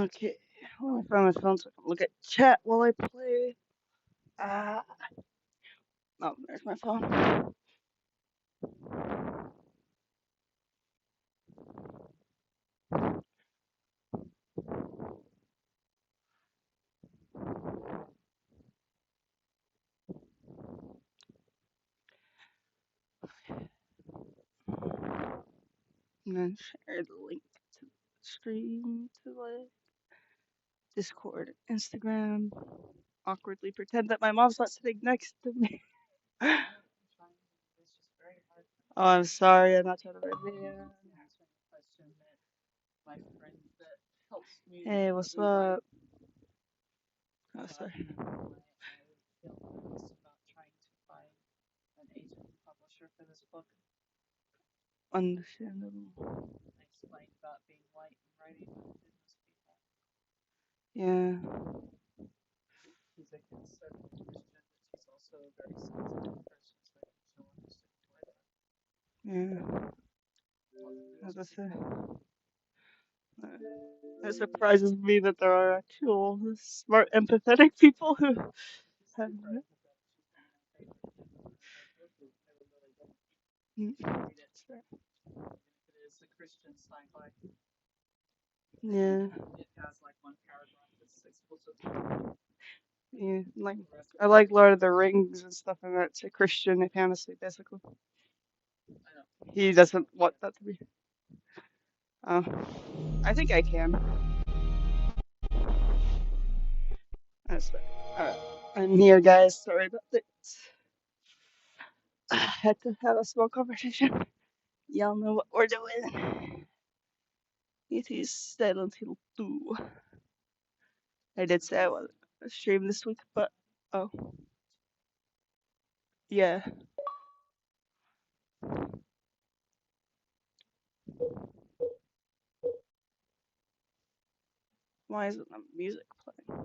Okay, let me find my phone so I can look at chat while I play. Ah, oh, there's my phone. And then share the link to the stream to the Discord, Instagram. Awkwardly pretend that my mom's not sitting next to me. Oh, I'm sorry. I'm not trying to rip it. Hey, what's up? Oh, sorry. Understandable. Yeah. Yeah. As I say, it surprises me that there are actual smart, empathetic people who have. Mm. Yeah. Yeah. Like I like Lord of the Rings and stuff, and that's a Christian fantasy, basically. He doesn't want that to be. Oh, I think I can. That's I'm here, guys. Sorry about that. I had to have a small conversation. Y'all know what we're doing. It is Silent Hill 2. I did say I was stream this week, but oh, yeah. Why isn't the music playing?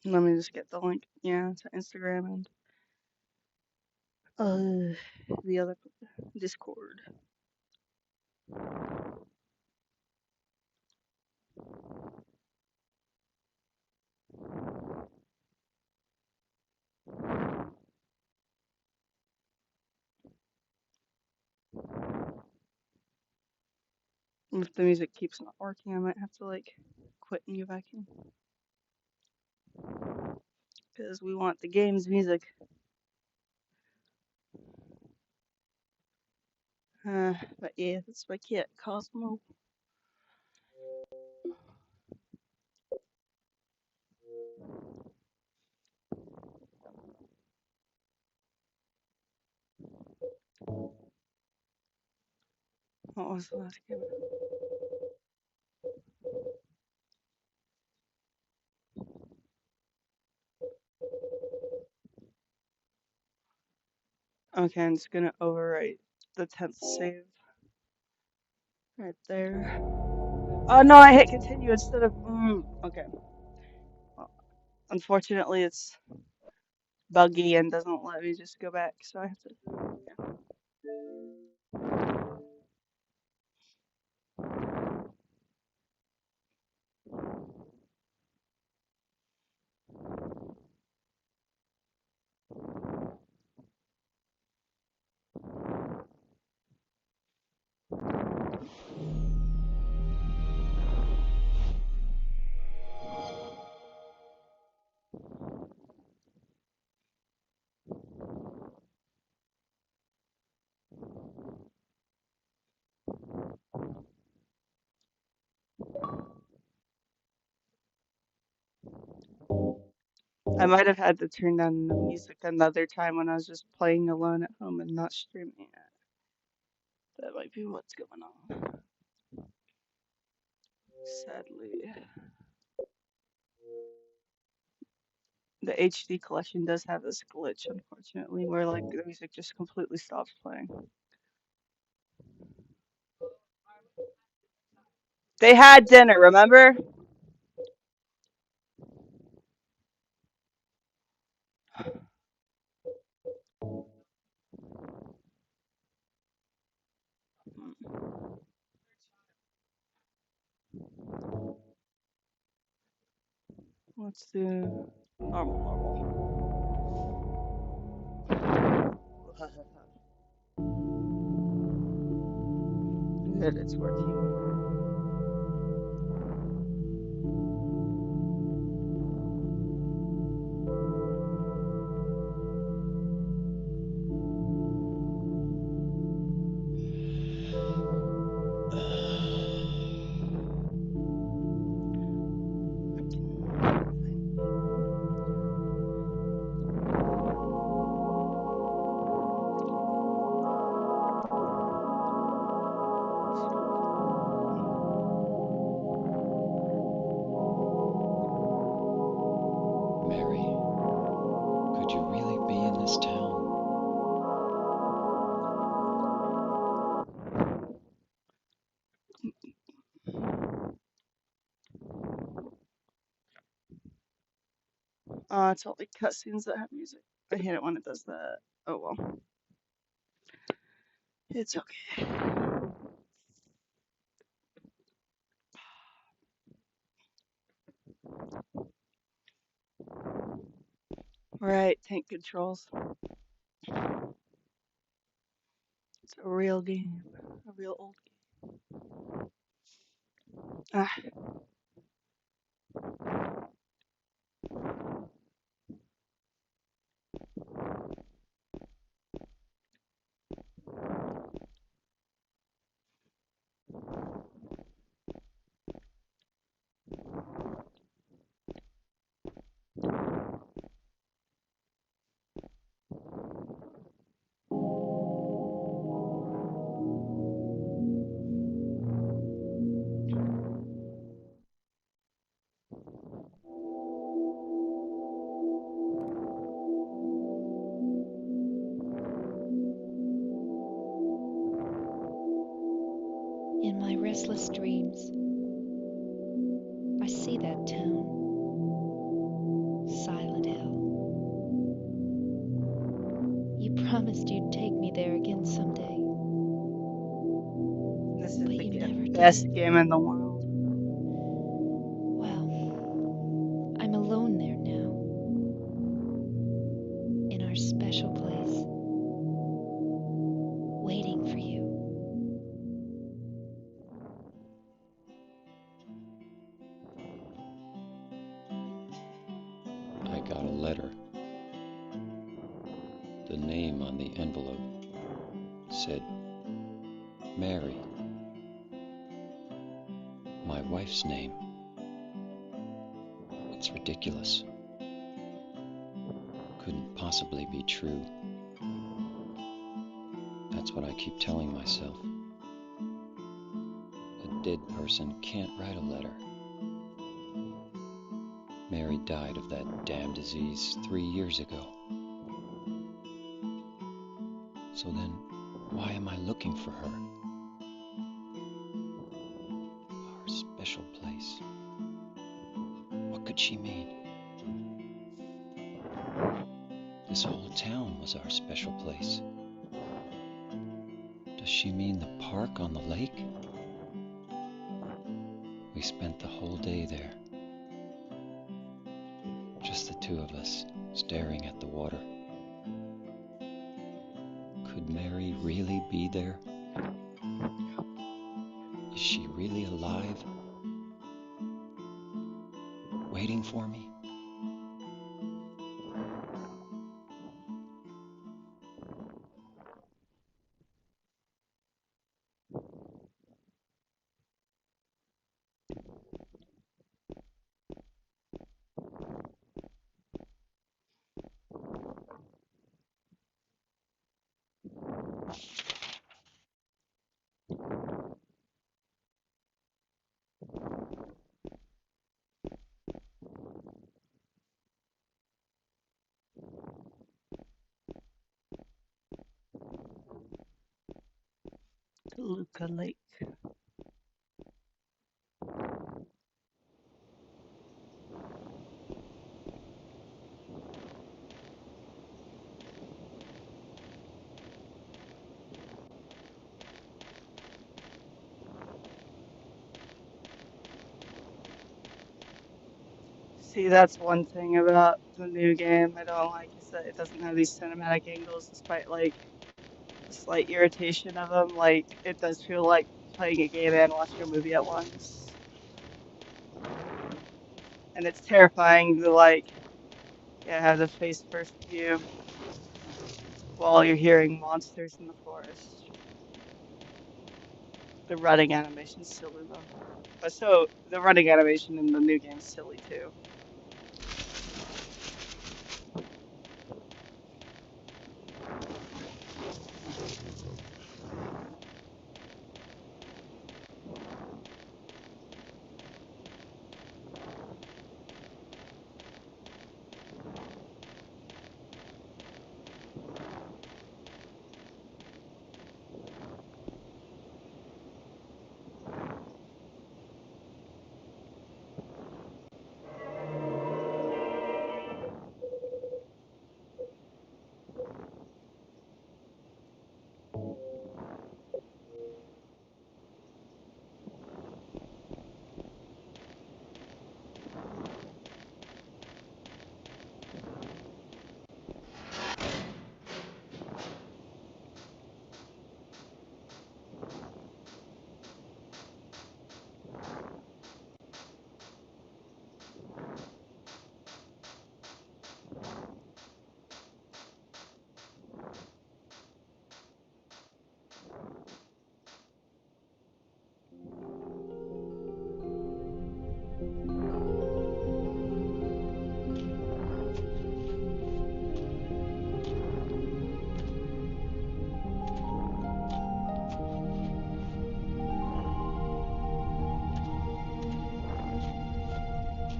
Let me just get the link. Yeah, to Instagram and the other Discord. If the music keeps not working, I might have to like quit and get back in. Because we want the game's music. But yeah, that's my cat, Cosmo. What was the last game? Okay, I'm just gonna overwrite the 10th save right there. Oh no, I hit continue instead of. Okay. Well, unfortunately, it's buggy and doesn't let me just go back, so I have to. I might have had to turn down the music another time when I was just playing alone at home and not streaming it. That might be what's going on. Sadly. The HD collection does have this glitch, unfortunately, where like the music just completely stops playing. They had dinner, remember? Let's do normal. Good, it's working. Mary, could you really be in this town? It's all the cutscenes that have music. I hate it when it does that. Oh well. It's okay. Right, tank controls. It's a real game. A real old game. Ah, In my restless dreams, I see that town, Silent Hill. You promised you'd take me there again someday, this is but the you never best did. game in the world. Well, I'm alone there now, in our special place, waiting for you. I got a letter. The name on the envelope said Mary. My wife's name. It's ridiculous. Couldn't possibly be true. That's what I keep telling myself. A dead person can't write a letter. Mary died of that damn disease 3 years ago. So then, why am I looking for her? Our special place. What could she mean? This whole town was our special place. Does she mean the park on the lake? We spent the whole day there. Just the two of us, staring at the water. Could Mary really be there? Is she really alive? Waiting for me? Toluca Lake. See, that's one thing about the new game I don't like is that it doesn't have these cinematic angles, despite like a slight irritation of them. Like it does feel like playing a game and watching a movie at once, and it's terrifying to like yeah have the face first view while you're hearing monsters in the forest. The running animation's silly though. But so the running animation in the new game's silly too.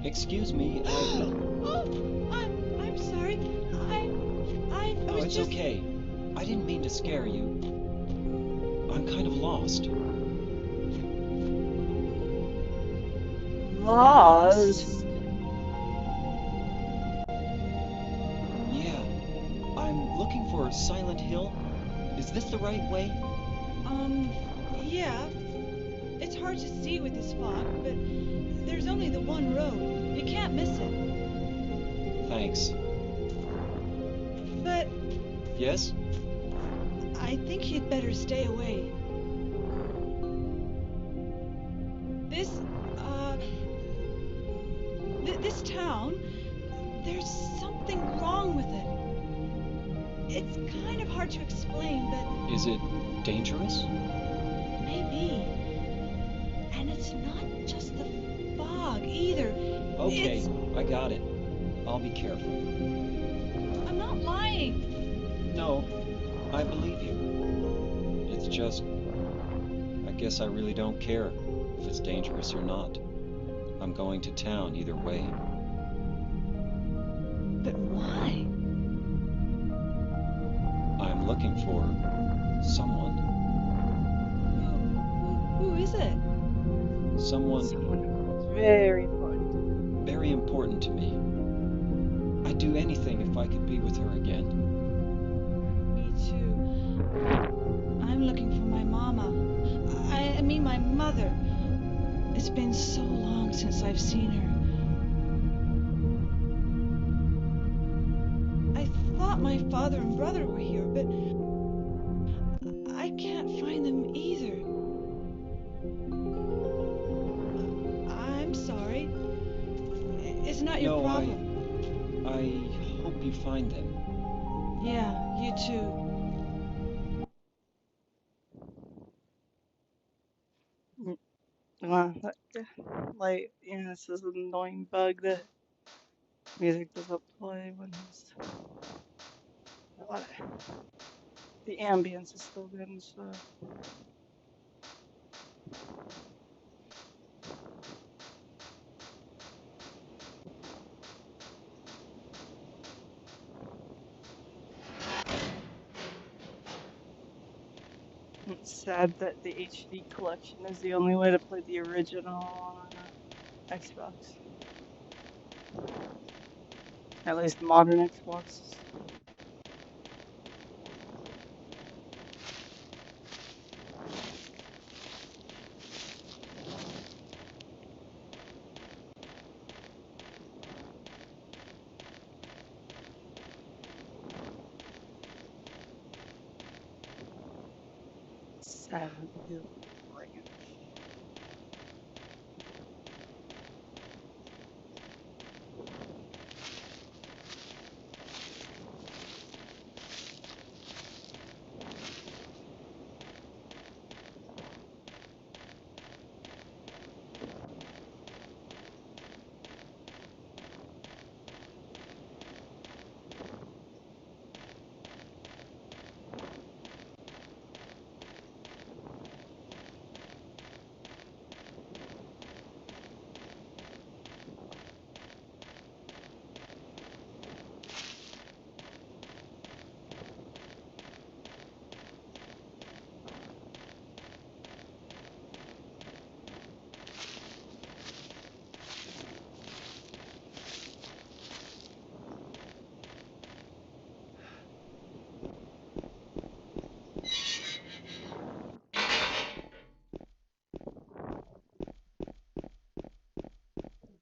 Excuse me, Oh, I'm sorry. I No, was it's just... okay. I didn't mean to scare you. I'm kind of lost. Lost. Yeah, I'm looking for Silent Hill. Is this the right way? Yeah. It's hard to see with this fog, but there's only the one road. You can't miss it. Thanks. But Yes? I think you'd better stay away. This, this town, there's something wrong with it. It's kind of hard to explain, but Is it dangerous? maybe. And it's not just the fog either. Okay, It's... I got it. I'll be careful. I'm not lying. No, I believe you. It's just, I guess I really don't care if it's dangerous or not. I'm going to town either way. But why? I'm looking for someone. Who is it? Someone Someone who's very important. very important to me. I'd do anything if I could be with her again. Me too. I'm looking for my mama. I mean my mother. It's been so long since I've seen her. I thought my father and brother were here, but I can't find them either. I'm sorry. It's not your No, problem. I hope you find them. Yeah, you too. Like, you know, this is an annoying bug that music doesn't play when he's. What? The ambience is still good and stuff. It's sad that the HD collection is the only way to play the original on Xbox. At least modern Xbox. Silent Hill Ranch.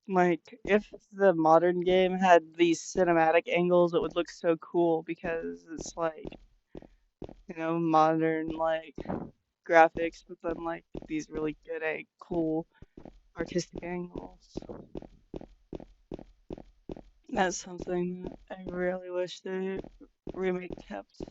Like, if the modern game had these cinematic angles, it would look so cool because it's like, modern, like, graphics, but then, like, these really good, cool artistic angles. That's something that I really wish the remake kept.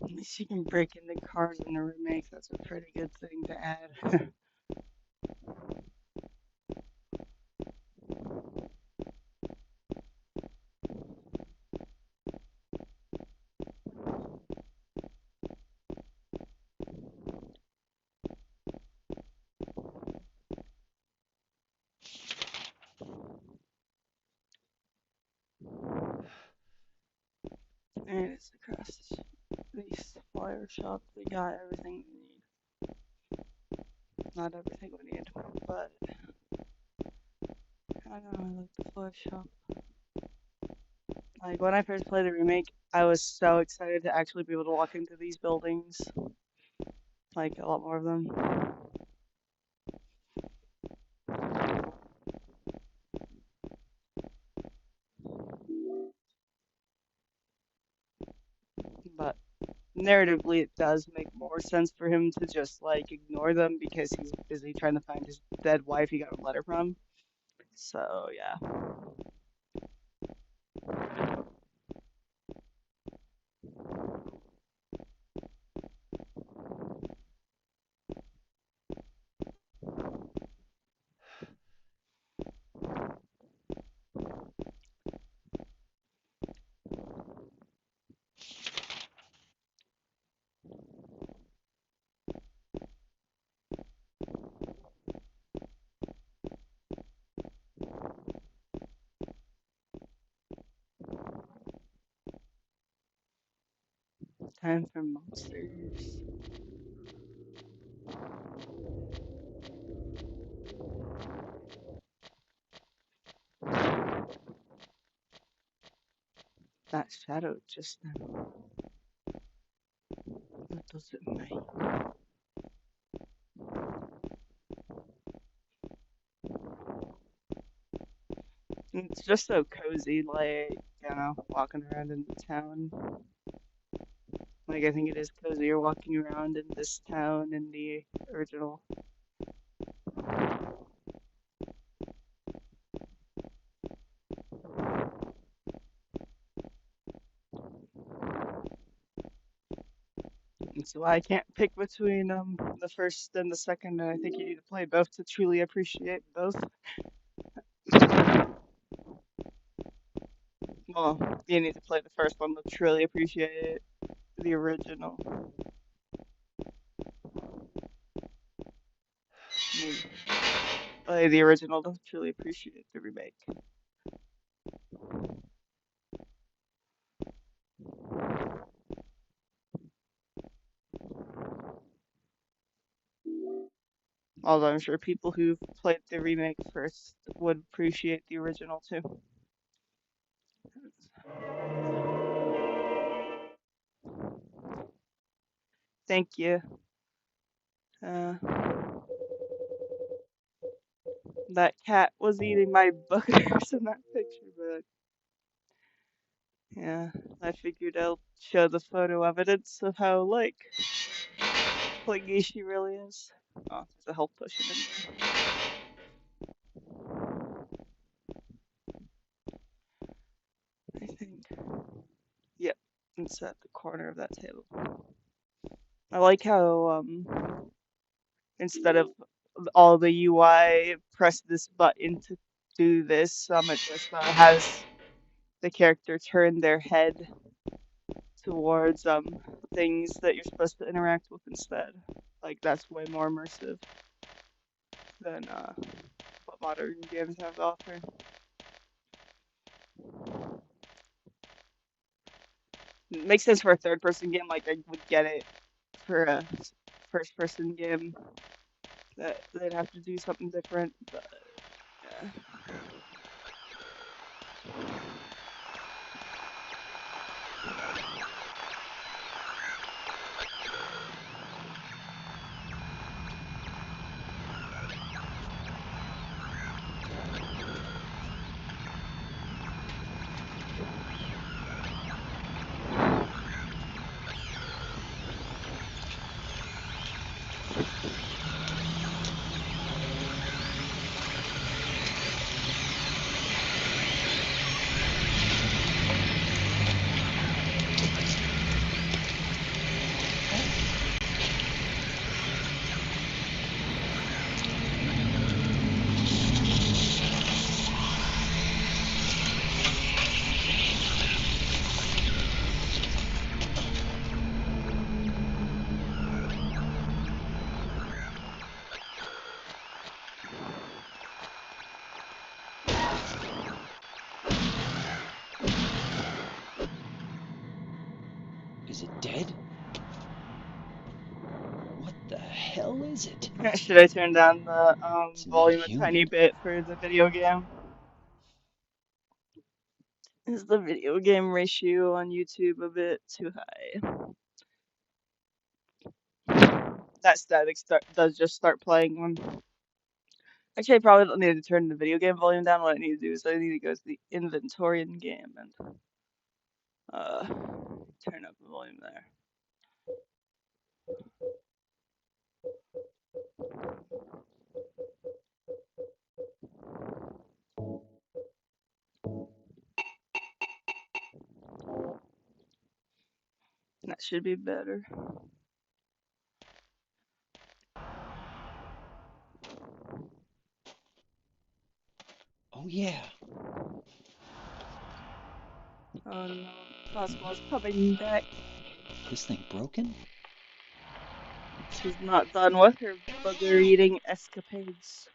At least you can break into cars in the remake. That's a pretty good thing to add. And it's across the supplier shop. They got everything we need. Not everything we need, but I don't know, I like the flare shop. Like, when I first played the remake, I was so excited to actually be able to walk into these buildings. Like, a lot more of them. But narratively, it does make more sense for him to just, like, ignore them because he's busy trying to find his dead wife he got a letter from. So, yeah. Time for monsters. That shadow just now. What does it mean? It's just so cozy, like, walking around in the town. Like, I think it is cozier walking around in this town in the original. And so I can't pick between the first and the second, and I think you need to play both to truly appreciate both. Well, you need to play the first one to truly appreciate the original. mean, the original don't truly appreciate the remake. Although I'm sure people who've played the remake first would appreciate the original too. Thank you. That cat was eating my boogers in that picture, but yeah, I figured I'll show the photo evidence of how, like, clingy she really is. Oh, there's a health potion in there. I think. Yep, it's at the corner of that table. I like how, instead of all the UI, press this button to do this, it just has the character turn their head towards things that you're supposed to interact with instead. Like, that's way more immersive than what modern games have to offer. It makes sense for a third-person game, like I would get it for a first-person game that they'd have to do something different, but yeah. Is it dead? What the hell is it? Should I turn down the It's not volume a tiny human. bit for the video game? Is the video game ratio on YouTube a bit too high? That static does just start playing when. Actually, I probably don't need to turn the video game volume down. What I need to do is I need to go to the inventory in game and turn up the volume there. That should be better. Oh yeah. Oh no, Cosmo's coming back. This thing broken? She's not done with her booger eating escapades.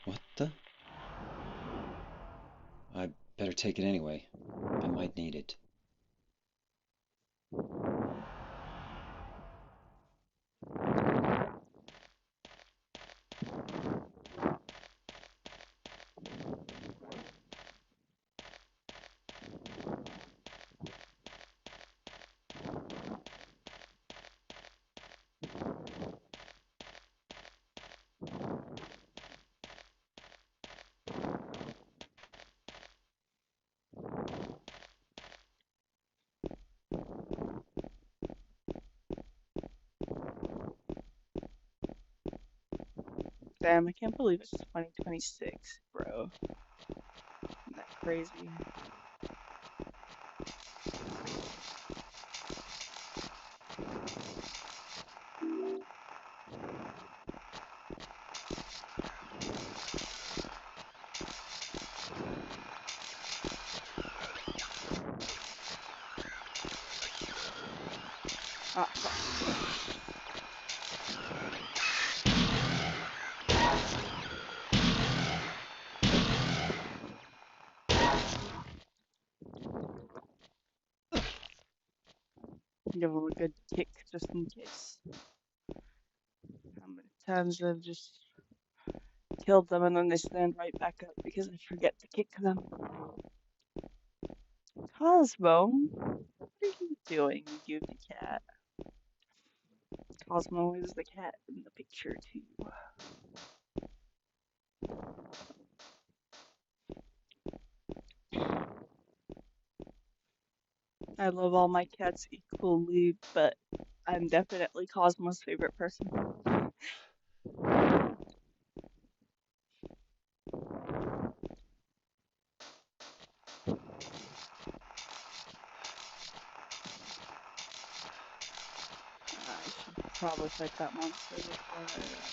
What the? I better take it anyway. I might need it. Damn, I can't believe it's 2026, bro. Isn't that crazy? Ah, fuck. Give them a good kick just in case. How many times I've just killed them and then they stand right back up because I forget to kick them. Cosmo, what are you doing, you goofy cat? Cosmo is the cat in the picture too. I love all my cats equally, but I'm definitely Cosmo's favorite person. I should probably fight that monster before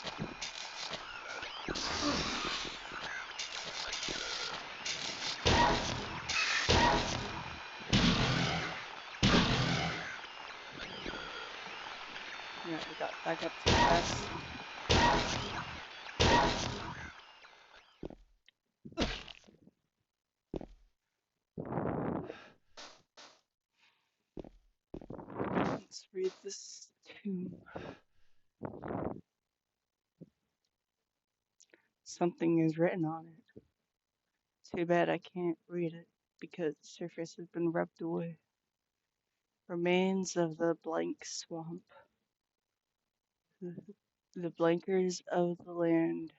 yeah, we got back up too fast. Let's read this tomb. Something is written on it. Too bad I can't read it because the surface has been rubbed away. Remains of the blank swamp. The blankers of the land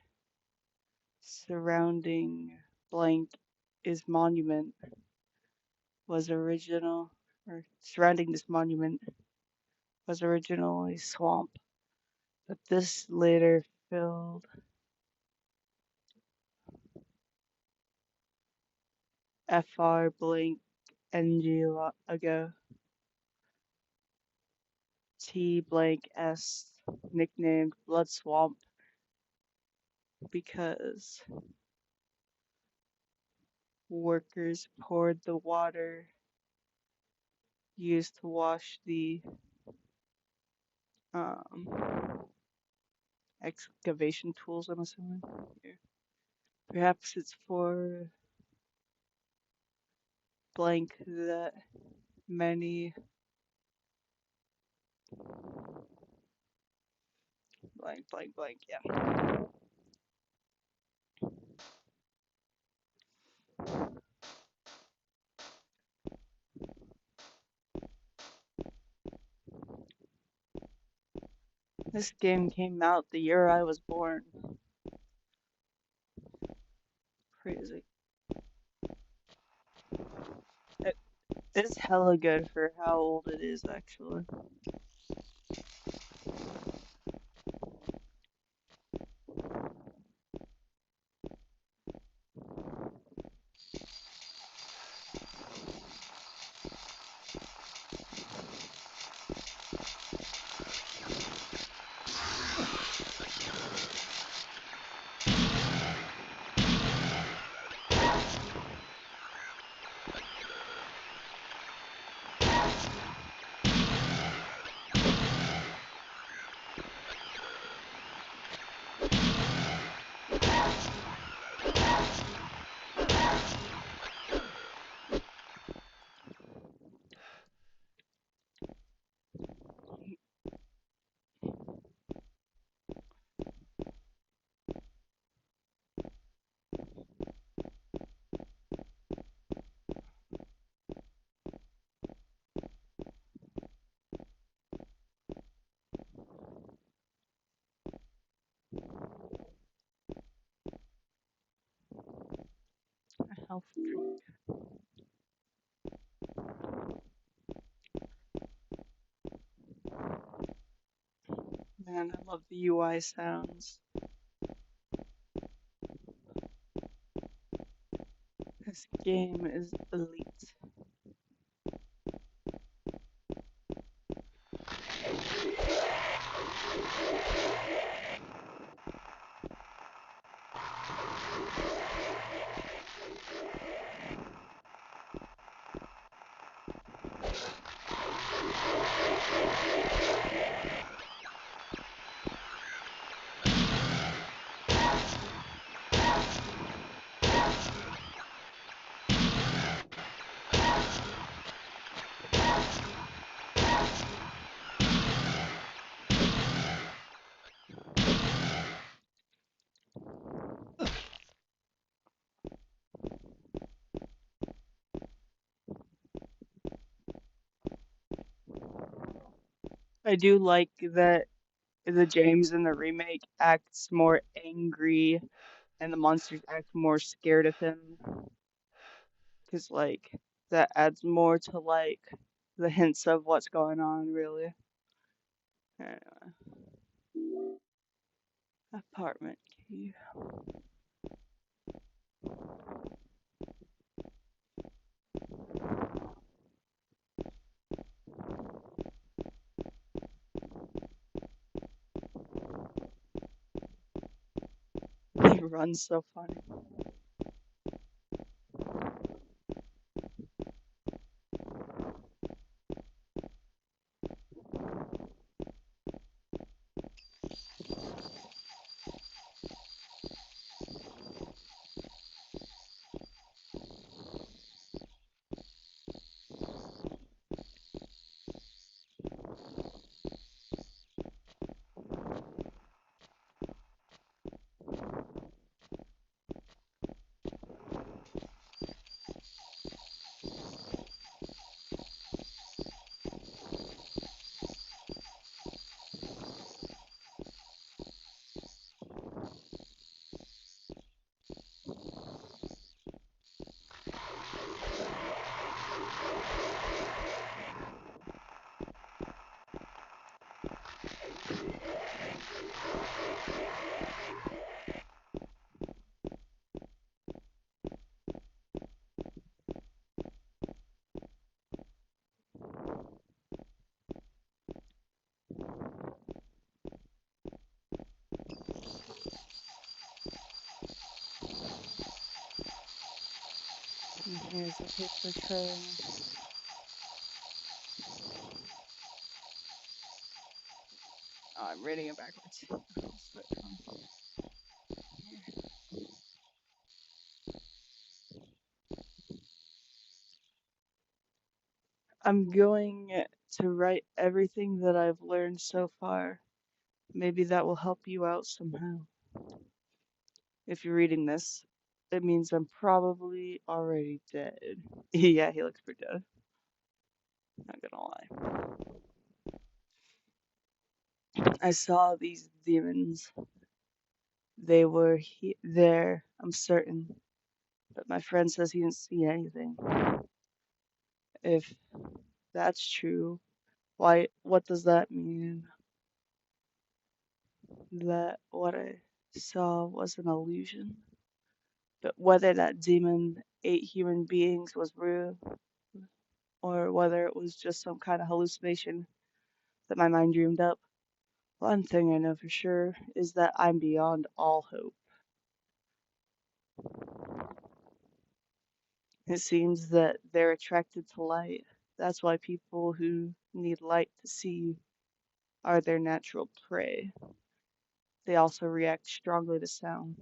surrounding blank is monument was original or surrounding this monument was originally swamp, but this later filled FR blank NG ago. T blank S nicknamed Blood Swamp because workers poured the water used to wash the um, excavation tools, I'm assuming. Here. Perhaps it's for blank that many blank, yeah. This game came out the year I was born. Crazy. It's hella good for how old it is, actually. A health drink. Man, I love the UI sounds. This game is elite. I do like that the James in the remake acts more angry and the monsters act more scared of him. Because, like, that adds more to, like, the hints of what's going on, really. Anyway, apartment key. He runs so funny. And here's a paper trail. Oh, I'm reading it backwards. I'll start from here. I'm going to write everything that I've learned so far. Maybe that will help you out somehow. If you're reading this, it means I'm probably already dead. Yeah, he looks pretty dead. Not gonna lie. I saw these demons. They were there, I'm certain. But my friend says he didn't see anything. If that's true, what does that mean? That what I saw was an illusion? But whether that demon ate human beings was real, or whether it was just some kind of hallucination that my mind dreamed up, one thing I know for sure is that I'm beyond all hope. It seems that they're attracted to light. That's why people who need light to see are their natural prey. They also react strongly to sound.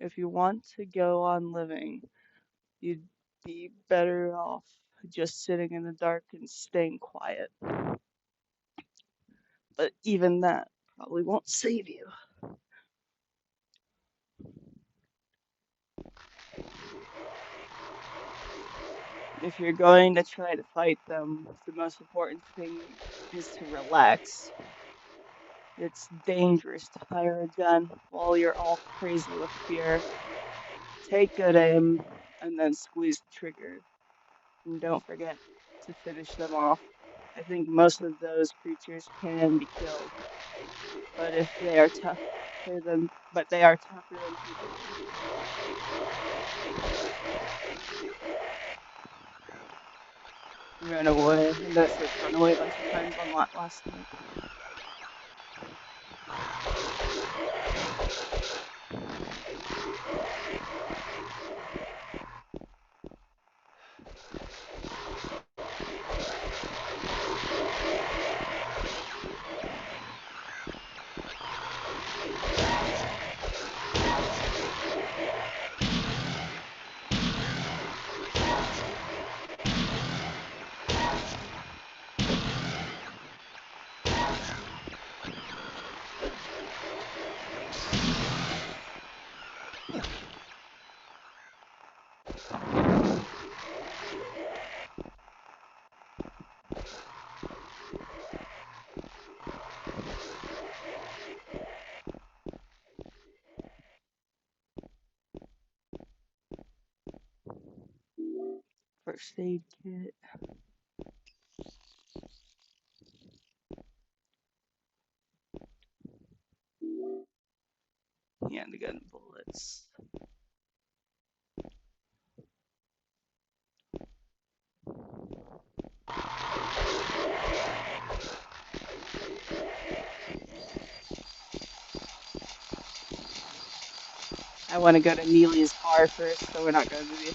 If you want to go on living, you'd be better off just sitting in the dark and staying quiet. But even that probably won't save you. If you're going to try to fight them, the most important thing is to relax. It's dangerous to fire a gun while you're all crazy with fear. Take good aim and then squeeze the trigger. And don't forget to finish them off. I think most of those creatures can be killed. But if they are tougher than people. Ran away, and that's like run away a bunch of times on last night. First aid kit. Handgun bullets. I want to go to Neely's bar first, so we're not going to be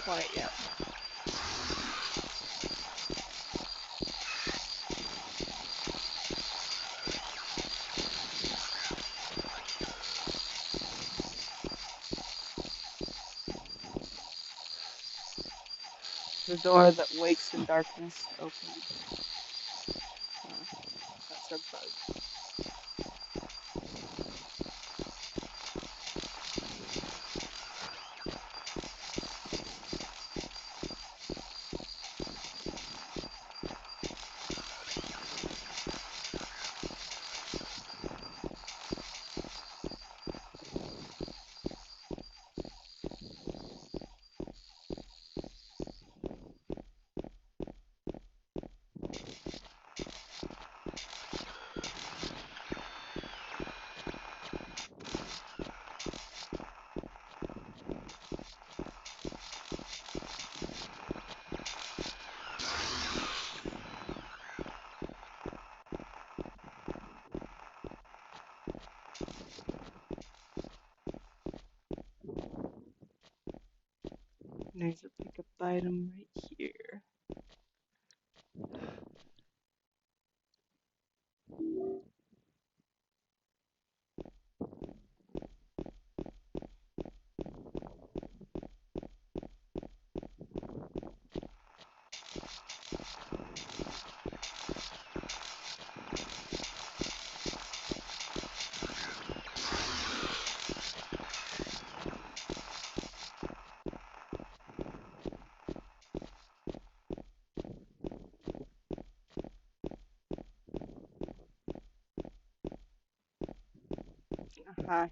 quiet yet. The door that wakes in darkness open. That's a bug. There's a pickup item right here.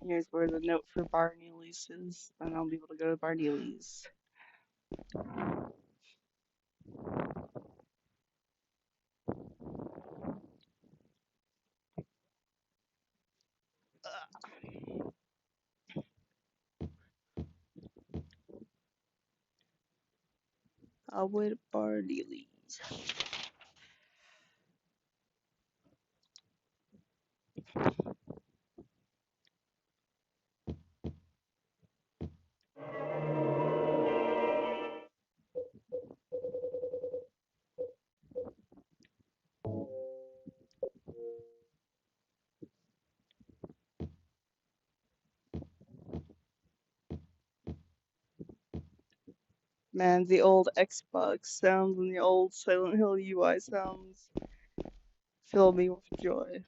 Here's where the note for Bar Neely's is, and I'll be able to go to Bar Neely's. I'll wait at Bar Neely's. Man, the old Xbox sounds and the old Silent Hill UI sounds fill me with joy.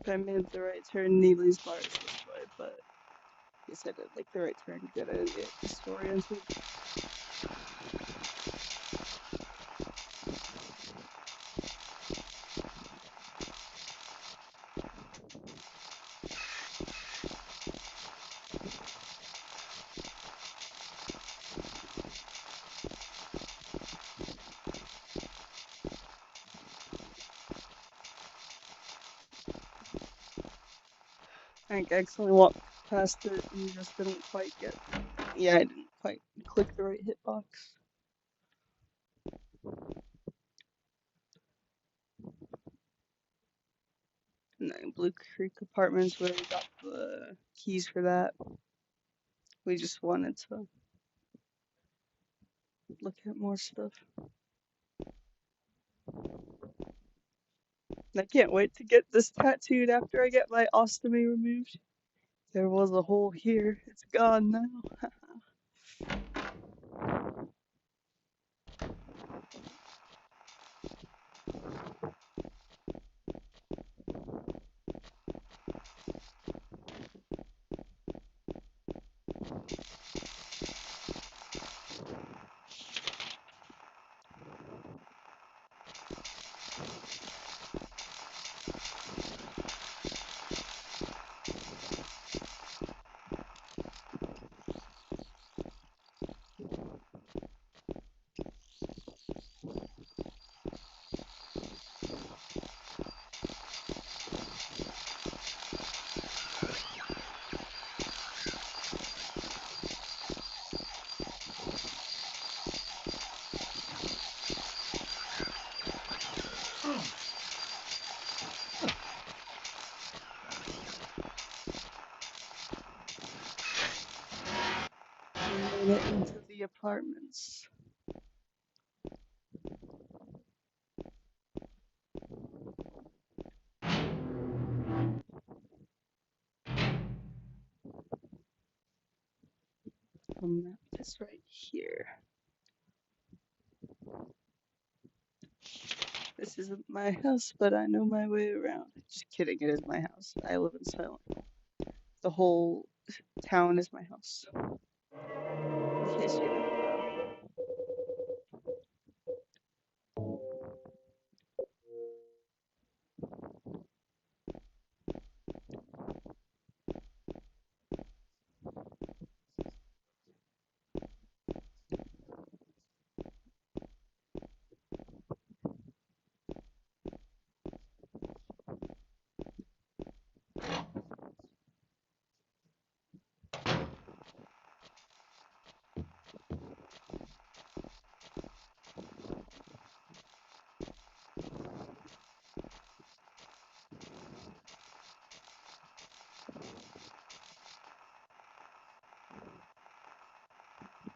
If I made the right turn, Neely's bar is this way, but I guess I did like the right turn to get out of the disoriented. I think I accidentally walked past it and just didn't quite get. Yeah, I didn't quite click the right hitbox. And then Blue Creek Apartments, where we got the keys for that. We just wanted to look at more stuff. I can't wait to get this tattooed after I get my ostomy removed. There was a hole here. It's gone now. We made it into the apartments. The map is right here. This isn't my house, but I know my way around. Just kidding, it is my house. I live in Silent Hill. The whole town is my house. In case you didn't know.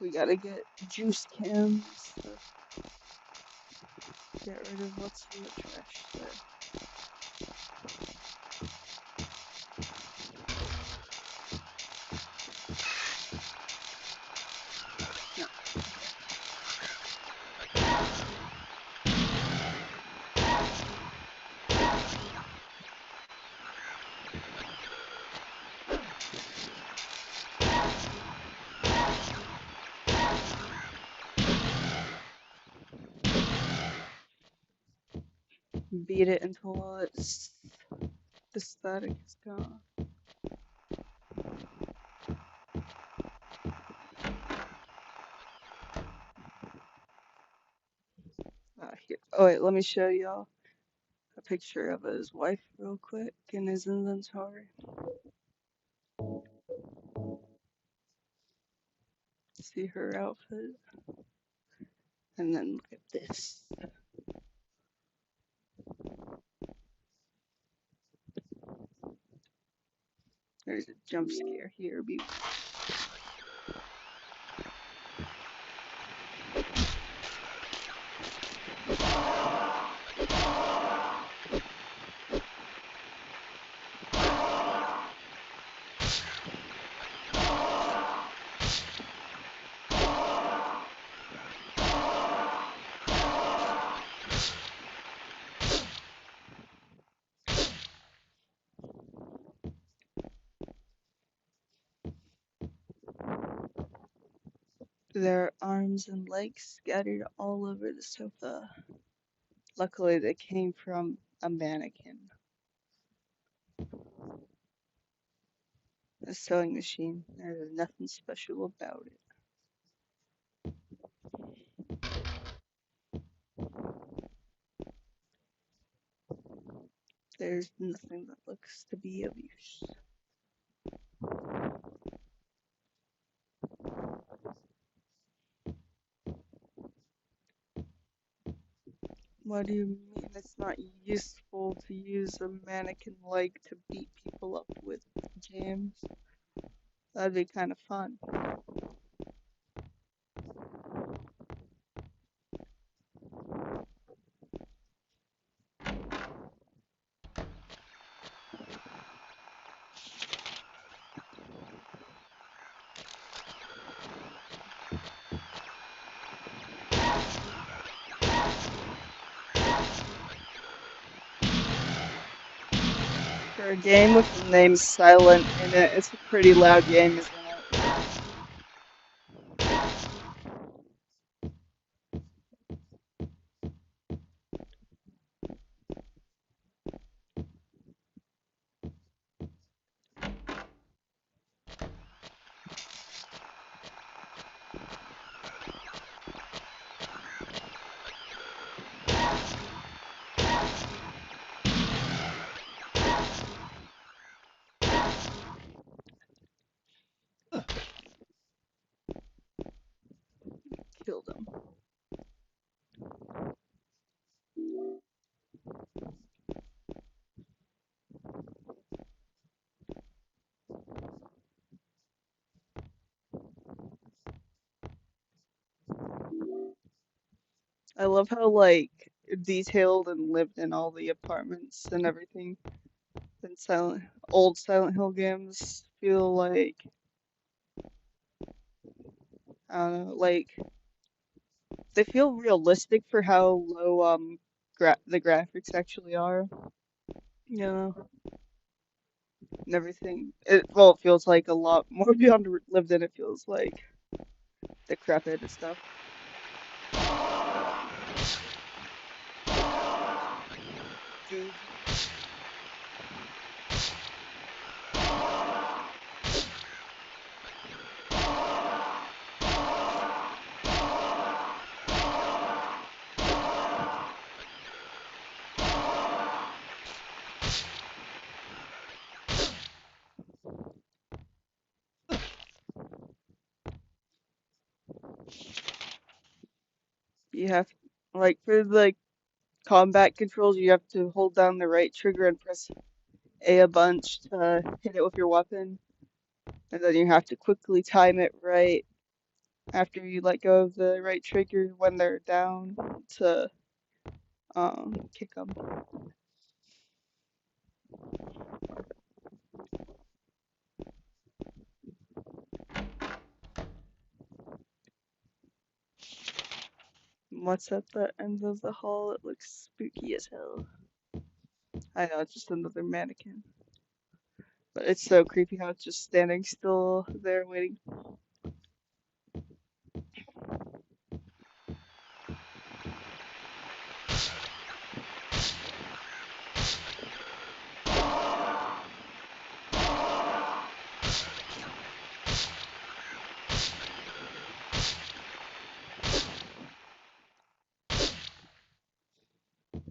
We gotta get juice cans to get rid of what's in the trash there. No. Beat it until the static is gone. Here. Oh wait, let me show y'all a picture of his wife real quick in his inventory. See her outfit. And then look at this. There's a jump scare here. Their arms and legs scattered all over the sofa. Luckily, they came from a mannequin. A sewing machine. There's nothing special about it. There's nothing that looks to be of use. What do you mean it's not useful to use a mannequin leg to beat people up with, James? That'd be kind of fun. For a game with the name Silent in it, it's a pretty loud game, isn't it? Killed him. I love how, like, detailed and lived in all the apartments and everything in old Silent Hill games feel like, I don't know, like, they feel realistic for how low, the graphics actually are, you know, and everything. Well, it feels like a lot more beyond lived in, it feels like, decrepit and stuff. Dude. You have, like, for the combat controls, you have to hold down the right trigger and press a bunch to hit it with your weapon, and then you have to quickly time it right after you let go of the right trigger when they're down to kick them. What's at the end of the hall? It looks spooky as hell. I know, it's just another mannequin. But it's so creepy how it's just standing still there waiting.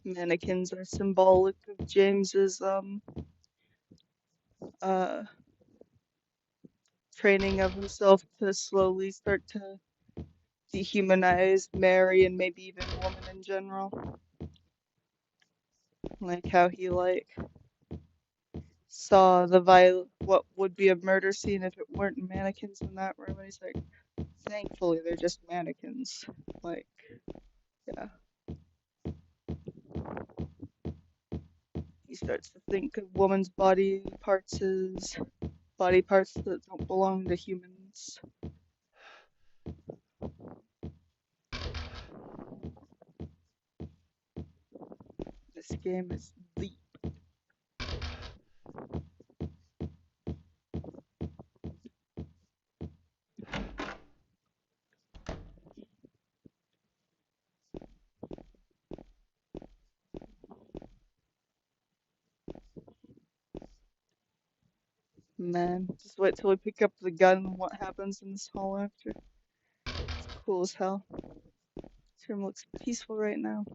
Mannequins are symbolic of James's uh training of himself to slowly start to dehumanize Mary and maybe even women in general. Like how he like saw what would be a murder scene if it weren't mannequins in that room, and he's like, thankfully they're just mannequins. Like, yeah. He starts to think of women's body parts as body parts that don't belong to humans. This game is deep. Man, just wait till we pick up the gun and what happens in this hall after. It's cool as hell. This room looks peaceful right now.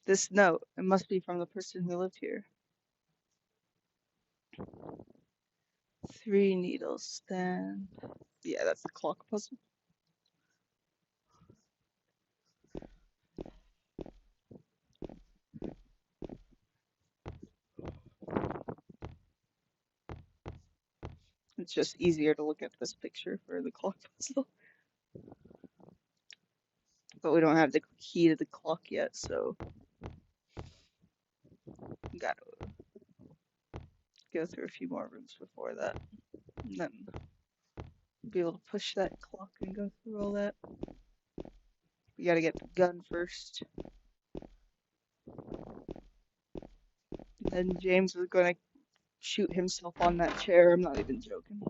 This note, it must be from the person who lived here. 3 needles stand. Yeah, that's the clock puzzle. It's just easier to look at this picture for the clock puzzle. But we don't have the key to the clock yet, so gotta go through a few more rooms before that. And then be able to push that clock and go through all that. We gotta get the gun first. Then James is gonna shoot himself on that chair. I'm not even joking.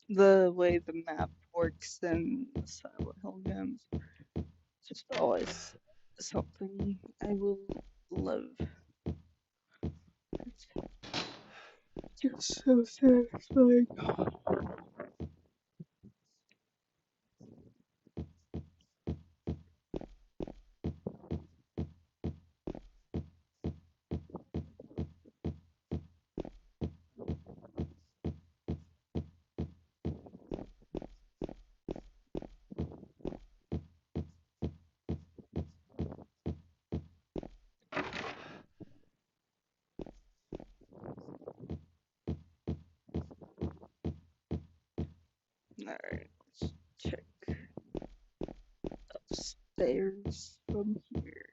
The way the map works in Silent Hill games, just always something I will love. It's just so satisfying. Alright, let's check upstairs from here.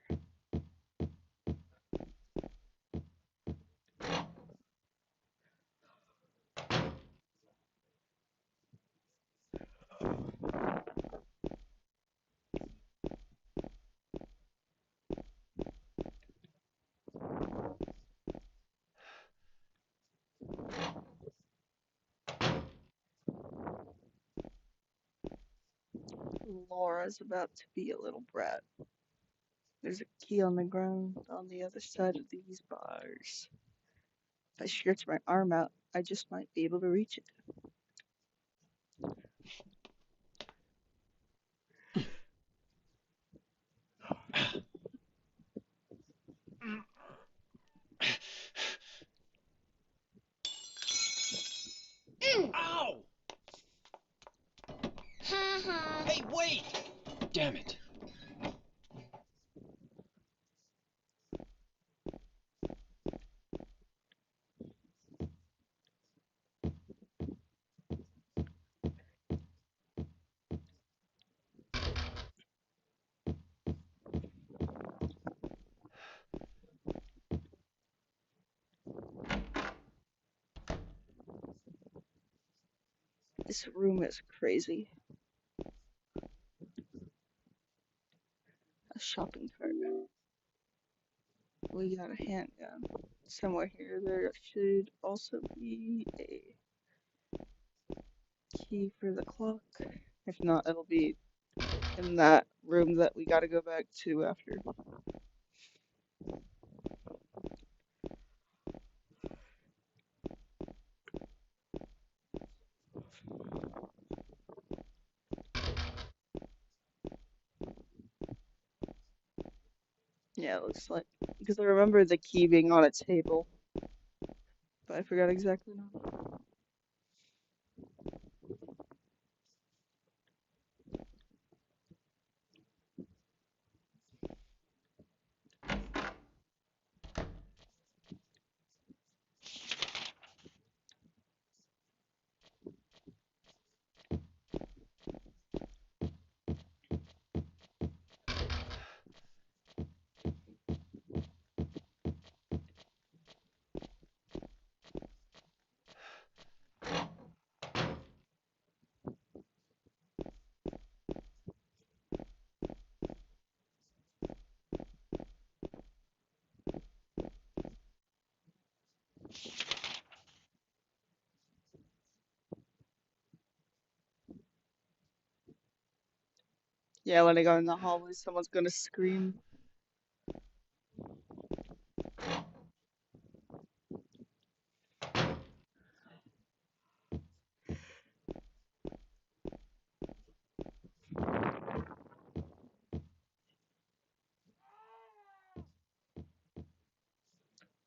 Laura's about to be a little brat. There's a key on the ground on the other side of these bars. If I stretch my arm out, I just might be able to reach it. Ow! Hey, wait! Damn it. This room is crazy. A shopping cart. We got a handgun. Somewhere here there should also be a key for the clock. If not, it'll be in that room that we gotta go back to after. Yeah, it looks like, because I remember the key being on a table, but I forgot exactly now. Yeah, when I go in the hallway, someone's gonna scream.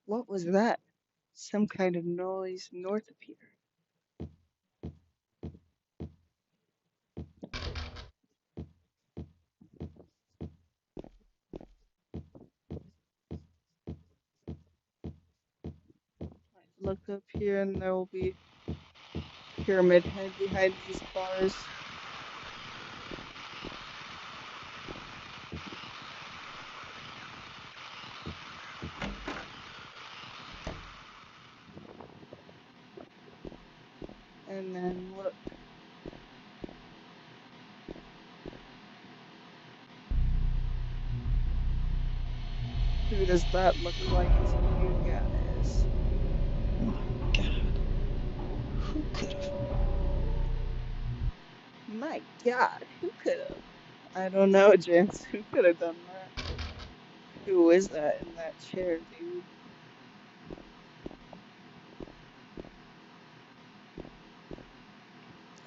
What was that? Some kind of noise north of here. Look up here and there will be Pyramid Head behind these bars. And then look. Who does that look like to you guys? My God. Who could have? My God, who could have? I don't know, James. Who could have done that? Who is that in that chair, dude?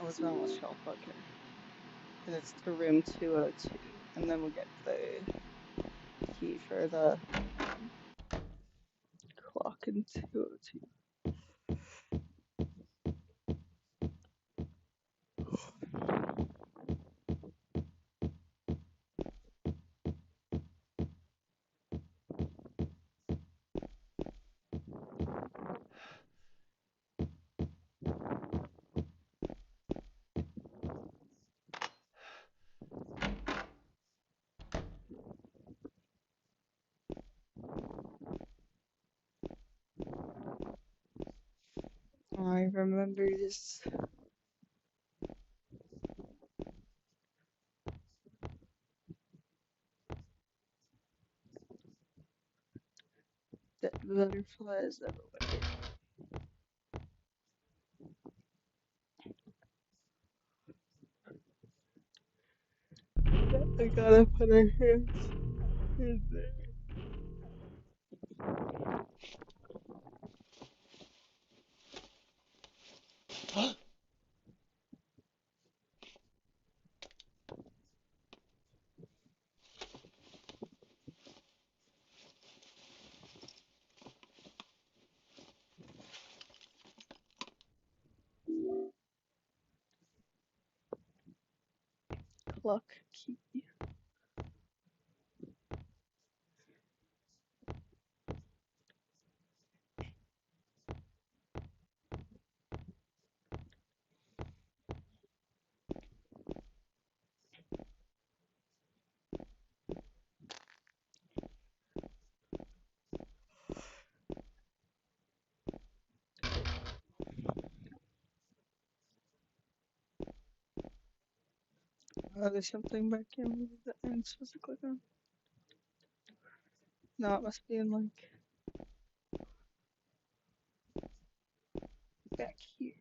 What's wrong with Shell Fucker? And it's to room 202. And then we'll get the key for the clock in 202. I remember this. That butterflies everywhere. I gotta put our hands in there. Clock key. There's something back here that I'm supposed to click on. No, it must be in like back here.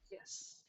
Yes.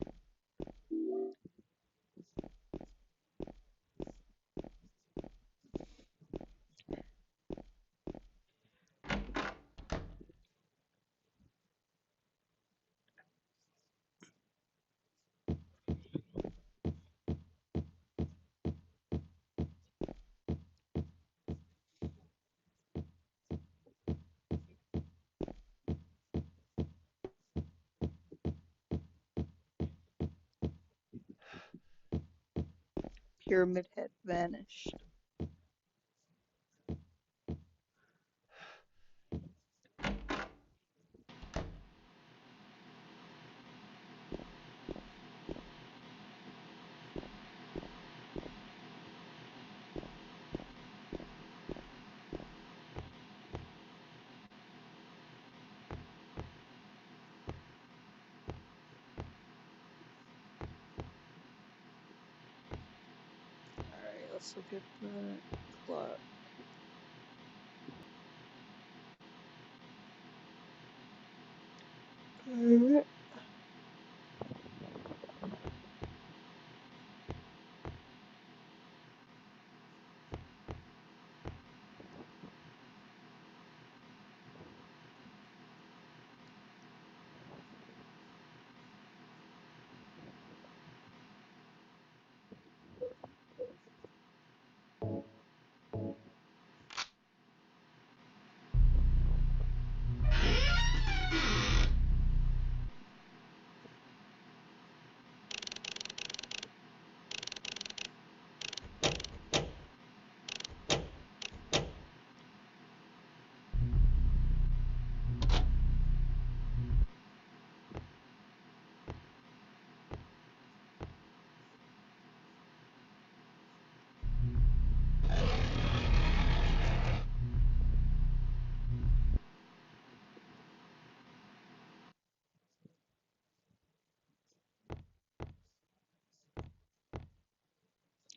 Pyramid Head vanished. Alright, let's look at the clock. Alright.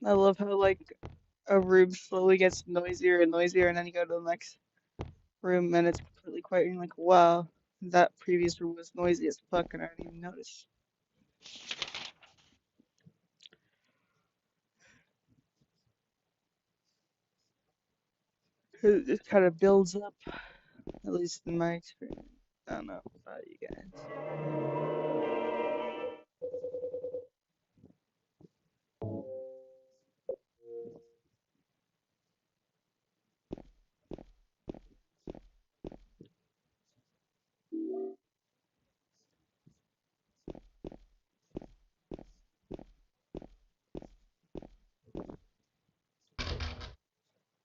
I love how like a room slowly gets noisier and noisier, and then you go to the next room and it's completely quiet. And you're like, wow, that previous room was noisy as fuck, and I didn't even notice. It kind of builds up, at least in my experience. I don't know about you guys.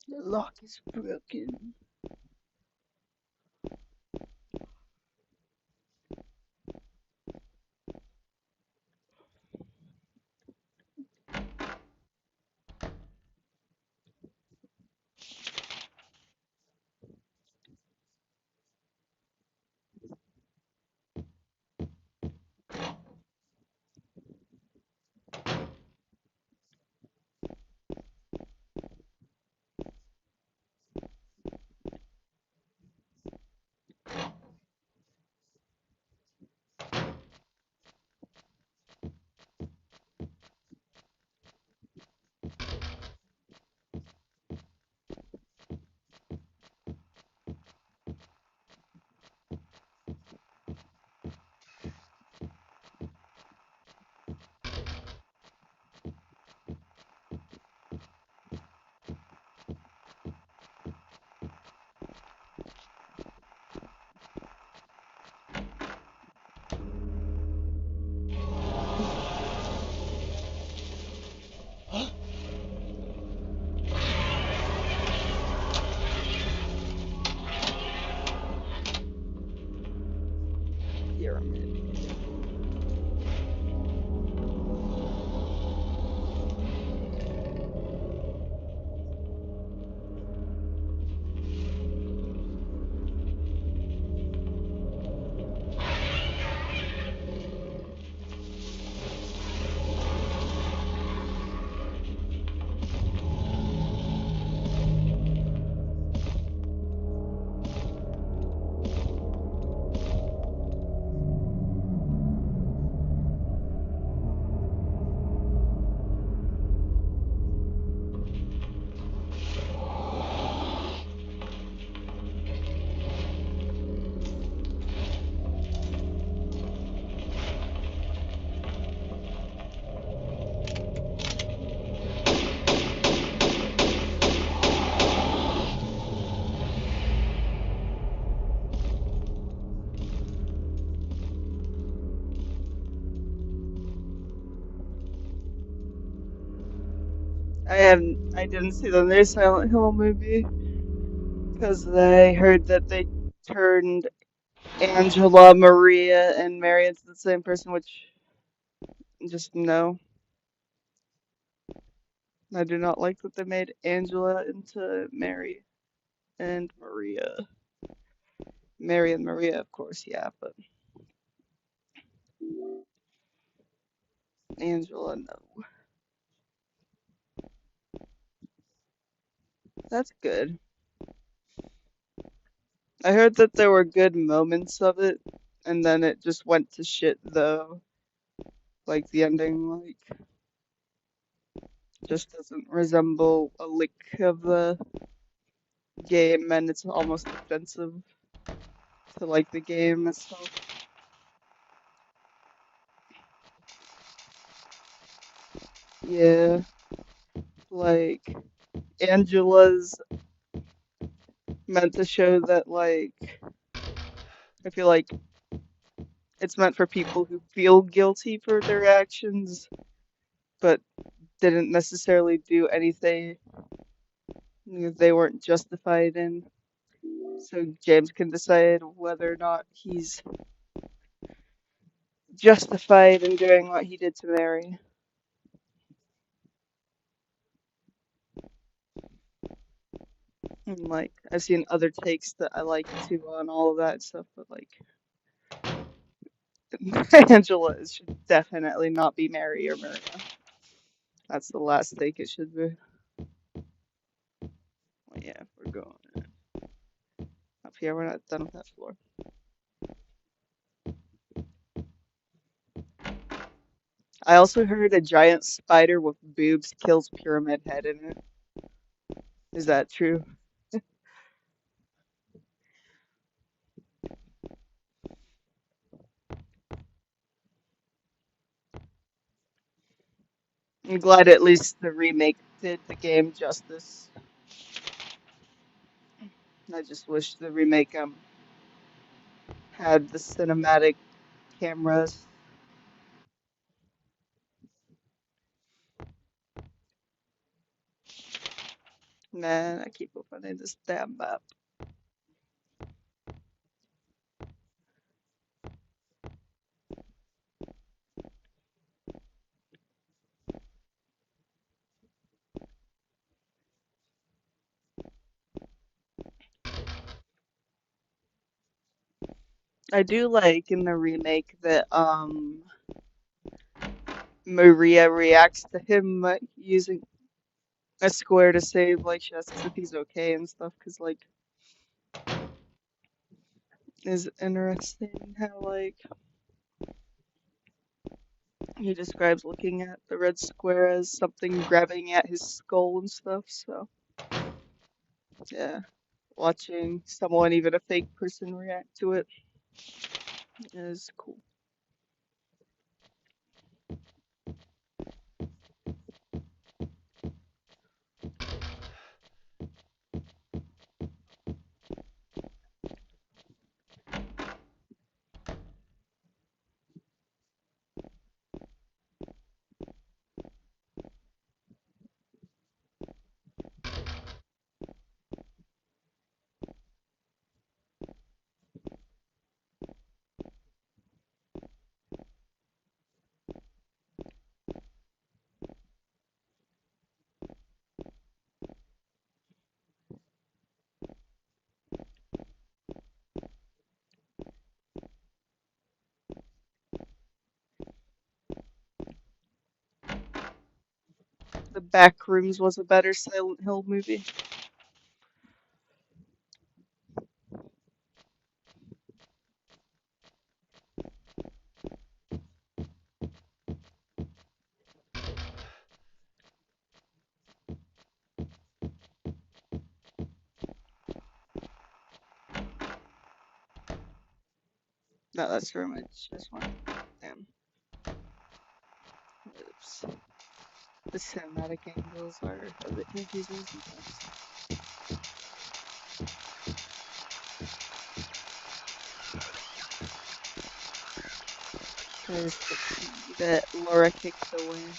The lock is broken. Pyramid. I didn't see the new Silent Hill movie because I heard that they turned Angela, Maria, and Mary into the same person, which just no. I do not like that they made Angela into Mary and Maria. Mary and Maria, of course, yeah, but Angela, no. That's good. I heard that there were good moments of it, and then it just went to shit though. Like the ending, like just doesn't resemble a lick of the game, and it's almost offensive to like the game itself. Yeah, like Angela's meant to show that like I feel like it's meant for people who feel guilty for their actions, but didn't necessarily do anything they weren't justified in. So James can decide whether or not he's justified in doing what he did to Mary. And like I've seen other takes that I like too on all of that stuff, but like Angela should definitely not be Mary or Maria. That's the last take it should be. Well, yeah, we're going up here. We're not done with that floor. I also heard a giant spider with boobs kills Pyramid Head in it. Is that true? I'm glad at least the remake did the game justice. I just wish the remake had the cinematic cameras. Man, I keep opening this damn map. I do like in the remake that Maria reacts to him using a square to save, like she asks if he's okay and stuff, 'cause like is interesting how like he describes looking at the red square as something grabbing at his skull and stuff. So yeah, watching someone, even a fake person, react to it is cool. The Backrooms was a better Silent Hill movie. No, that's very much just one. Damn. Oops. The cinematic angles are a bit confusing sometimes. There's the key that Laura kicked away.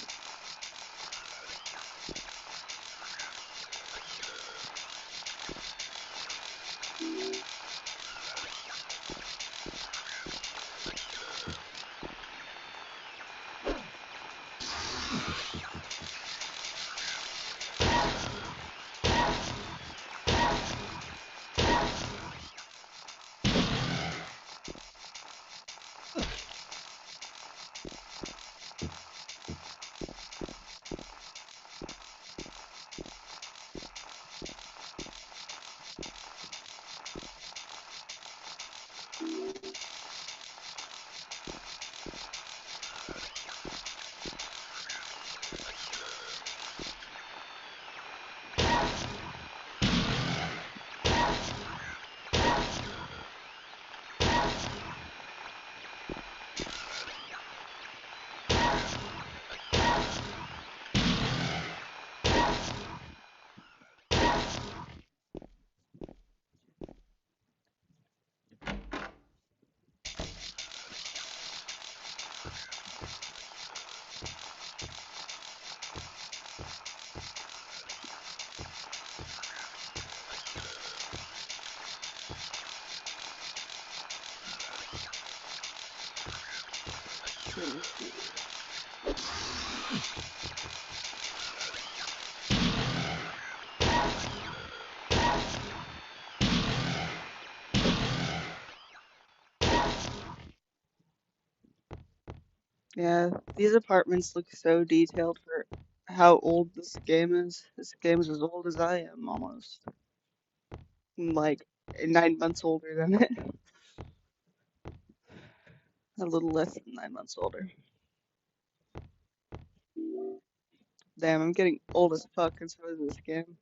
Yeah, these apartments look so detailed for how old this game is. This game is as old as I am, almost. I'm like 9 months older than it. A little less than 9 months older. Damn, I'm getting old as fuck, and so is this game.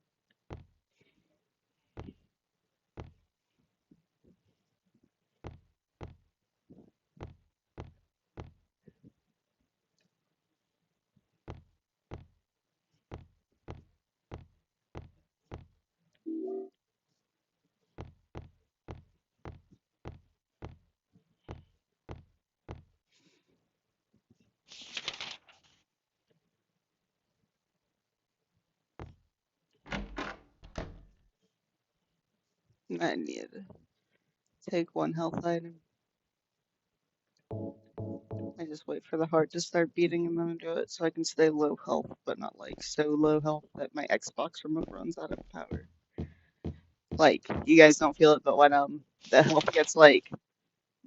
I need to take one health item. I just wait for the heart to start beating and then do it so I can stay low health, but not like so low health that my Xbox remote runs out of power. Like, you guys don't feel it, but when the health gets like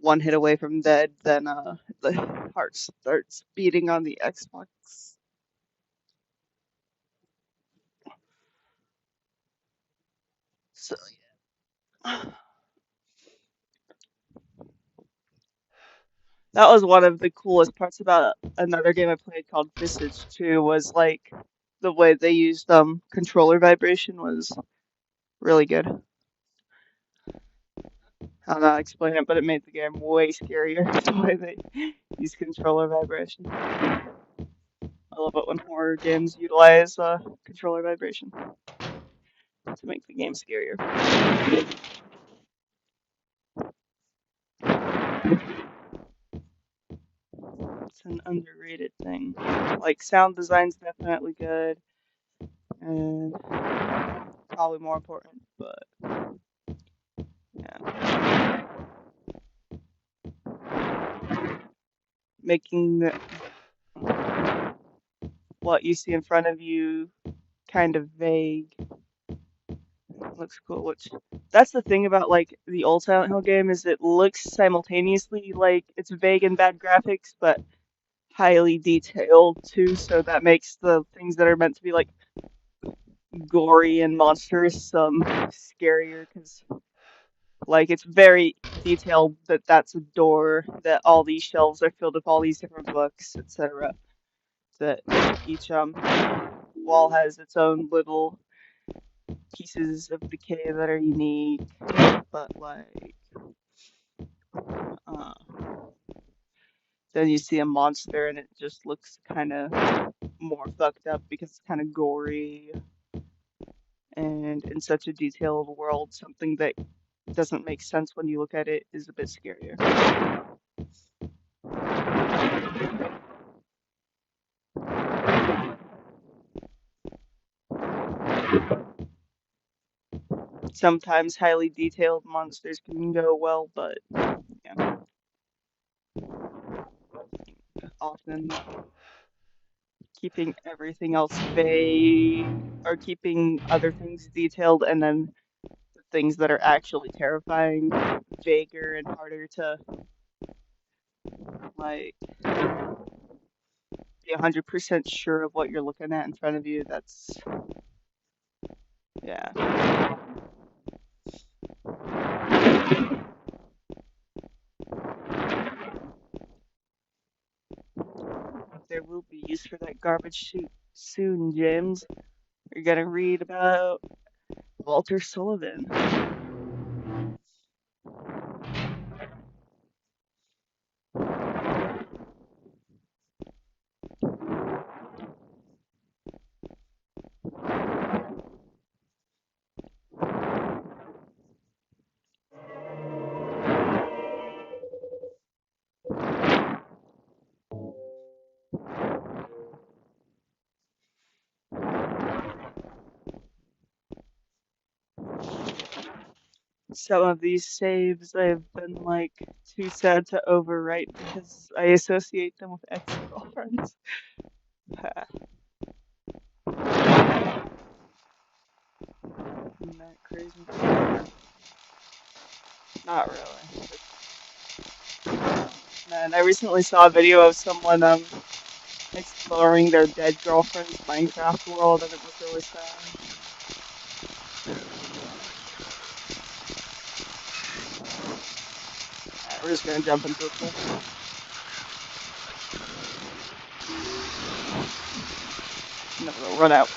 one hit away from dead, then the heart starts beating on the Xbox. So yeah. That was one of the coolest parts about another game I played called Visage 2 was like the way they used controller vibration was really good. I don't know how to explain it, but it made the game way scarier the way they use controller vibration. I love it when horror games utilize controller vibration to make the game scarier. It's an underrated thing. Like, sound design's definitely good, and probably more important, but yeah. Making what you see in front of you kind of vague looks cool, which that's the thing about like the old Silent Hill game is it looks simultaneously like it's vague and bad graphics, but highly detailed too, so that makes the things that are meant to be like gory and monstrous scarier because like it's very detailed that that's a door, that all these shelves are filled with all these different books, etc. That each wall has its own little pieces of decay that are unique, but like uh, then you see a monster and it just looks kind of more fucked up because it's kind of gory and in such a detailed world, something that doesn't make sense when you look at it is a bit scarier. Sometimes highly detailed monsters can go well, but yeah, often keeping everything else vague or keeping other things detailed and then the things that are actually terrifying vaguer and harder to like be 100% sure of what you're looking at in front of you. That's yeah. There will be use for that garbage chute soon, James. You're gonna read about Walter Sullivan. Some of these saves I've been like too sad to overwrite because I associate them with ex-girlfriends. Isn't that crazy? Not really. Man, I recently saw a video of someone exploring their dead girlfriend's Minecraft world, and it was really sad. Alright, we're just gonna jump into a cliff. And then we'll run out.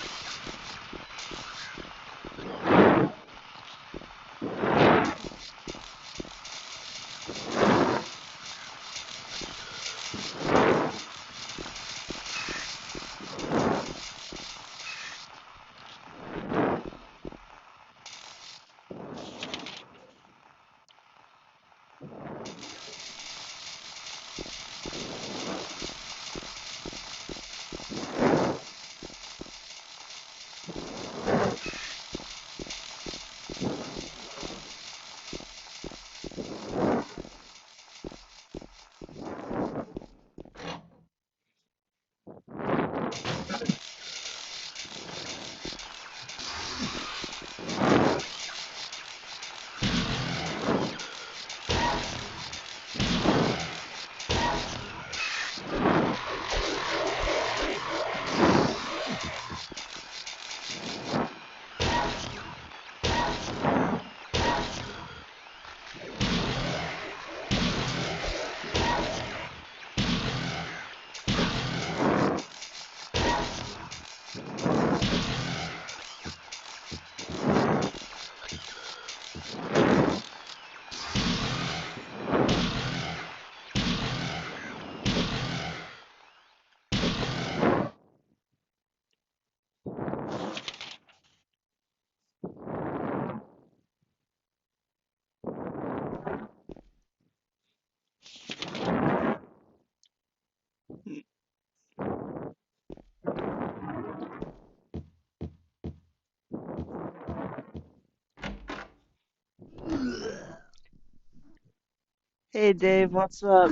Hey Dave, what's up?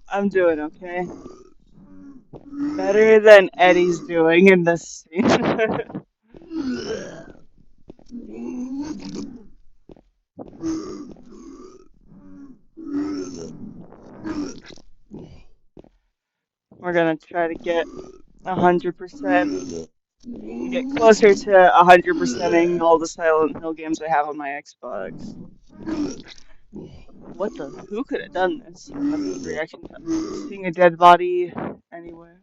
I'm doing okay. Better than Eddie's doing in this scene. We're gonna try to get 100%, get closer to 100%ing all the Silent Hill games I have on my Xbox. What the? Who could have done this? That's the reaction to seeing a dead body anywhere.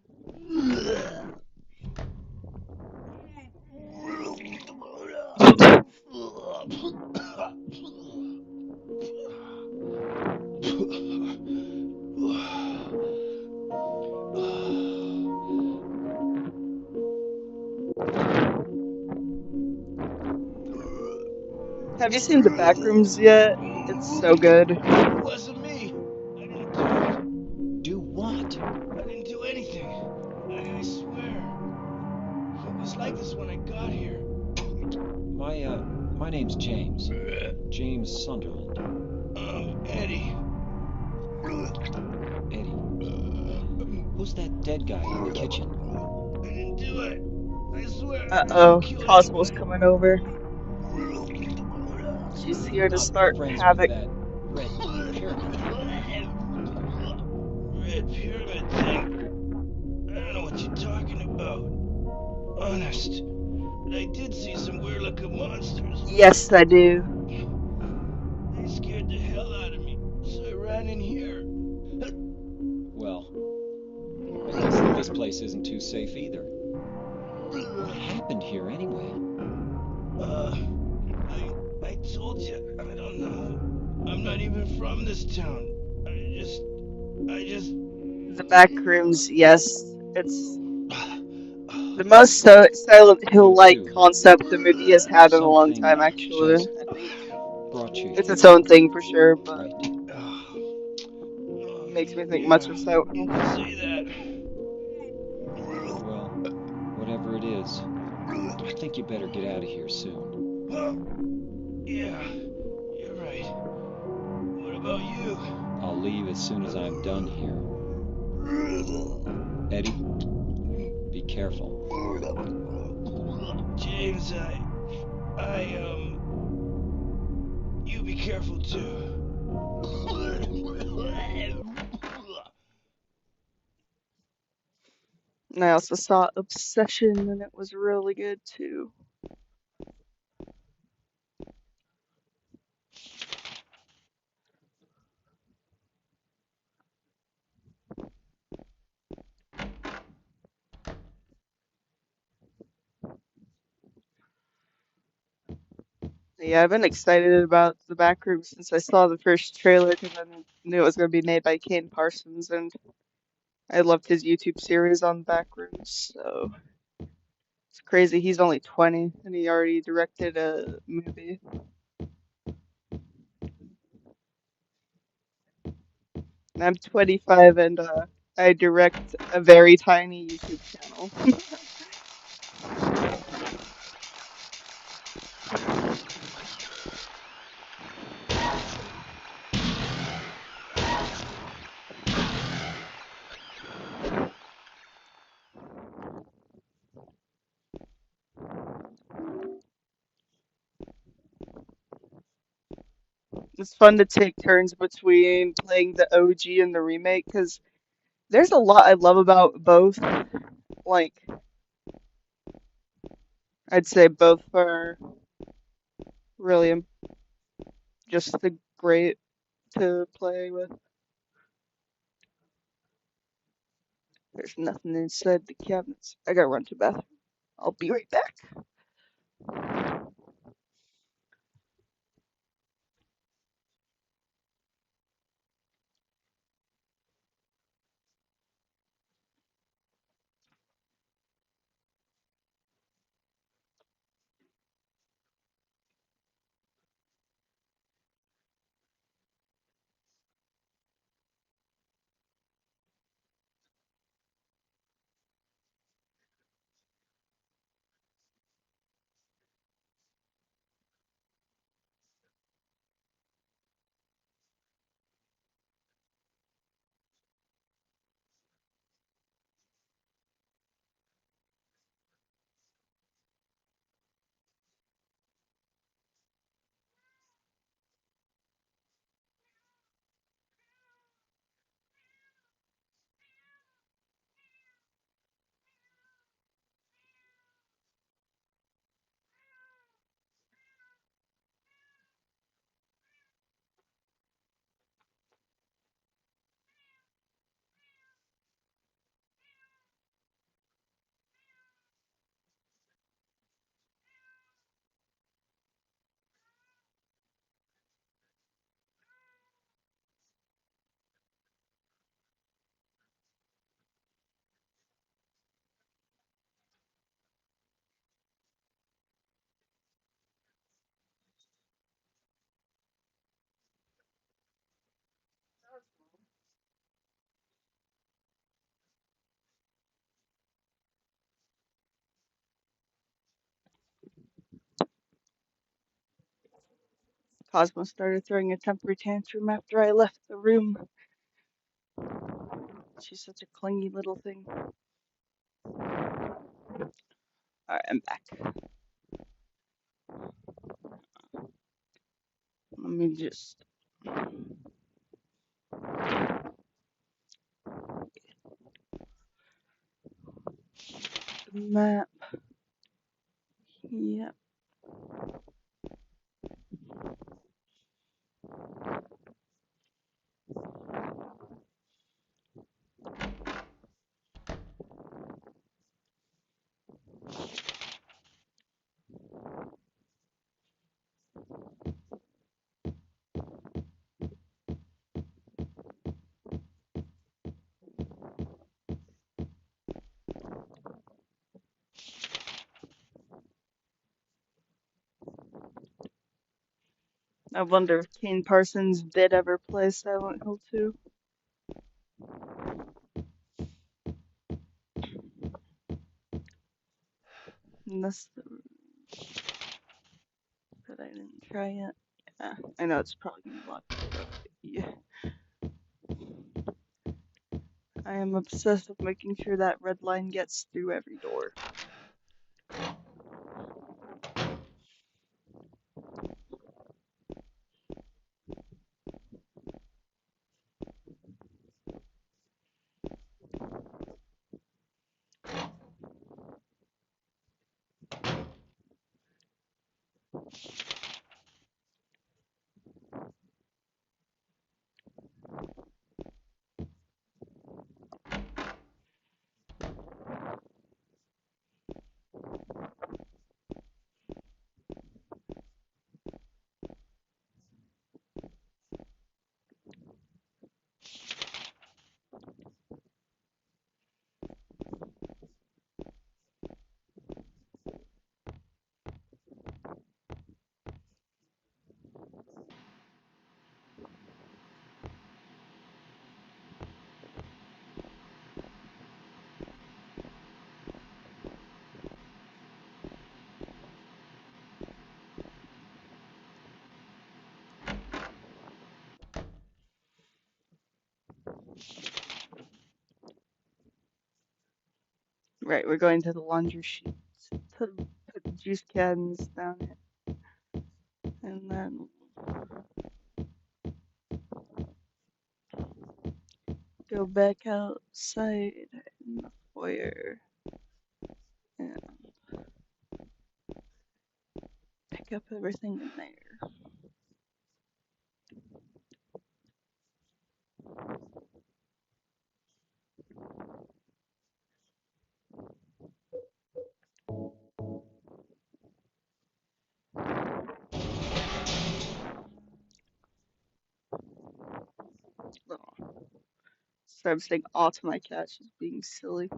Have you seen The Backrooms yet? It's so good. It wasn't me. I didn't do it. Do what? I didn't do anything. I swear. It was like this when I got here. My name's James. James Sunderland. Eddie. Eddie. Who's that dead guy in the kitchen? I didn't do it. I swear. Uh-oh, Kill Cosmo's anybody. coming over. She's here to Not start friends havoc. with that red pyramid. Red pyramid thing. I don't know what you're talking about. Honest. But I did see some weird looking monsters. Yes, I do. They scared the hell out of me. So I ran in here. Well, I guess this place isn't too safe either. What happened here anyway? I told you, I don't know. I'm not even from this town. I just. The Backrooms, yes. It's the most Silent Hill-like too. concept the movie has had in a long Something time, actually. just I think brought you it's here, its own thing for sure, but right? makes me think much of Silent You Hill. can say that. Well, whatever it is, I think you better get out of here soon. Huh? Yeah, you're right. What about you? I'll leave as soon as I'm done here. Eddie, be careful. James, you be careful too. And I also saw Obsession, and it was really good too. Yeah, I've been excited about The Backroom since I saw the first trailer because I knew it was going to be made by Kane Parsons, and I loved his YouTube series on Backrooms, so it's crazy. He's only 20 and he already directed a movie. And I'm 25 and I direct a very tiny YouTube channel. It's fun to take turns between playing the OG and the remake because there's a lot I love about both. Like, I'd say both are really just the great to play with. There's nothing inside the cabinets. I gotta run to the bathroom. I'll be right back. Cosmo started throwing a temper tantrum after I left the room. She's such a clingy little thing. Alright, I'm back. Let me just map. Yep. I wonder if Kane Parsons did ever play Silent Hill 2. Unless that I didn't try yet. Yeah, I know it's probably gonna be locked, but yeah. I am obsessed with making sure that red line gets through every door. Right, we're going to the laundry chute. Put the juice cans down it, and then go back outside in the foyer and pick up everything in there. Oh. So I'm saying "aw" to my cat. She's being silly.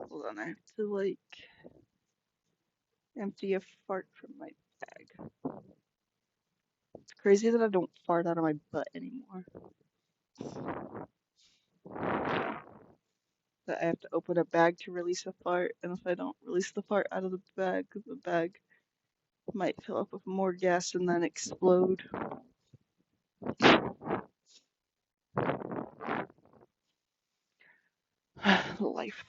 Hold on, I have to like empty a fart from my bag. It's crazy that I don't fart out of my butt anymore. That I have to open a bag to release a fart, and if I don't release the fart out of the bag might fill up with more gas and then explode. Life.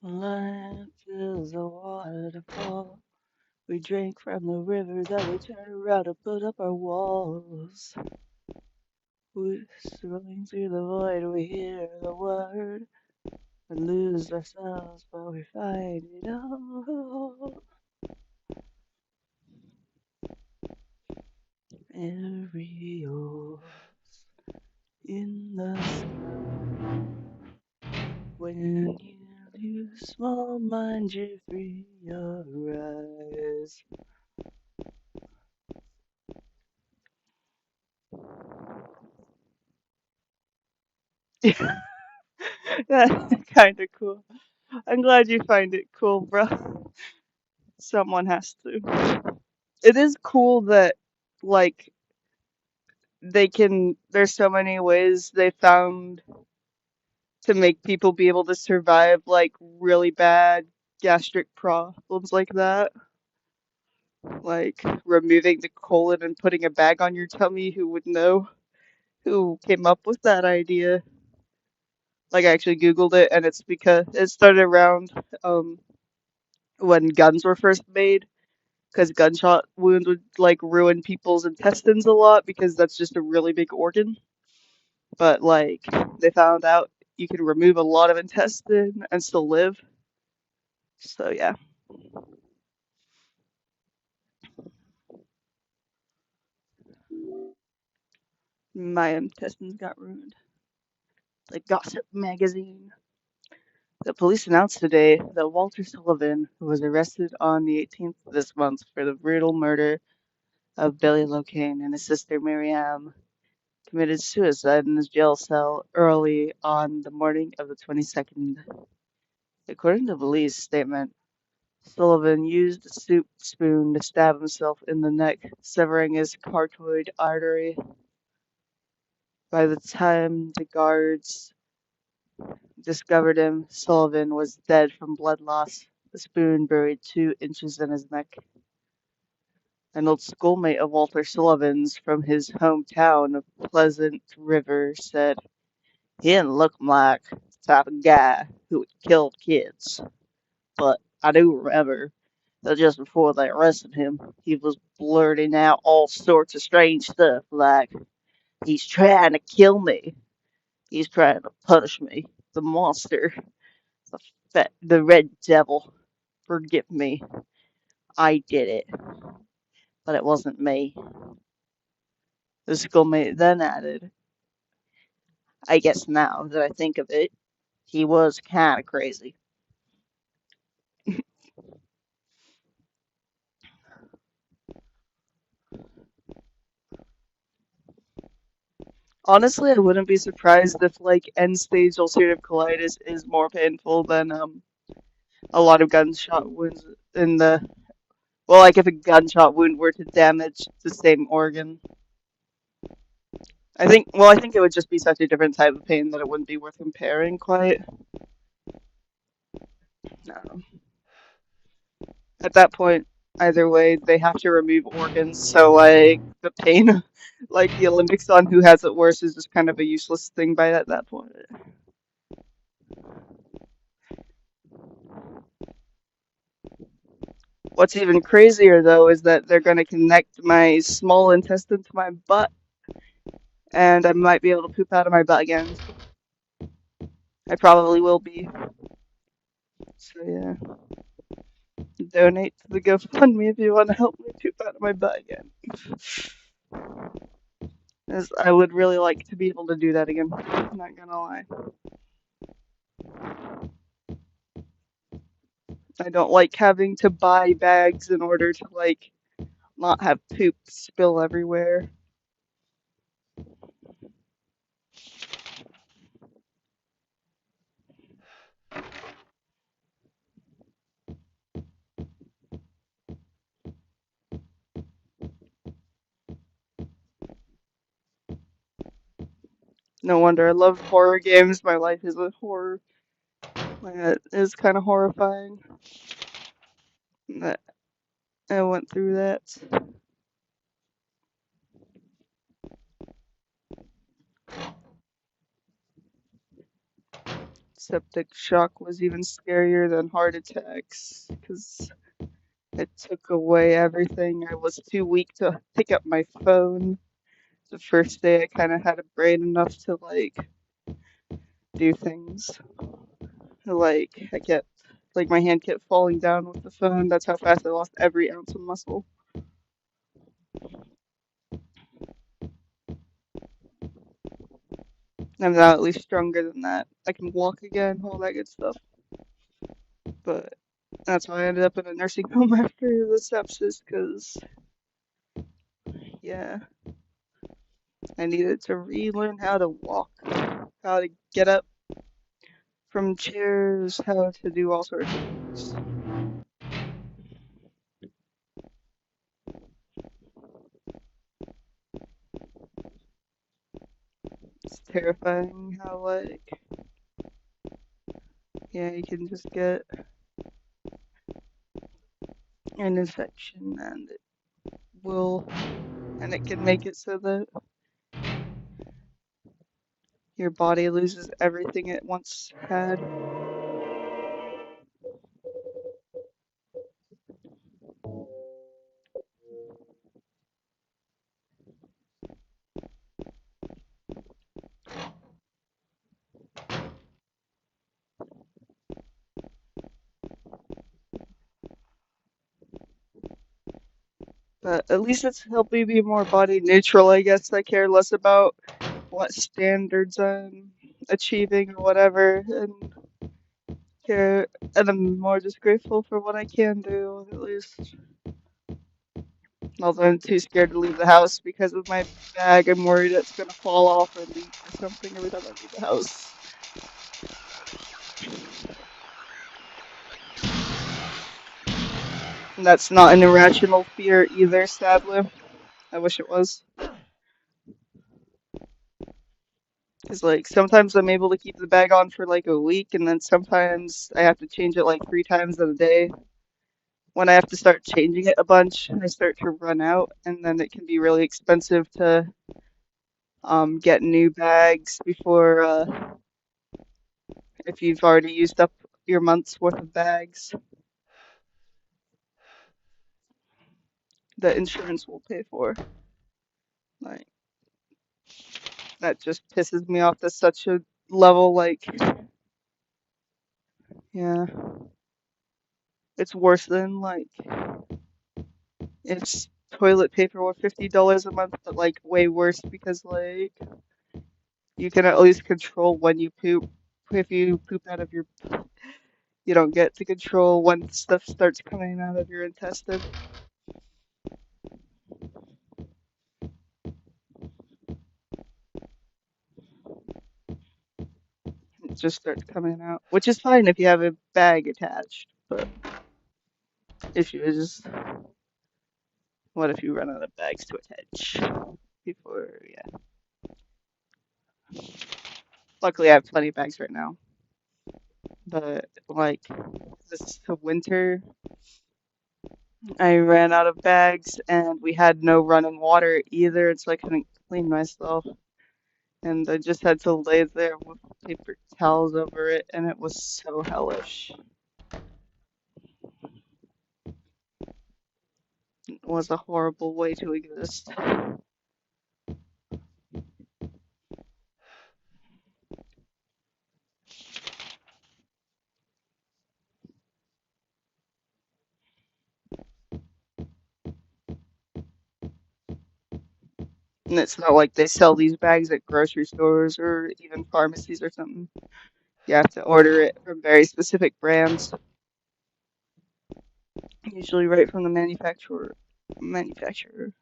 Life is a waterfall. We drink from the river, then we turn around and put up our walls. Whistling through the void, we hear the word and lose ourselves, but we find it all. Every oar in the sky. When you lose small mind, you free your eyes. Yeah, that's kind of cool. I'm glad you find it cool, bro. Someone has to. It is cool that, like, there's so many ways they found to make people be able to survive, like, really bad gastric problems like that. Like, removing the colon and putting a bag on your tummy. Who would know? Who came up with that idea? Like, I actually Googled it, and it's because it started around um, when guns were first made, because gunshot wounds would, like, ruin people's intestines a lot, because that's just a really big organ. But, like, they found out you can remove a lot of intestine and still live. So, yeah. My intestines got ruined. Like Gossip Magazine. The police announced today that Walter Sullivan, who was arrested on the 18th of this month for the brutal murder of Billy Locane and his sister Miriam, committed suicide in his jail cell early on the morning of the 22nd. According to the police statement, Sullivan used a soup spoon to stab himself in the neck, severing his carotid artery. By the time the guards discovered him, Sullivan was dead from blood loss, the spoon buried 2 inches in his neck. An old schoolmate of Walter Sullivan's from his hometown of Pleasant River said, "He didn't look like the type of guy who would kill kids, but I do remember that just before they arrested him, he was blurting out all sorts of strange stuff like, 'He's trying to kill me. He's trying to punish me. The monster. The red devil. Forgive me. I did it. But it wasn't me.' The schoolmate then added, 'I guess now that I think of it, he was kinda crazy.' Honestly, I wouldn't be surprised if, like, end-stage ulcerative colitis is more painful than a lot of gunshot wounds in the well, like if a gunshot wound were to damage the same organ. I think it would just be such a different type of pain that it wouldn't be worth comparing quite. No. At that point, either way, they have to remove organs, so like the pain, like the Olympics on who has it worse is just kind of a useless thing by at that point. What's even crazier though is that they're gonna connect my small intestine to my butt, and I might be able to poop out of my butt again. I probably will be. So yeah, donate to the GoFundMe if you want to help me poop out of my butt again. As I would really like to be able to do that again. I'm not gonna lie. I don't like having to buy bags in order to like not have poop spill everywhere. No wonder I love horror games. My life is a horror. It is kind of horrifying that I went through that. Septic shock was even scarier than heart attacks because it took away everything. I was too weak to pick up my phone. The first day I kind of had a brain enough to like do things. Like my hand kept falling down with the phone. That's how fast I lost every ounce of muscle. I'm now at least stronger than that. I can walk again, all that good stuff. But that's why I ended up in a nursing home after the sepsis, because, yeah, I needed to relearn how to walk, how to get up from chairs, how to do all sorts of things. It's terrifying how, like, yeah, you can just get an infection and it can make it so that your body loses everything it once had. But at least it's helped me be more body neutral, I guess. I care less about what standards I'm achieving or whatever, and care, and I'm more just grateful for what I can do, at least. Although I'm too scared to leave the house because of my bag, I'm worried it's gonna fall off or leak or something every time I leave the house. And that's not an irrational fear either, sadly. I wish it was. Because, like, sometimes I'm able to keep the bag on for like a week, and then sometimes I have to change it like 3 times in a day. When I have to start changing it a bunch, I start to run out, and then it can be really expensive to get new bags before if you've already used up your month's worth of bags. The insurance will pay for. Like, that just pisses me off to such a level, like, yeah. It's worse than, like, it's toilet paper or $50 a month, but, like, way worse because, like, you can at least control when you poop. If you poop out of your, you don't get to control when stuff starts coming out of your intestine. It just starts coming out, which is fine if you have a bag attached, but issue is, what if you run out of bags to attach before, yeah. Luckily, I have plenty of bags right now. but like this winter, I ran out of bags and we had no running water either, so I couldn't clean myself. And I just had to lay there with paper towels over it, and it was so hellish. It was a horrible way to exist. And it's not like they sell these bags at grocery stores or even pharmacies or something. You have to order it from very specific brands, usually right from the manufacturer. Manufacturer.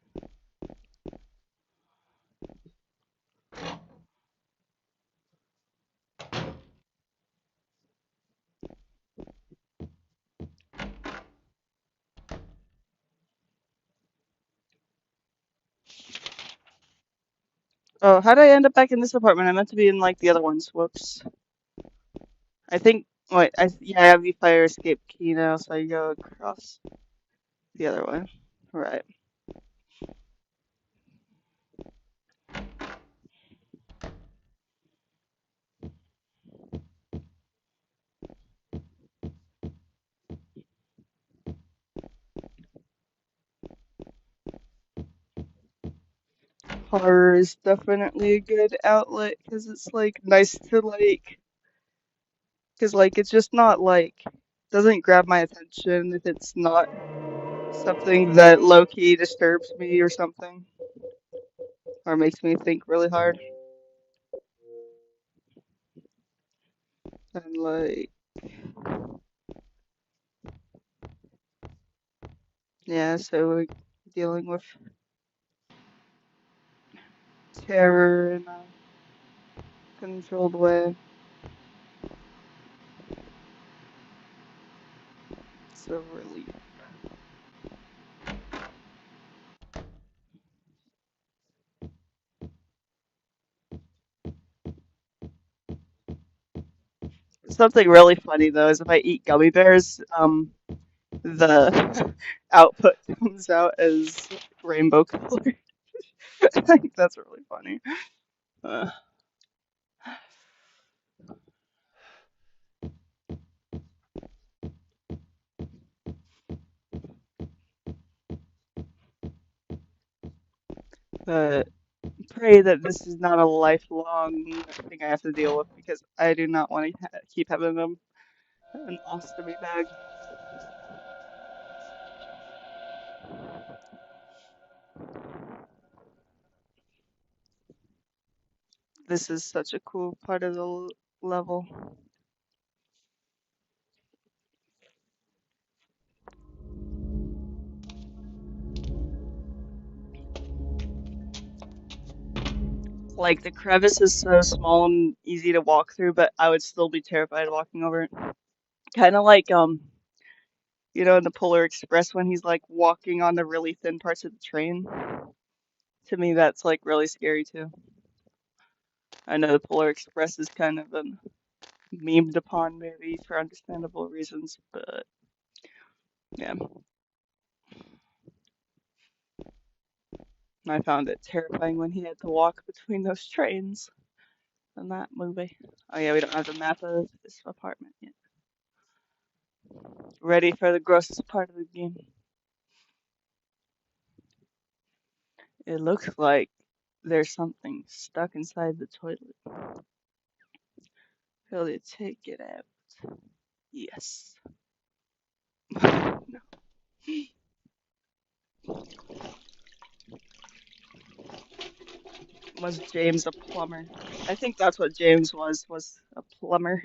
Oh, how did I end up back in this apartment? I meant to be in like the other ones. Whoops. I think. Wait. Yeah, I have the fire escape key now, so I go across the other one. Right. Horror is definitely a good outlet because it's like nice to like, because like it's just not like doesn't grab my attention if it's not something that low key disturbs me or something or makes me think really hard. And like, yeah, so we're dealing with terror in a controlled way. It's a relief. Something really funny though is if I eat gummy bears, the output comes out as rainbow color. I think that's really funny. Uh, but pray that this is not a lifelong thing I have to deal with because I do not want to keep having an ostomy bag. This is such a cool part of the level. Like the crevice is so small and easy to walk through, but I would still be terrified walking over it. Kind of like in the Polar Express when he's like walking on the really thin parts of the train. To me, that's like really scary too. I know the Polar Express is kind of a memed upon movie for understandable reasons, but yeah, I found it terrifying when he had to walk between those trains in that movie. Oh yeah, we don't have the map of this apartment yet. Ready for the grossest part of the game. It looks like there's something stuck inside the toilet. Will you take it out? Yes. No. Was James a plumber? I think that's what James was a plumber.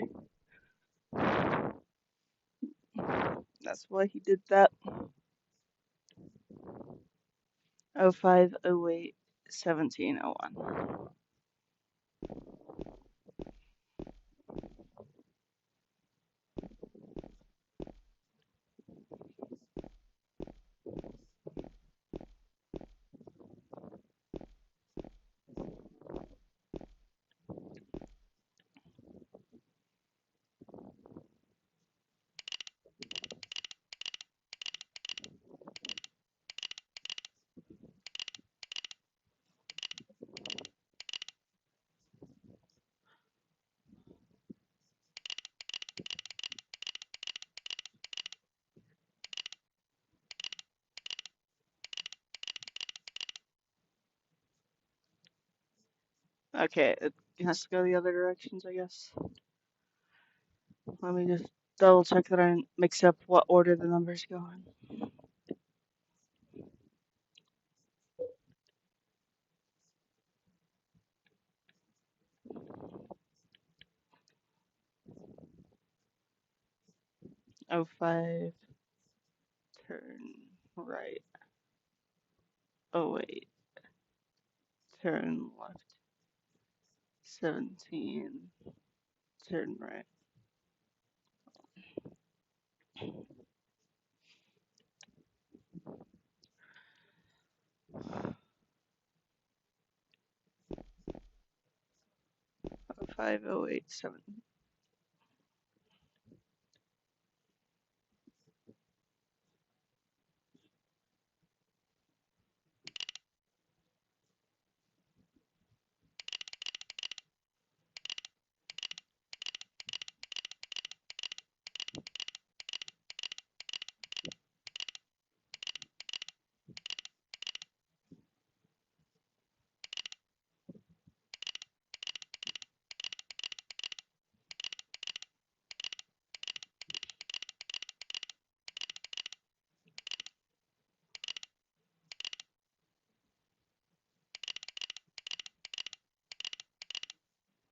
That's why he did that. 0508 1701. Okay, it has to go the other directions, I guess. Let me just double check that I didn't mix up what order the numbers go in. Oh, 05, turn right. Oh, 08, turn left. 17, turn right. Oh, 05, 08, 7.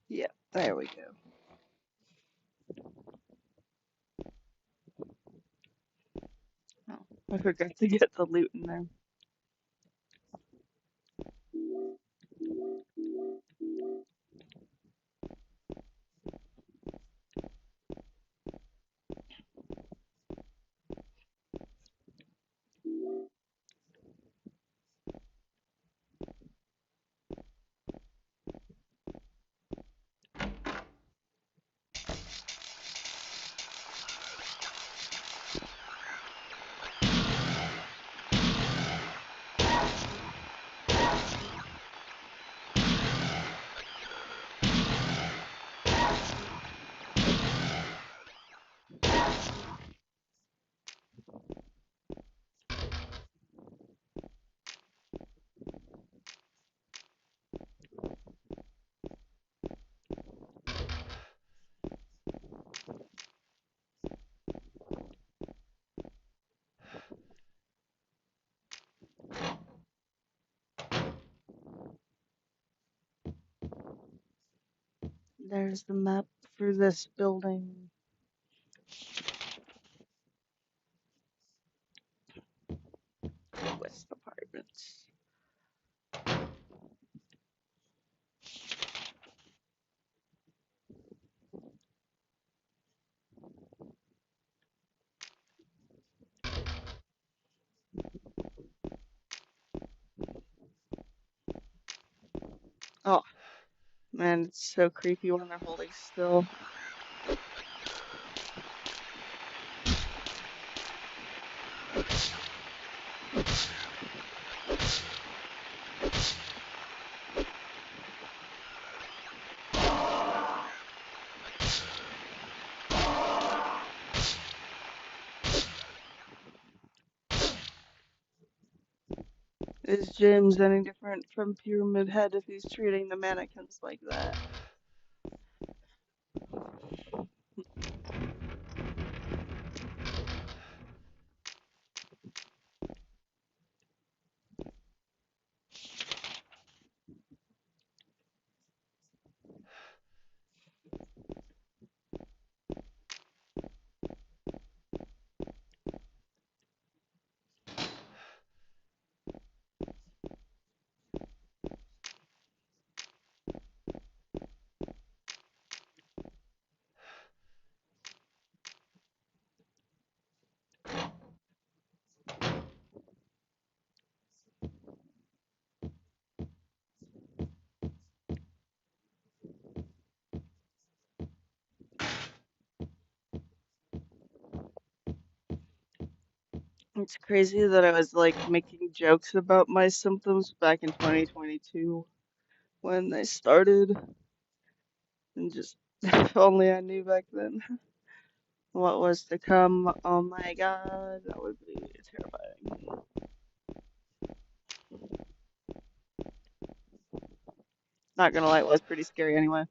Yeah, there we go. Oh, I forgot to get the loot in there. There's the map for this building. West Apartments. Oh, man, it's so creepy when they're holding still. Is James any different from Pyramid Head if he's treating the mannequins like that? It's crazy that I was like making jokes about my symptoms back in 2022 when they started, and just if only I knew back then what was to come. Oh my God, that would be terrifying. Not gonna lie, it was pretty scary anyway.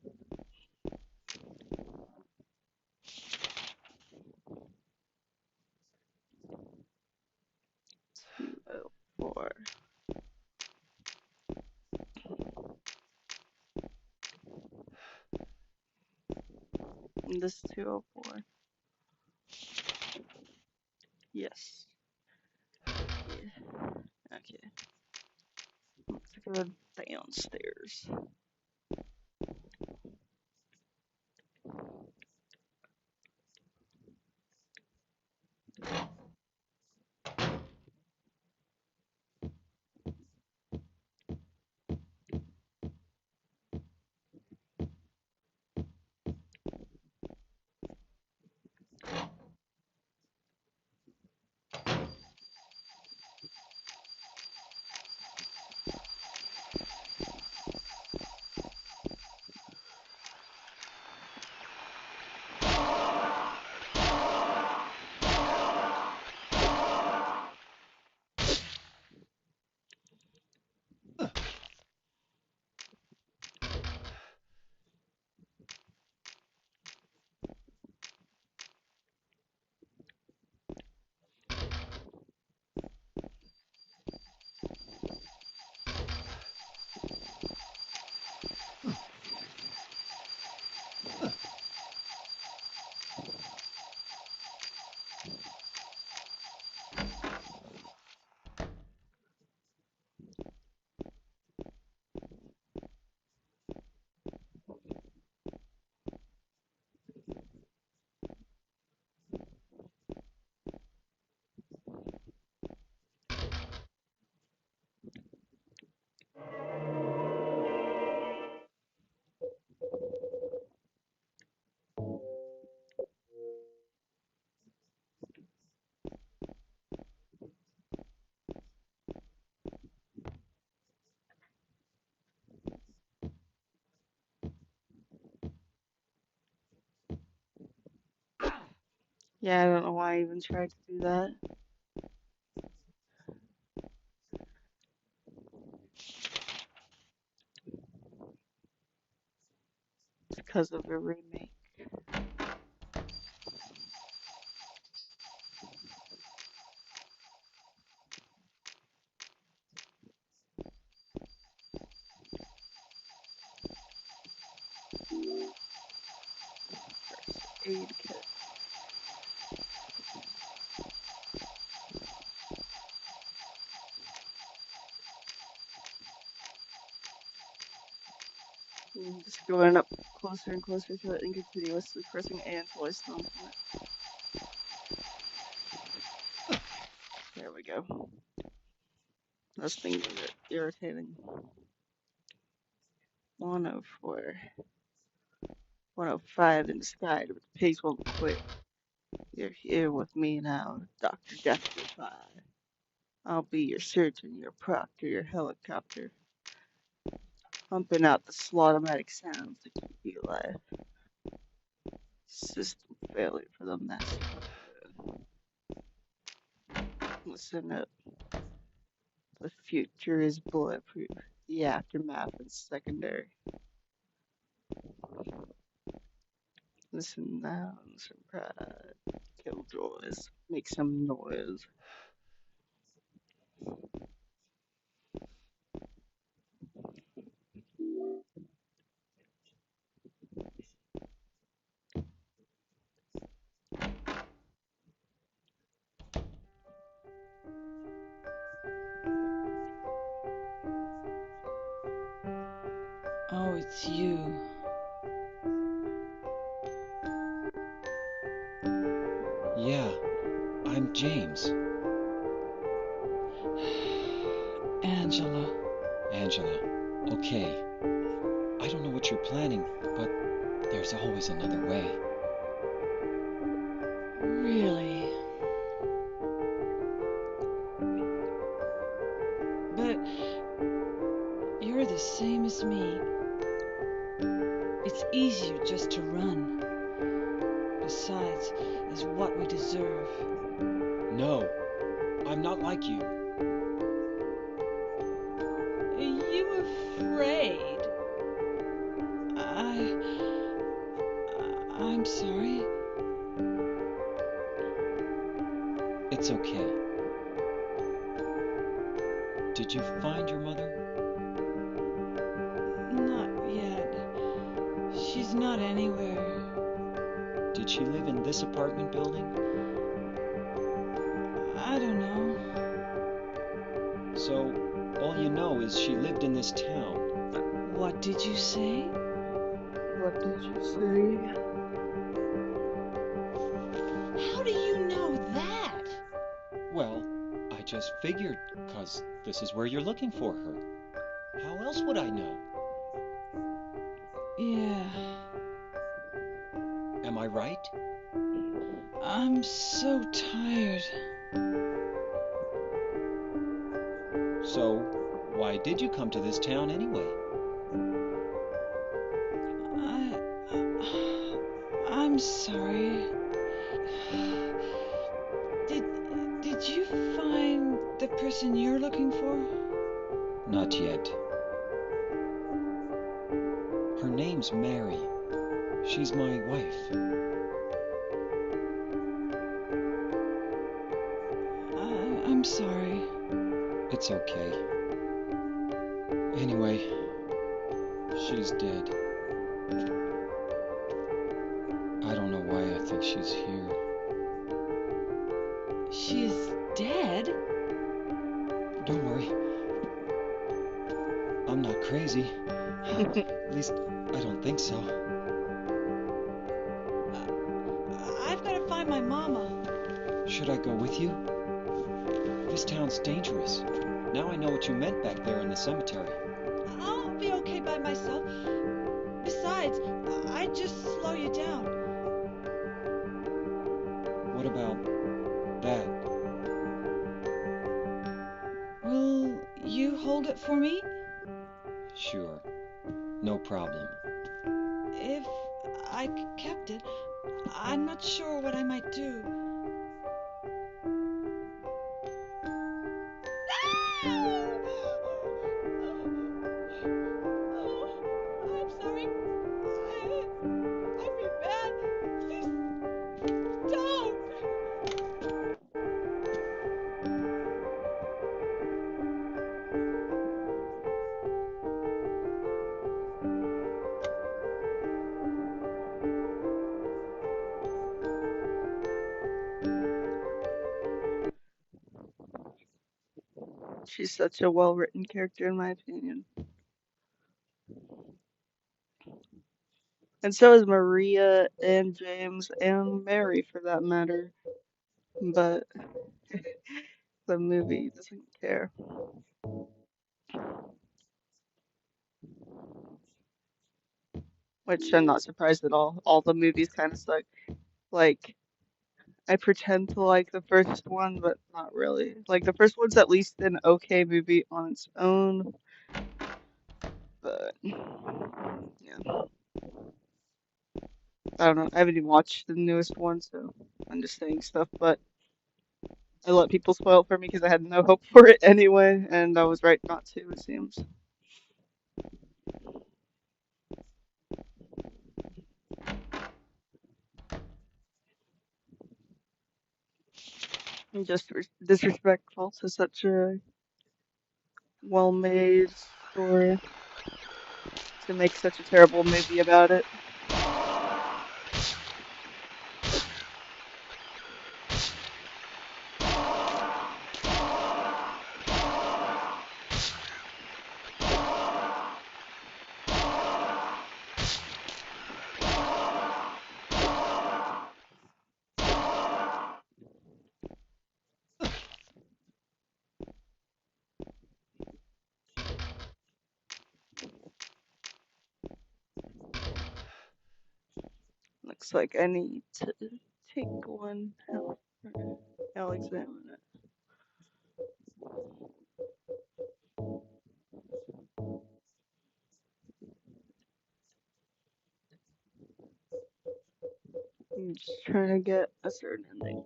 204. And this 204. Yes. Yeah. Okay. Let's go downstairs. Yeah, I don't know why I even tried to do that. It's because of the remake. First aid kit. Just going up closer and closer to it and continuously pressing A until I stomp on it. There we go. Those things are irritating. 104. 105 in the sky, but the pigs won't quit. You're here with me now, Dr. Death Defy. I'll be your surgeon, your proctor, your helicopter, pumping out the slaughtomatic sounds to keep you alive. System failure for the master. Listen up. The future is bulletproof. The aftermath is secondary. Listen now, some pride. Killjoys, make some noise. Oh, it's you. Yeah, I'm James. Angela. Angela, okay. I don't know what you're planning, but there's always another way. Really? But you're the same as me. It's easier just to run. Besides, is what we deserve. No, I'm not like you. Are you afraid? I'm sorry. It's okay. Did you find your mother? Not yet. She's not anywhere. Did she live in this apartment building? I don't know. So, all you know is she lived in this town. What did you say? What did you say? How do you know that? Well, I just figured, 'cause this is where you're looking for her. How else would I know? Yeah. Am I right? I'm so tired. So, why did you come to this town anyway? I'm sorry. Did you find the person you're looking for? Not yet. Her name's Mary. She's my wife. I'm sorry. It's okay. Anyway, she's dead. I don't know why I think she's here. She's dead? Don't worry. I'm not crazy. At least, I don't think so. I've got to find my mama. Should I go with you? This town's dangerous. Now I know what you meant back there in the cemetery. I'll be okay by myself. Besides, I'd just slow you down. What about that? Will you hold it for me? Sure. No problem. If I kept it, I'm not sure what I might do. I'm sorry. I feel bad. Please don't. She's such a well-written character, in my opinion. And so is Maria and James and Mary, for that matter. But the movie doesn't care. Which I'm not surprised at all. All the movies kind of suck. Like, I pretend to like the first one, but not really. Like, the first one's at least an okay movie on its own. But, yeah. I don't know. I haven't even watched the newest one, so I'm just saying stuff. But I let people spoil it for me because I had no hope for it anyway, and I was right not to, it seems. And just disrespectful to such a well-made story to make such a terrible movie about it. Looks like I need to take one health. I'll examine it. I'm just trying to get a certain ending.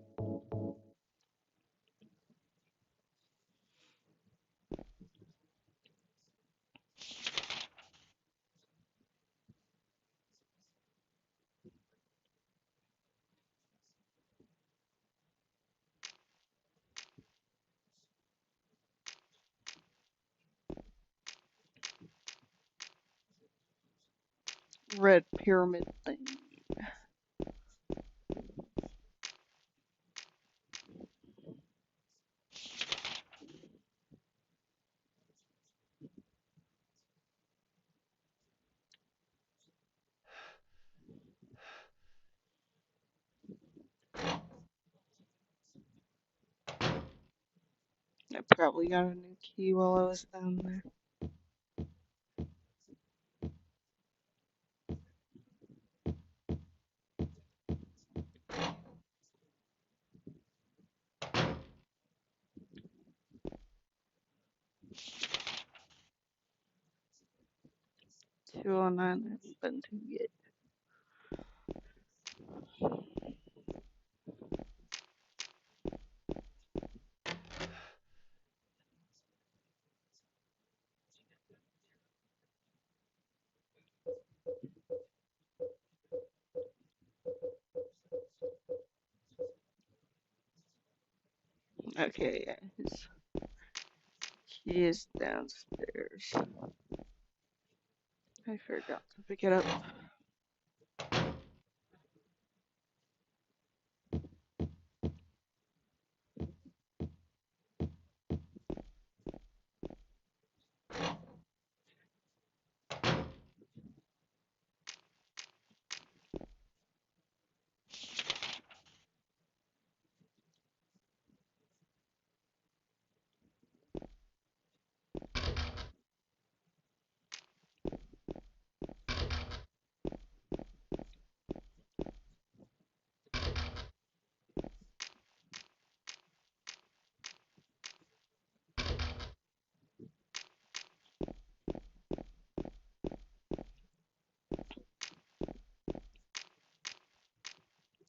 red pyramid thing. I probably got a new key while I was down there. $209 I haven't been to yet. Okay, yeah, his key is downstairs. I forgot to pick it up.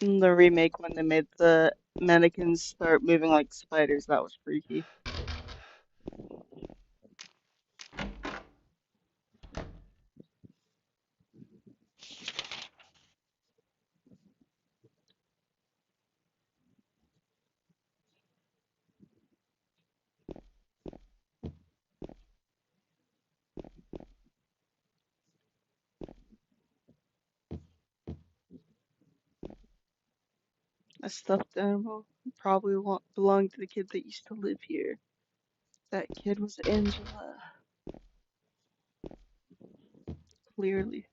In the remake, when they made the mannequins start moving like spiders, that was freaky. A stuffed animal probably belonged to the kid that used to live here. That kid was Angela, clearly.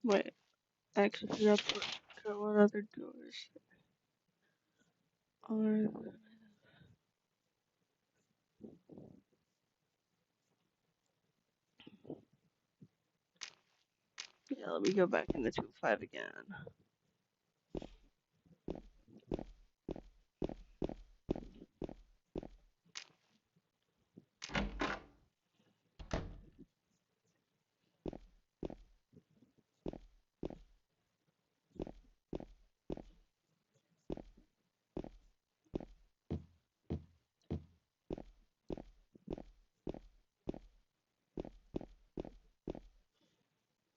Wait, I actually forgot what other doors are there. Yeah, let me go back into 2.5 again.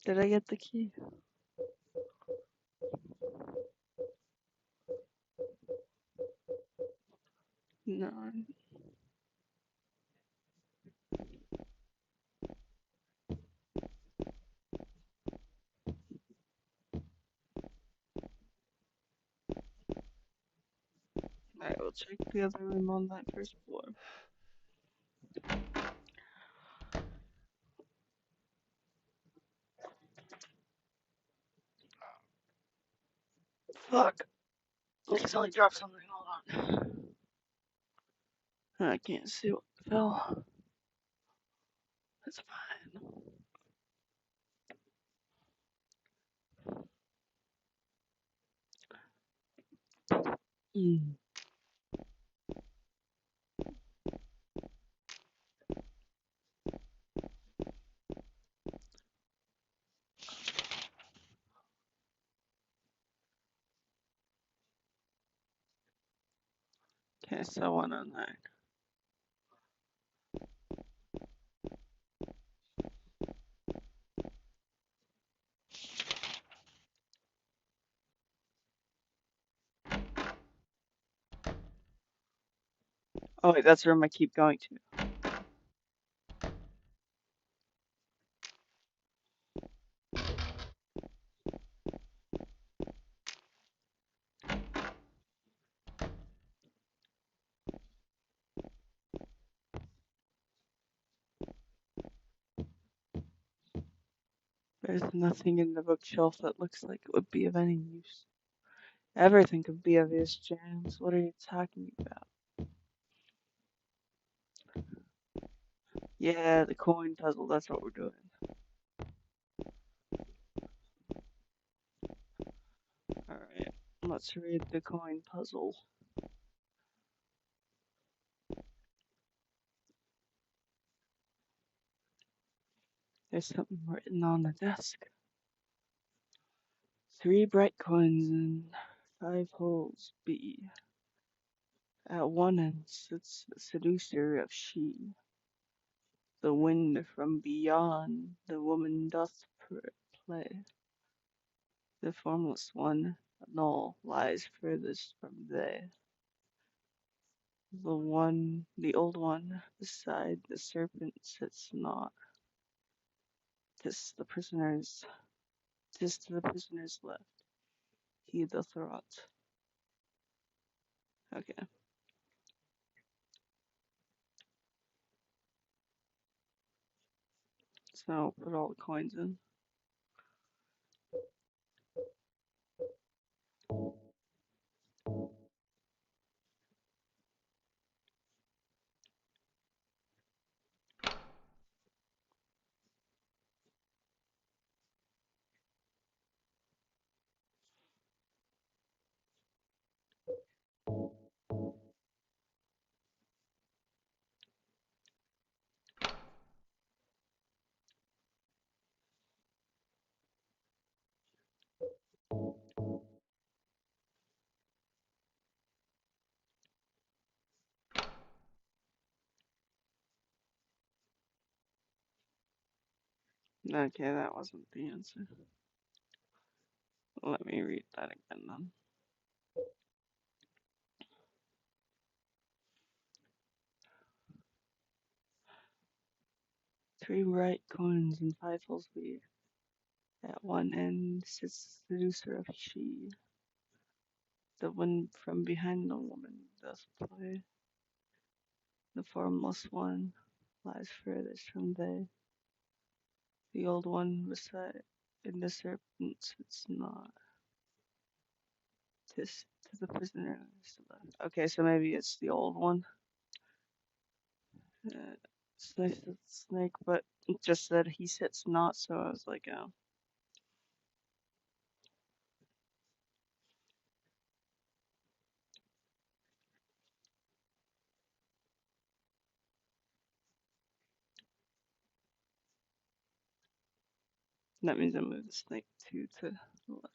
Did I get the key? No. check the other room on that first floor. Fuck. I accidentally dropped something. Hold on. I can't see what fell. That's fine. Mm. Okay, so one on there. Oh wait, that's the room I keep going to. There's nothing in the bookshelf that looks like it would be of any use. Everything could be of use, James. What are you talking about? Yeah, the coin puzzle, that's what we're doing. Alright, let's read the coin puzzle. There's something written on the desk. 3 bright coins and 5 holes. B. At one end sits the seducer of she. The wind from beyond the woman doth play. The formless one, null, lies furthest from they. The old one, beside the serpent sits not. Tis the prisoner's, tis to the prisoner's left. He doth rot. Okay. So put all the coins in. Okay, that wasn't the answer. Let me read that again then. Three bright coins and 5 holes be. At one end sits the seducer of she. The wind from behind the woman doth play. The formless one lies furthest from they. The old one beside in the serpent sits not. Tis to the prisoner left. Okay, so maybe it's the old one. Snake, but it just said he sits not, so I was like, oh. That means I move the snake 2 to the left.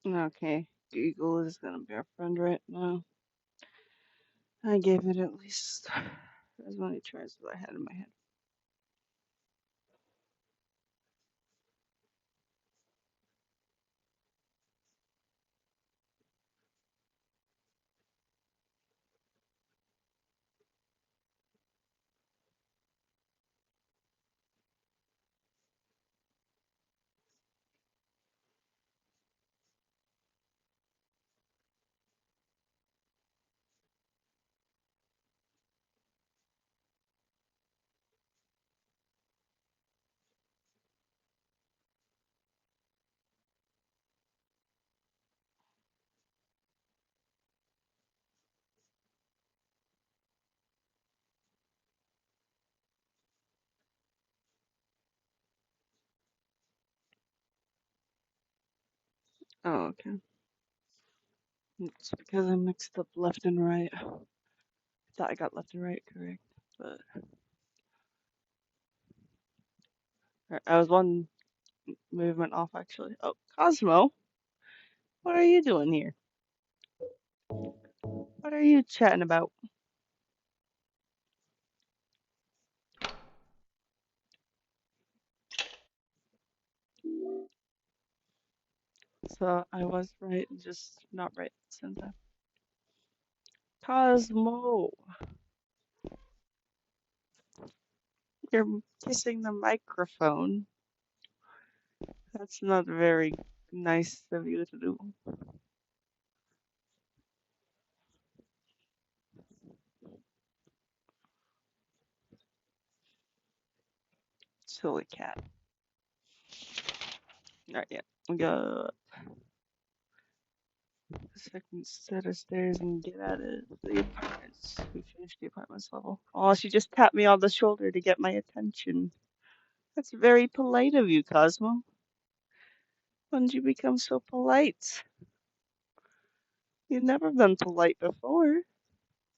Okay, Google is gonna be our friend right now. I gave it at least as many tries as I had in my head. Oh, okay. It's because I mixed up left and right. I thought I got left and right correct, but I was one movement off actually. Oh, Cosmo, what are you doing here? What are you chatting about? So I was right, just not right at the same time. Cosmo, you're kissing the microphone. That's not very nice of you to do. Silly cat. Alright, yeah. We got the second set of stairs and get out of the apartments. We finished the apartments level. Oh, she just tapped me on the shoulder to get my attention. That's very polite of you, Cosmo. When did you become so polite? You've never been polite before.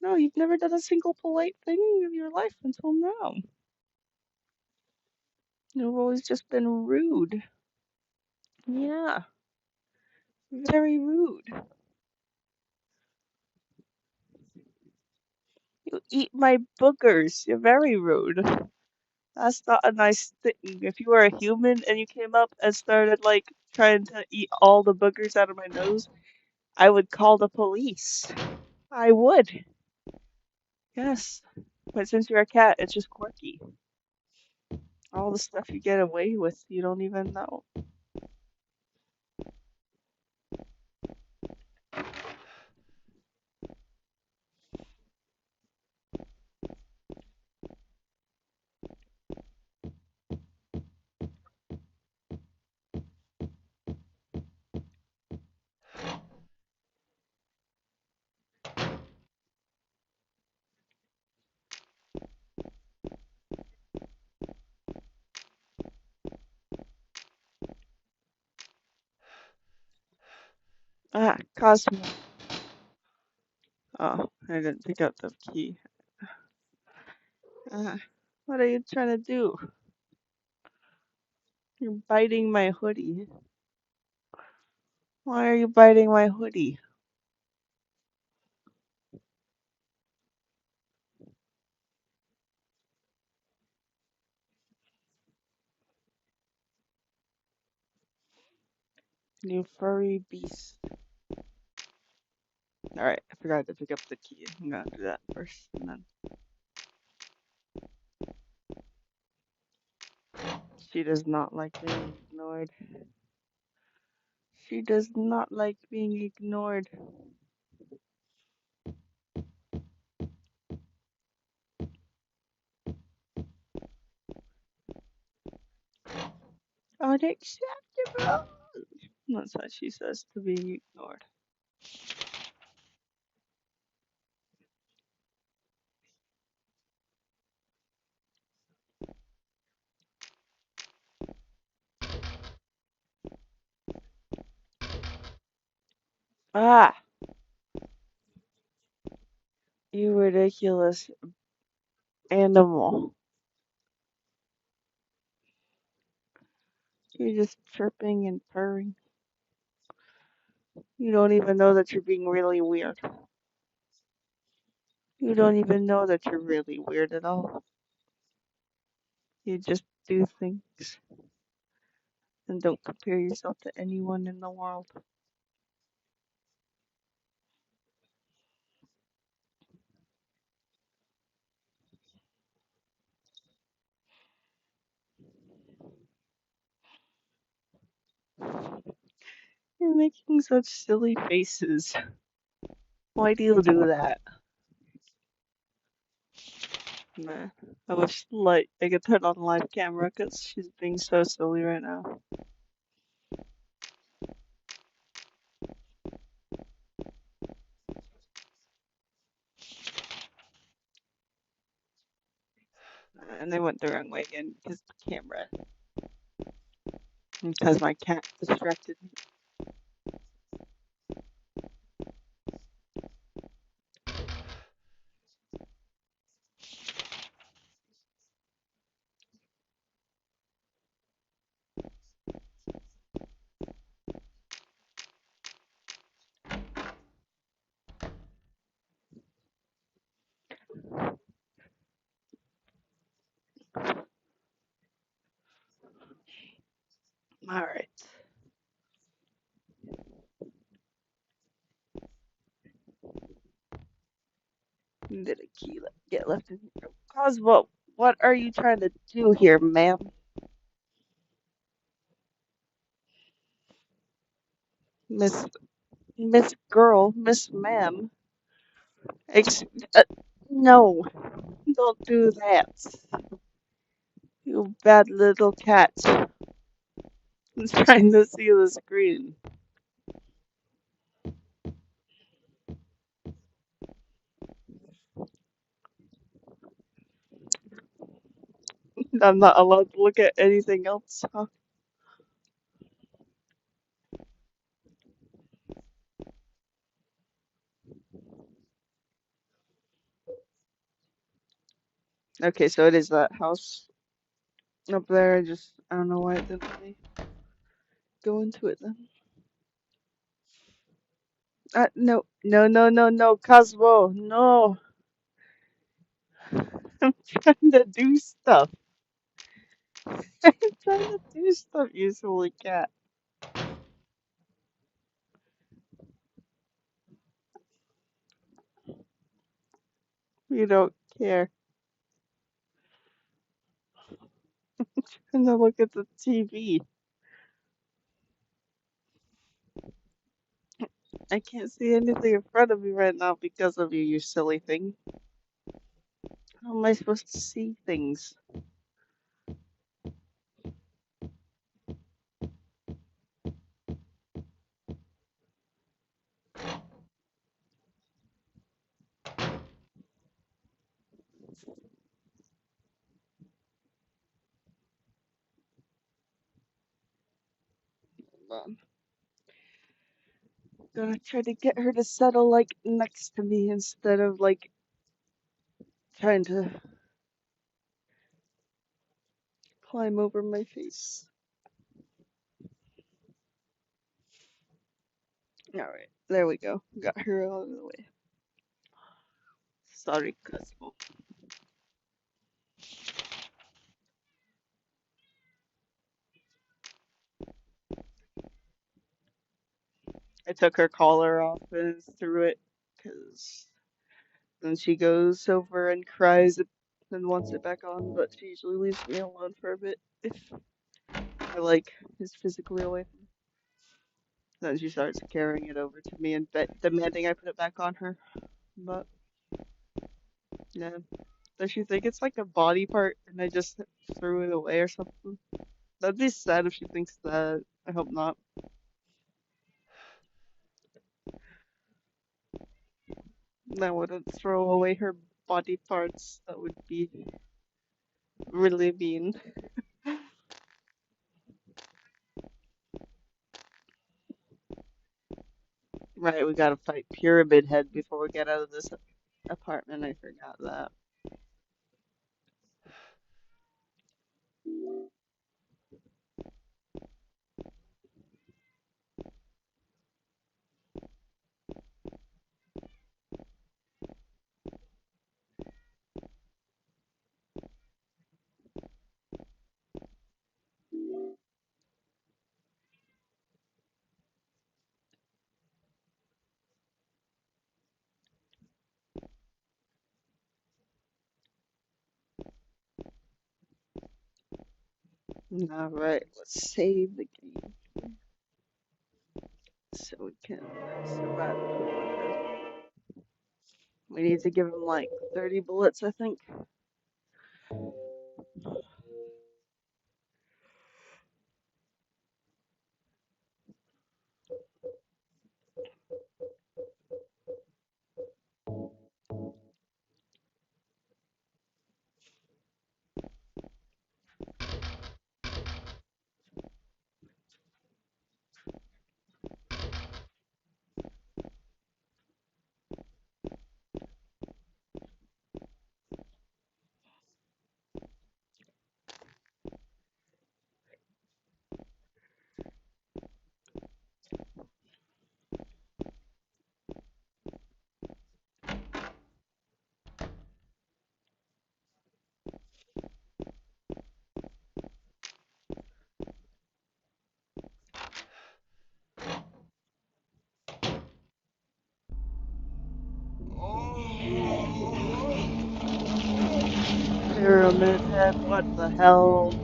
No, you've never done a single polite thing in your life until now. You've always just been rude. Yeah, very rude. You eat my boogers. You're very rude. That's not a nice thing. If you were a human and you came up and started like trying to eat all the boogers out of my nose, I would call the police. I would. Yes. But since you're a cat, it's just quirky. All the stuff you get away with, you don't even know. Ah, Cosmo. Oh, I didn't pick up the key. What are you trying to do? You're biting my hoodie. Why are you biting my hoodie? You furry beast. Alright, I forgot to pick up the key. I'm gonna do that first, and then she does not like being ignored. She does not like being ignored. Unacceptable! That's what she says to being ignored. Ah! You ridiculous animal. You're just chirping and purring. You don't even know that you're being really weird. You don't even know that you're really weird at all. You just do things and don't compare yourself to anyone in the world. You're making such silly faces. Why do you do that? Nah. I wish I could turn on live camera because she's being so silly right now. And I went the wrong way again because the camera. Because my cat distracted me. Alright. Did a key get left in here? Cosmo, what are you trying to do here, ma'am? Miss Miss Ma'am. Ex uh, no, don't do that. You bad little cat. I'm trying to see the screen. I'm not allowed to look at anything else. Huh? Okay, so it is that house up there. I don't know why it didn't let me go into it then. No, no, no, no, no, Cosmo, no. I'm trying to do stuff. I'm trying to do stuff, you silly cat. You don't care. And to look at the TV. I can't see anything in front of me right now because of you, you silly thing. How am I supposed to see things? I'm gonna try to get her to settle like next to me instead of like trying to climb over my face. Alright, there we go. Got her out of the way. Sorry, Cosmo. I took her collar off and threw it because then she goes over and cries and wants it back on, but she usually leaves me alone for a bit if I like is physically away from me. Then she starts carrying it over to me and demanding I put it back on her. But yeah, does she think it's like a body part and I just threw it away or something? That'd be sad if she thinks that. I hope not. I wouldn't throw away her body parts. That would be really mean. Right, we gotta fight Pyramid Head before we get out of this apartment. I forgot that. Alright, let's save the game so we can survive a quick one, Cosmo. We need to give him like 30 bullets, I think. Pyramid Head, what the hell?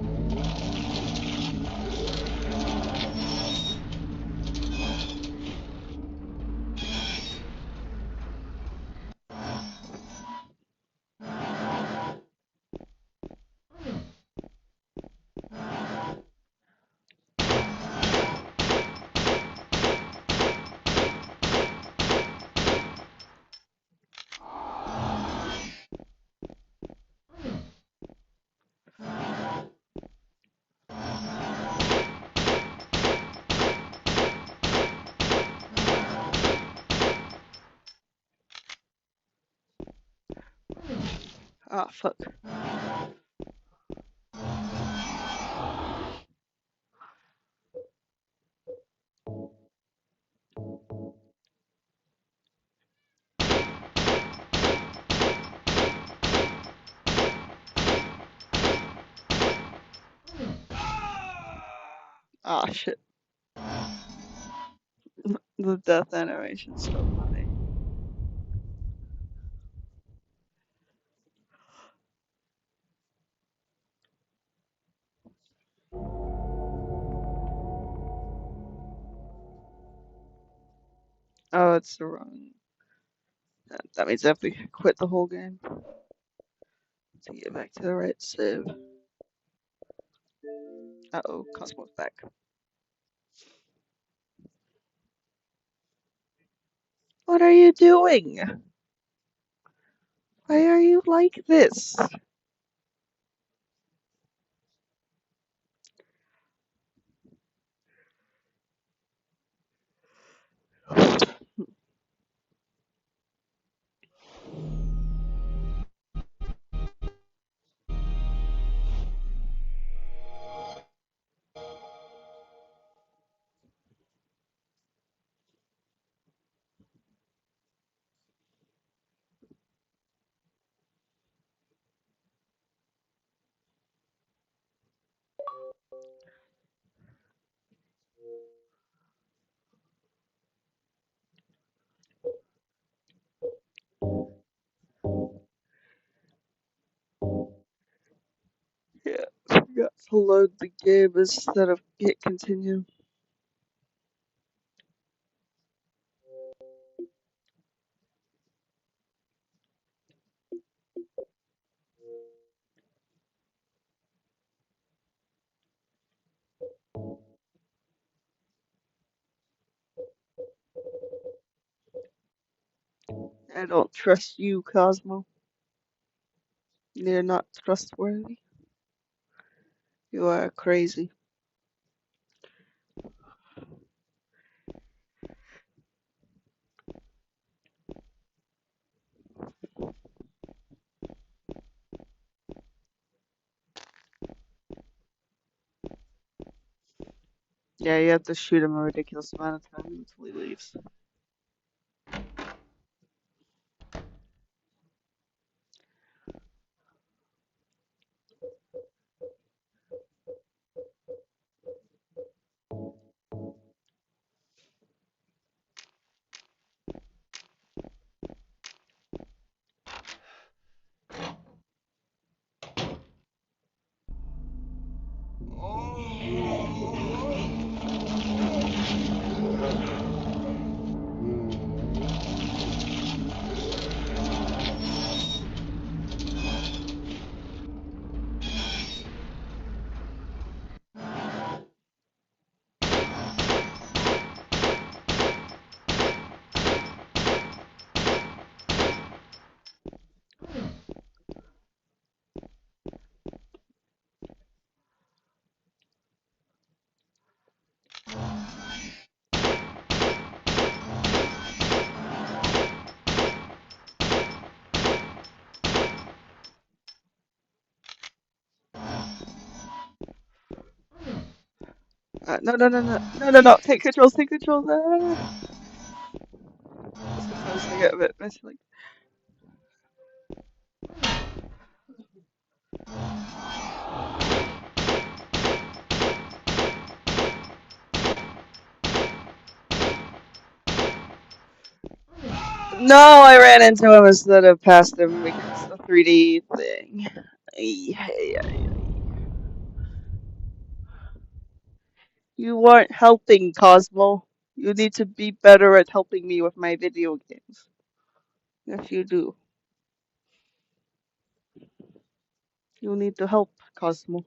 Ah, fuck. Ah, shit. The death animation's so funny. Oh, it's the wrong. That means I have to quit the whole game to get back to the right save. Uh-oh, Cosmo's back. What are you doing? Why are you like this? Yeah, I forgot to load the game instead of hit continue. I don't trust you, Cosmo. You're not trustworthy. You are crazy. Yeah, you have to shoot him a ridiculous amount of time until he leaves. No, no, no, no, no, no, no. Take control, take control. Sometimes I get a bit messy. Like, no, I ran into him instead of past him because the 3D thing. You weren't helping, Cosmo. You need to be better at helping me with my video games. If you do, you need to help, Cosmo.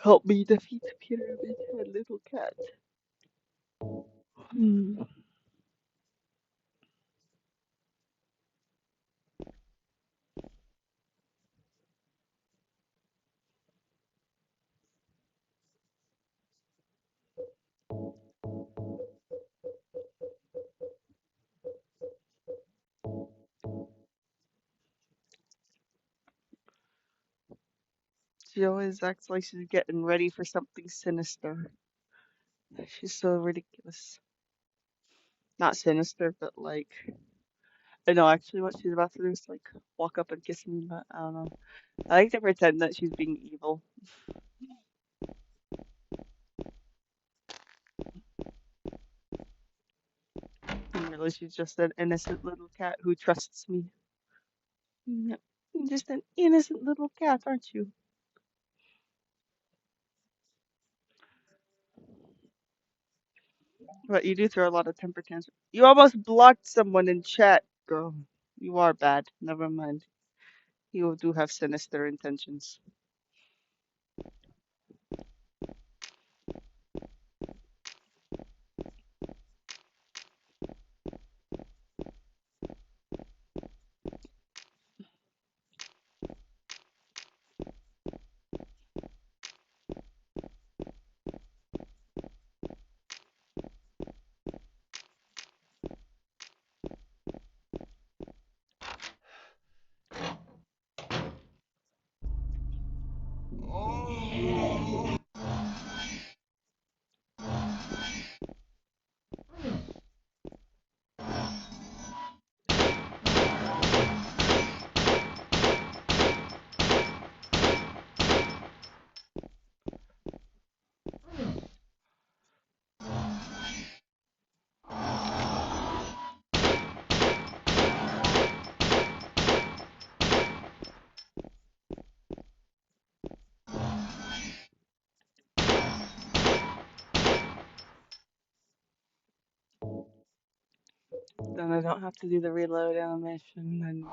Help me defeat Pyramid Head Little Cat. Hmm. She always acts like she's getting ready for something sinister. She's so ridiculous. Not sinister, but like, I know actually what she's about to do is like walk up and kiss me, but I don't know. I like to pretend that she's being evil. And really, she's just an innocent little cat who trusts me. Yep. You're just an innocent little cat, aren't you? But you do throw a lot of temper tantrums. You almost blocked someone in chat, girl. You are bad. Never mind. You do have sinister intentions. Then I don't have to do the reload animation. And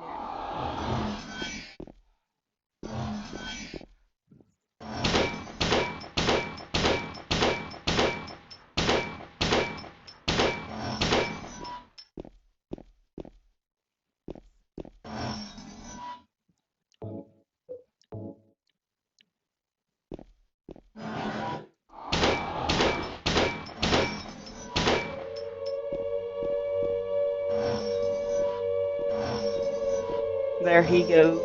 there he goes.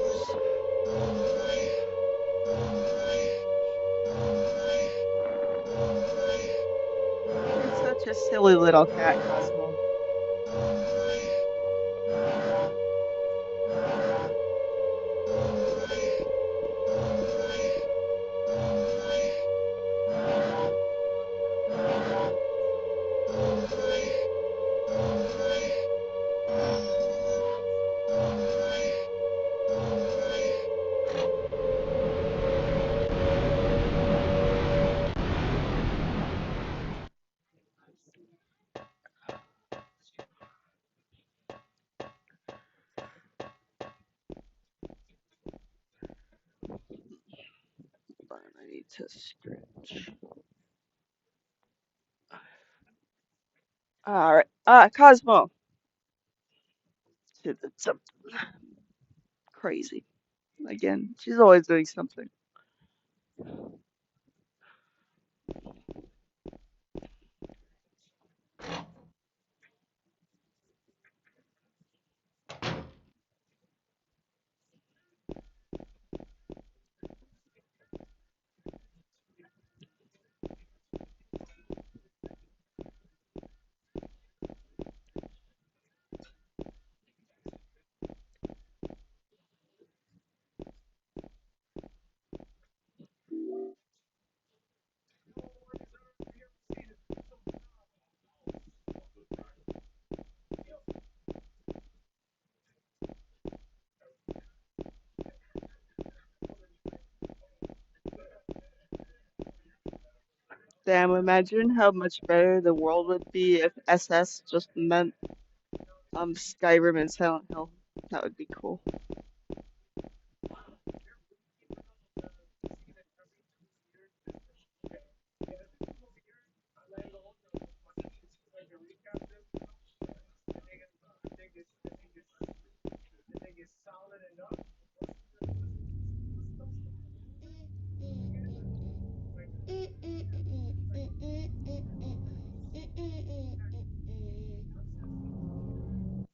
You're such a silly little cat, Cosmo. But I need to stretch. Alright. Cosmo. She did something crazy. Again, she's always doing something. Damn, imagine how much better the world would be if SS just meant Skyrim and Silent Hill. That would be cool.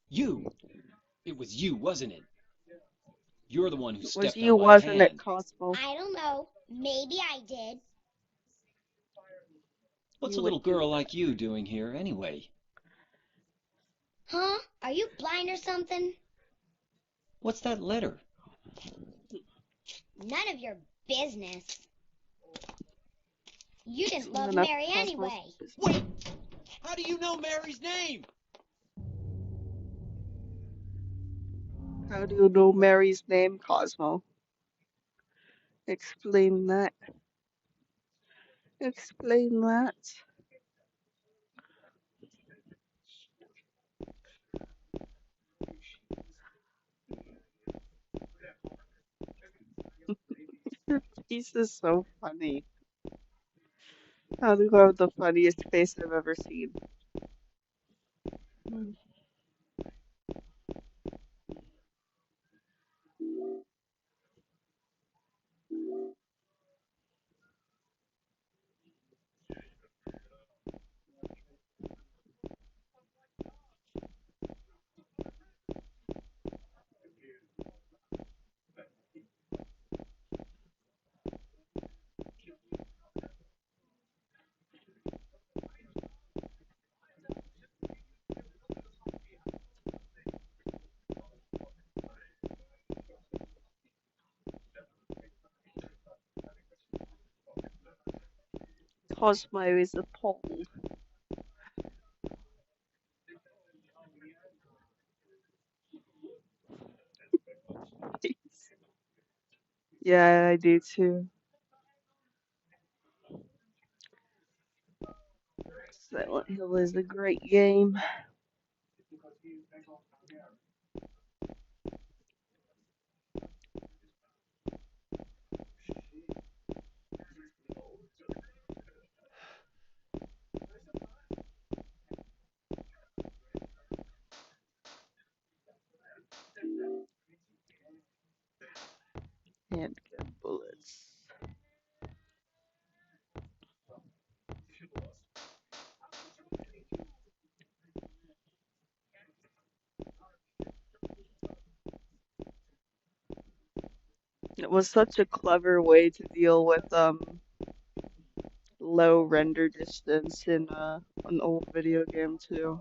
You! It was you, wasn't it? You're the one who It was stepped on you, my wasn't it, hand. Cosmo? I don't know. Maybe I did. What's You a would little do girl that. like you doing here anyway? Huh? Are you blind or something? What's that letter? None of your business. You didn't love None of Mary Cosmo's anyway. business. Wait! How do you know Mary's name? How do you know Mary's name, Cosmo? Explain that. Explain that. Your face is so funny. How do you have the funniest face I've ever seen? Cosmo is a pole. Yeah, I do too. Silent Hill is a great game. Handgun bullets. It was such a clever way to deal with low render distance in an old video game too.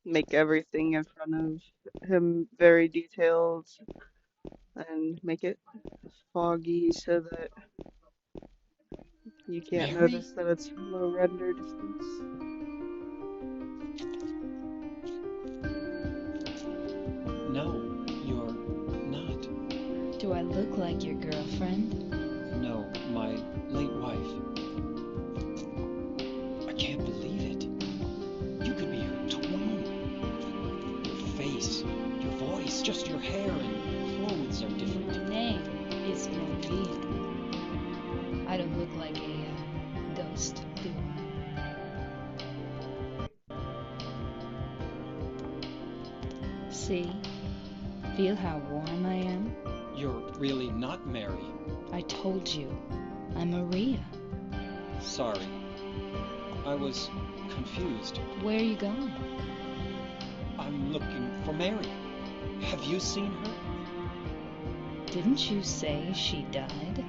Make everything in front of him very detailed and make it foggy so that you can't Mary? notice that it's low render distance. No, you're not. Do I look like your girlfriend? No, my late wife. I can't believe it. You could be her twin. Your face, your voice, just your hair and clothes are different. My name is Maria. I don't look like a ghost, do I? See? Feel how warm I am? You're really not Mary. I told you, I'm Maria. Sorry. I was confused. Where are you going? I'm looking for Mary. Have you seen her? Didn't you say she died?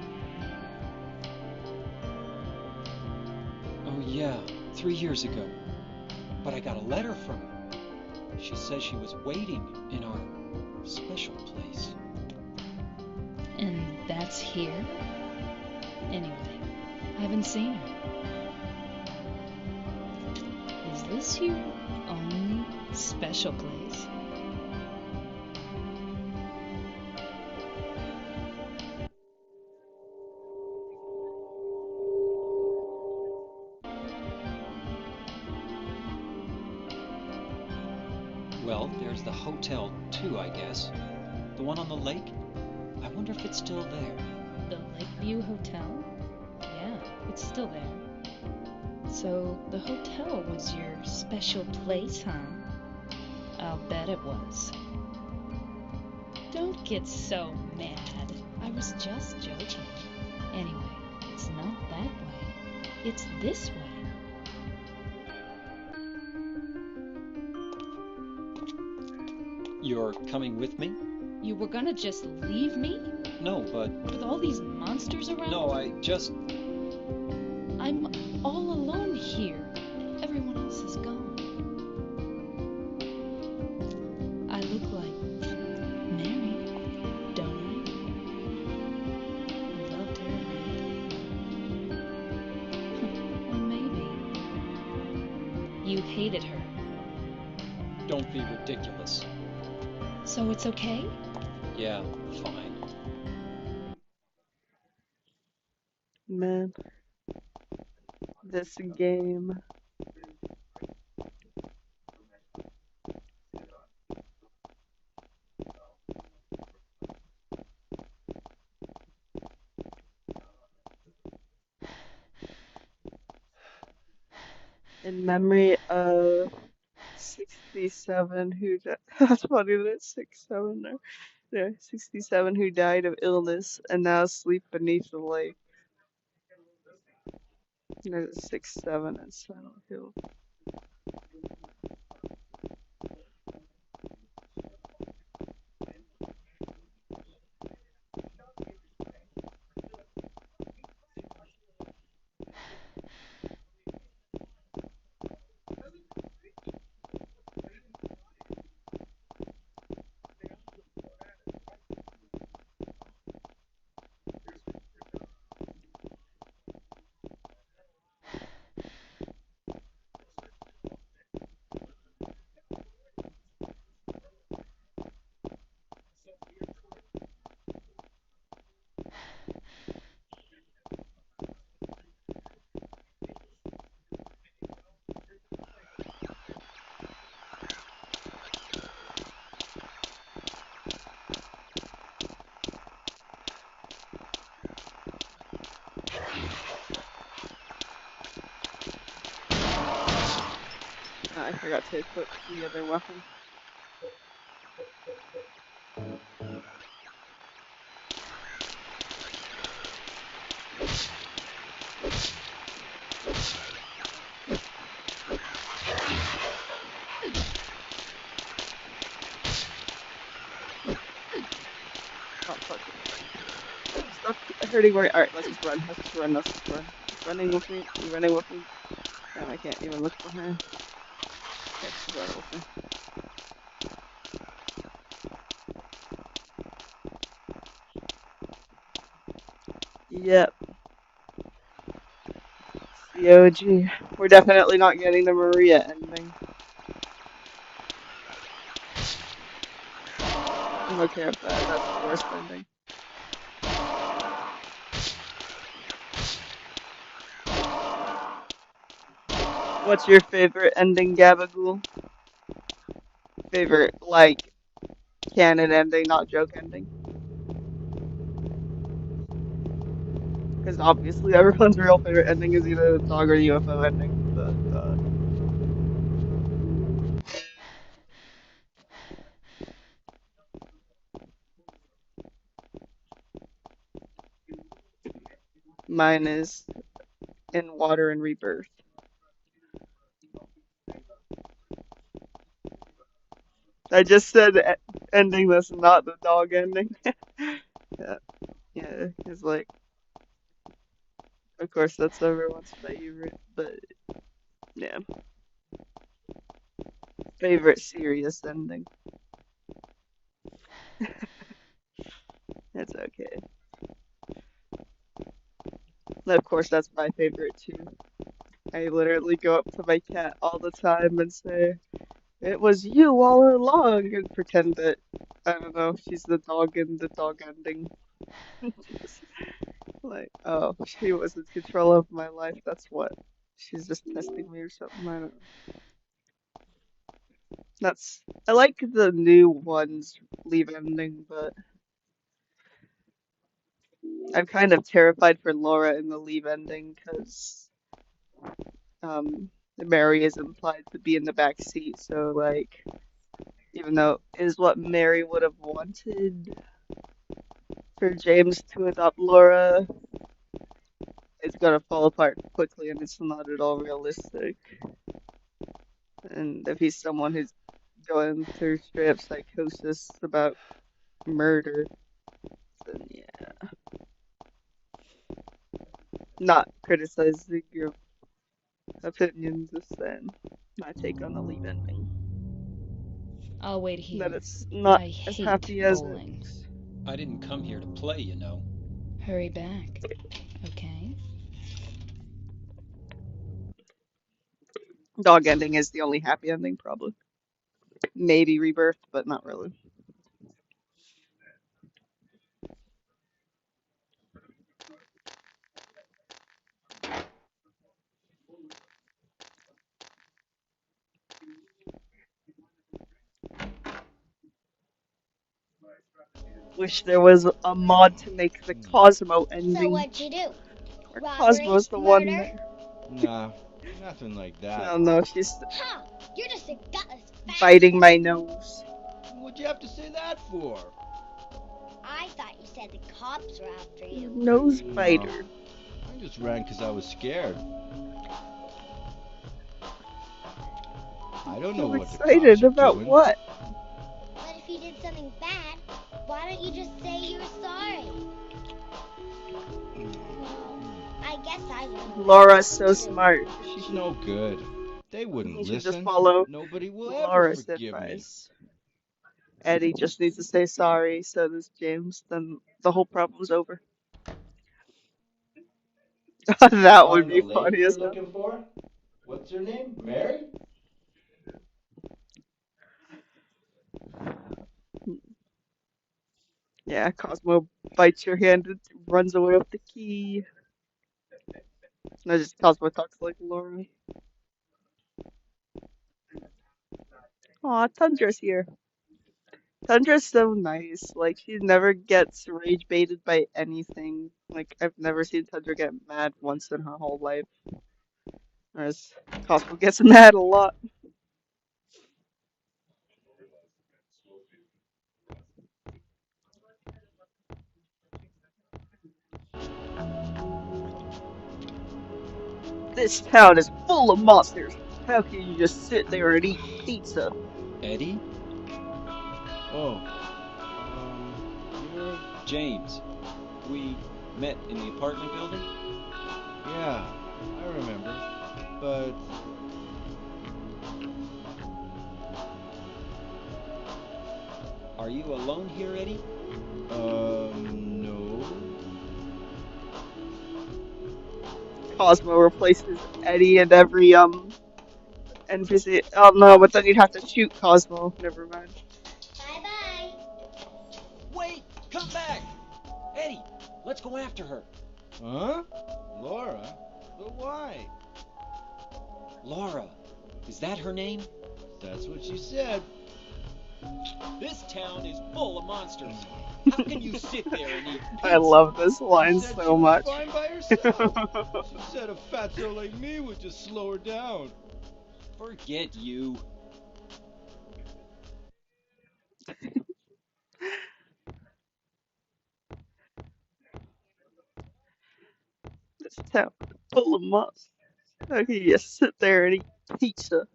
Oh, yeah, 3 years ago. But I got a letter from her. She says she was waiting in our special place. And that's here? Anyway, I haven't seen her. Is this your only special place? Well, there's the hotel too, I guess. The one on the lake? I wonder if it's still there. The Lakeview Hotel? Yeah, it's still there. So the hotel was your special place, huh? I'll bet it was. Don't get so mad. I was just joking. Anyway, it's not that way. It's this way. You're coming with me? You were gonna just leave me? No, but... With all these monsters around? No, I just... I'm all alone here. Everyone else is gone. I look like Mary, don't I? I loved her, right? Or maybe you hated her. Don't be ridiculous. So it's okay? Yeah, fine. Man, this game. In memory of 67 who died. That's funny that it's 67 there. Yeah, 67 who died of illness and now sleep beneath the lake. There's 67 in Silent Hill. I forgot to equip the other weapon. Oh, fuck. Stop hurting where. Alright, let's just run. Let's just run. Let's just run. Running with me. You running with me? Damn, I can't even look behind. Okay, just run with me. Yep. The OG. We're definitely not getting the Maria ending. I'm okay with that. That's the worst ending. What's your favorite ending, Gabagool? Favorite, like, canon ending, not joke ending? Because obviously everyone's real favorite ending is either the dog or the UFO ending. But, mine is In Water and Rebirth. I just said ending this, not the dog ending. Yeah, yeah, it's like, of course, that's everyone's favorite, but yeah, favorite serious ending. It's okay. And of course, that's my favorite too. I literally go up to my cat all the time and say, "It was you all along," and pretend that, I don't know, she's the dog in the dog ending. Like, oh, she was in control of my life, that's what. She's just testing me or something, I don't know. I like the new ones leave ending, but I'm kind of terrified for Laura in the leave ending because um, Mary is implied to be in the back seat, so like, even though it is what Mary would have wanted for James to adopt Laura, it's gonna fall apart quickly and it's not at all realistic. And if he's someone who's going through straight up psychosis about murder, then yeah. Not criticizing your opinions, just saying my take on the leave ending. I'll wait That here. it's not I as hate happy as it bowling. looks. I didn't come here to play, you know. Hurry back, okay? Dog ending is the only happy ending, probably. Maybe rebirth, but not really. Wish there was a mod to make the Cosmo So ending, what'd you do? where Robbery? Cosmo's the one Murder? that. Nah, nothing like I that. don't know, she's Huh, you're just a gutless bastard. biting my nose. What'd you have to say that for? I thought you said the cops were after you. Nose No. biter. I just ran because I was scared. I don't know So what the excited cops are about doing. what? But if you did something bad, why don't you just say you were sorry? I guess I would. Laura's so smart. She's no good. They You wouldn't should just listen. follow Nobody will ever Laura's forgive me. advice. Eddie just needs to say sorry, so does James, then the whole problem's over. That would Find be the lady funny you're as hell. looking for? What's her name? Mary? Yeah, Cosmo bites your hand and runs away with the key. No, just Cosmo talks like Laura. Aw, Tundra's here. Tundra's so nice. Like, she never gets rage baited by anything. Like, I've never seen Tundra get mad once in her whole life. Whereas Cosmo gets mad a lot. This town is full of monsters. How can you just sit there and eat pizza? Eddie? Oh. You're... James. We met in the apartment building? Yeah, I remember. But... Are you alone here, Eddie? No. Cosmo replaces Eddie and every NPC. Oh no, but then you'd have to shoot Cosmo. Never mind. Bye-bye. Wait! Come back! Eddie, let's go after her. Huh? Laura? But why? Laura. Is that her name? That's what she said. This town is full of monsters. How can you sit there and eat pizza? I love this line She said she so was much. fine by herself. She said a fatso like me would just slow her down. Forget you. This town is full of monsters. How can you just sit there and eat pizza?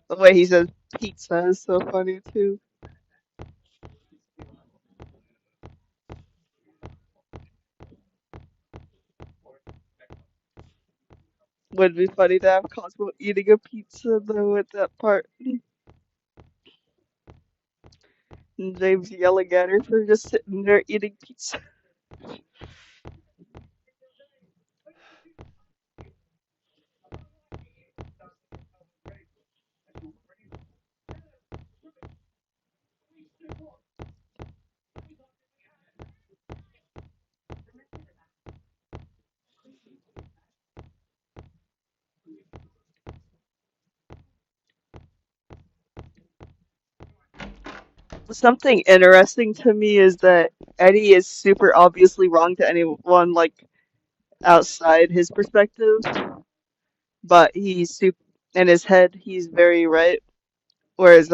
The way he says pizza is so funny too. Would be funny to have Cosmo eating a pizza though at that part. And James yelling at her for just sitting there eating pizza. Something interesting to me is that Eddie is super obviously wrong to anyone like outside his perspective, but he's super in his head he's very right. Whereas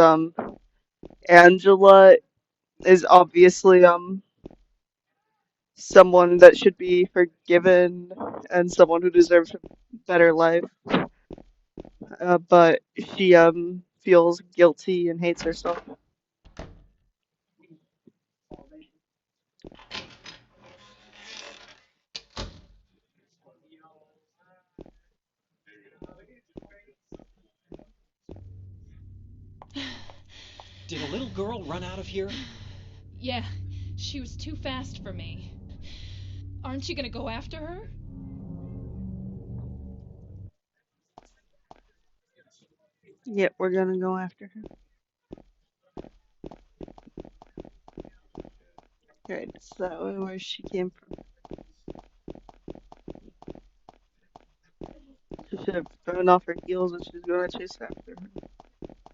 Angela is obviously someone that should be forgiven and someone who deserves a better life. But she feels guilty and hates herself. Did a little girl run out of here? Yeah, she was too fast for me. Aren't you gonna go after her? Yep, we're gonna go after her. Right, it's that way where she came from. She should have thrown off her heels and she's gonna chase after her.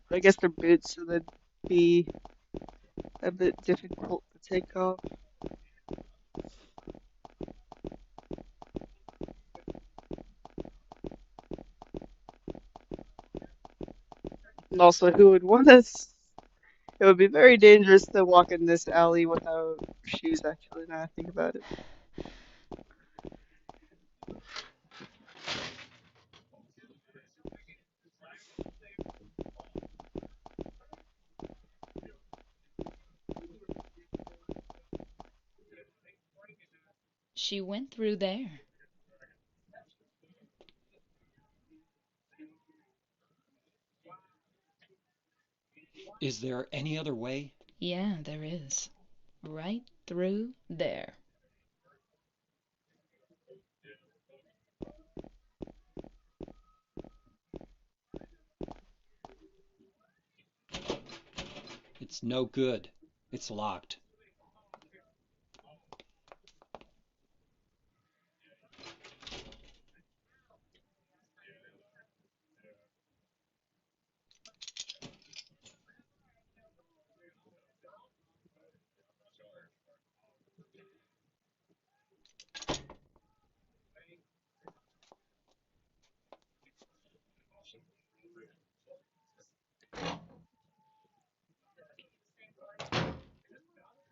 But I guess they're boots, so they'd be a bit difficult to take off. And also, who would want us? It would be very dangerous to walk in this alley without shoes, actually, now I think about it. She went through there. Is there any other way? Yeah, there is. Right through there. It's no good. It's locked.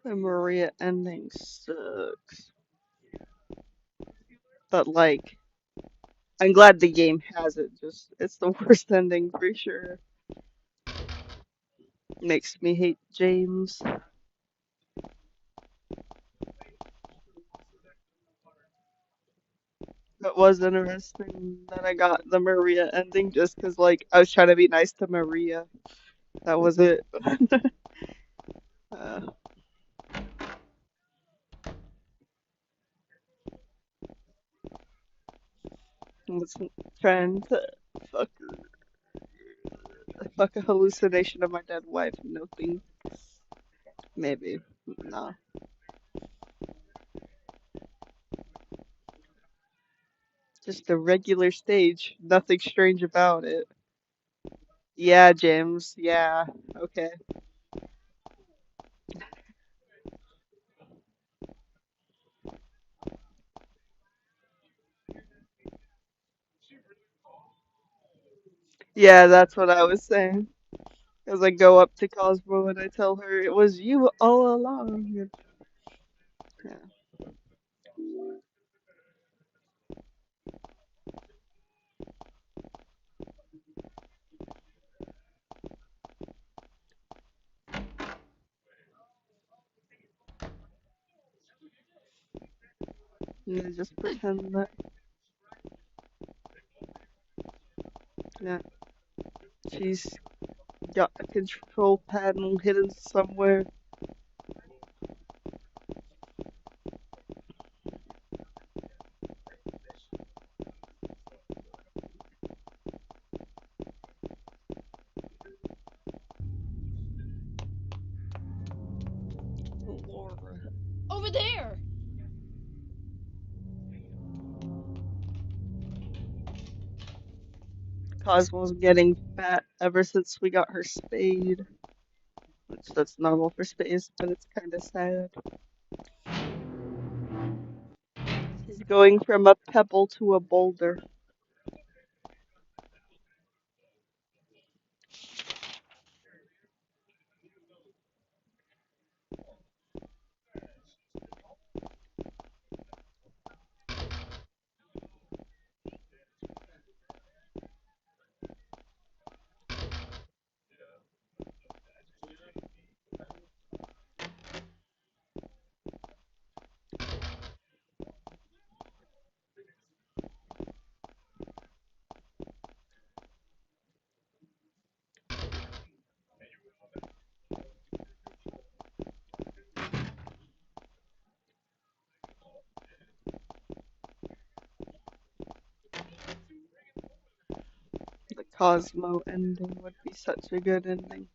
The Maria ending sucks. But, like, I'm glad the game has it, just, it's the worst ending for sure. Makes me hate James. It was interesting that I got the Maria ending just 'cause, like, I was trying to be nice to Maria. That was it. uh, I was trying to fuck, fuck a hallucination of my dead wife. No thing. Maybe. No. Just a regular stage. Nothing strange about it. Yeah, James. Yeah. Okay. Yeah, that's what I was saying. As I go up to Cosmo and I tell her it was you all along. Yeah. And I just pretend that, yeah, she's got a control panel hidden somewhere. Laura. Over there! Cosmo's getting fat ever since we got her spayed. which that's normal for space, but it's kind of sad. He's going from a pebble to a boulder. The Cosmo ending would be such a good ending.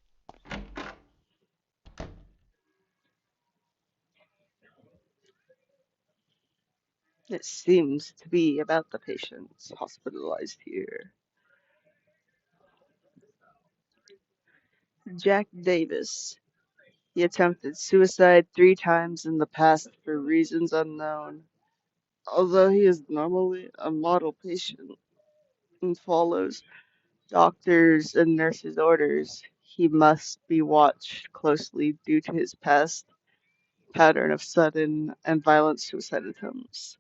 It seems to be about the patients hospitalized here. Jack Davis. He attempted suicide 3 times in the past for reasons unknown. Although he is normally a model patient and follows doctors' and nurses' orders, he must be watched closely due to his past pattern of sudden and violent suicide attempts.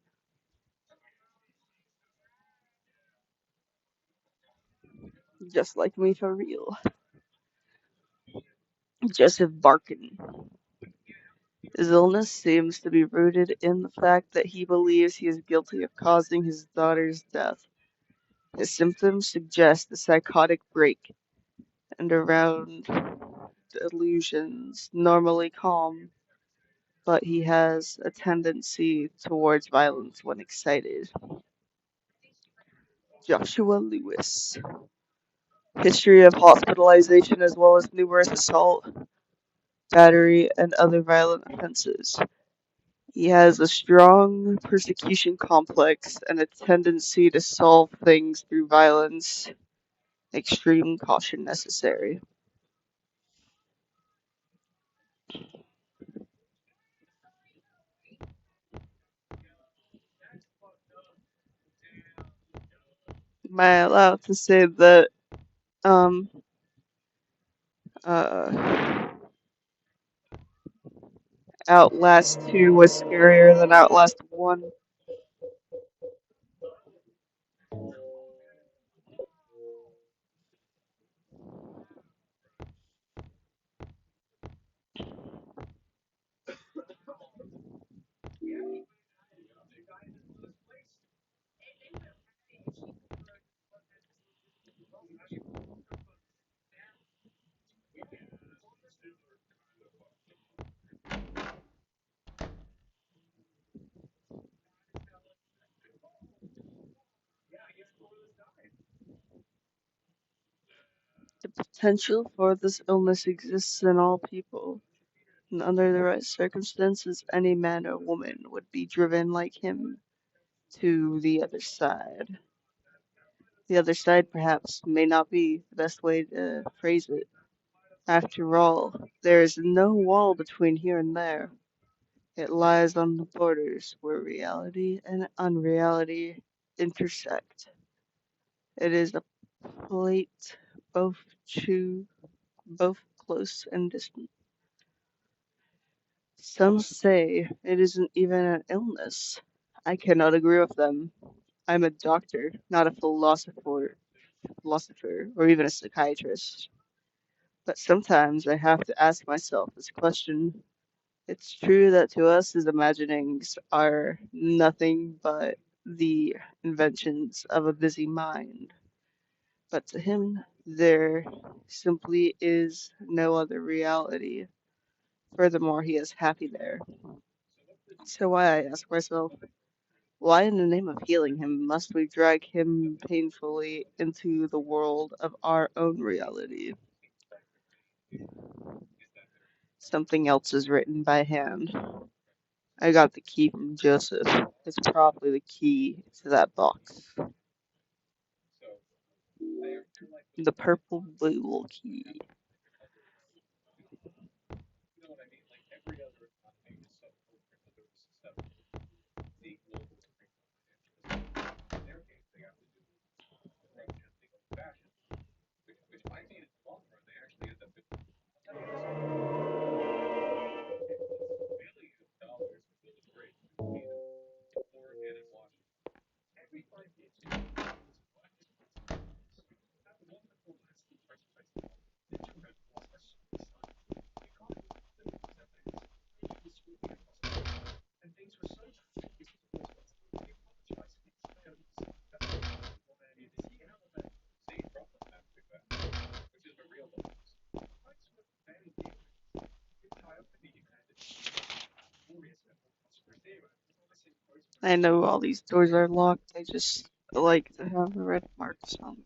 Just like me for real. Joseph Barkin. His illness seems to be rooted in the fact that he believes he is guilty of causing his daughter's death. His symptoms suggest a psychotic break and around delusions, normally calm, but he has a tendency towards violence when excited. Joshua Lewis. History of hospitalization as well as numerous assault, battery, and other violent offenses. He has a strong persecution complex and a tendency to solve things through violence. Extreme caution necessary. Am I allowed to say that um uh Outlast 2 was scarier than Outlast 1? The potential for this illness exists in all people, and under the right circumstances, any man or woman would be driven like him to the other side. The other side, perhaps, may not be the best way to phrase it. After all, there is no wall between here and there. It lies on the borders where reality and unreality intersect. It is a plate both true, both close and distant. Some say it isn't even an illness. I cannot agree with them. I'm a doctor, not a philosopher, or even a psychiatrist. But sometimes I have to ask myself this question. It's true that to us his imaginings are nothing but the inventions of a busy mind. But to him, there simply is no other reality. Furthermore, he is happy there. So why, I ask myself, why in the name of healing him must we drag him painfully into the world of our own reality? Something else is written by hand. I got the key from Joseph. It's probably the key to that box. The purple blue key. I know all these doors are locked. I just like to have the red marks on them.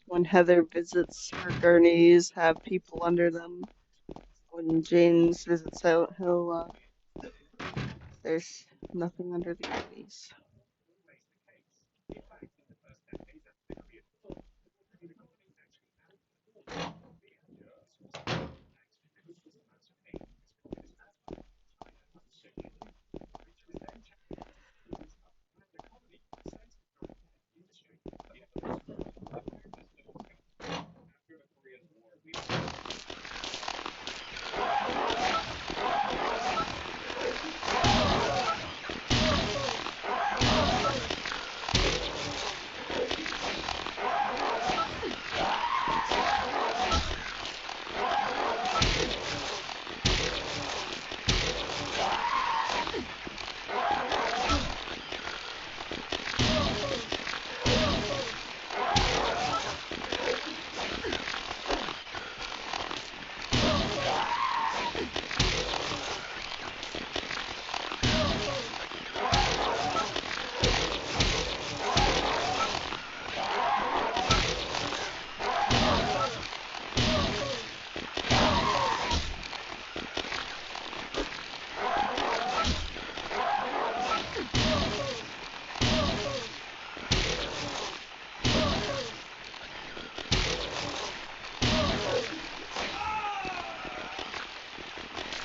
When Heather visits her gurneys, have people under them. When James visits Silent Hill, there's nothing under the gurneys.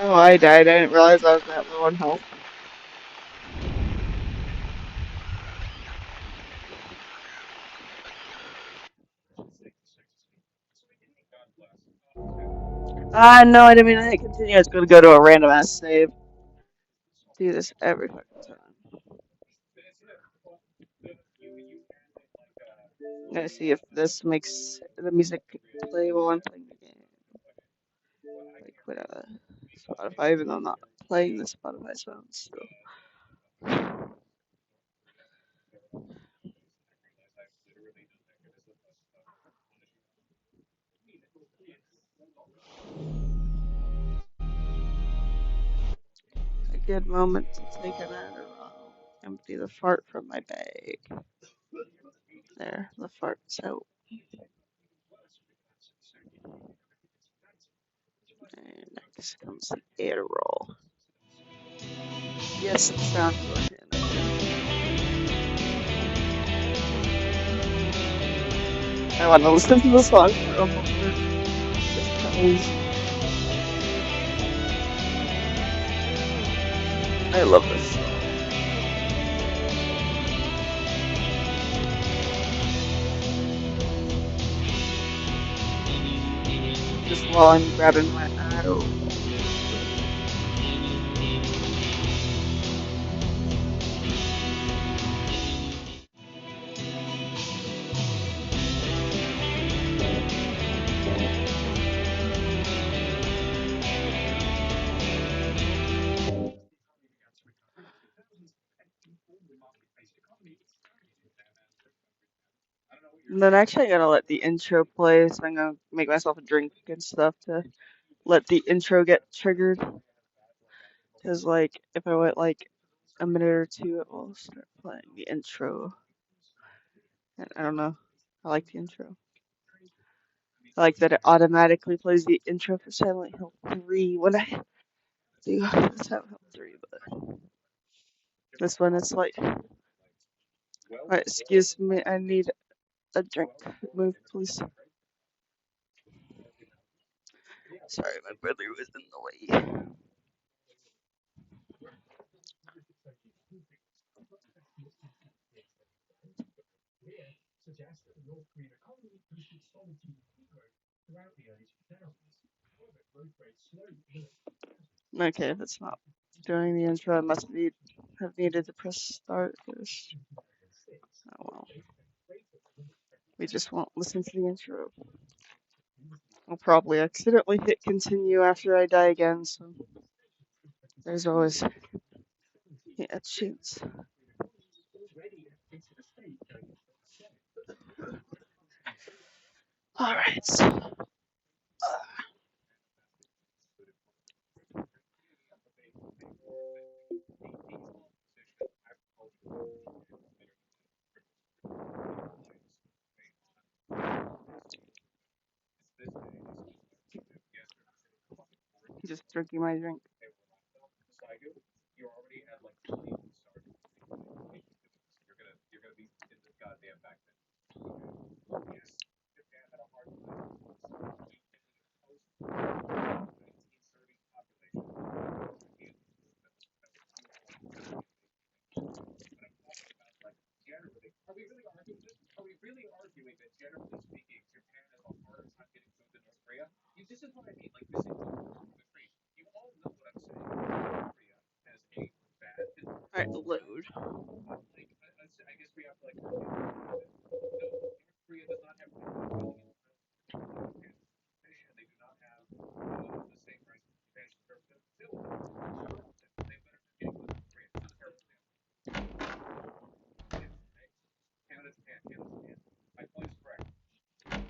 Oh, I died. I didn't realize I was that low on health. No, I didn't mean to hit continue. I was gonna go to a random ass save. Do this every fucking time. I'm gonna see if this makes the music play while I'm playing the game. Like, what, Spotify, even though I'm not playing the Spotify sounds. So. A good moment to take an Adderall. Empty the fart from my bag. There, the fart's out. And next comes the Adderall. Yes, the sound goes in. I want to listen to the song for a moment. Just because I love this song. Just while I'm grabbing my Adderall. And then actually I gotta let the intro play, so I'm gonna make myself a drink and stuff to let the intro get triggered. Cause like, if I wait like a minute or two, it will start playing the intro. And I don't know, I like the intro. I like that it automatically plays the intro for Silent Hill 3 when I do Silent Hill 3, but this one it's like, excuse me, I need a drink. Move, please. Sorry, my brother was in the way. Okay, if it's not doing the intro, I must have needed to press start first. Oh well. We just won't listen to the intro. I'll probably accidentally hit continue after I die again, so there's always a chance. Alright, so just drinking my drink. Alright, load.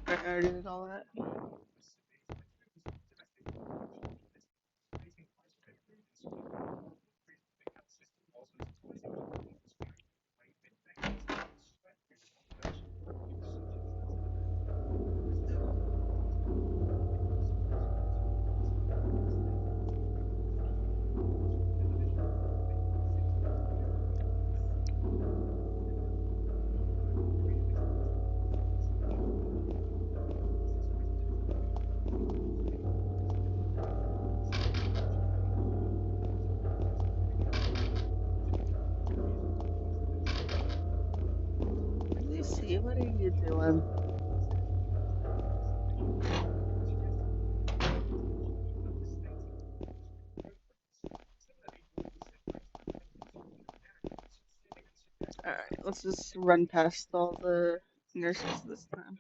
I already did all that. Lucy, what are you doing? Alright, let's just run past all the nurses this time.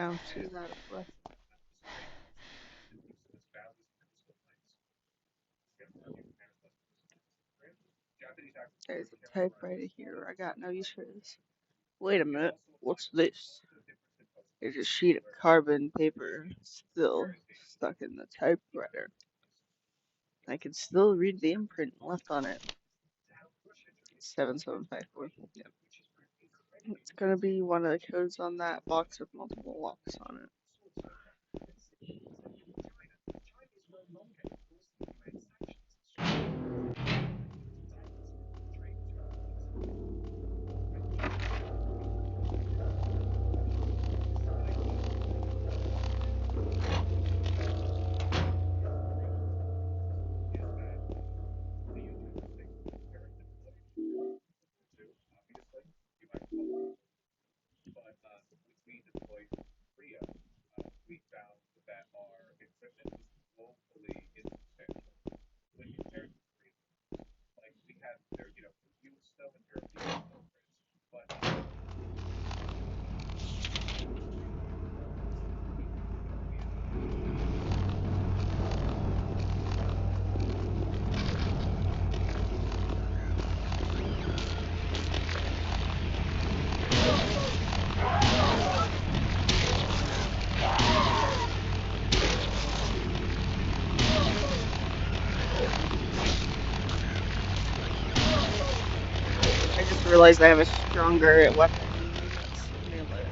Oh, she's out of breath. There's a typewriter here. I got no use for this. Wait a minute. What's this? There's a sheet of carbon paper still stuck in the typewriter. I can still read the imprint left on it. 7754. Yep. It's gonna be one of the codes on that box with multiple locks on it. realized I have a stronger weapon. That's melee.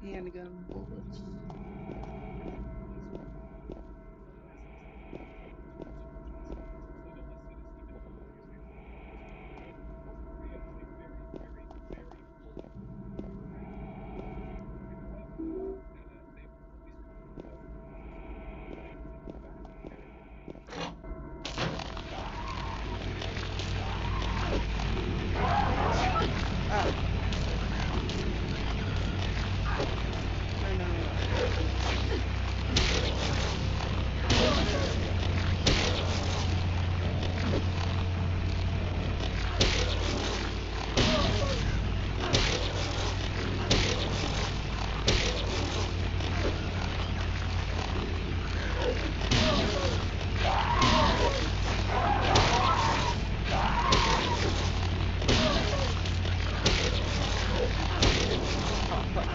Handgun bullets. Ah. Or no, no, no. Oh, fuck.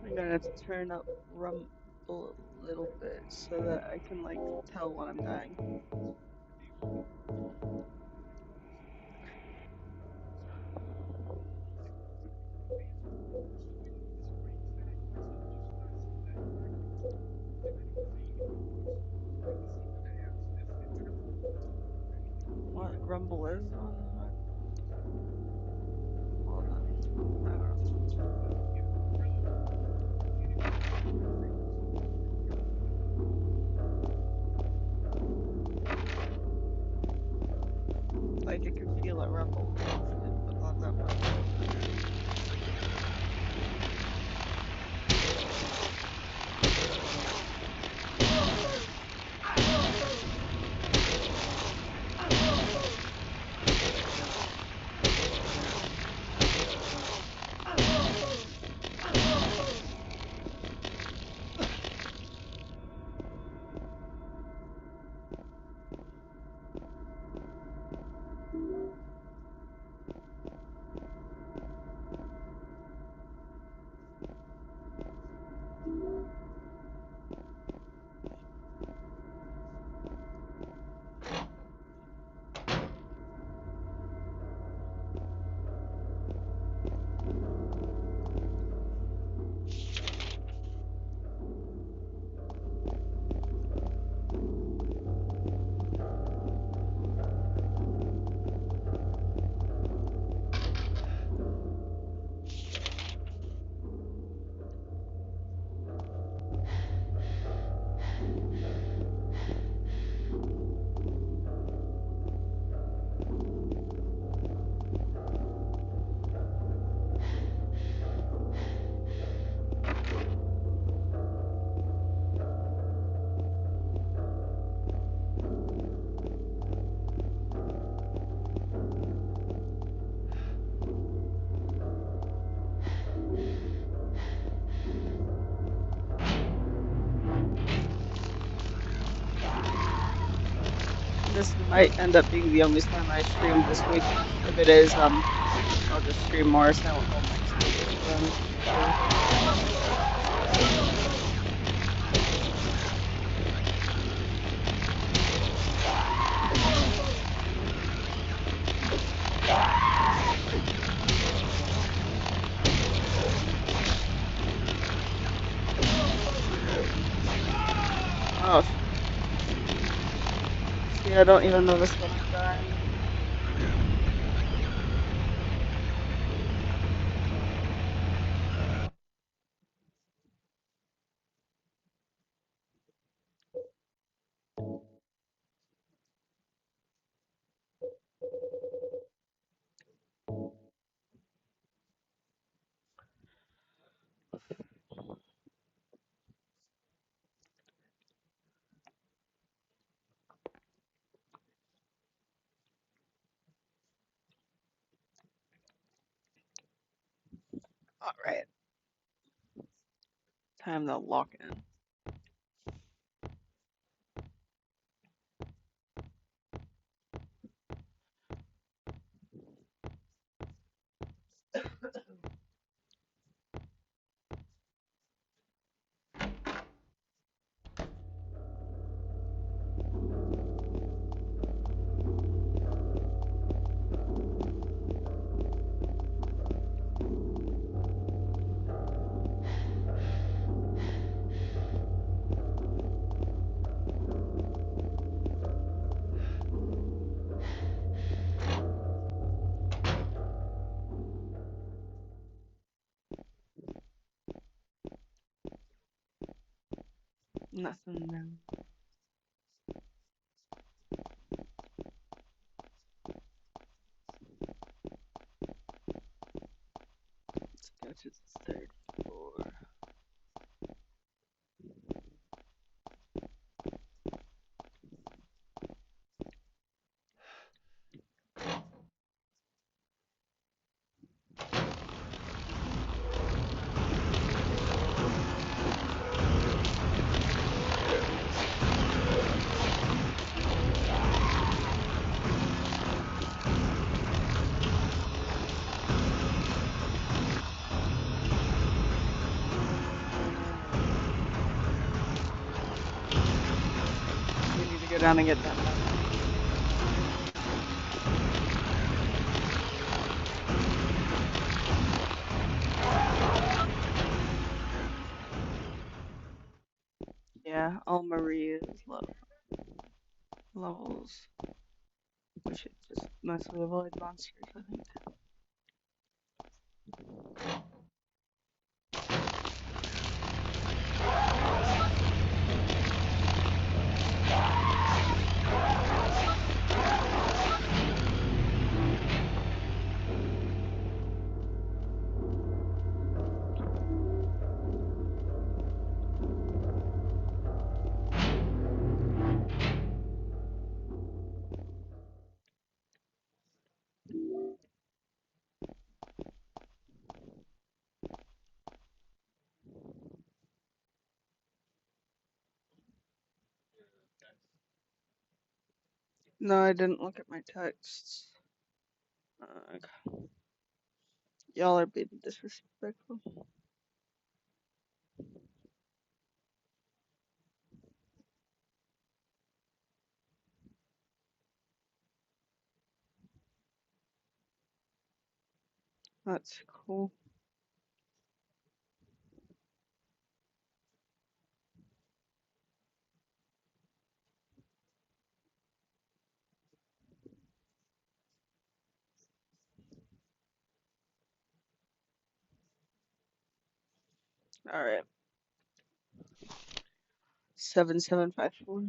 I'm gonna have to turn up rumble a little bit so that I can like tell when I'm dying. What rumble is? What the fuck? Hold on. I don't know. Like I can feel it rumble a little bit, but not that much. This might end up being the only time I stream this week. If it is, I'll just stream more Silent Hill next week. Oh, see, I don't even notice when I'm dying. All right, time to lock in. Nothing new. Let's go to the third floor. We need to go down and get that. Yeah, all Maria's levels. We should just mostly avoid monsters, I think. No, I didn't look at my texts. Y'all are being disrespectful. That's cool. All right. 7754.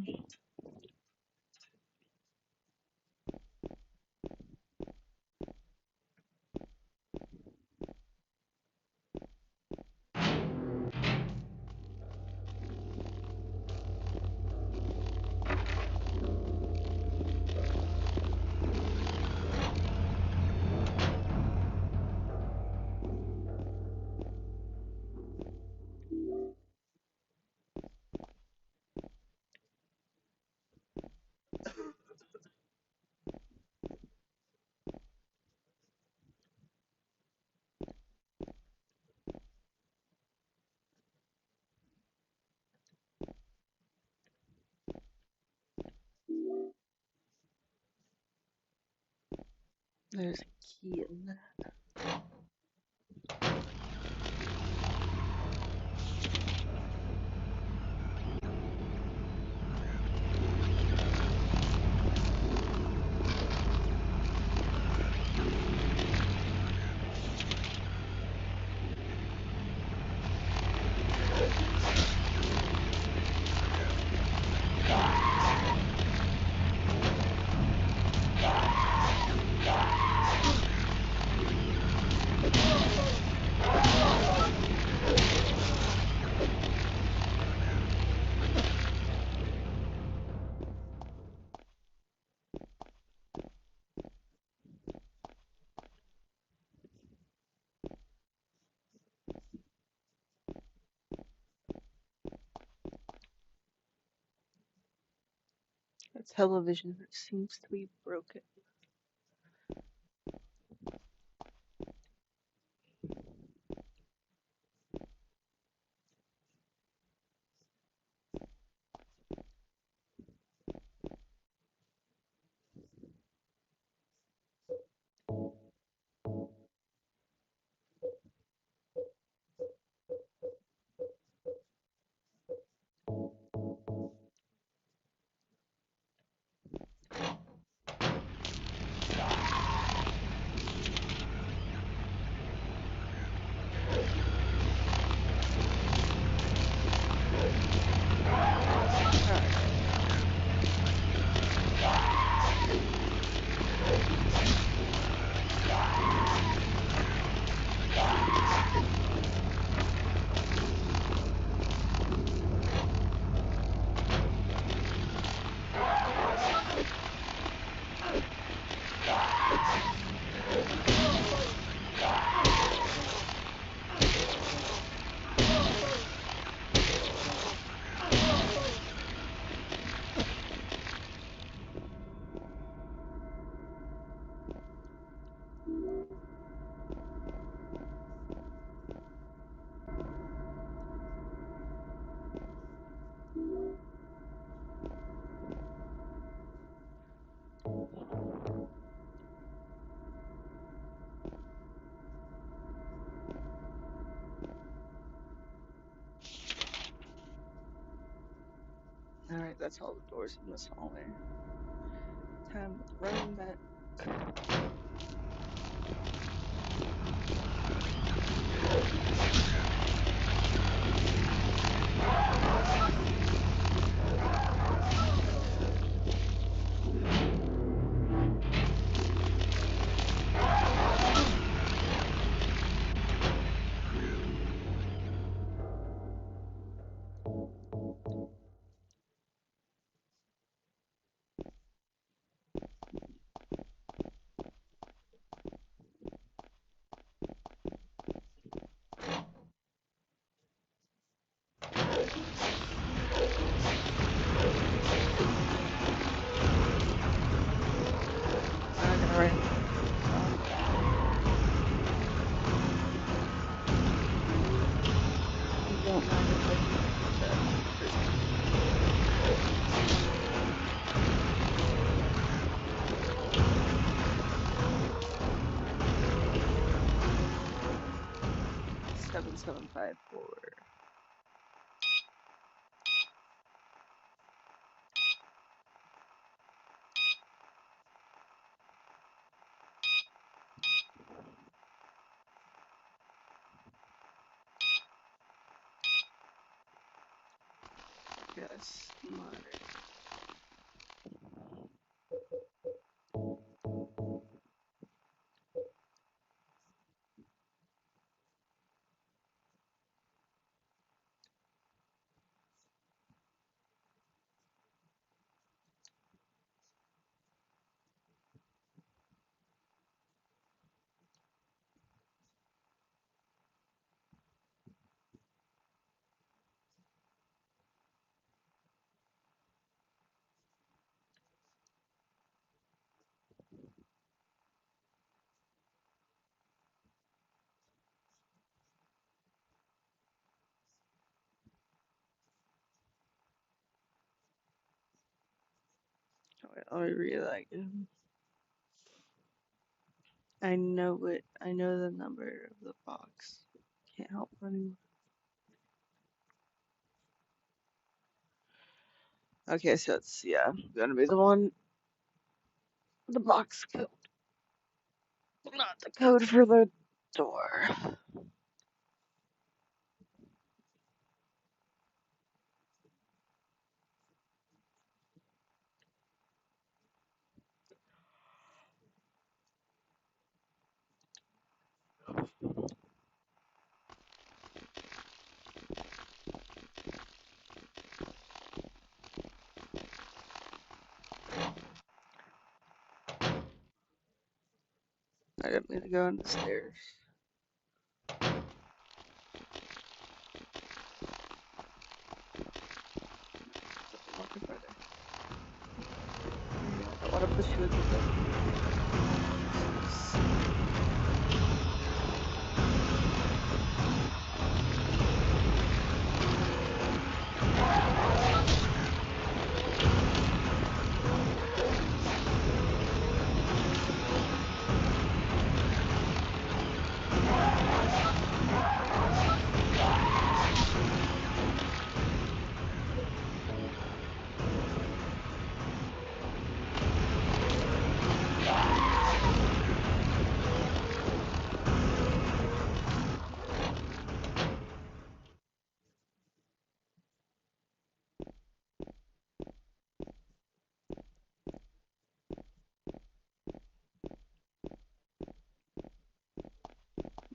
There's a key in that. A television that seems to be broken. Alright, that's all the doors in this hallway. Time to run back. 7754. Yes, monitor. Wait, let me read that again. I know it. I know the number of the box. Can't help running. Okay, so it's, yeah, gonna be the one, the box code, not the code for the door. I didn't mean to go in the stairs. Walking further. I don't want to push you into the.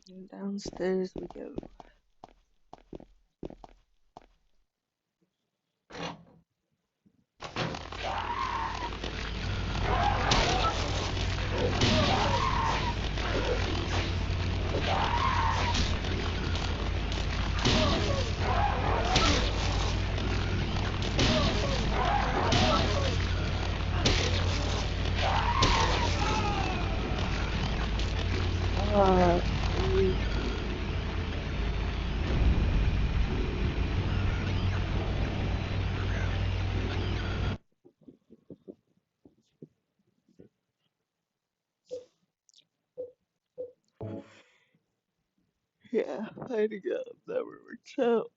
And downstairs we go. Uh, yeah, hiding out never works out.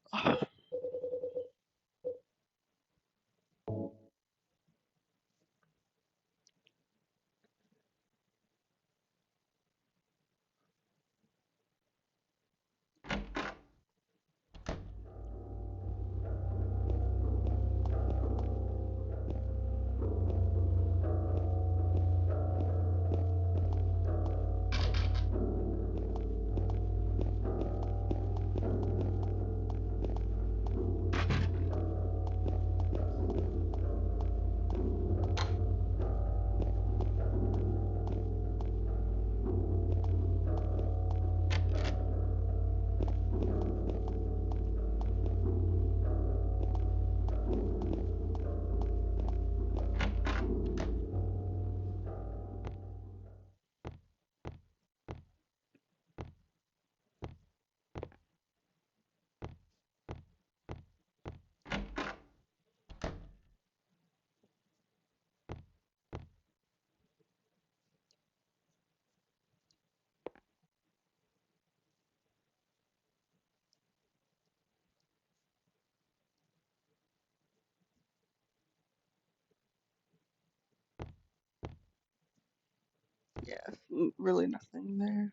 Yeah, really nothing there.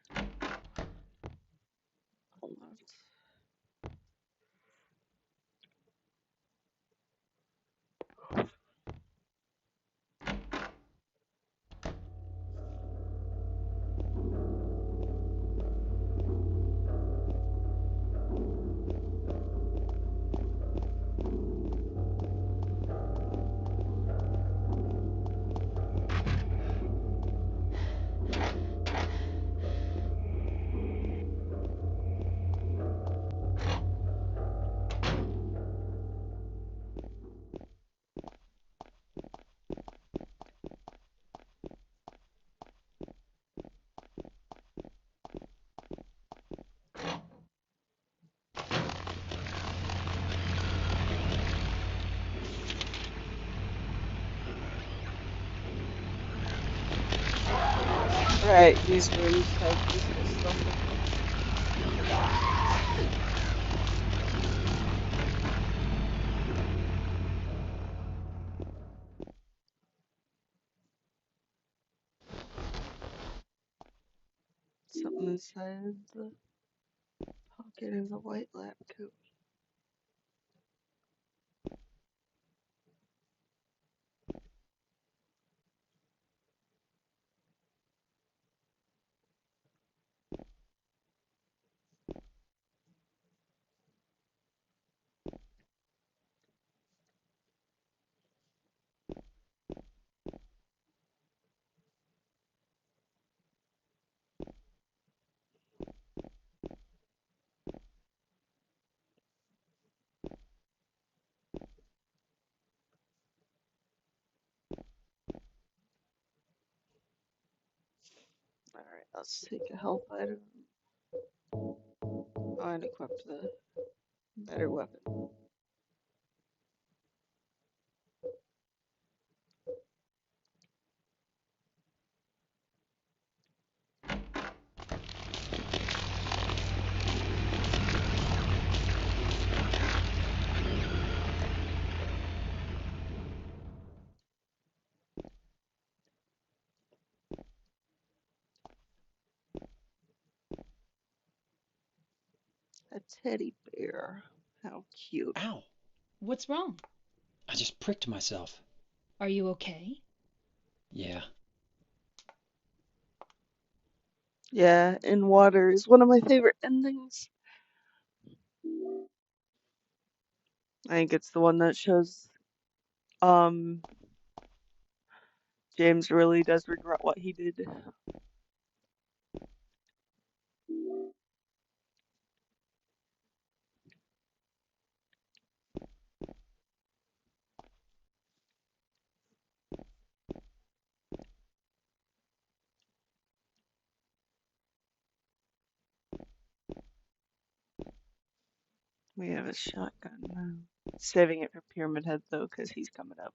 Hold on. Right, these rooms have useful stuff in them. Something inside the pocket of the white lab coat. Alright, let's take a health item. Oh, and equip the better weapon. A teddy bear. How cute. Ow! What's wrong? I just pricked myself. Are you okay? Yeah. Yeah, In Water is one of my favorite endings. I think it's the one that shows um James really does regret what he did. We have a shotgun now. Saving it for Pyramid Head though, because he's coming up.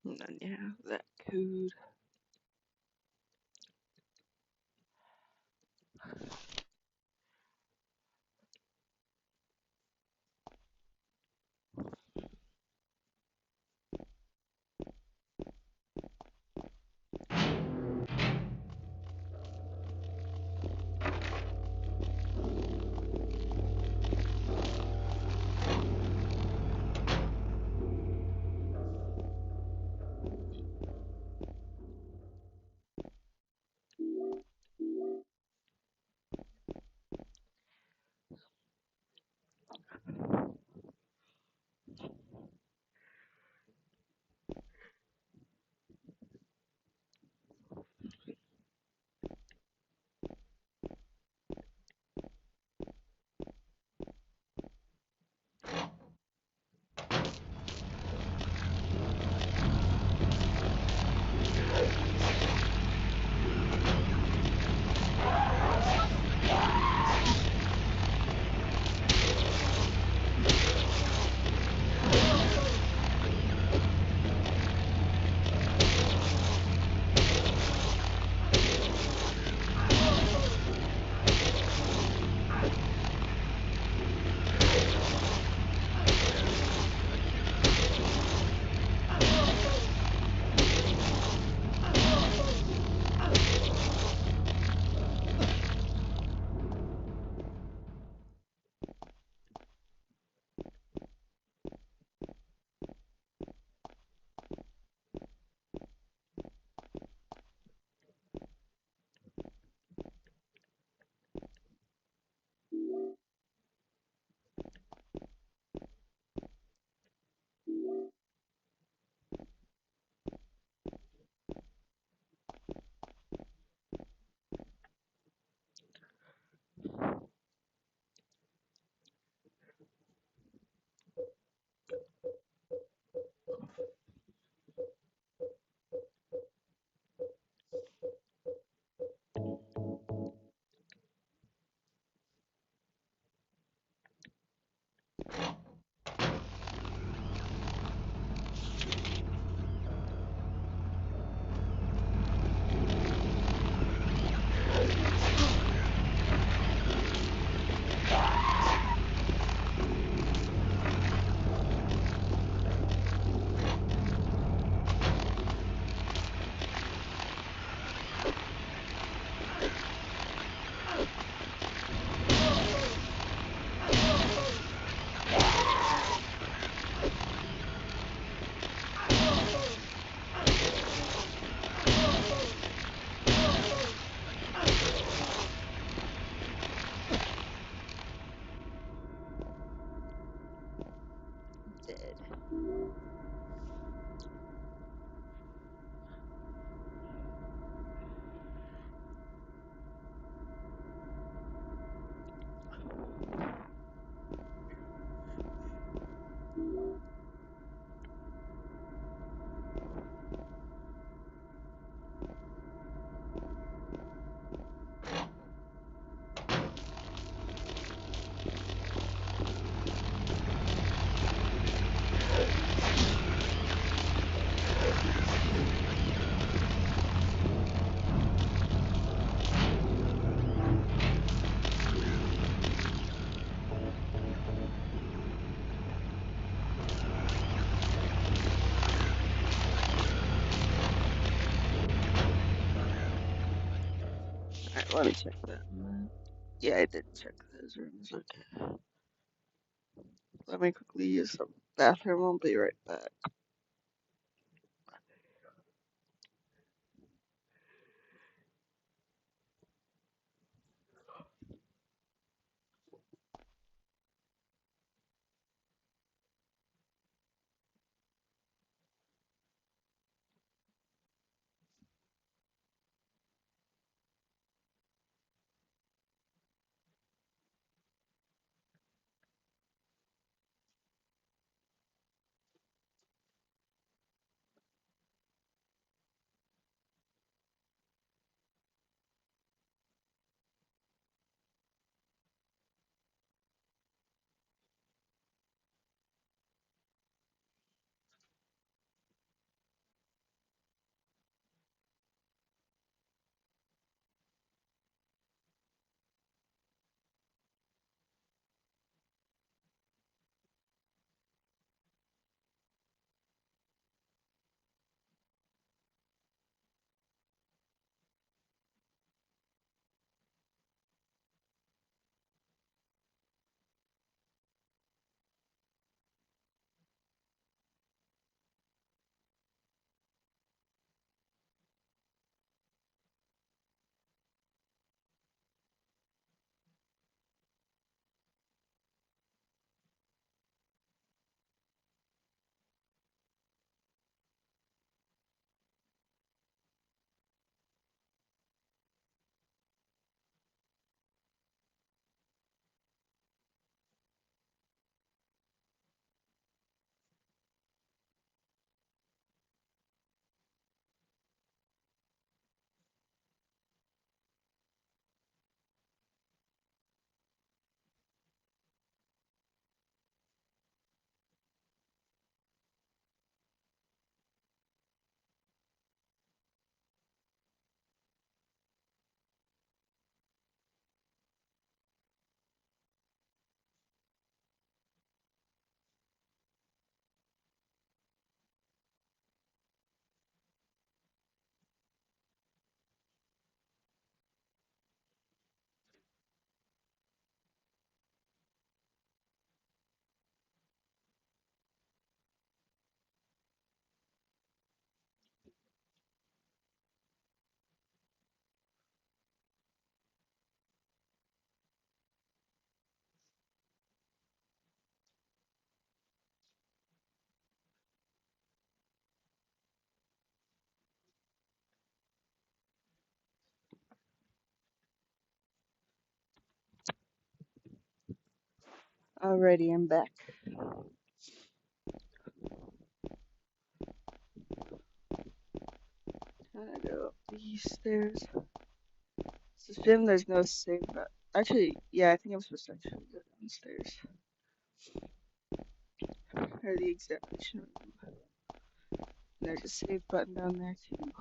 And then yeah, that code. Dead. Alright, let me check that. Yeah, I did check those rooms. Okay. Let me quickly use the bathroom. I'll be right back. Alrighty, I'm back. Gotta go up these stairs. It's a shame there's no save. Actually, yeah, I think I'm supposed to actually go downstairs. Or the examination room. There's a save button down there too.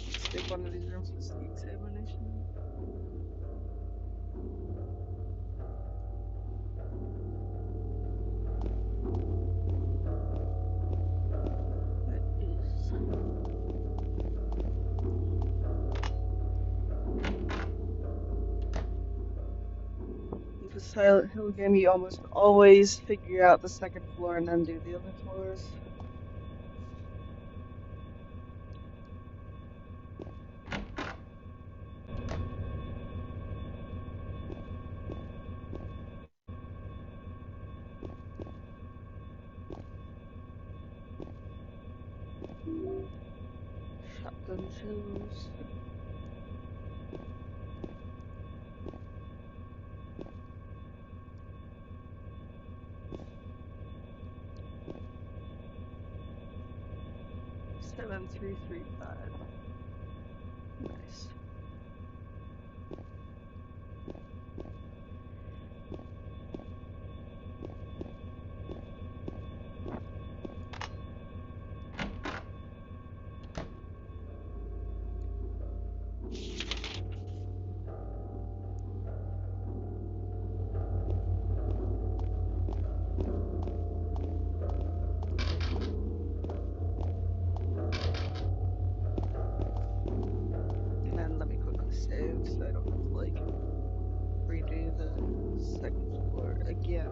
Looks like one of these rooms was the examination room. That is. With a Silent Hill game, you almost always figure out the second floor and then do the other floors. Shotgun shells. Seven three three five. Nice. And then let me quickly save so I don't have to like redo the second floor again.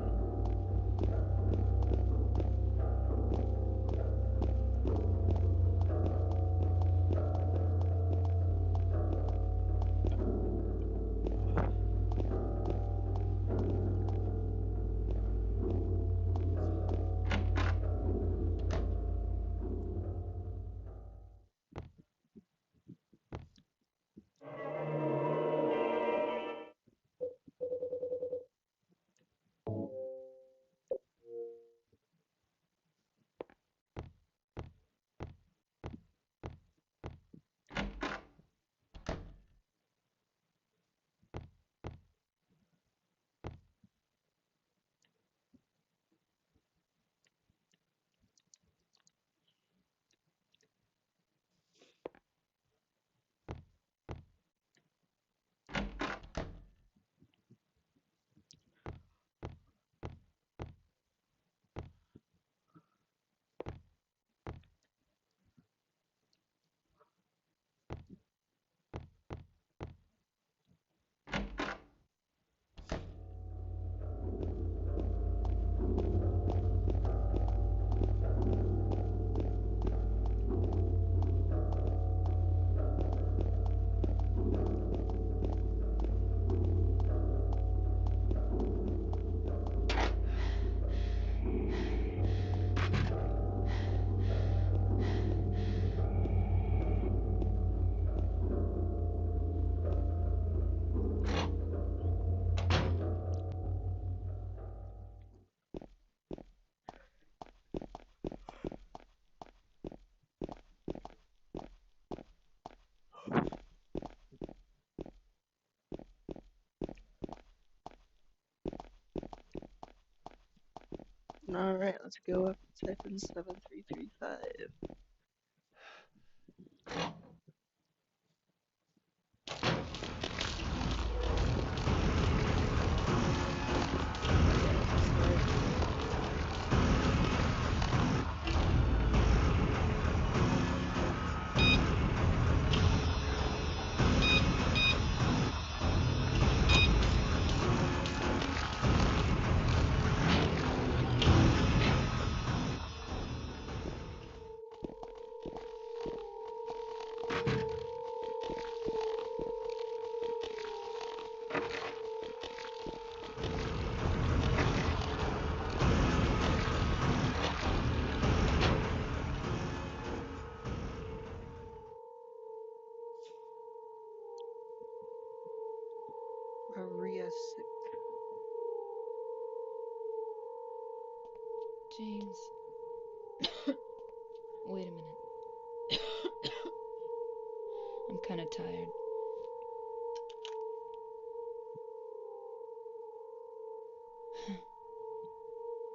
Alright, let's go up and type in 7335. Maria sick. James. Wait a minute. I'm kind of tired.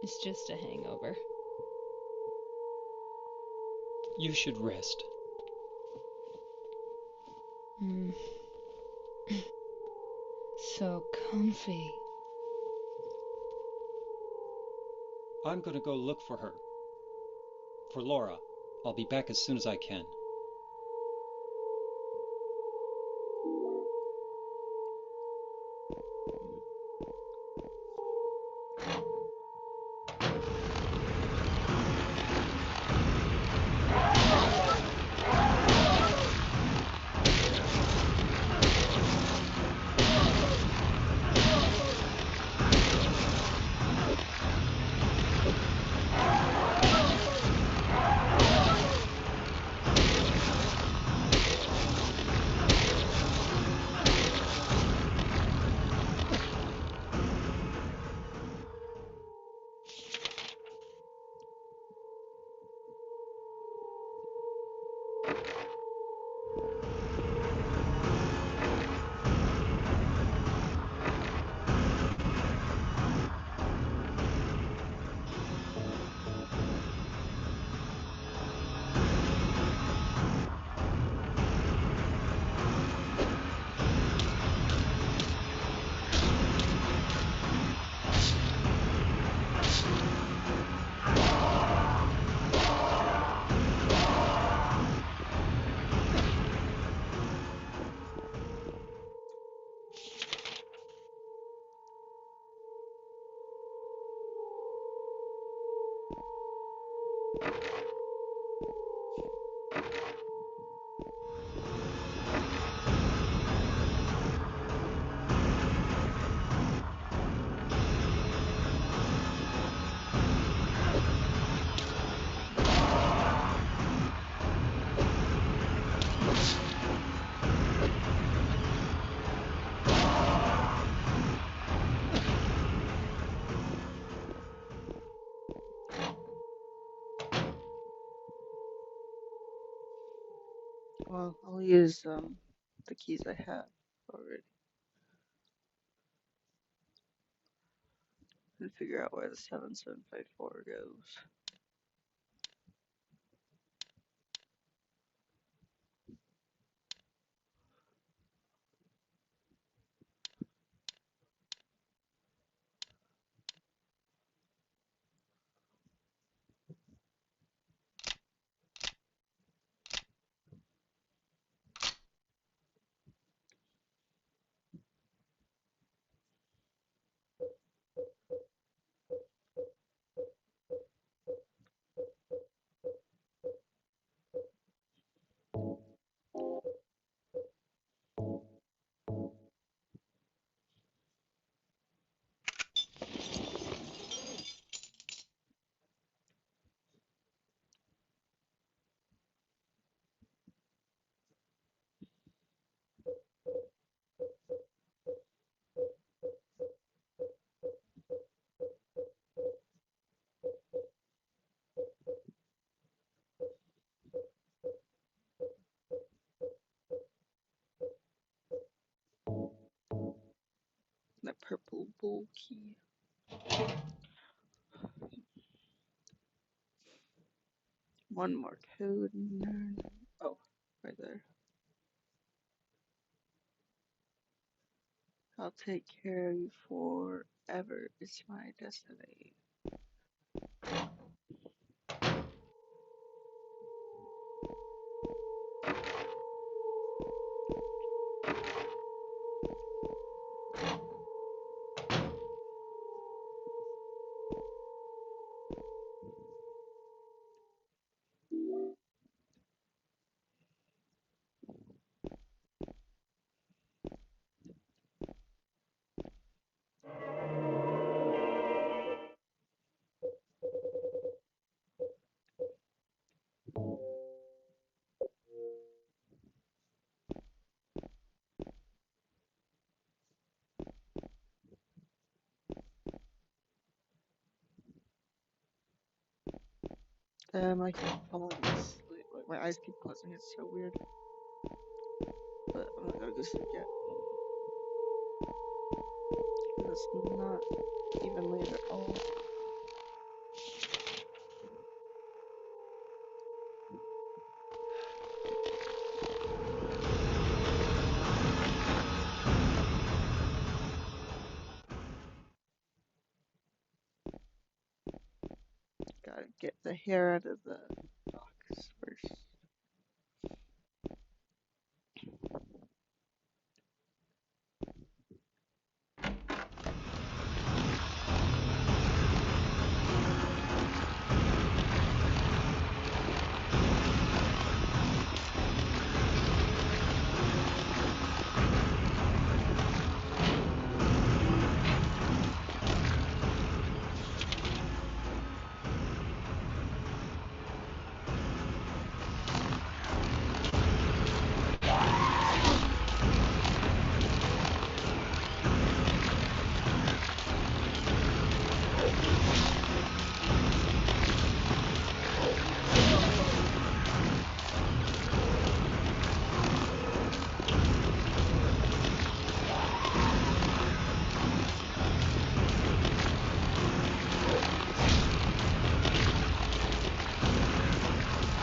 It's just a hangover. You should rest. So comfy. I'm gonna go look for her. For Laura. I'll be back as soon as I can. Well, I'll use the keys I have already and figure out where the 7754 goes. That purple bull key. One more code in there. Oh, right there. I'll take care of you forever. It's my destiny. I keep falling asleep. Like my eyes keep closing. It's so weird. But I'm not gonna go sleep yet. It's not even late at all. Gotta get the hair out of the box first.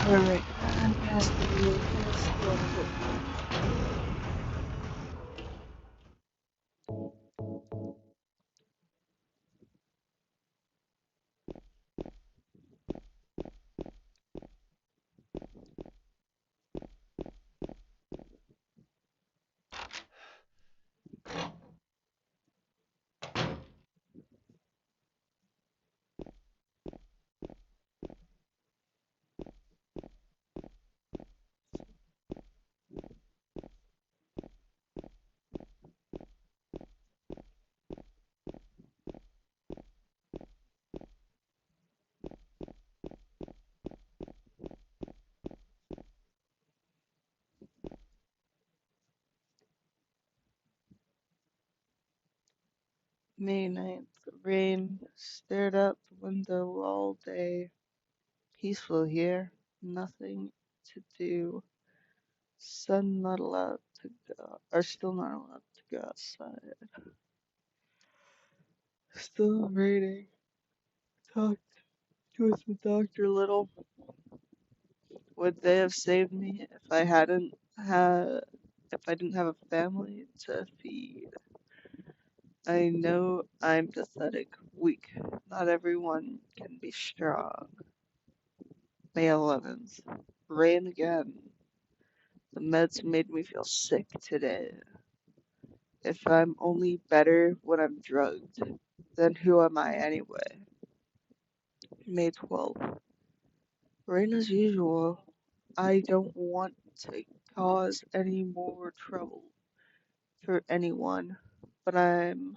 Alright, I'm past the little May 9th. Rain stared out the window all day. Peaceful here. Nothing to do. Sun not allowed to go, or still not allowed to go outside. Still raining. Talked with the doctor a little. Would they have saved me if I didn't have a family to feed? I know I'm pathetic, weak. Not everyone can be strong. May 11th. Rain again. The meds made me feel sick today. If I'm only better when I'm drugged, then who am I anyway? May 12th. Rain as usual. I don't want to cause any more trouble for anyone, but I'm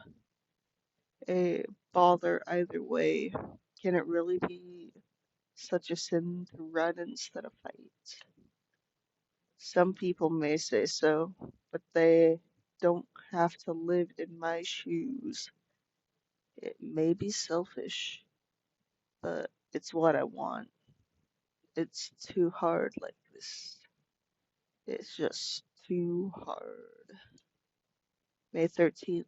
a bother either way. Can it really be such a sin to run instead of fight? Some people may say so, but they don't have to live in my shoes. It may be selfish, but it's what I want. It's too hard like this. It's just too hard. May 13th.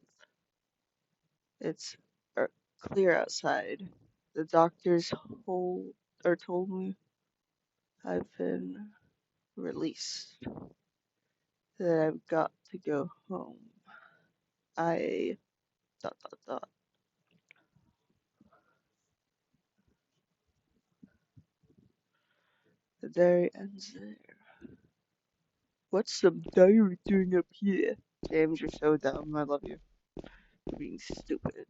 It's clear outside. The doctors told me I've been released. That I've got to go home. I dot dot dot. The diary ends there. What's some diary doing up here? James, you're so dumb. I love you. You're being stupid.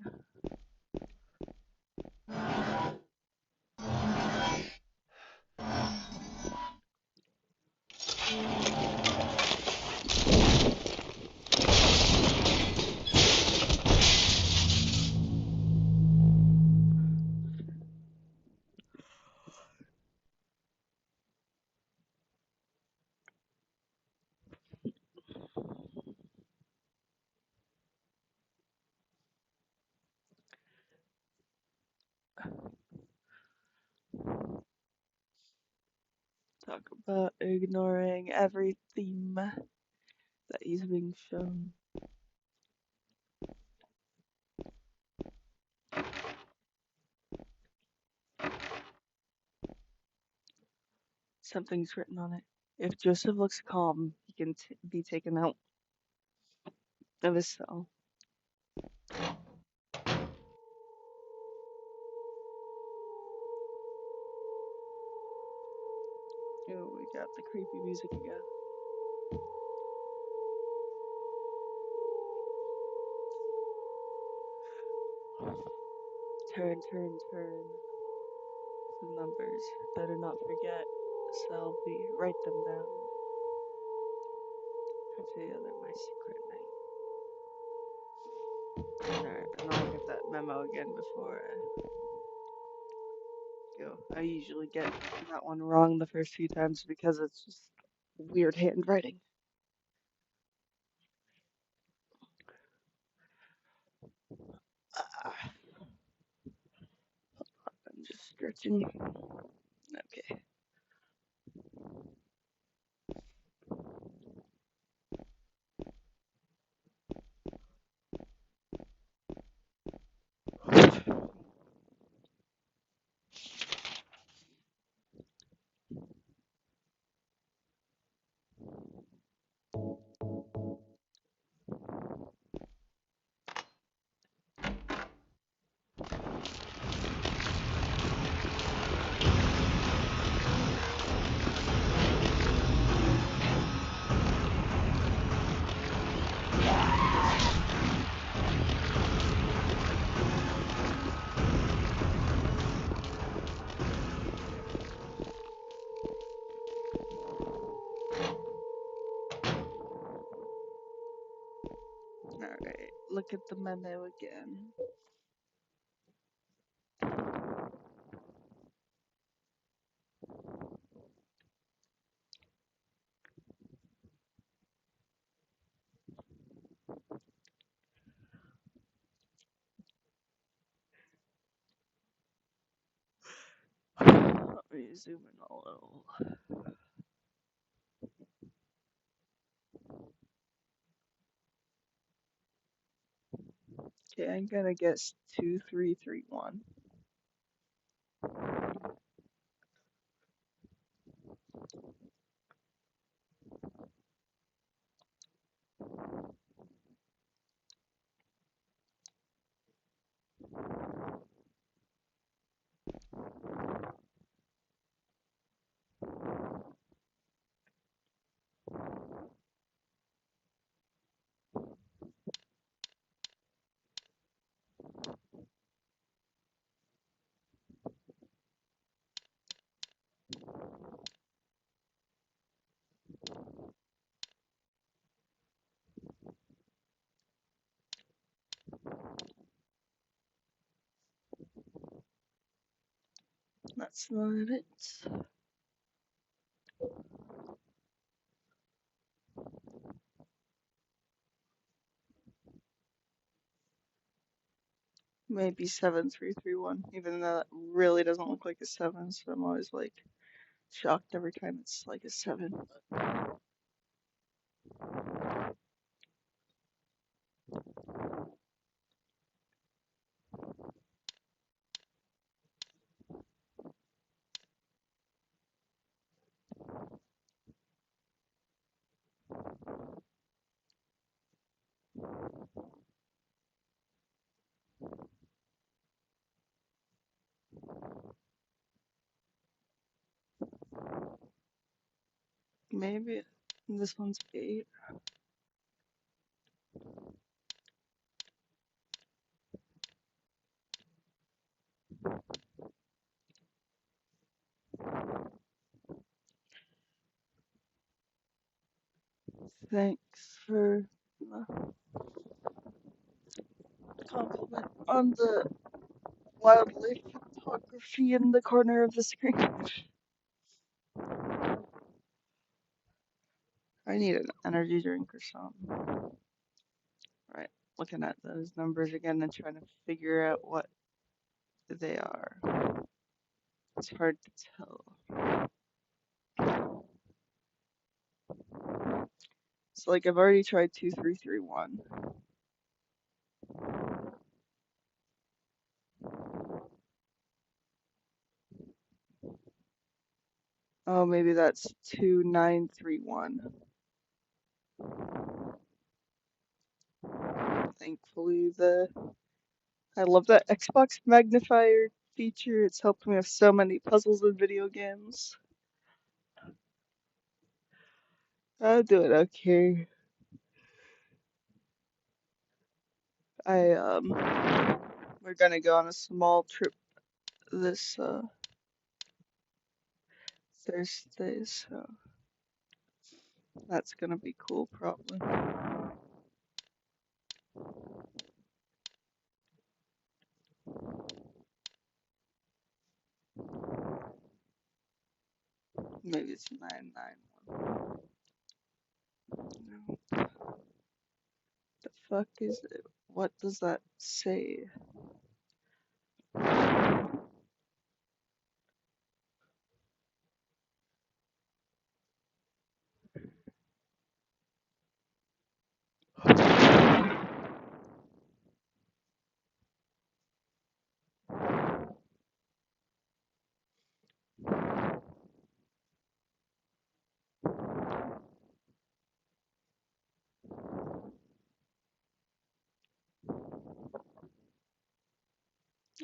Talk about ignoring every theme that he's being shown. Something's written on it. If Joseph looks calm, he can be taken out of his cell. Oh, we got the creepy music again. Turn, turn, turn. Some numbers. Better not forget. Selby, write them down. Put together my secret night. Alright, and I'll get that memo again before I go. I usually get that one wrong the first few times because it's just weird handwriting. I'm just stretching. Okay. Alright, look at the memo again. Let me zoom in a little. Okay, I'm gonna guess 2331. That's not it. Maybe 7331, even though that really doesn't look like a 7, so I'm always like shocked every time it's like a 7. Maybe this one's 8. Thanks for the compliment on the wildlife photography in the corner of the screen. I need an energy drink or something. Right, looking at those numbers again and trying to figure out what they are. It's hard to tell. So like I've already tried 2331. Oh, maybe that's 2931. Thankfully, I love that Xbox magnifier feature. It's helped me with so many puzzles and video games. I'll do it okay. We're gonna go on a small trip this Thursday, so that's gonna be cool probably. Maybe it's 991. No. The fuck is it? What does that say?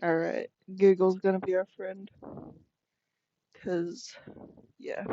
Alright, Google's gonna be our friend. 'Cause, yeah.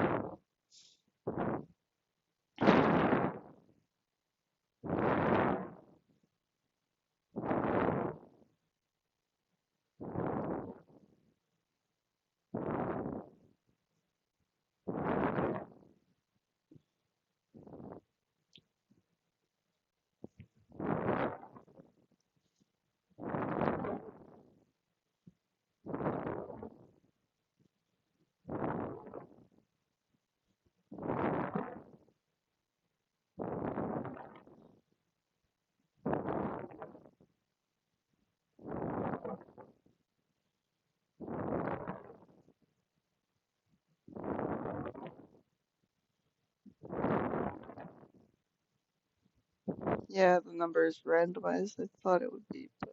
Yeah, the number is randomized. I thought it would be, but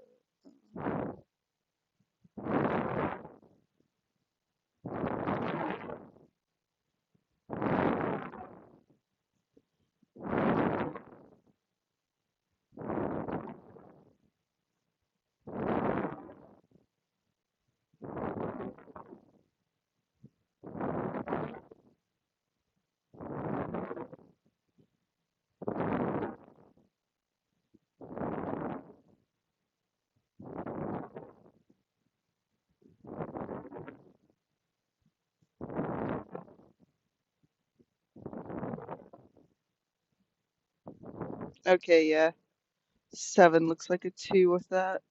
okay, yeah. 7 looks like a 2 with that.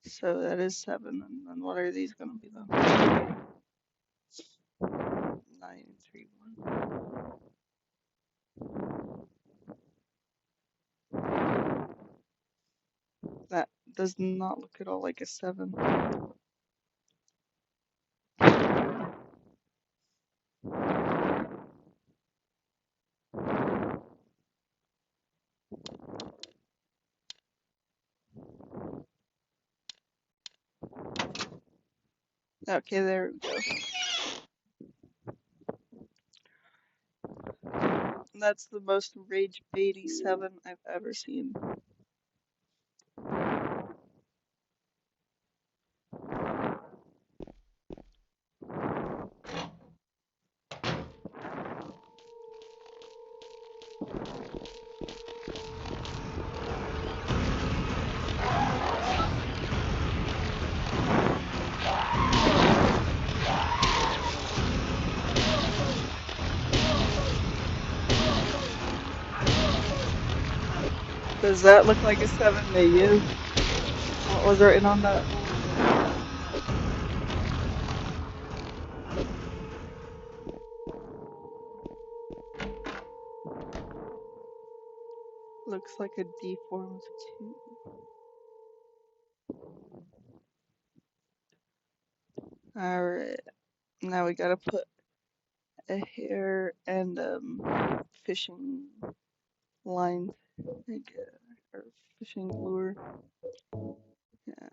So that is 7. And then what are these gonna be though? 931. That does not look at all like a 7. Okay, there we go. That's the most rage baity 7 I've ever seen. Does that look like a 7 to you? What was written on that? Looks like a deformed 2. Alright, now we gotta put a hair and fishing line, like, or fishing lure. Yeah.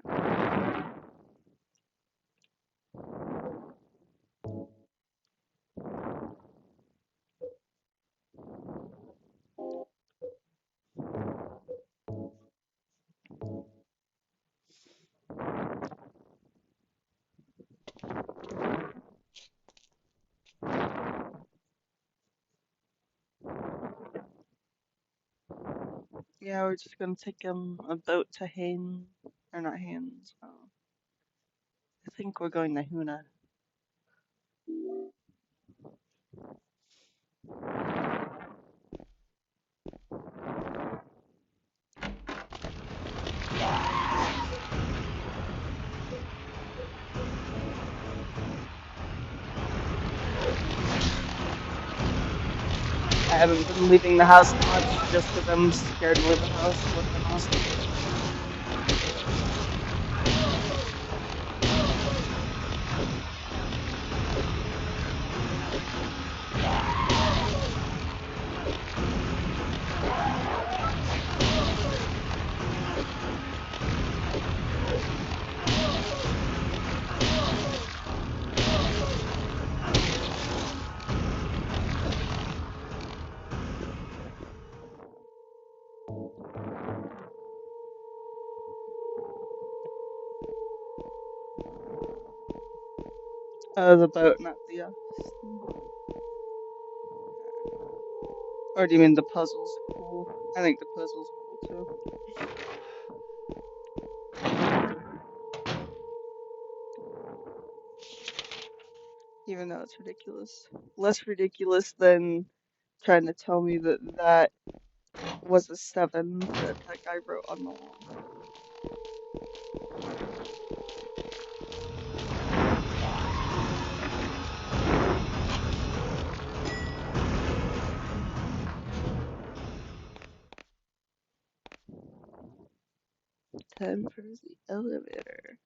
Yeah, we're just gonna take a boat to Haines, or not Haines. I think we're going to Huna. I haven't been leaving the house much just because I'm scared to leave the house with the hostage. The boat, not the Or do you mean the puzzle's cool? I think the puzzle's cool too. Even though it's ridiculous. Less ridiculous than trying to tell me that that was a 7 that that guy wrote on the wall. Time for the elevator.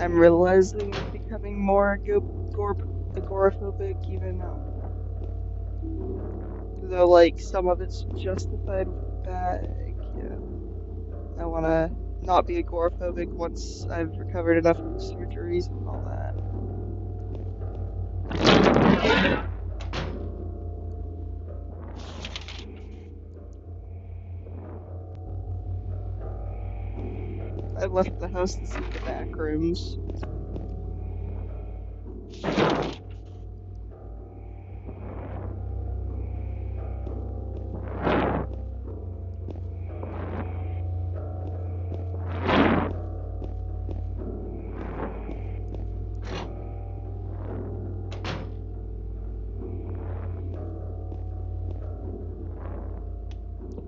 I'm realizing I'm becoming more agoraphobic, even though like some of it's justified with the bag. Yeah, I want to not be agoraphobic once I've recovered enough from the surgeries and all that. I left the house to see the back rooms.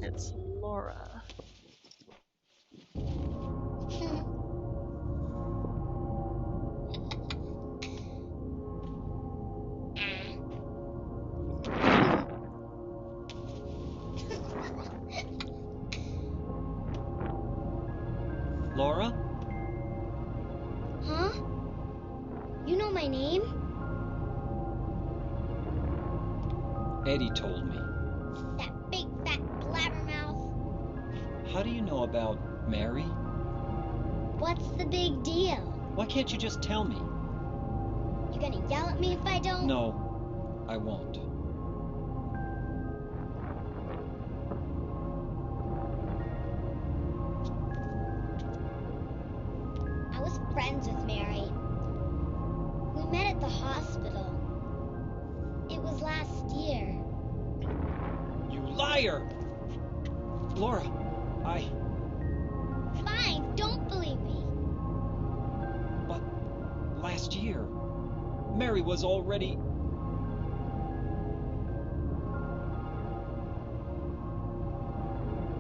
It's Laura. Laura? Huh? You know my name? Eddie told me. That big fat blabbermouth. How do you know about Mary? What's the big deal? Why can't you just tell me? You gonna yell at me if I don't? No, I won't. I was friends with Mary. We met at the hospital. It was last year. You liar! Laura, Fine, don't believe me. But last year, Mary was already...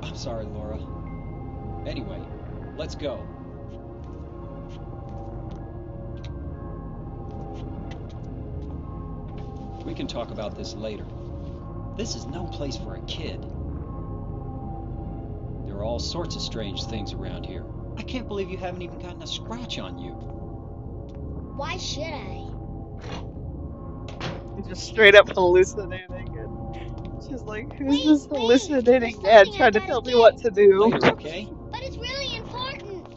I'm sorry, Laura. Anyway, Let's go. We can talk about this later. This is no place for a kid. There are all sorts of strange things around here. I can't believe you haven't even gotten a scratch on you. Why should I? Just straight up hallucinating. And she's like, who's this Wait, hallucinating there's man something I trying to gotta tell me what to do? Later, okay? But it's really important.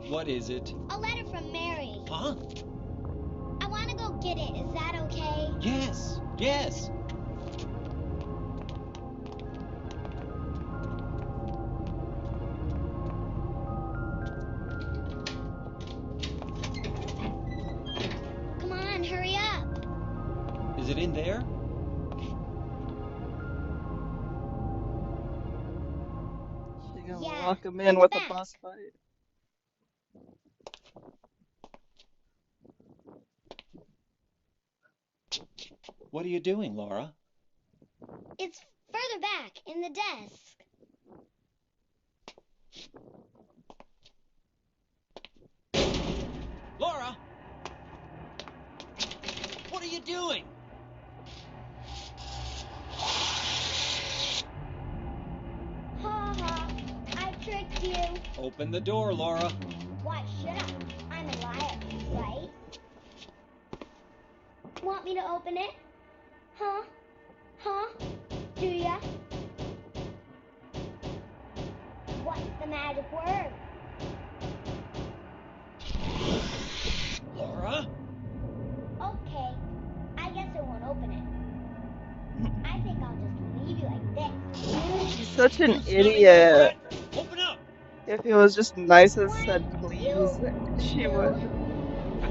What is it? A letter from Mary. Huh? I want to go get it. Is that okay? Yes, yes. Come on, hurry up. Is it in there? She's gonna Yeah, lock him in in the with a back. boss fight. What are you doing, Laura? It's further back in the desk. Laura! What are you doing? Ha ha. I tricked you. Open the door, Laura. Why should I? I'm a liar, right? Want me to open it? Huh? Huh? Do ya? What's the magic word? Laura? Okay, I guess I won't open it. I think I'll just leave you like this. She's such an You smelling that idiot. brat? Open up! If he was just nice and said One, please, you, she two, would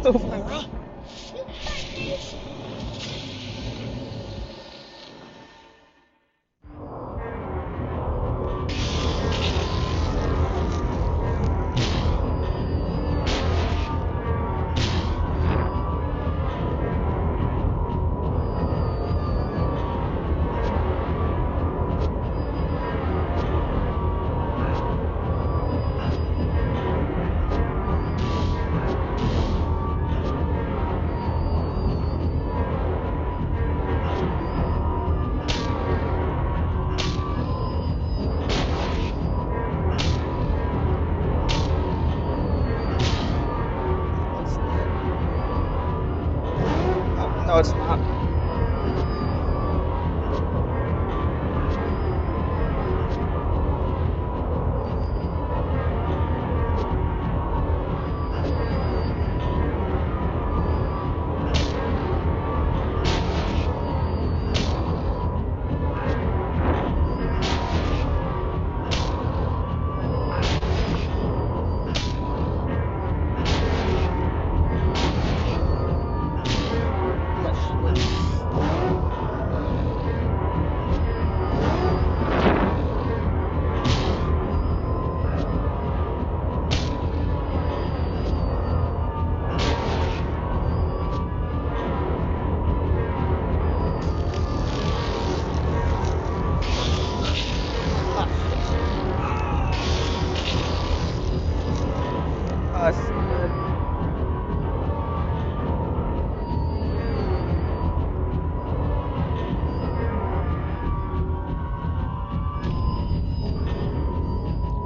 open Laura? up. you got this. What's that? Oh, no, it's not. Flesh lips. Busted.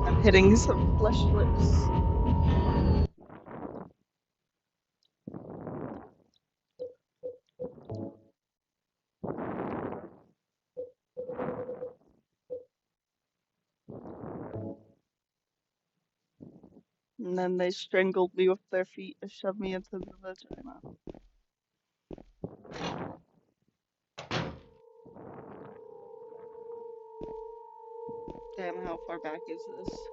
I'm hitting some flesh lips. And then they strangled me with their feet and shoved me into the vagina. Damn, how far back is this?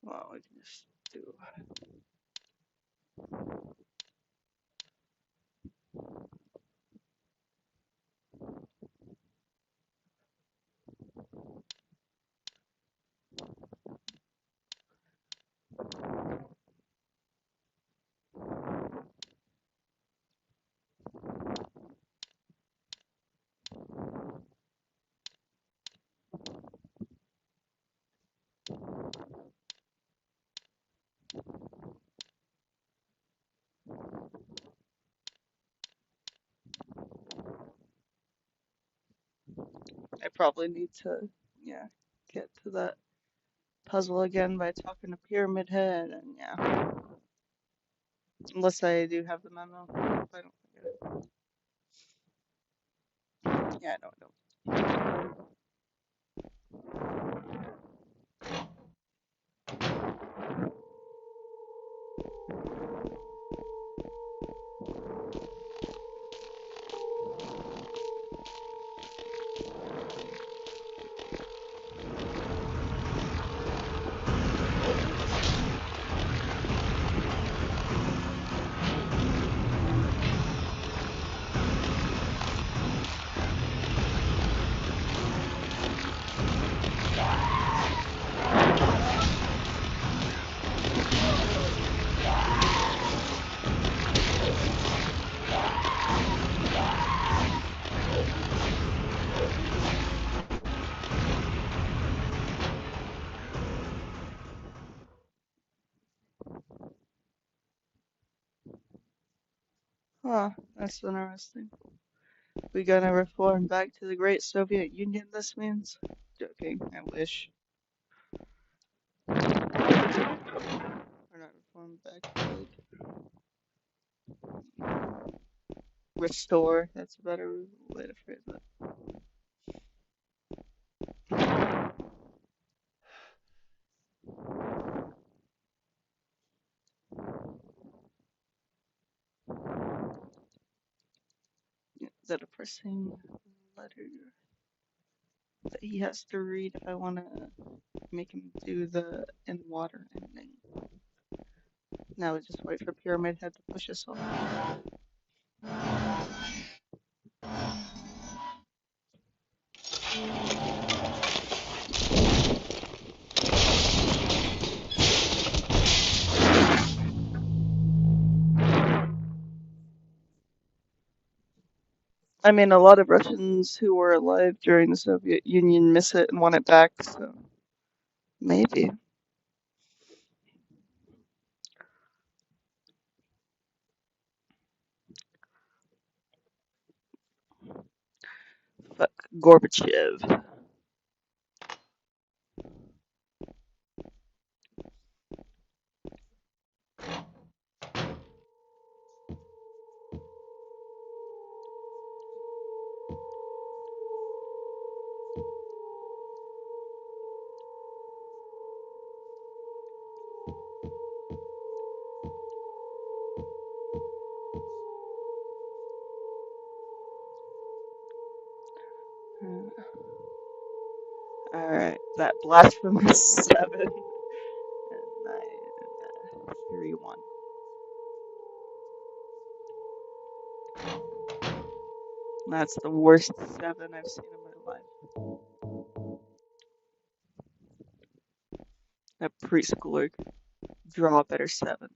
Well, we can just do. probably need to, yeah, get to that puzzle again by talking to Pyramid Head, and yeah. Unless I do have the memo. If I don't forget it. Yeah, no, I don't. Huh, that's interesting. We gonna reform back to the great Soviet Union, this means? Joking, I wish. Or not reform back, like, restore. That's a better way to phrase it. Yeah, is that a pressing letter that he has to read if I want to make him do the in water ending? Now we just wait for Pyramid Head to push us off. I mean, a lot of Russians who were alive during the Soviet Union miss it and want it back, so maybe. Fuck Gorbachev. Alright, that blasphemous 7 and 9, 3, 1. That's the worst 7 I've seen in my life. A preschooler could draw a better 7.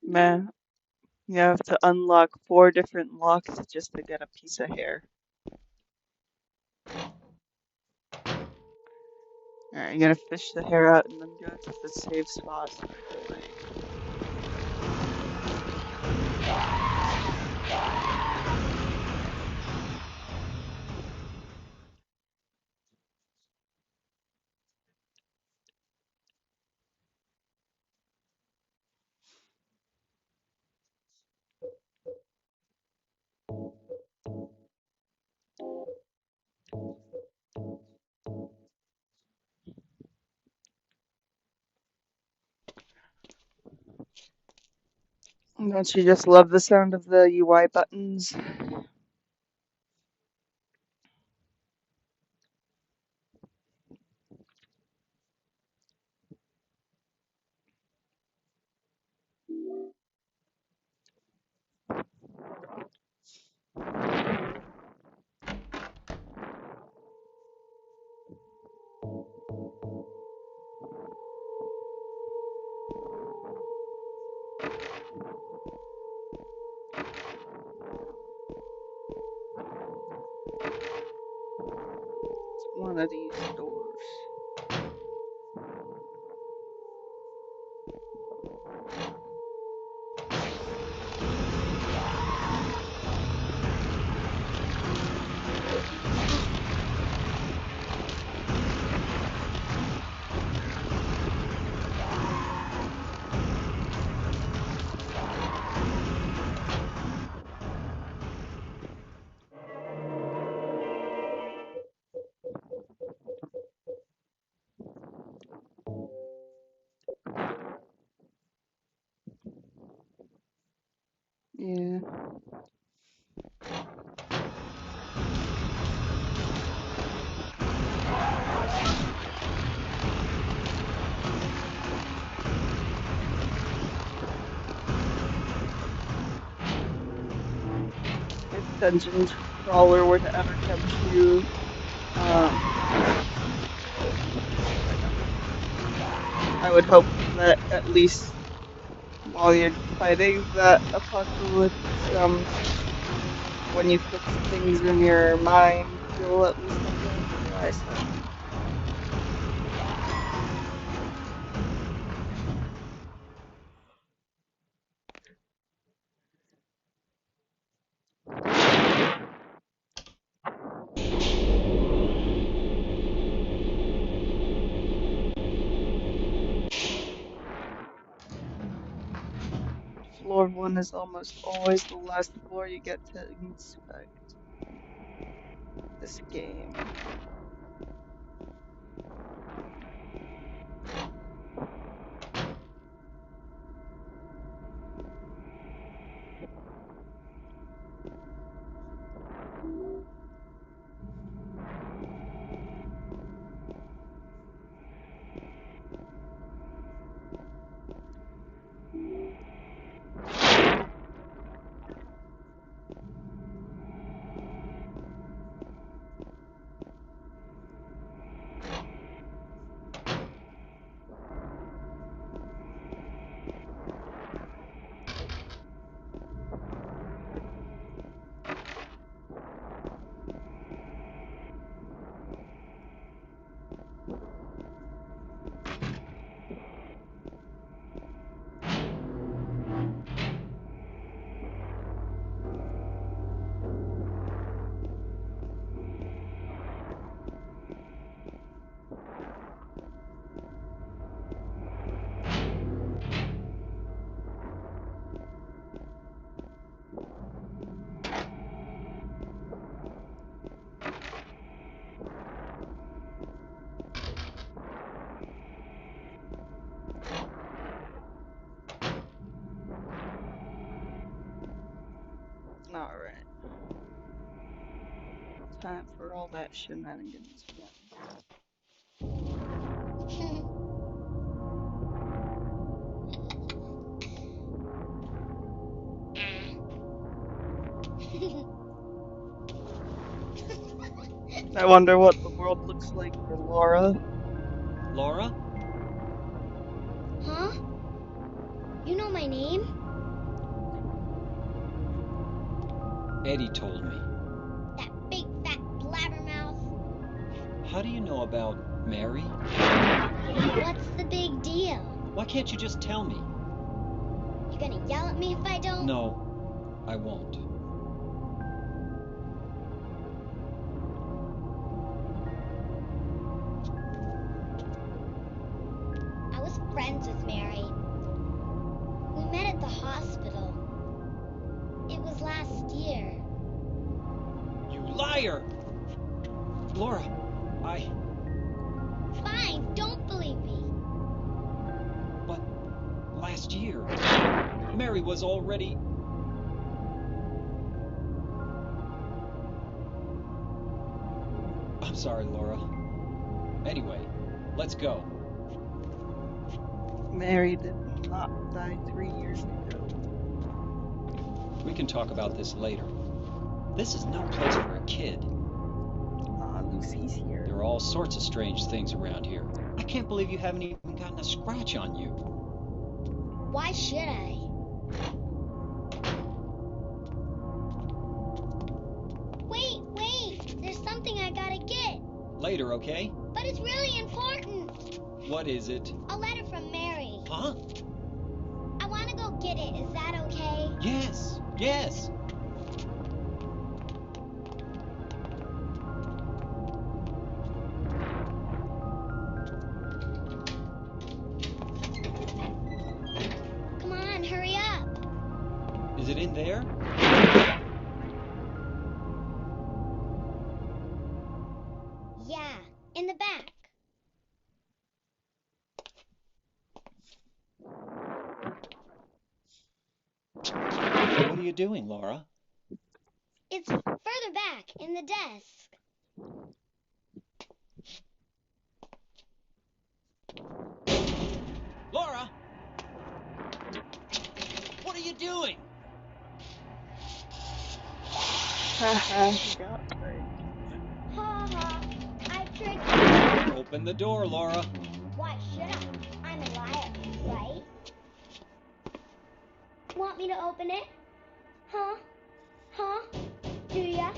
Man, you have to unlock 4 different locks just to get a piece of hair. Alright, I'm gonna fish the hair out and then go to the safe spot so I can, like... Don't you just love the sound of the UI buttons? It's one of these doors. Yeah. If Dungeon Crawler were to ever come to, I would hope that at least while you're fighting that apocalypse, when you fix things in your mind, you'll at least have to realize that. Floor 1 is almost always the last floor you get to inspect. This game. Alright. Time for all that shenanigans again. I wonder what the world looks like for Laura. Laura? Huh? You know my name? Eddie told me. That big fat blabbermouth. How do you know about Mary? What's the big deal? Why can't you just tell me? You gonna yell at me if I don't? No, I won't. I was friends with Mary. We met at the hospital. It was last year. You liar! Laura, Fine, don't believe me. But last year, Mary was already... I'm sorry, Laura. Anyway, let's go. Mary did not die 3 years ago. We can talk about this later. This is no place for a kid. Lucy's here. There are all sorts of strange things around here. I can't believe you haven't even gotten a scratch on you. Why should I? Wait. There's something I gotta get. Later, okay? But it's really important. What is it? A letter from Mary. Huh? I wanna go get it. Is that okay? Yes. Come on, hurry up. Is it in there? Yeah, in the back. What are you doing, Laura? It's further back, in the desk. Laura! What are you doing? Haha, he got pranked. Ha ha, I tricked you. Open the door, Laura. Why should I? I'm a liar, right? Want me to open it? Huh? Do ya?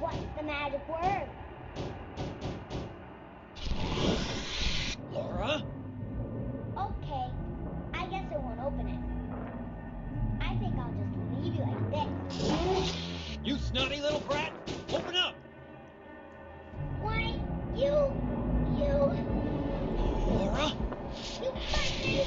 What's the magic word? Laura? Okay, I guess I won't open it. I think I'll just leave you like this. You snotty little brat! Open up! Why, you... Laura? You hurt me!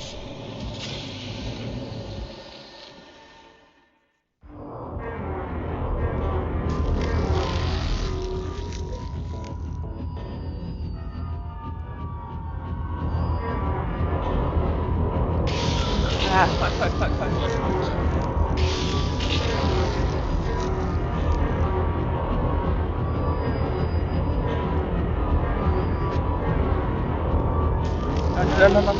Fuck. No.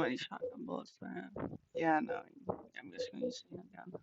any shotgun bullets there. Yeah, no, I'm just gonna use the handgun.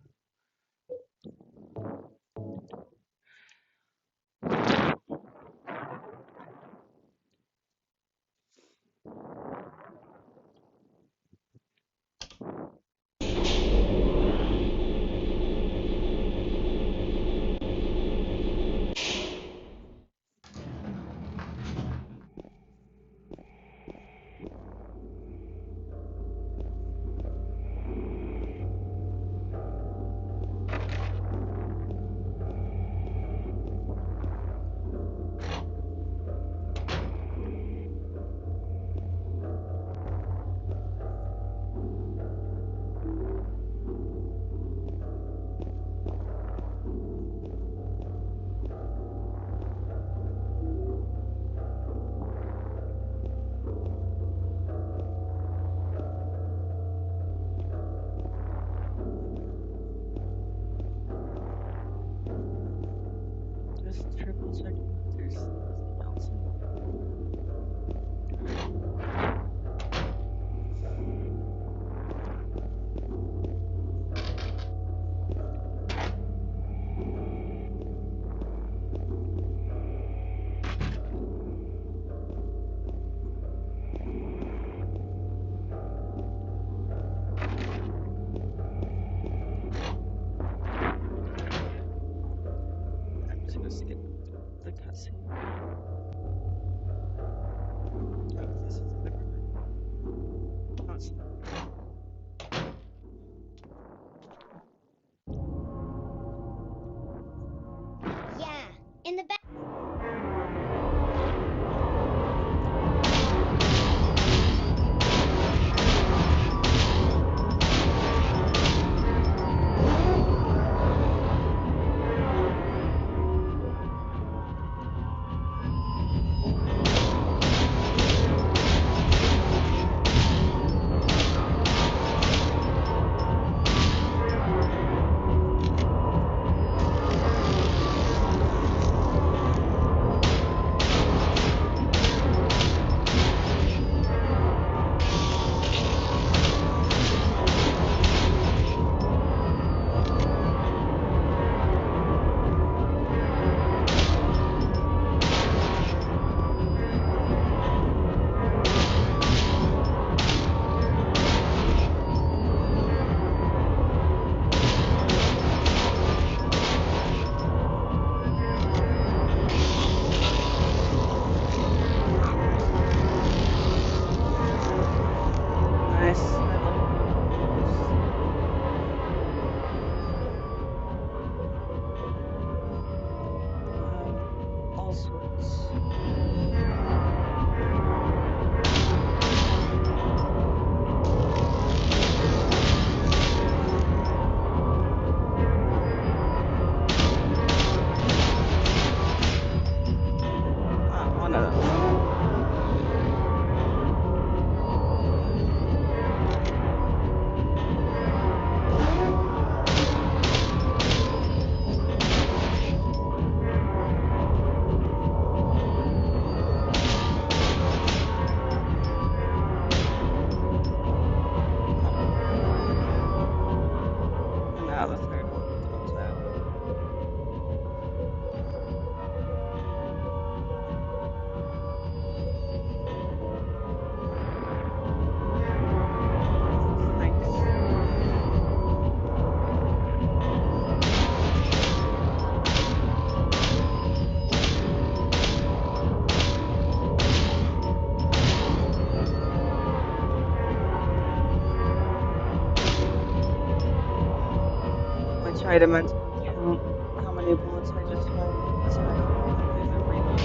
Just triple checking that there's nothing else in I'm just gonna skip the cutscene. Oh, this is the river. Oh, it's not. Yeah, in the back. Nice. I love all sorts. One of those. And now the third one comes out. Thanks. I try to mentally count how many bullets I just had so I don't complete the reload.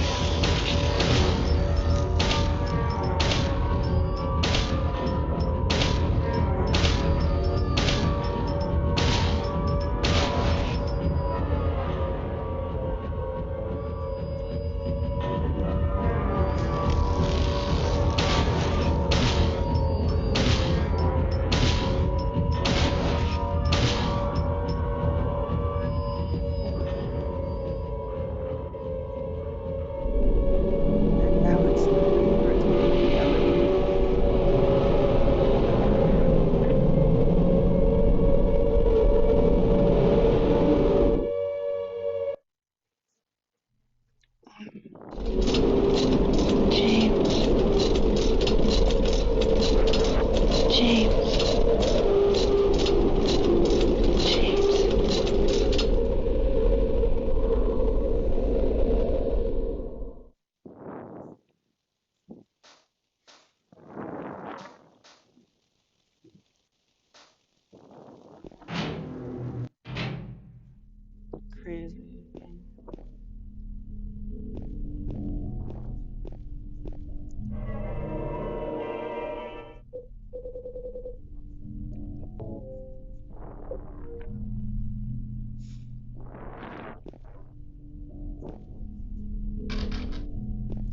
crazy.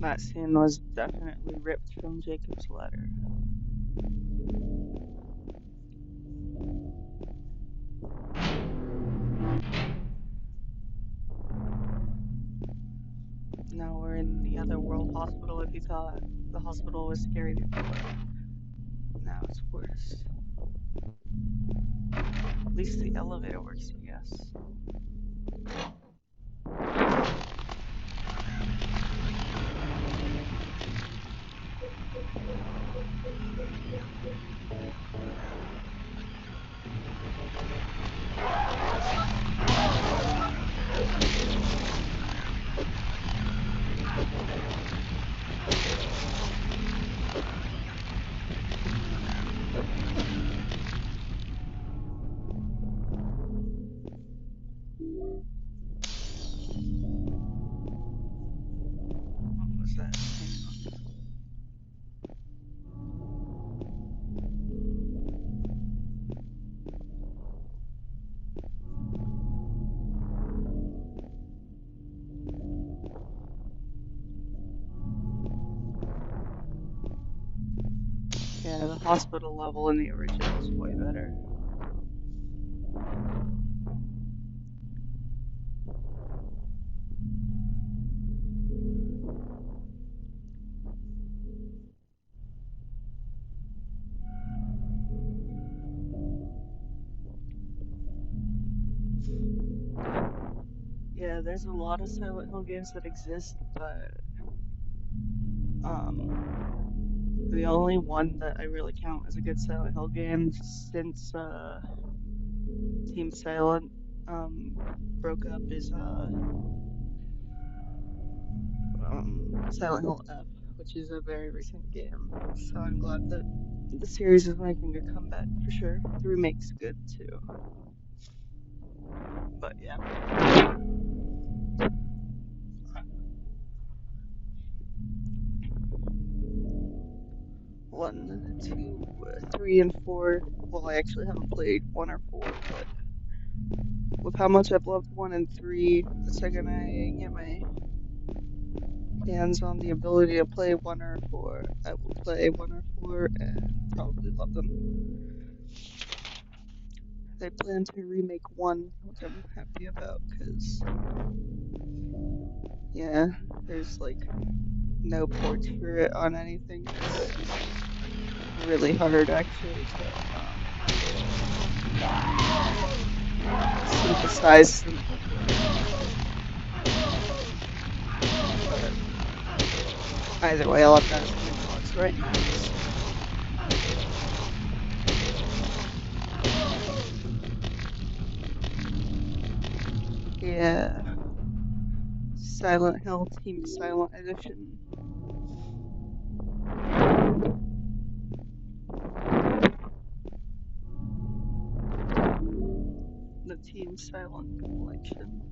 That scene was definitely ripped from Jacob's letter. Now we're in the other world hospital. If you thought the hospital was scary before, now it's worse. At least the elevator works, I guess. What was that? Hang on. Yeah, the hospital level in the original is way better. Yeah, there's a lot of Silent Hill games that exist, but the only one that I really count as a good Silent Hill game since Team Silent broke up is Silent Hill F, which is a very recent game. So I'm glad that the series is making a comeback for sure. The remake's good too. But yeah. One, two, three, and four. Well, I actually haven't played one or four, but with how much I've loved one and three, the second I get my hands on the ability to play one or four, I will play one or four and probably love them. They plan to remake one, which I'm happy about, because, yeah, there's like no ports for it on anything. It's really hard actually to synthesize some. But either way, I'll have that as my thoughts right now. Yeah. Silent Hill Team Silent Edition. The Team Silent Collection.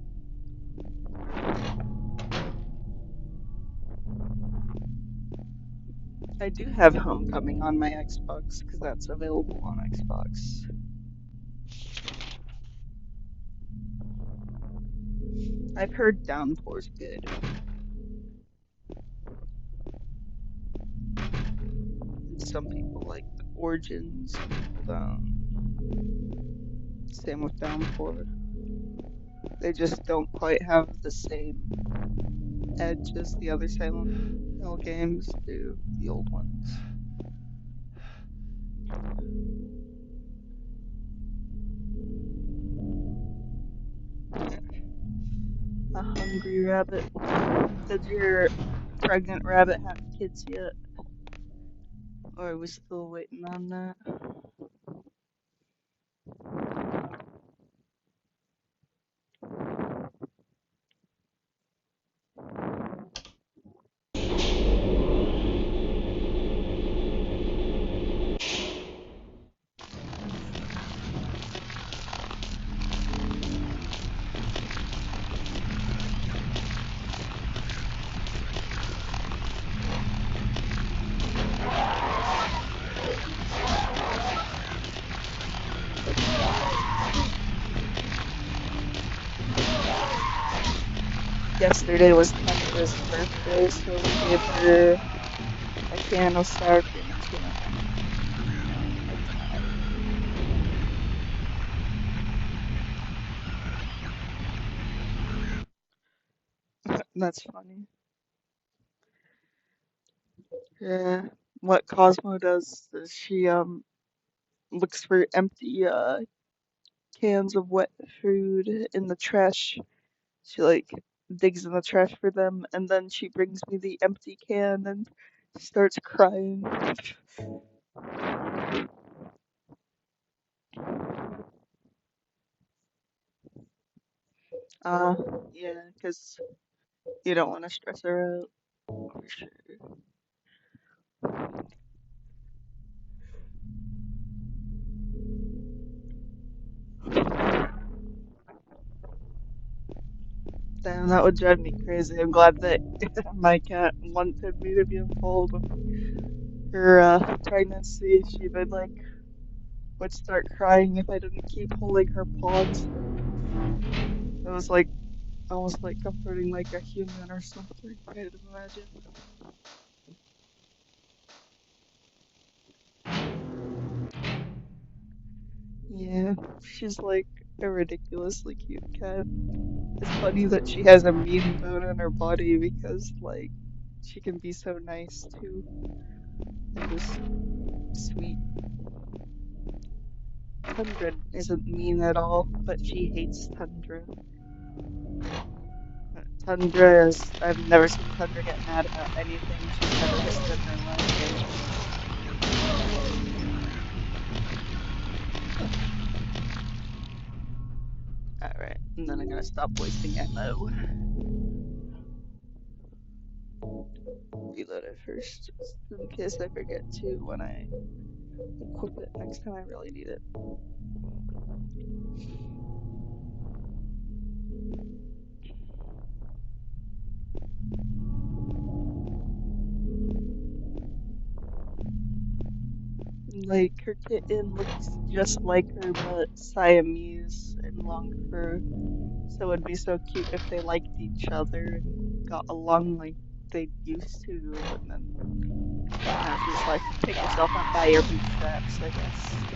I do have Homecoming on my Xbox because that's available on Xbox. I've heard Downpour's good. And some people like Origins. Same with Downpour. They just don't quite have the same edge as the other Silent Hill games do, the old ones. A hungry rabbit. Did your pregnant rabbit have kids yet? Or are we still waiting on that? yesterday was Tendra's birthday, so we gave her a can of sour cream and tuna. That's funny. Yeah. What Cosmo does is she looks for empty cans of wet food in the trash. She like digs in the trash for them, and then she brings me the empty can and starts crying. Uh, yeah, 'cause you don't want to stress her out for sure. Damn, that would drive me crazy. I'm glad that my cat wanted me to be involved with her pregnancy. She would start crying if I didn't keep holding her paws. It was like almost like comforting like a human or something. I'd imagine. Yeah, she's like a ridiculously cute cat. It's funny that she has a mean bone in her body because like she can be so nice too and just sweet. Tundra isn't mean at all, but she hates Tundra. Tundra is, I've never seen Tundra get mad about anything she's ever missed in her life. Alright, and then I'm gonna stop wasting ammo. Reload it first, just in case I forget to when I equip it next time I really need it. Like, her kitten looks just like her, but Siamese and long fur. So it'd be so cute if they liked each other and got along like they used to, and then now she's like, pick yourself up by your bootstraps, I guess.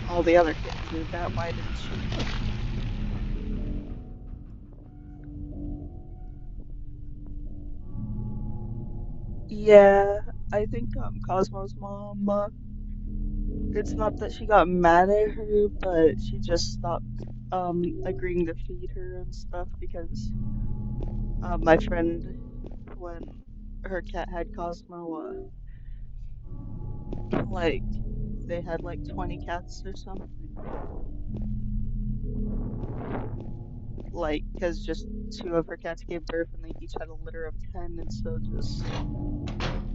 All the other kittens did that, why didn't she? Yeah, I think Cosmo's mom, it's not that she got mad at her, but she just stopped agreeing to feed her and stuff because my friend, when her cat had Cosmo, like they had like 20 cats or something. Like, because just two of her cats gave birth and they each had a litter of 10, and so just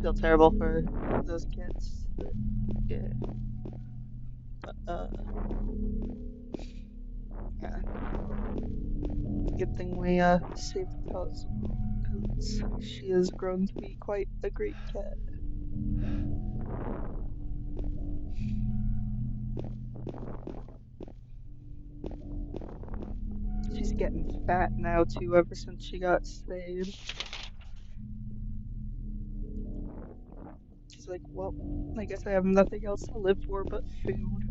feel terrible for those kids. But, yeah. Yeah. Good thing we saved Cosmo, because she has grown to be quite a great cat. She's getting fat now too, ever since she got saved. She's like, well, I guess I have nothing else to live for but food.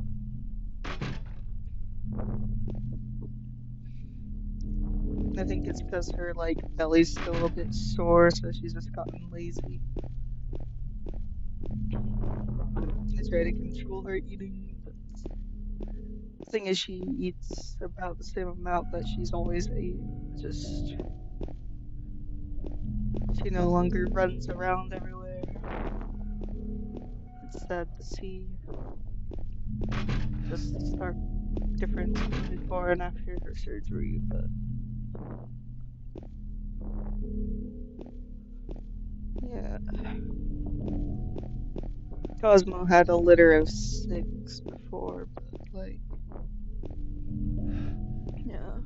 I think it's because her like belly's still a bit sore, so she's just gotten lazy. I try to control her eating, but the thing is she eats about the same amount that she's always ate. Just she no longer runs around everywhere. It's sad to see. Just stark difference before and after her surgery, but yeah. Cosmo had a litter of 6 before, but like, yeah.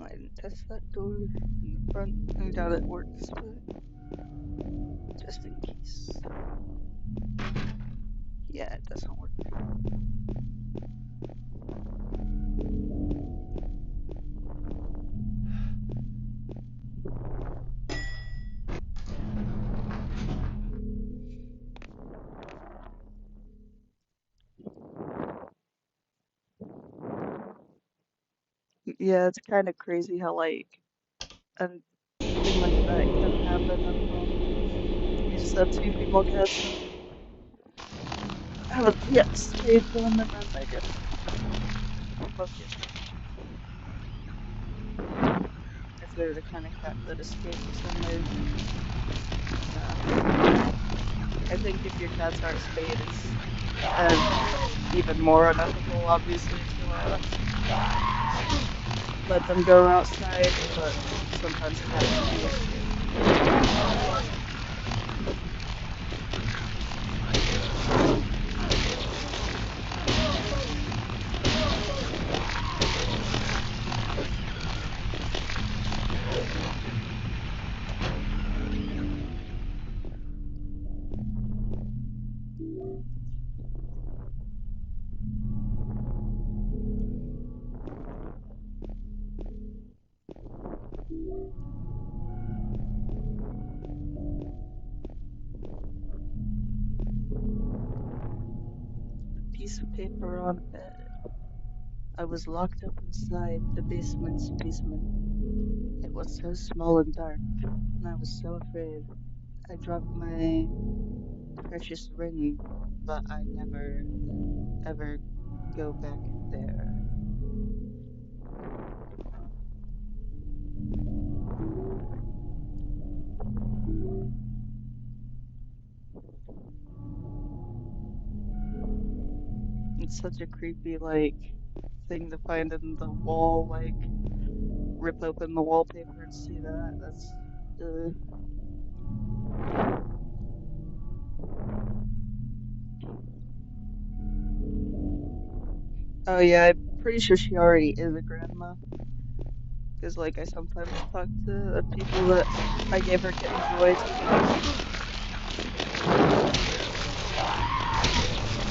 I didn't test that door in the front. I doubt it works, but just in case. Yeah, it doesn't work. Yeah, it's kind of crazy how like a thing like that can happen if you just have two female cats and haven't yet spayed them, and then they just book it. If they're the kind of cat that escapes, then they. I think if your cats aren't spayed, it's even more unethical, obviously, to let them go outside, but sometimes cats do escape. Piece of paper on a bed. I was locked up inside the basement's basement. It was so small and dark, and I was so afraid. I dropped my precious ring, but I never, ever go back there. It's such a creepy, like, thing to find in the wall, like, rip open the wallpaper and see that. That's, Oh yeah, I'm pretty sure she already is a grandma. Because, like, I sometimes talk to the people that I gave her kittens away to.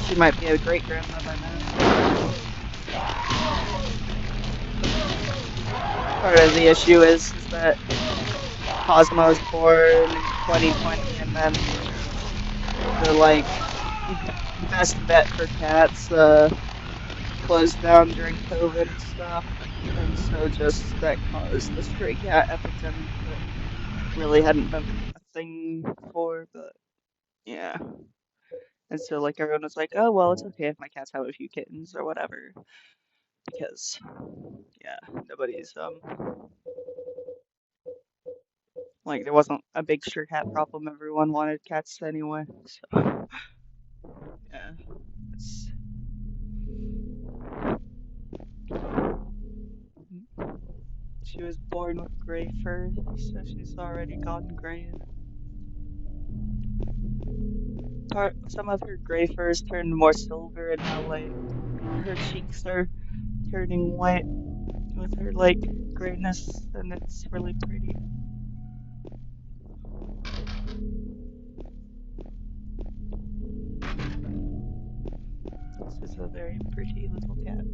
She might be a great grandma by now. Part of the issue is that Cosmo was born in 2020, and then the like best vet for cats closed down during COVID and stuff, and so just that caused the stray cat epidemic that really hadn't been a thing before, but yeah. And so like everyone was like, oh well, it's okay if my cats have a few kittens or whatever, because yeah, nobody's like there wasn't a big stray cat problem. Everyone wanted cats anyway, so yeah, it's. She was born with gray fur, so she's already gone gray. Some of her gray furs turned more silver, and now like her cheeks are turning white with her like grayness, and it's really pretty. This is a very pretty little cat.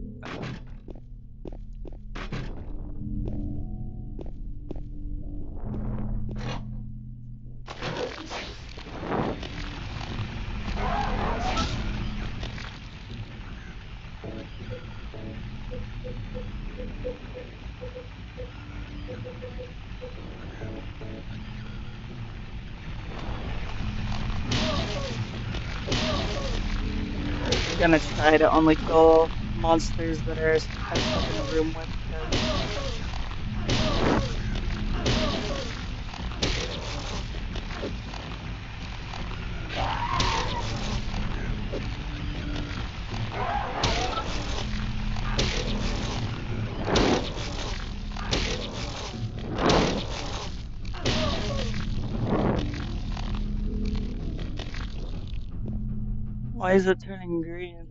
I'm gonna try to only kill monsters that are I'm stuck in a room with. Why is it turning green?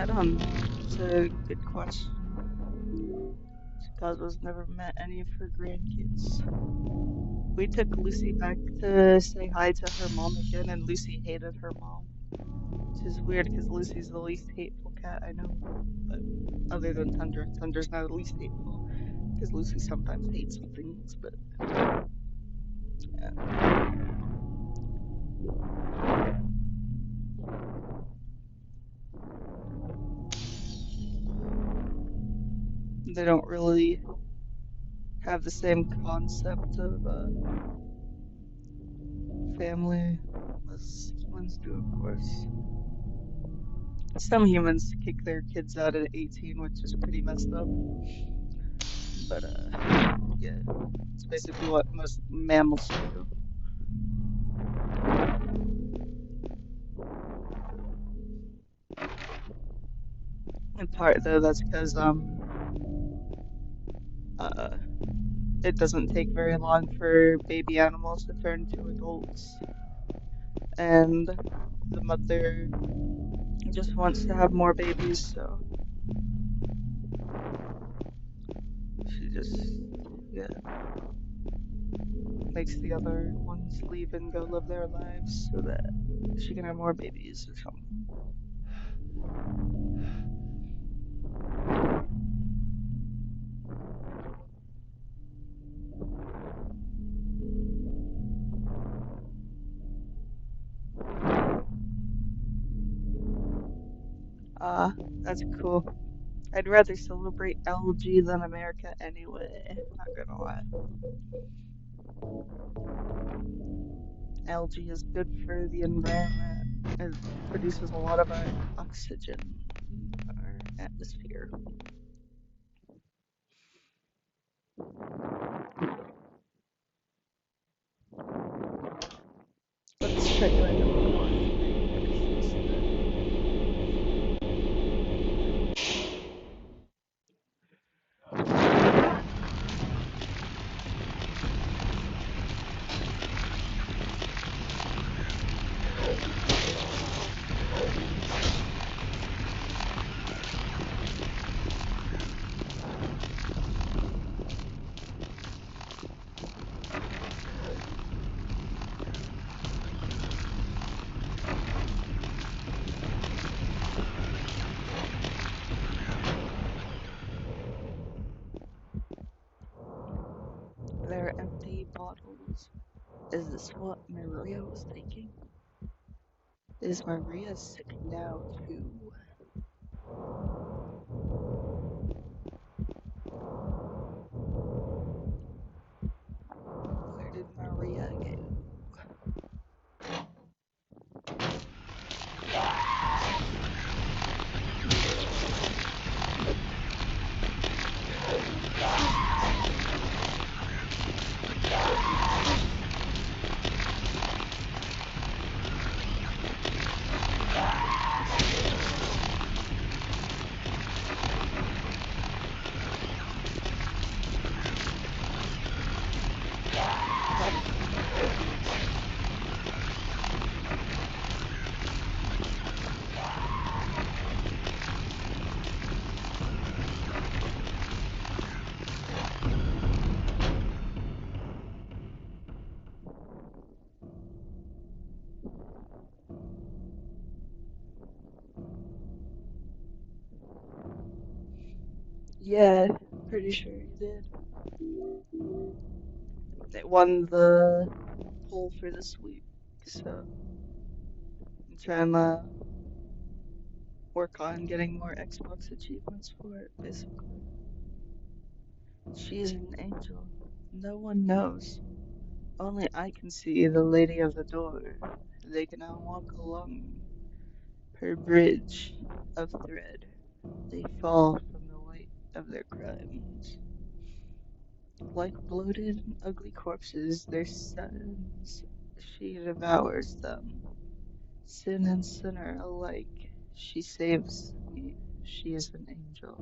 I don't know. It's a good question. Cosmo's never met any of her grandkids. We took Lucy back to say hi to her mom again, and Lucy hated her mom. Which is weird because Lucy's the least hateful cat I know. But other than Tundra, Tundra's not the least hateful because Lucy sometimes hates things. But yeah. They don't really have the same concept of family as humans do, of course. Some humans kick their kids out at 18, which is pretty messed up. But yeah, it's basically what most mammals do. In part though, that's because it doesn't take very long for baby animals to turn to adults, and the mother just wants to have more babies, so she just, yeah, makes the other ones leave and go live their lives so that she can have more babies or something. That's cool. I'd rather celebrate LG than America anyway, not gonna lie. Algae is good for the environment. It produces a lot of our oxygen in our atmosphere. Let's check like more questions then. They're empty bottles. Is this what Maria was thinking? Is Maria sick now too? Where did Maria go? Yeah, pretty sure you did. It won the poll for this week, so I'm trying to work on getting more Xbox achievements for it, basically. She's an angel. No one knows. Only I can see the lady of the door. They can now walk along her bridge of thread. They fall from the weight of their crimes. Like bloated and ugly corpses, their sons, she devours them. Sin and sinner alike, she saves me. She is an angel.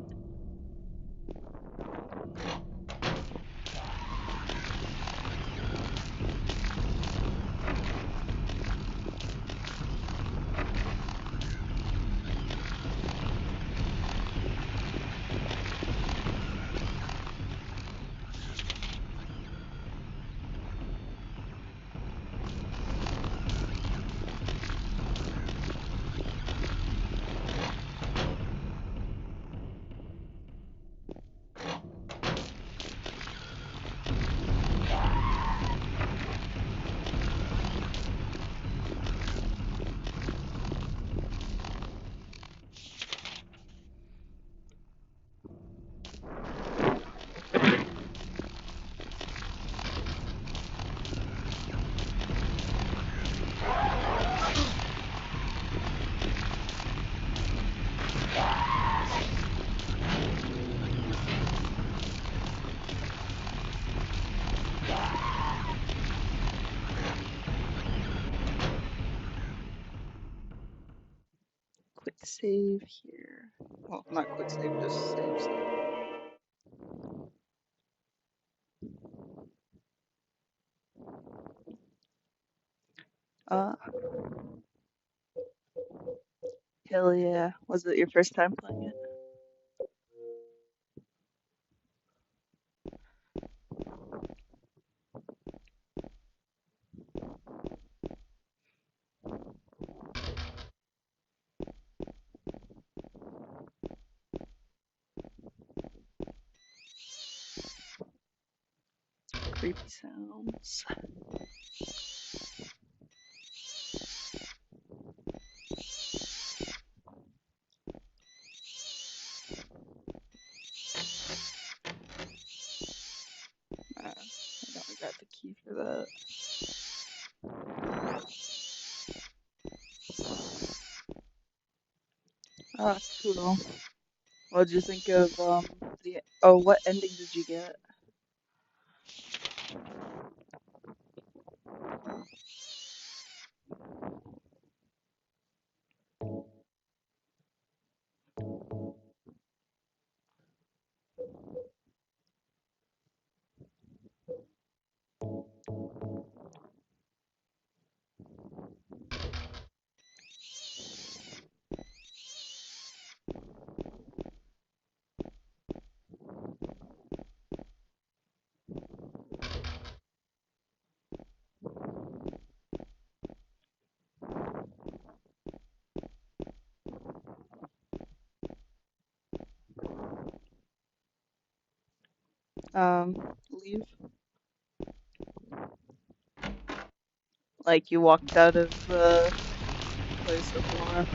quick save here. Well, not quick save, just save state. Uh, hell yeah. Was it your first time playing it? Creepy sounds. I don't got the key for that. Ah, cool. What'd you think of the what ending did you get? Leave? Like you walked out of the place with Laura?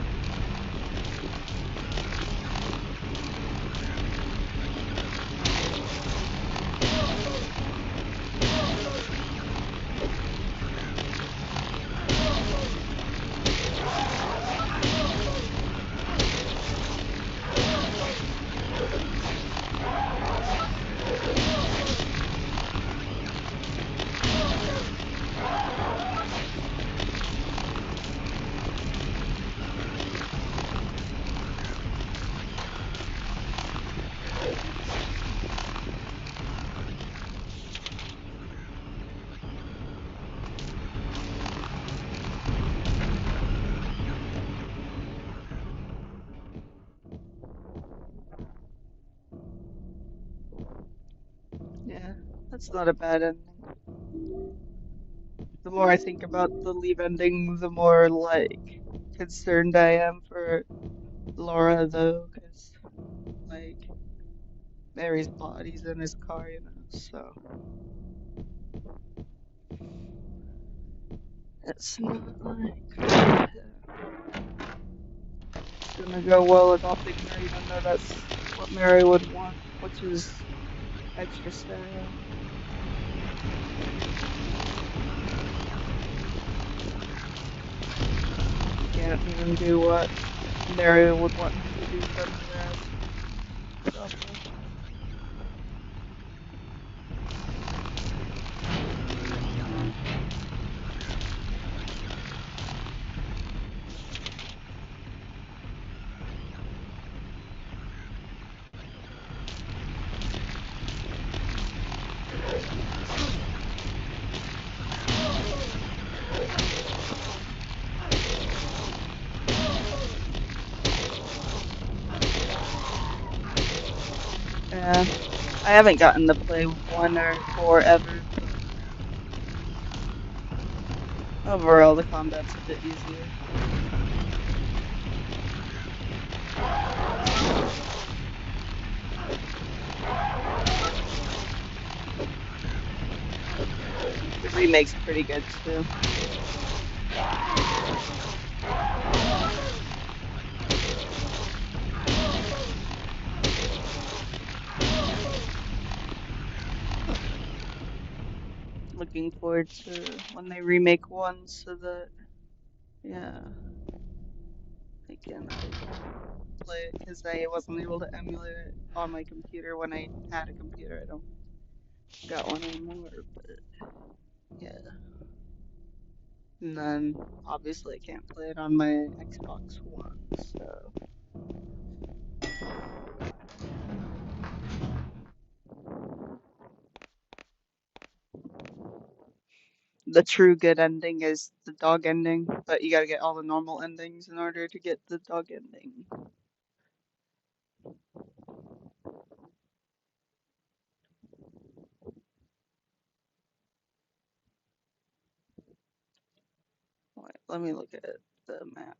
Yeah, that's not a bad ending. The more I think about the leave ending, the more like concerned I am for Laura though, 'cause like Mary's body's in his car, you know, so it's not like it's gonna go well adopting her, even though that's what Mary would want, which is extra sad. Can't even do what Mary would want him to do from the rest. Yeah, I haven't gotten to play 1 or 4 ever, but overall the combat's a bit easier. The remake's pretty good too. Looking forward to when they remake 1 so that, yeah, I can play it because I wasn't able to emulate it on my computer when I had a computer. I don't got one anymore, but yeah. And then obviously I can't play it on my Xbox One. So the true good ending is the dog ending, but you gotta get all the normal endings in order to get the dog ending. Wait, let me look at the map.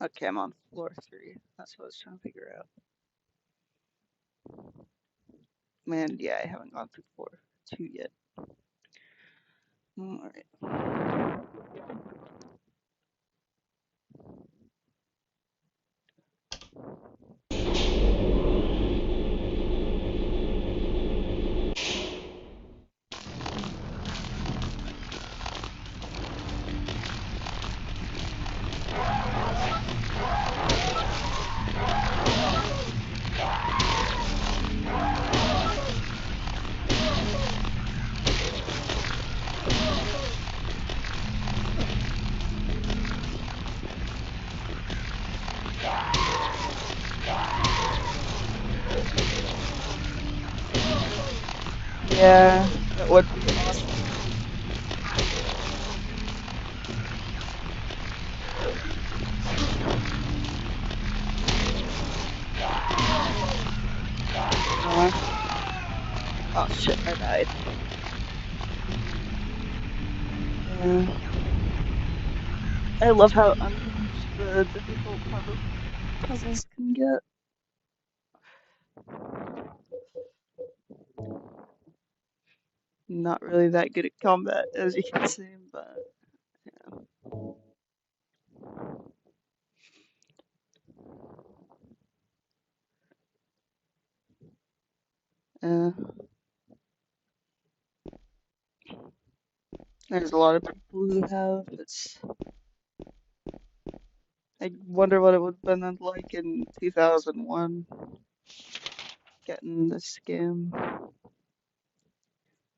Okay, I'm on floor 3. That's what I was trying to figure out. Man, yeah, I haven't gone through floor 2 yet. Alright. Yeah, that would be awesome. Oh shit, I died. Yeah. I love how unhinged the difficult puzzles can get. Not really that good at combat, as you can see, but yeah. There's a lot of people who have. I wonder what it would have been like in 2001, getting this game.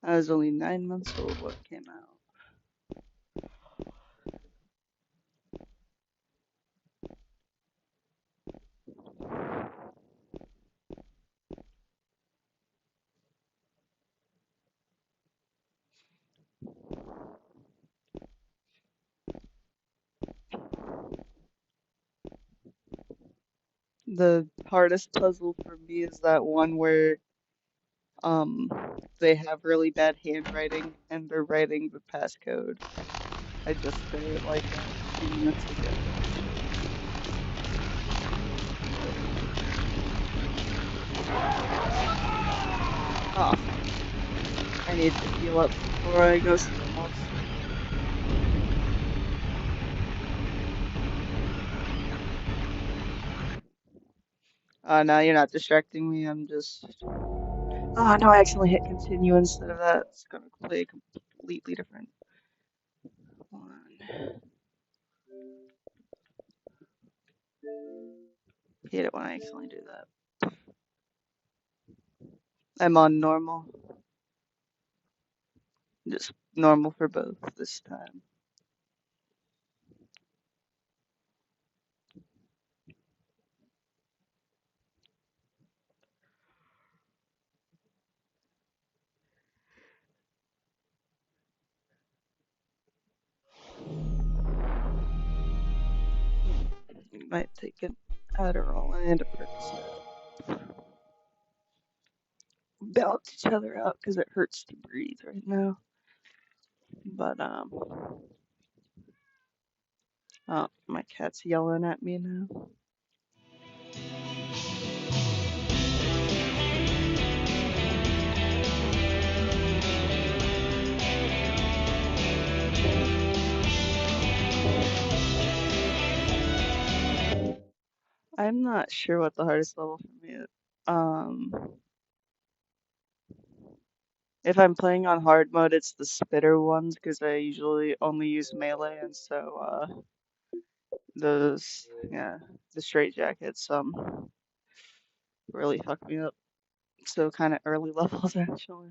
I was only 9 months old when it came out. The hardest puzzle for me is that one where um they have really bad handwriting and they're writing the passcode. I just did it like a few minutes ago. Oh, I need to heal up before I go see the monster. No, you're not distracting me. I'm just. Oh no, I accidentally hit continue instead of that. It's gonna play a completely different one. Hate it when I accidentally do that. I'm on normal. Just normal for both this time. Might take an Adderall and a Percocet. Balance each other out because it hurts to breathe right now. But oh, my cat's yelling at me now. I'm not sure what the hardest level for me is. If I'm playing on hard mode, it's the spitter ones because I usually only use melee, and so those yeah, the straight jackets really fuck me up. So kind of early levels actually.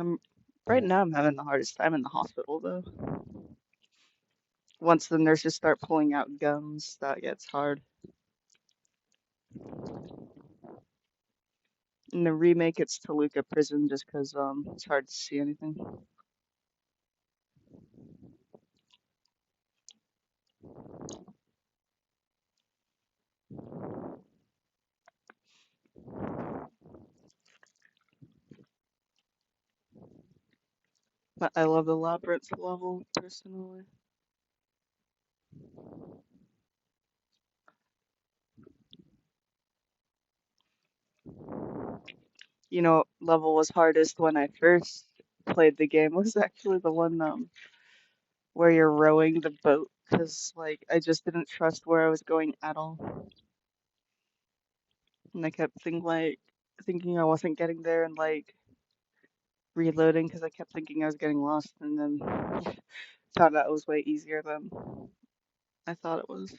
I'm right now I'm having the hardest time in the hospital though. Once the nurses start pulling out guns, that gets hard. In the remake, it's Toluca Prison just 'cause it's hard to see anything. But I love the Labyrinth level personally. You know, level was hardest when I first played the game was actually the one where you're rowing the boat 'cause like I just didn't trust where I was going at all. And I kept thinking I wasn't getting there and like reloading because I kept thinking I was getting lost and then found out it was way easier than I thought it was.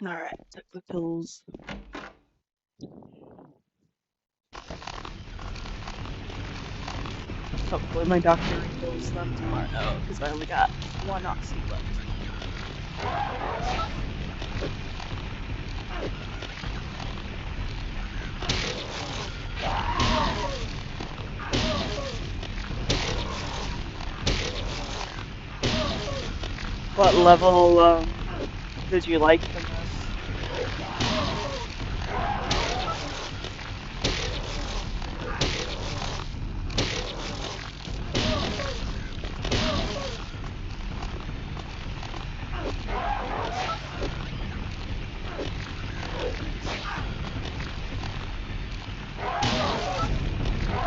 Alright, took the pills. Hopefully my doctor refills them tomorrow because I only got one oxy left. What level did you like the most?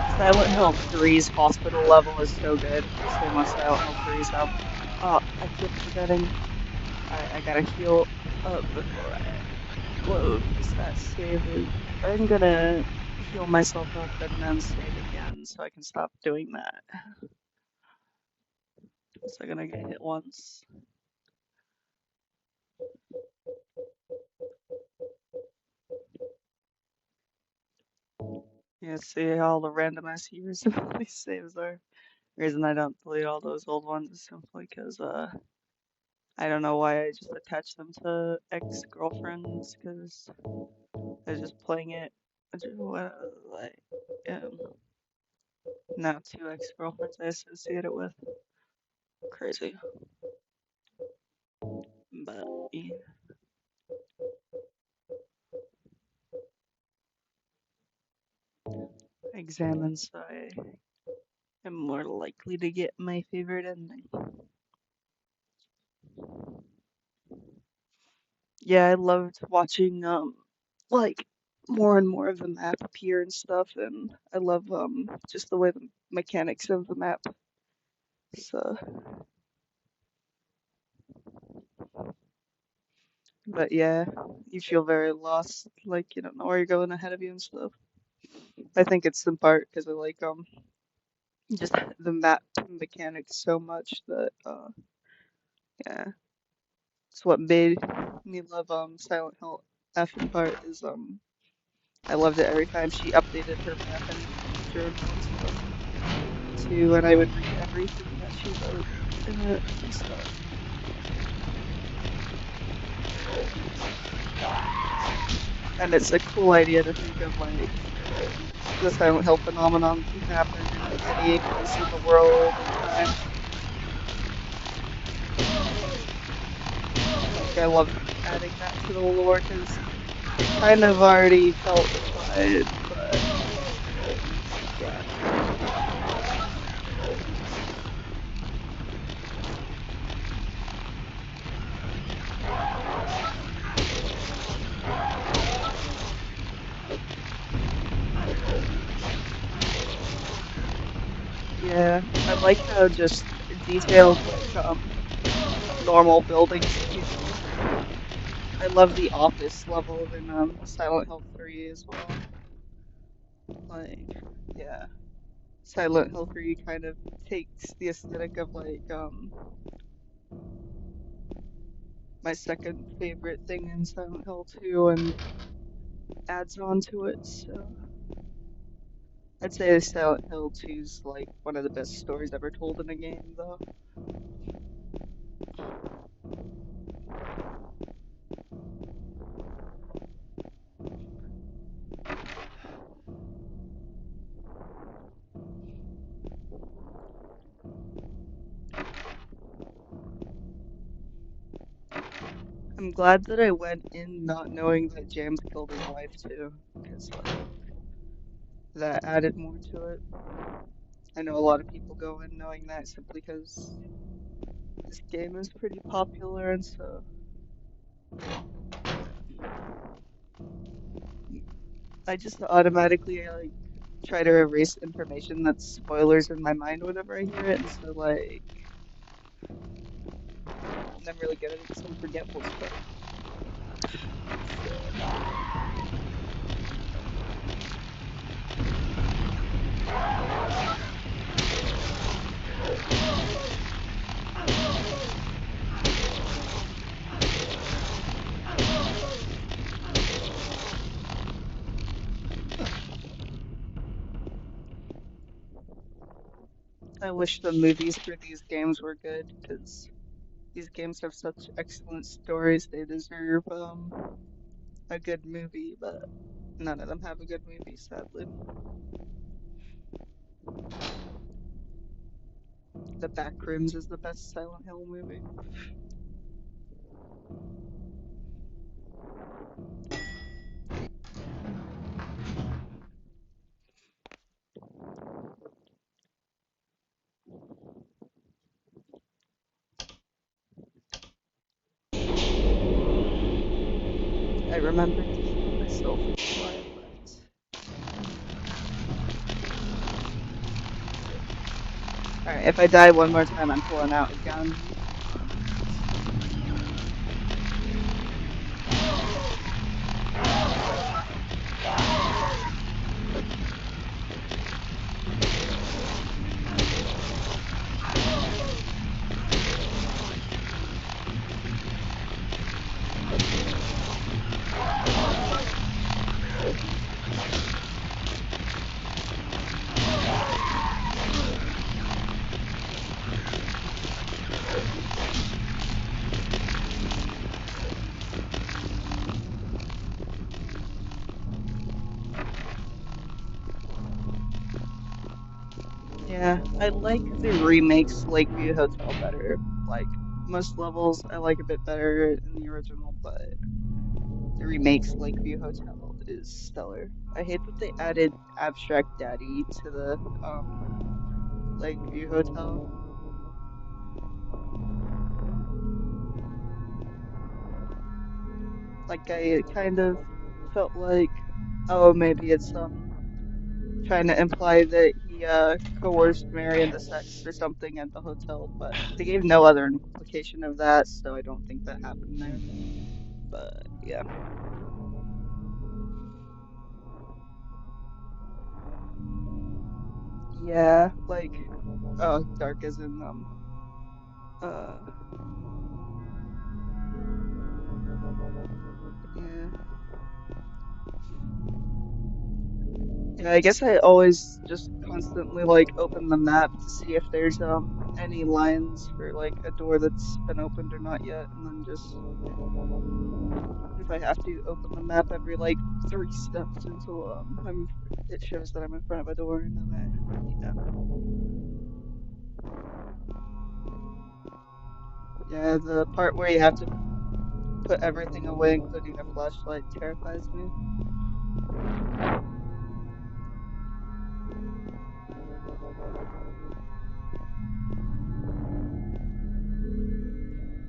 Silent Hill 3's hospital level is so good. Same with Silent Hill 3's Oh, I keep forgetting. I gotta heal up before I load because that save is. I'm gonna heal myself up and then save again so I can stop doing that. So I'm gonna get hit once. Yeah, see how the random ass years of all these saves are. The reason I don't delete all those old ones is simply because I don't know why I just attach them to ex-girlfriends because I was just playing it. Like, now 2 ex-girlfriends I associate it with. Crazy. But yeah. Examine so I am more likely to get my favorite ending. Yeah, I loved watching like more and more of the map appear and stuff, and I love just the way the mechanics of the map. So, but yeah, you feel very lost, like you don't know where you're going ahead of you and stuff. I think it's in part because I like just the map mechanics so much that yeah, it's what made me love Silent Hill F in part is I loved it every time she updated her map and journal and stuff too, and I would read everything that she wrote in it and stuff. And it's a cool idea to think of like the Silent Hill phenomenon can happen in any place in the world and time. Like I love adding that to the lore because it kind of already felt implied, but yeah. Yeah, I like how just detailed like normal buildings. I love the office level in Silent Hill 3 as well. Like, yeah, Silent Hill 3 kind of takes the aesthetic of like my second favorite thing in Silent Hill 2 and adds on to it, so I'd say Silent Hill 2's like one of the best stories ever told in a game, though. I'm glad that I went in not knowing that James killed his wife too, because like that added more to it. I know a lot of people go in knowing that simply because this game is pretty popular, and so I just automatically like try to erase information that's spoilers in my mind whenever I hear it, and so like I'm really good at some forgetful stuff. I wish the movies for these games were good, because these games have such excellent stories. They deserve a good movie, but none of them have a good movie, sadly. The Backrooms is the best Silent Hill movie. I remembered to heal myself before I left. Alright, if I die one more time, I'm pulling out a gun. Yeah, I like the remakes Lakeview Hotel better. Like, most levels I like a bit better than the original, but the remakes Lakeview Hotel is stellar. I hate that they added Abstract Daddy to the Lakeview Hotel. Like, I kind of felt like, oh, maybe it's trying to imply that he coerced Mary into sex or something at the hotel, but they gave no other implication of that, so I don't think that happened there. But yeah. Yeah, like, oh, dark as in uh yeah. Yeah, I guess I always just constantly like open the map to see if there's any lines for like a door that's been opened or not yet, and then just if I have to open the map every like 3 steps until it shows that I'm in front of a door, and then yeah, the part where you have to put everything away, including a flashlight, terrifies me.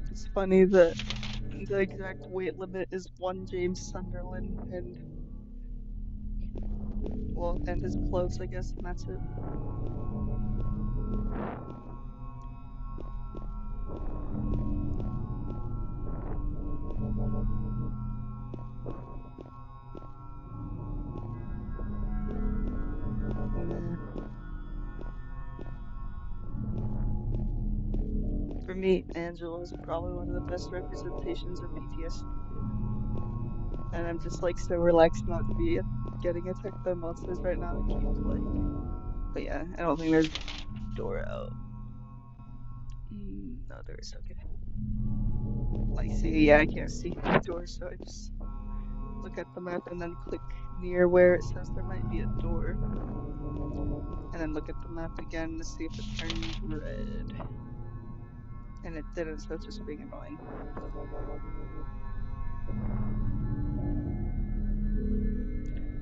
It's funny that the exact weight limit is 1 James Sunderland and well, and his clothes, I guess, and that's it. For me, Angela is probably one of the best representations of PTSD. And I'm just like so relaxed not to be getting attacked by monsters right now. I keep playing. But yeah, I don't think there's a door out. No, there is. Okay. I see. Yeah, I can't see the door, so I just look at the map and then click near where it says there might be a door. And then look at the map again to see if it turns red. And it didn't, so it's just being annoying.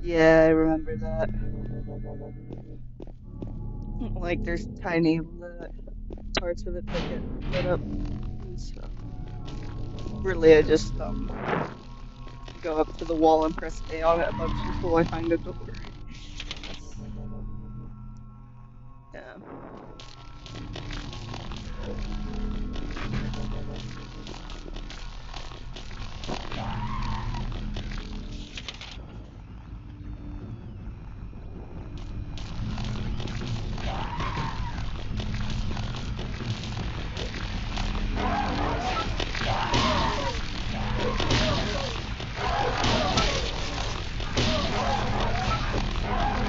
Yeah, I remember that. Like, there's tiny parts of it that get lit up and stuff. Really, I just go up to the wall and press A on it a bunch until I find a door. That's, yeah.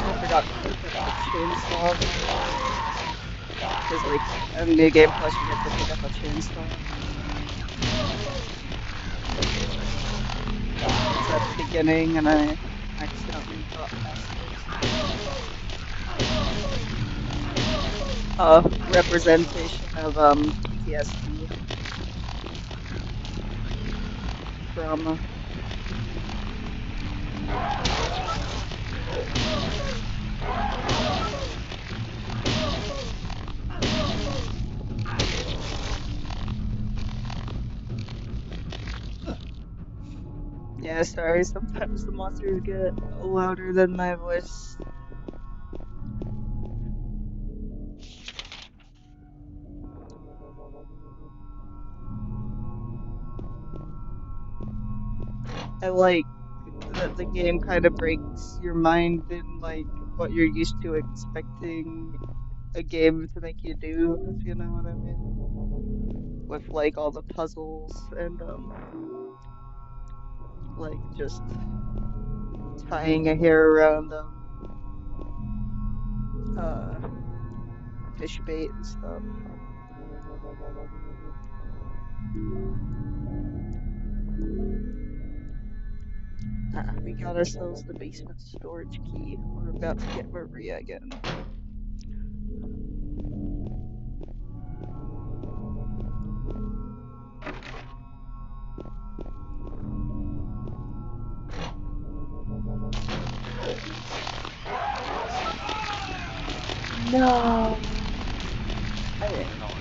I forgot to pick up the chainsaw. Because, like, in New Game Plus, you get to pick up a chainsaw. It's at the beginning, and I accidentally got past it. Representation of PTSD trauma. Yeah, sorry, sometimes the monsters get louder than my voice. I like that the game kind of breaks your mind in like what you're used to expecting a game to make you do, if you know what I mean. With like all the puzzles and like just tying a hair around fish bait and stuff. We got ourselves the basement storage key. We're about to get Maria again. No, I didn't know.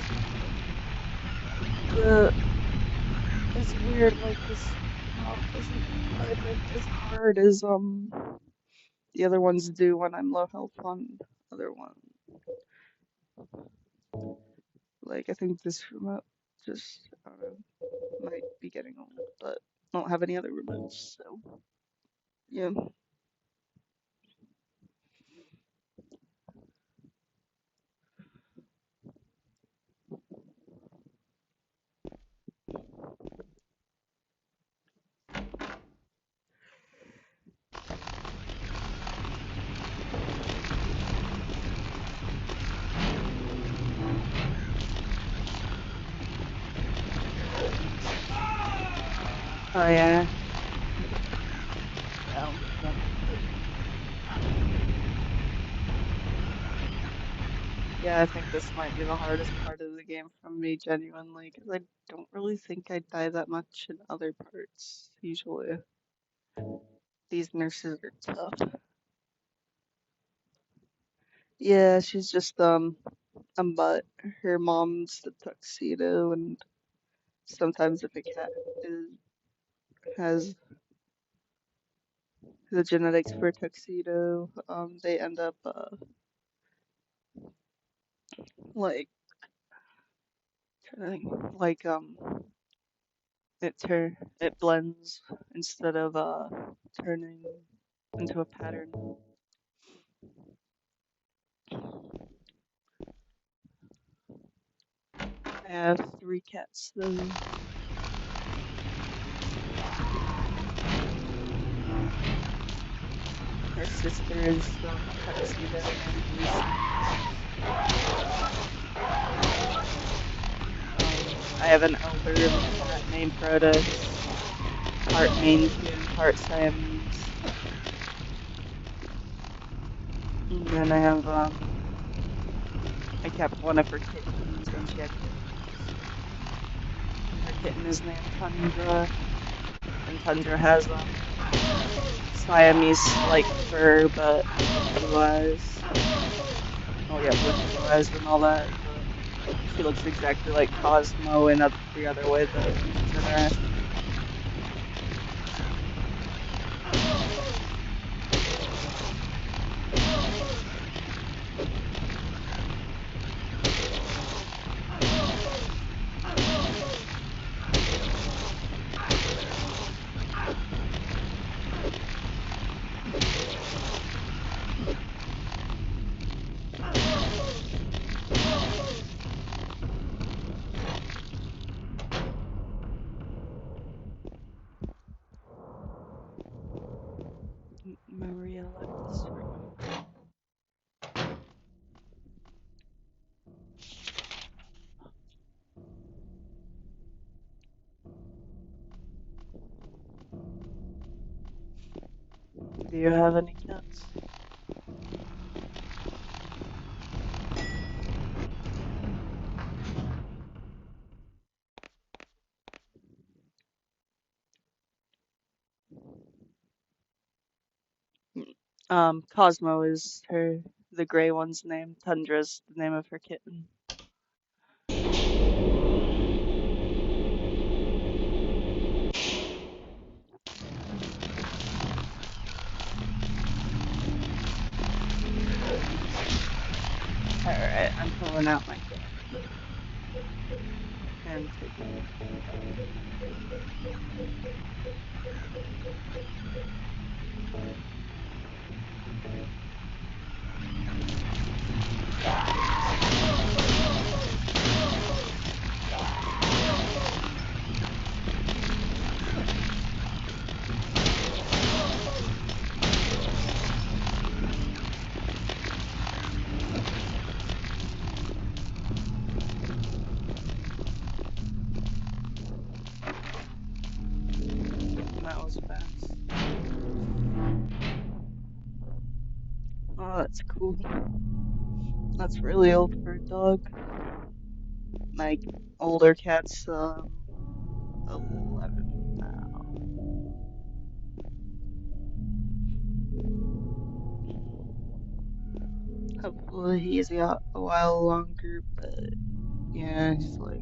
It's weird. Like this map doesn't fight like as hard as the other ones do when I'm low health on other ones. Like I think this remote just I don't know, might be getting old, but I don't have any other remotes, so yeah. Oh yeah. Yeah. Yeah, I think this might be the hardest part of the game for me, genuinely, because I don't really think I die that much in other parts, usually. These nurses are tough. Yeah, she's just, a mutt. Her mom's the tuxedo, and sometimes if a cat has the genetics for a tuxedo, they end up, like, turning, like, it blends instead of, turning into a pattern. I have 3 cats though. Her sister is tuxedo and Lucy. I have an elderly cat named Protus, part Maine Coon, part Siamese. And then I have I kept one of her kittens when she had kittens. Her kitten is named Tundra, and Tundra has Siamese like fur, but blue eyes. Oh yeah, with blue eyes and all that. But she looks exactly like Cosmo in the other way that she's interesting. Maria left this room. Do you have any cats? Cosmo is the gray one's name. Tundra's the name of her kitten. Alright, I'm pulling out my cat. And taking it. That was fast. Oh, that's cool. That's really old for a dog. My older cat's 11 now. Hopefully he's got a while longer, but yeah, he's like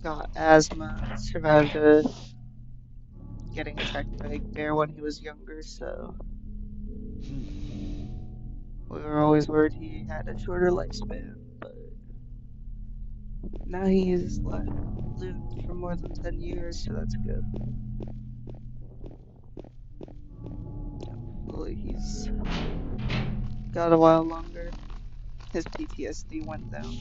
got asthma, survived getting attacked by a bear when he was younger, so we were always worried he had a shorter lifespan, but now he's lived for more than 10 years, so that's good. Hopefully he's got a while longer. His PTSD went down.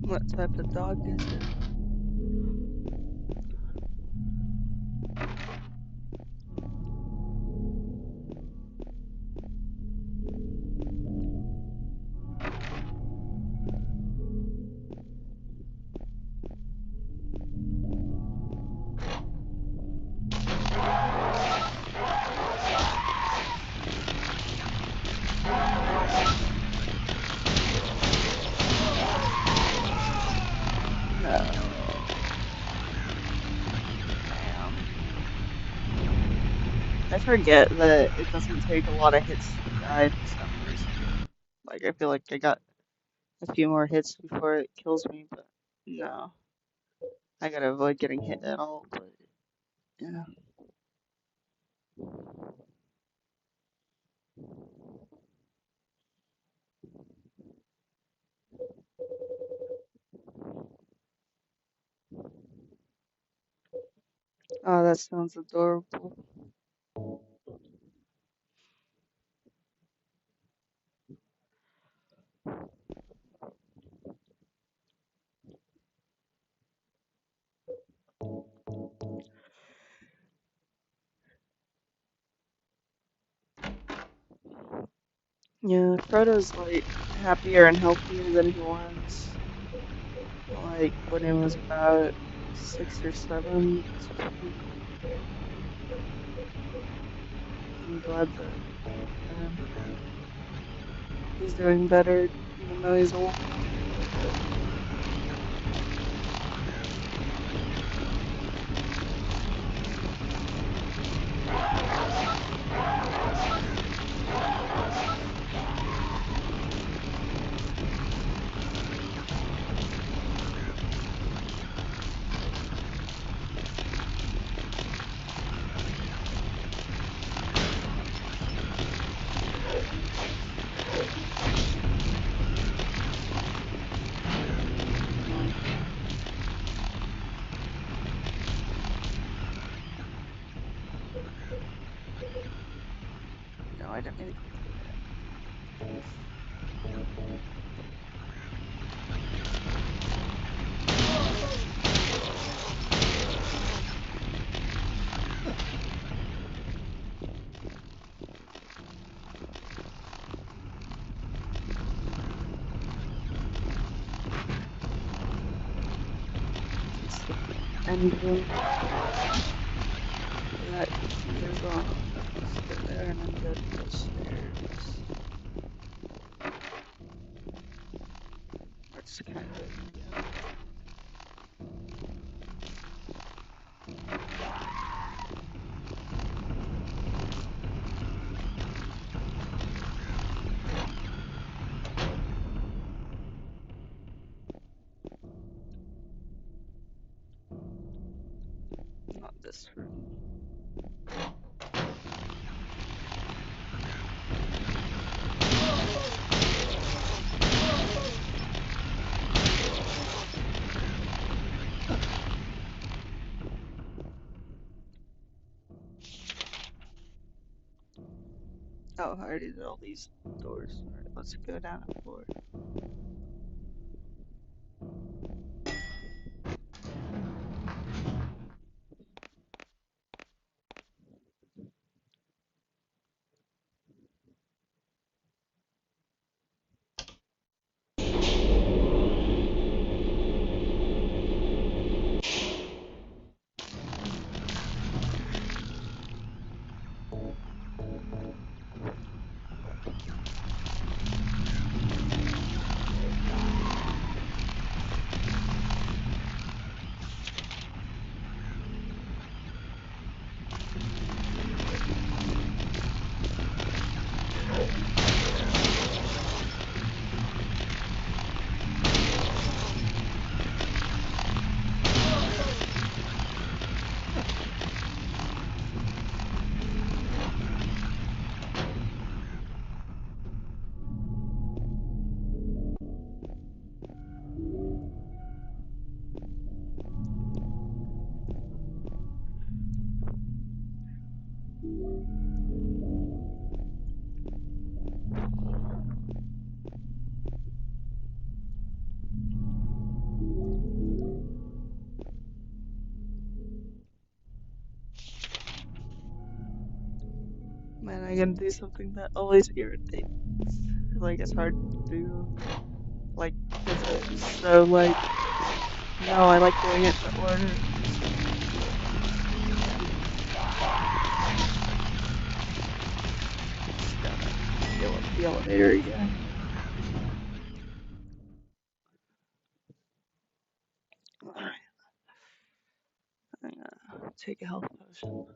What type of dog is it? I forget that it doesn't take a lot of hits to die for some Like, I feel like I got a few more hits before it kills me, but no. I gotta avoid getting hit at all, but yeah. Oh, that sounds adorable. Yeah, Frodo's like happier and healthier than he was like when he was about 6 or 7. I'm glad that um, he's doing better even though he's old. No, I didn't mean to click that. It's the end room. That there's a sit there and then go to the stairs. That's kind of yeah. Not this room. Oh, I already did all these doors. Alright, let's go down a floor. Man, I gotta do something that always irritates. Like, it's hard to do. Like, 'cause it's so, like, no, I like doing it in order. Just gotta deal with the elevator again. Alright, I'm gonna take a health potion.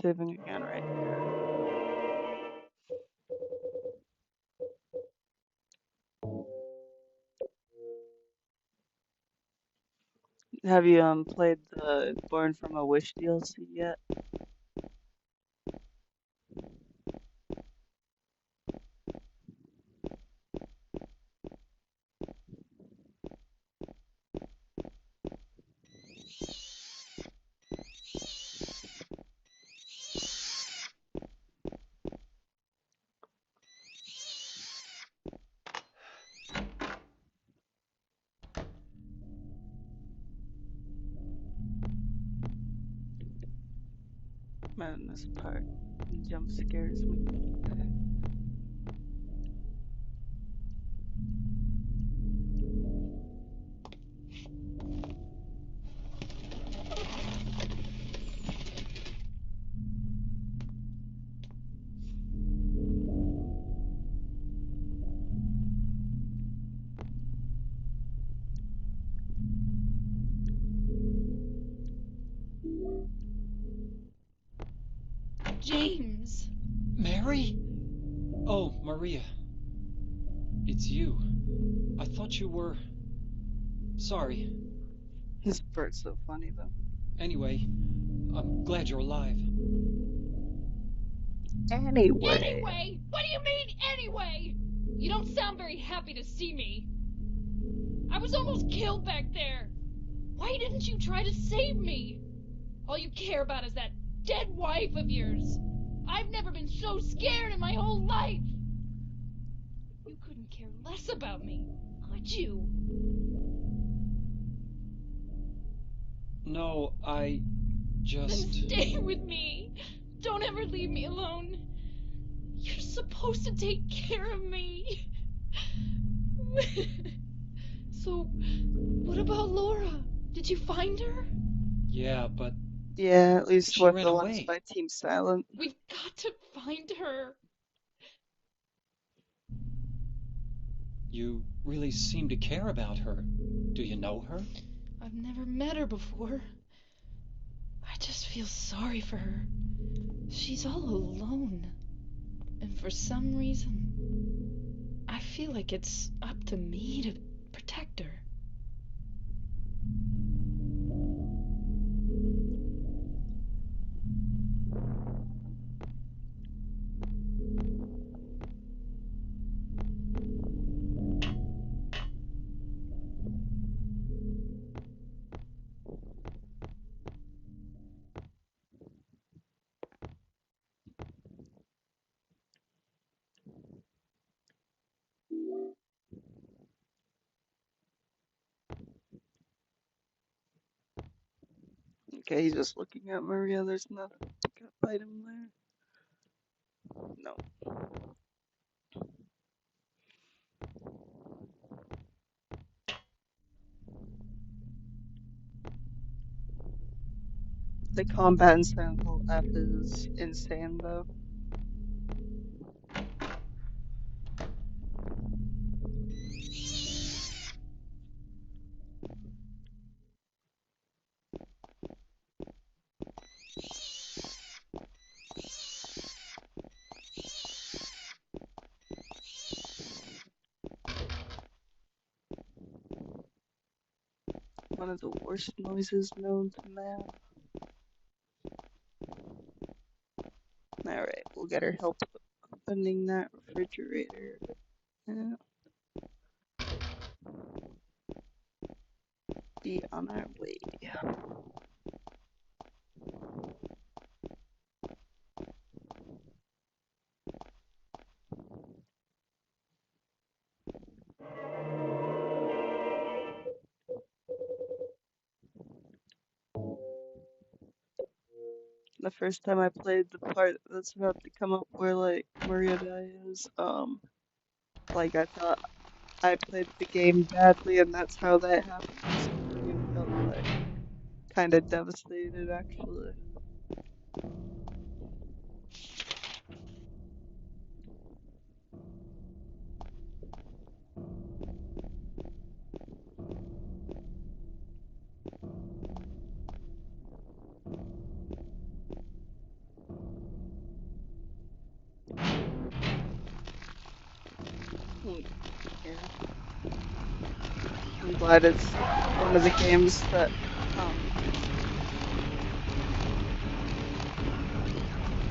saving again right here. Have you played the Born from a Wish DLC yet? Man, this part jump scares me. James! Mary? Oh, Maria. It's you. I thought you were... Sorry. This part's so funny though. Anyway, I'm glad you're alive. Anyway. Anyway! What do you mean, anyway? You don't sound very happy to see me. I was almost killed back there. Why didn't you try to save me? All you care about is that dead wife of yours. I've never been so scared in my whole life. You couldn't care less about me, could you? No, I Then just... stay with me. Don't ever leave me alone. You're supposed to take care of me. So, what about Laura? Did you find her? Yeah, but Yeah, at least she with ran the ones away. by Team Silent. We've got to find her. You really seem to care about her. Do you know her? I've never met her before. I just feel sorry for her. She's all alone. And for some reason, I feel like it's up to me to protect her. Okay, he's just looking at Maria. There's nothing to fight him there. No. The combat in Silent Hill F is insane though. One of the worst noises known to man. Alright, we'll get her help opening that refrigerator. Yeah. Be on our way. The first time I played the part that's about to come up where like Maria dies, like I thought I played the game badly and that's how that happened. So Maria felt like kind of devastated actually. Mm, yeah. I'm glad it's one of the games that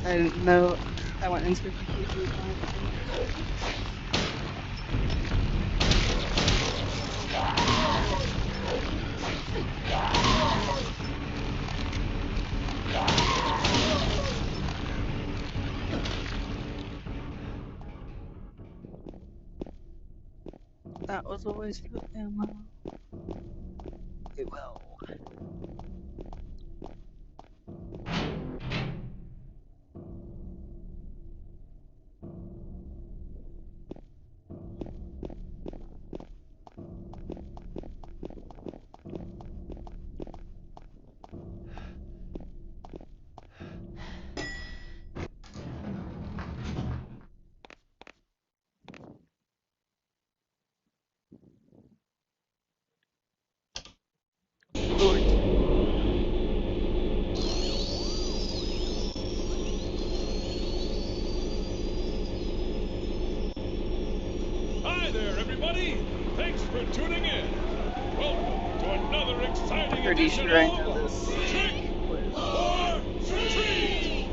I didn't know I went into completely blindly. That was a waste of ammo. Well. Lord. Hi there, everybody. Thanks for tuning in. Welcome to another exciting Pretty edition sure I know of this Trick quiz. or Treat.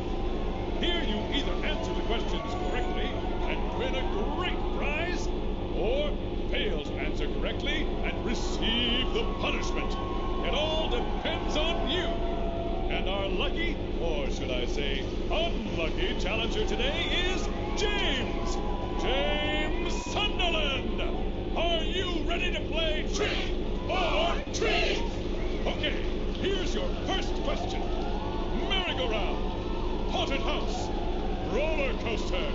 Here you either answer the questions correctly and win a great prize, or fail to answer correctly and receive the punishment. It all depends on you. And our lucky, or should I say unlucky, challenger today is James. James Sunderland. Are you ready to play Trick or Treat? Okay, here's your first question. Merry-go-round, haunted house, roller coaster,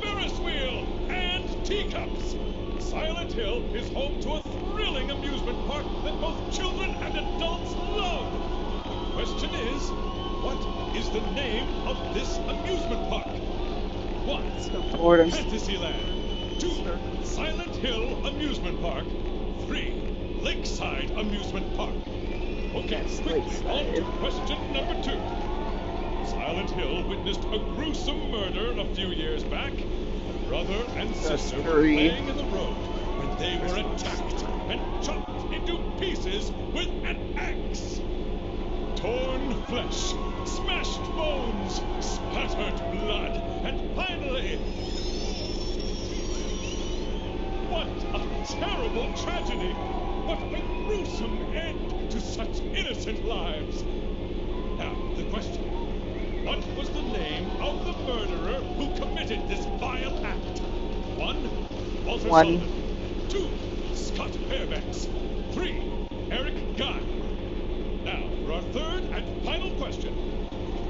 Ferris wheel, and teacups. Silent Hill is home to a thrilling amusement park that both children and adults love. The question is, what is the name of this amusement park? 1. So bored. I'm Fantasyland. 2. Silent Hill Amusement Park. 3. Lakeside Amusement Park. Okay, Yes, quickly on to Lakeside. question number 2. Silent Hill witnessed a gruesome murder a few years back. A brother and That's sister were 3. playing in the road when they were attacked and chopped into pieces with an axe. Torn flesh, smashed bones, spattered blood, and finally... What a terrible tragedy! What a gruesome end to such innocent lives! Now, the question. What was the name of the murderer who committed this vile act? 1. Walter 1. Sullivan. 2. Scott Fairbanks. 3. Eric Guy. Now, for our third and final question.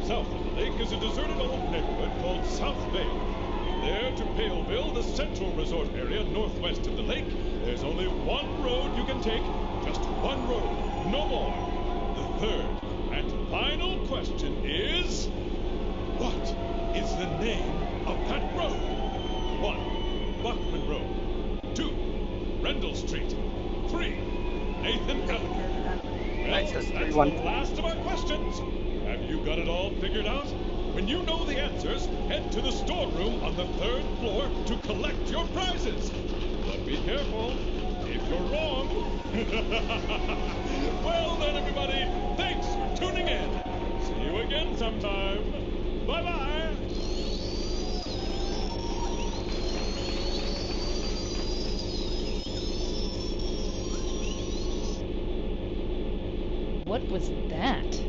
South of the lake is a deserted old neighborhood called South Vale. From there to Paleville, the central resort area northwest of the lake, there's only one road you can take. Just one road, no more. The third and final question is... what is the name of that road? 1. Buckman Road. 2. Rendell Street. 3. Nathan Avenue. I Well, said that's 3-1. the last of our questions. Have you got it all figured out? When you know the answers, head to the storeroom on the 3rd floor to collect your prizes. But be careful. If you're wrong... well then, everybody, thanks for tuning in. See you again sometime. Bye-bye. What was that?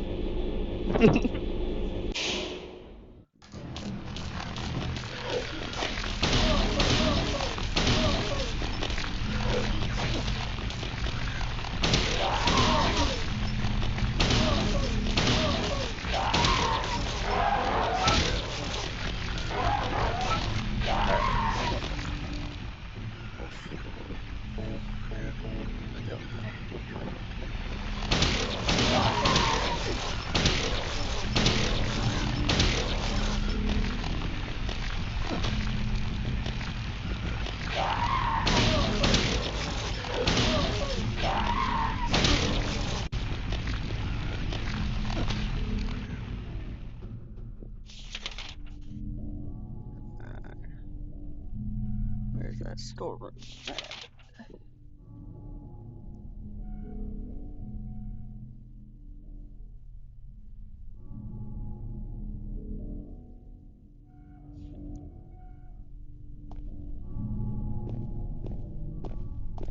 Where's that? storeroom.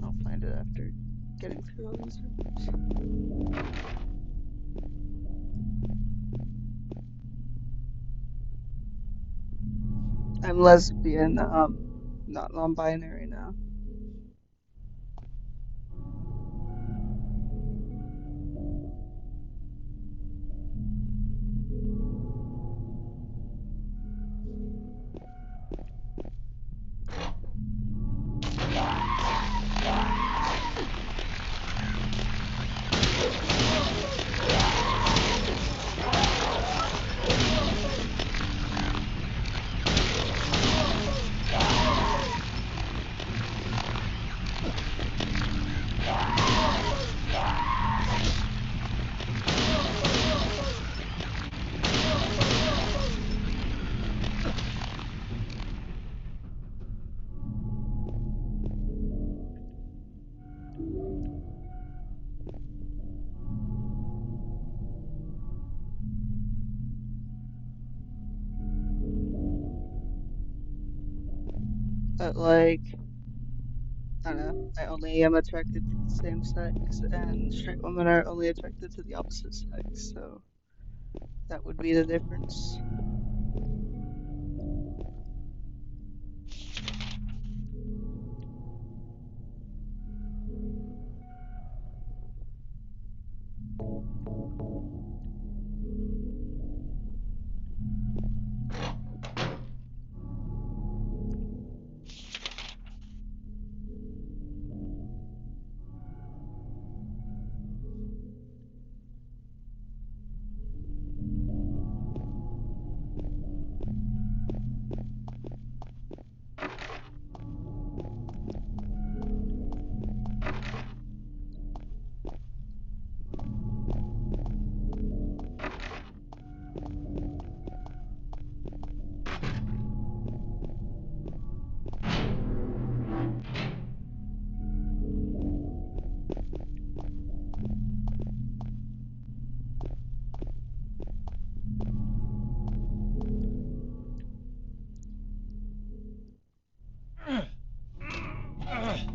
I'll find it after getting through all these rooms. I'm lesbian, not non-binary now. But like, I don't know, I only am attracted to the same sex, and straight women are only attracted to the opposite sex, so that would be the difference.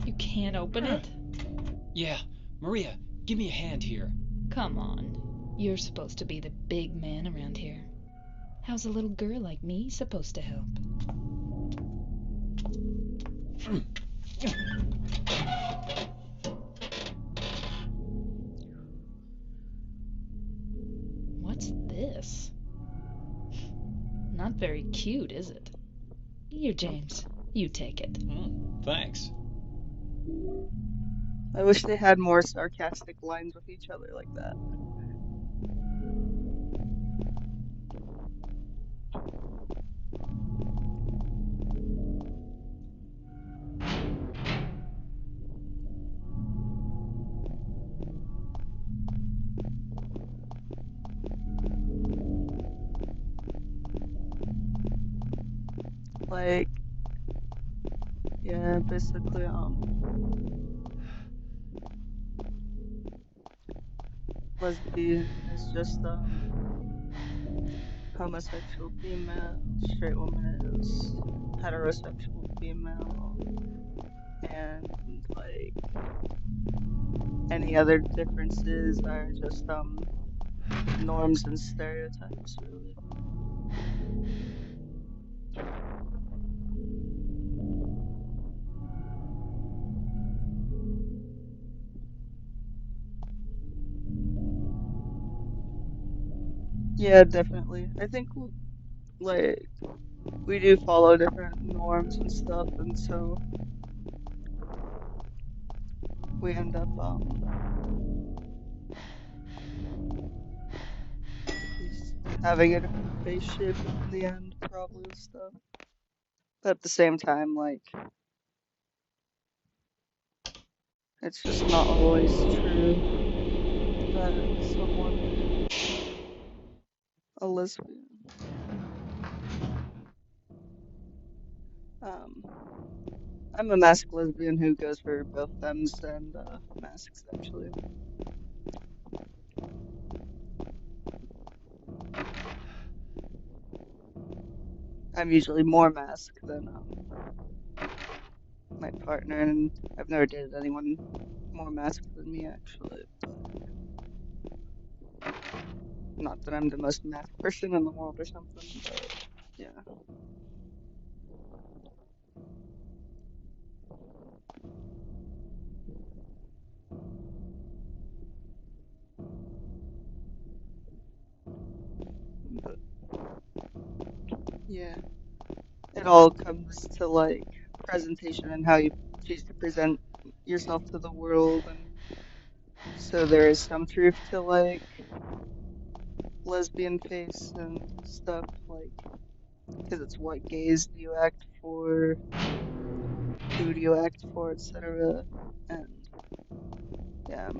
You can't open it? Yeah, Maria, give me a hand here. Come on. You're supposed to be the big man around here. How's a little girl like me supposed to help? What's this? Not very cute, is it? Here, James. You take it. Thanks. I wish they had more sarcastic lines with each other like that. Like, yeah, basically, lesbian is just, homosexual female, straight woman is heterosexual female, and, like, any other differences are just, norms and stereotypes, really. Yeah, definitely. I think, like, we do follow different norms and stuff, and so we end up, just having a different face shape in the end, probably, and stuff. But at the same time, like, it's just not always true that someone is a lesbian. Um, I'm a masked lesbian who goes for both femmes and masks, actually. I'm usually more masked than my partner, and I've never dated anyone more masked than me, actually. But not that I'm the most masked person in the world or something, but yeah. But yeah, it all comes to like presentation and how you choose to present yourself to the world, and so there is some truth to like lesbian face and stuff, like, because it's what gays do you act for, who do you act for, etc. And yeah,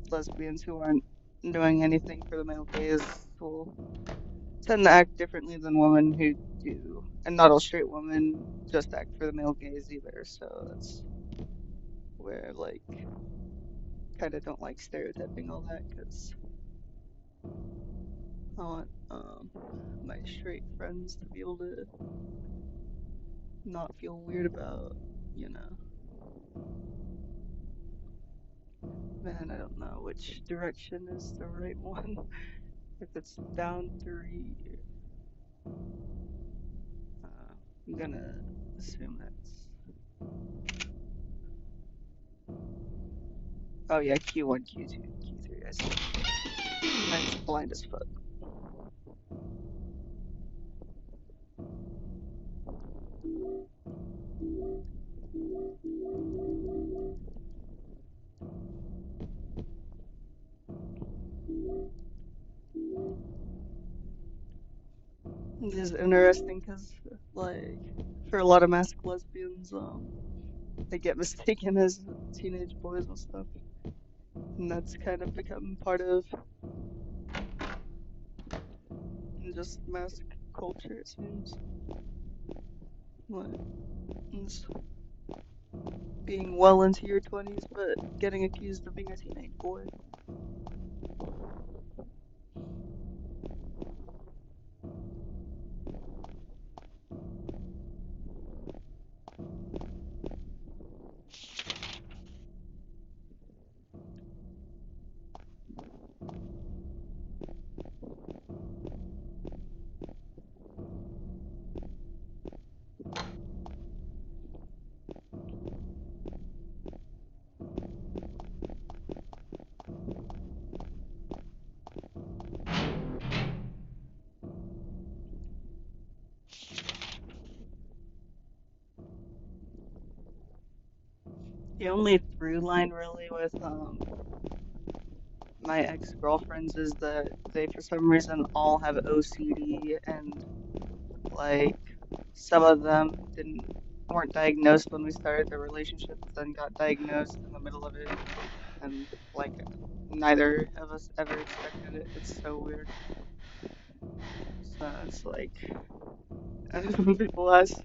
lesbians who aren't doing anything for the male gaze will tend to act differently than women who do. And not all straight women just act for the male gaze either, so that's where, like, kind of don't like stereotyping all that, because I want my straight friends to be able to not feel weird about, you know. Man, I don't know which direction is the right one. If it's down 3, I'm gonna assume that's. Oh yeah, Q1, Q2, Q3, I see. Mine's blind as fuck. It is interesting because, like, for a lot of masked lesbians, they get mistaken as teenage boys and stuff. And that's kind of become part of just mask culture, it seems. Like, it's being well into your 20s, but getting accused of being a teenage boy. The only through line really with my ex-girlfriends is that they for some reason all have OCD, and like some of them weren't diagnosed when we started the relationship, then got diagnosed in the middle of it, and like neither of us ever expected it. It's so weird. So it's like when people ask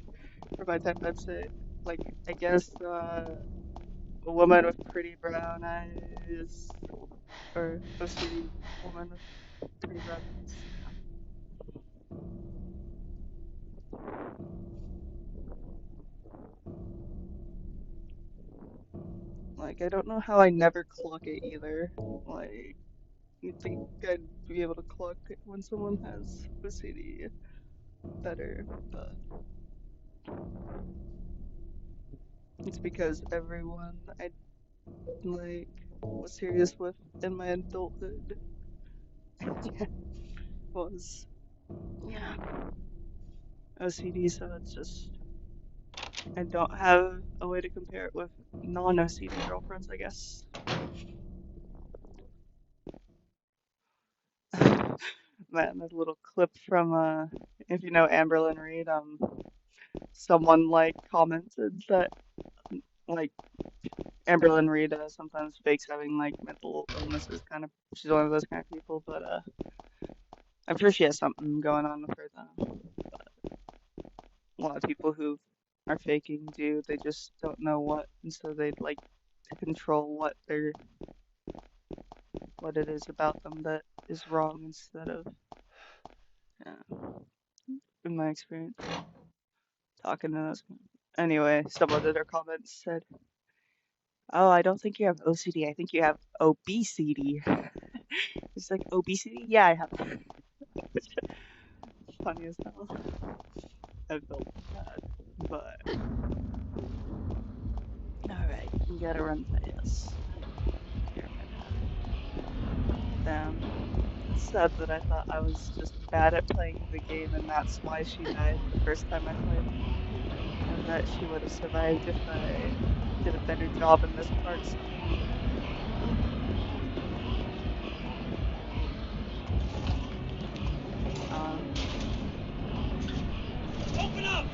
for my type, I'd say like I guess a woman with pretty brown eyes, or OCD woman with pretty brown eyes. Like, I don't know how I never clock it either. Like, you'd think I'd be able to clock it when someone has OCD better, but it's because everyone I like was serious with in my adulthood was, yeah, OCD, so it's just I don't have a way to compare it with non-OCD girlfriends, I guess. Man, a little clip from if you know Amberlyn Reed, someone like commented that like Amberlyn Reed sometimes fakes having like mental illnesses, kind of. She's one of those kind of people, but I'm sure she has something going on with her though. A lot of people who are faking do. They just don't know what, and so they'd like to control what it is about them that is wrong instead of, yeah, in my experience, talking to those. Anyway, someone in their comments said, "Oh, I don't think you have OCD. I think you have obesity." It's like obesity? Yeah, I have. Funny as hell. I felt bad, but alright, we gotta run fast. Here a minute. Damn. It's sad that I thought I was just bad at playing the game and that's why she died the first time I played. And that she would have survived if I did a better job in this part somehow. Open up!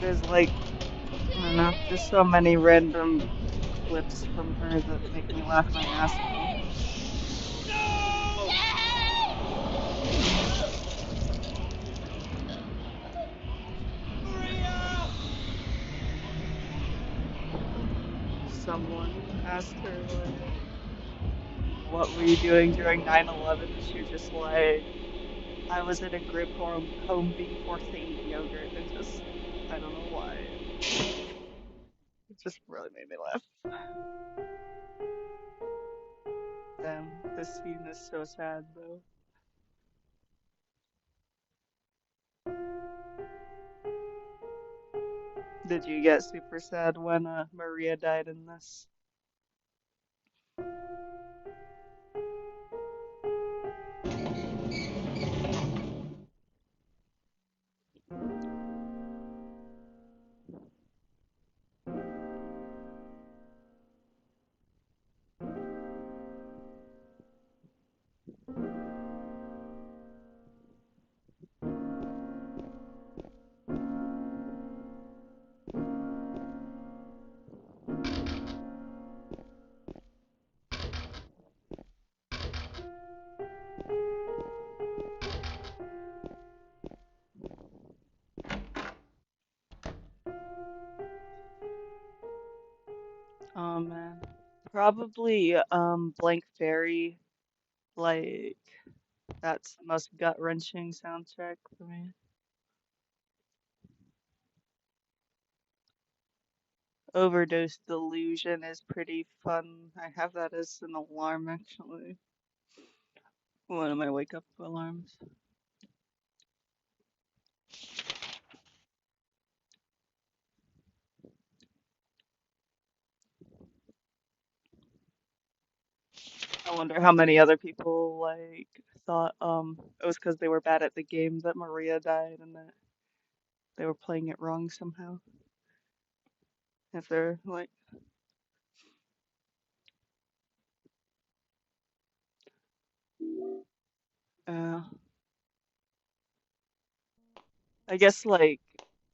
There's like, I don't know, just so many random clips from her that make me laugh my ass off. No! Maria! Someone asked her, like, what were you doing during 9/11? And she was just like, I was in a group home being forced to eat yogurt. And just, I don't know why. It just really made me laugh. Damn, this scene is so sad though. Did you get super sad when Maria died in this? Oh man. Probably Blank Fairy, like that's the most gut-wrenching soundtrack for me. Overdose Delusion is pretty fun. I have that as an alarm actually. One of my wake up alarms. I wonder how many other people like thought it was because they were bad at the game that Maria died and that they were playing it wrong somehow. If they're like, uh, I guess like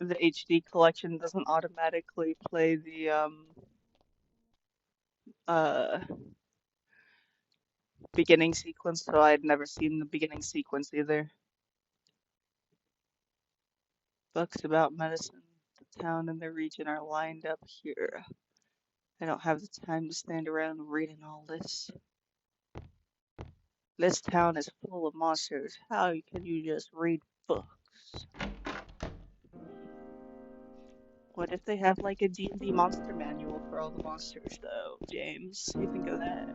the HD collection doesn't automatically play the uh beginning sequence, so I'd never seen the beginning sequence either. Books about medicine, the town and the region are lined up here. I don't have the time to stand around reading all this. This town is full of monsters. How can you just read books? What if they have like a D&D monster manual for all the monsters though, James? What do you think of that?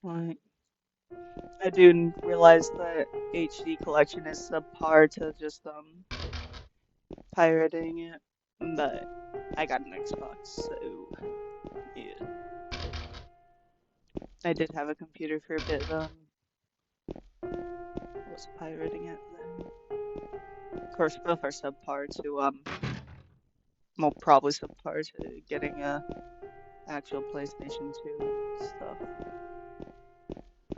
Like, I do realize that HD collection is subpar to just pirating it, but I got an Xbox, so yeah. I did have a computer for a bit though. I was pirating it then. Of course, both are subpar to well, probably subpar to getting a actual PlayStation 2 and stuff.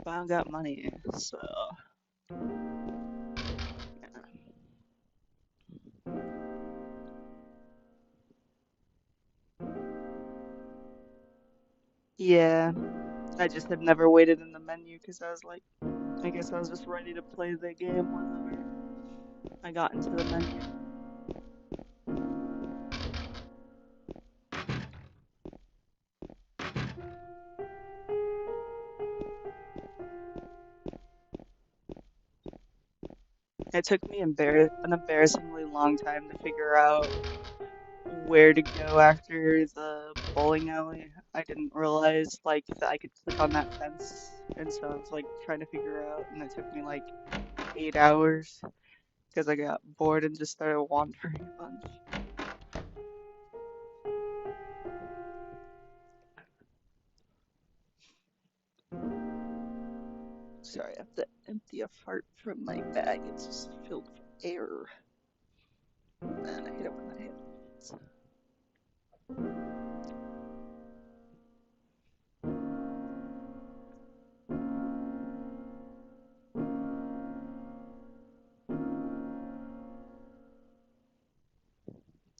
But I don't got money, so yeah. I just had never waited in the menu because I was like, I guess I was just ready to play the game whenever I got into the menu. It took me an embarrassingly long time to figure out where to go after the bowling alley. I didn't realize like that I could click on that fence, and so I was like trying to figure out, and it took me like 8 hours because I got bored and just started wandering a bunch. Sorry, I have to empty a fart from my bag. It's just filled with air. Man, I hate it when that happens.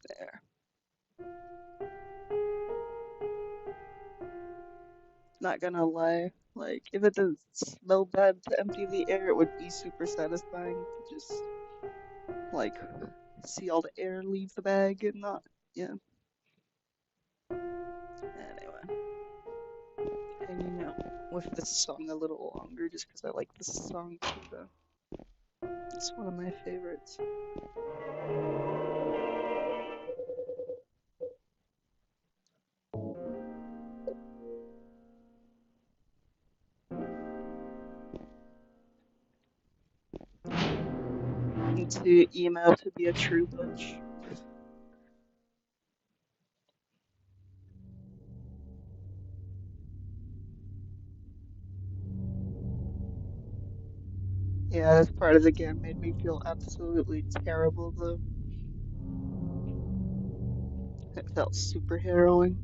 There. Not gonna lie, like, if it didn't smell bad to empty the air, it would be super satisfying to just, like, see all the air leave the bag and not, yeah. Anyway, hanging out with this song a little longer just because I like this song too, though. It's one of my favorites. And too emo to be a true butch. Yeah, this part of the game made me feel absolutely terrible, though. It felt super harrowing.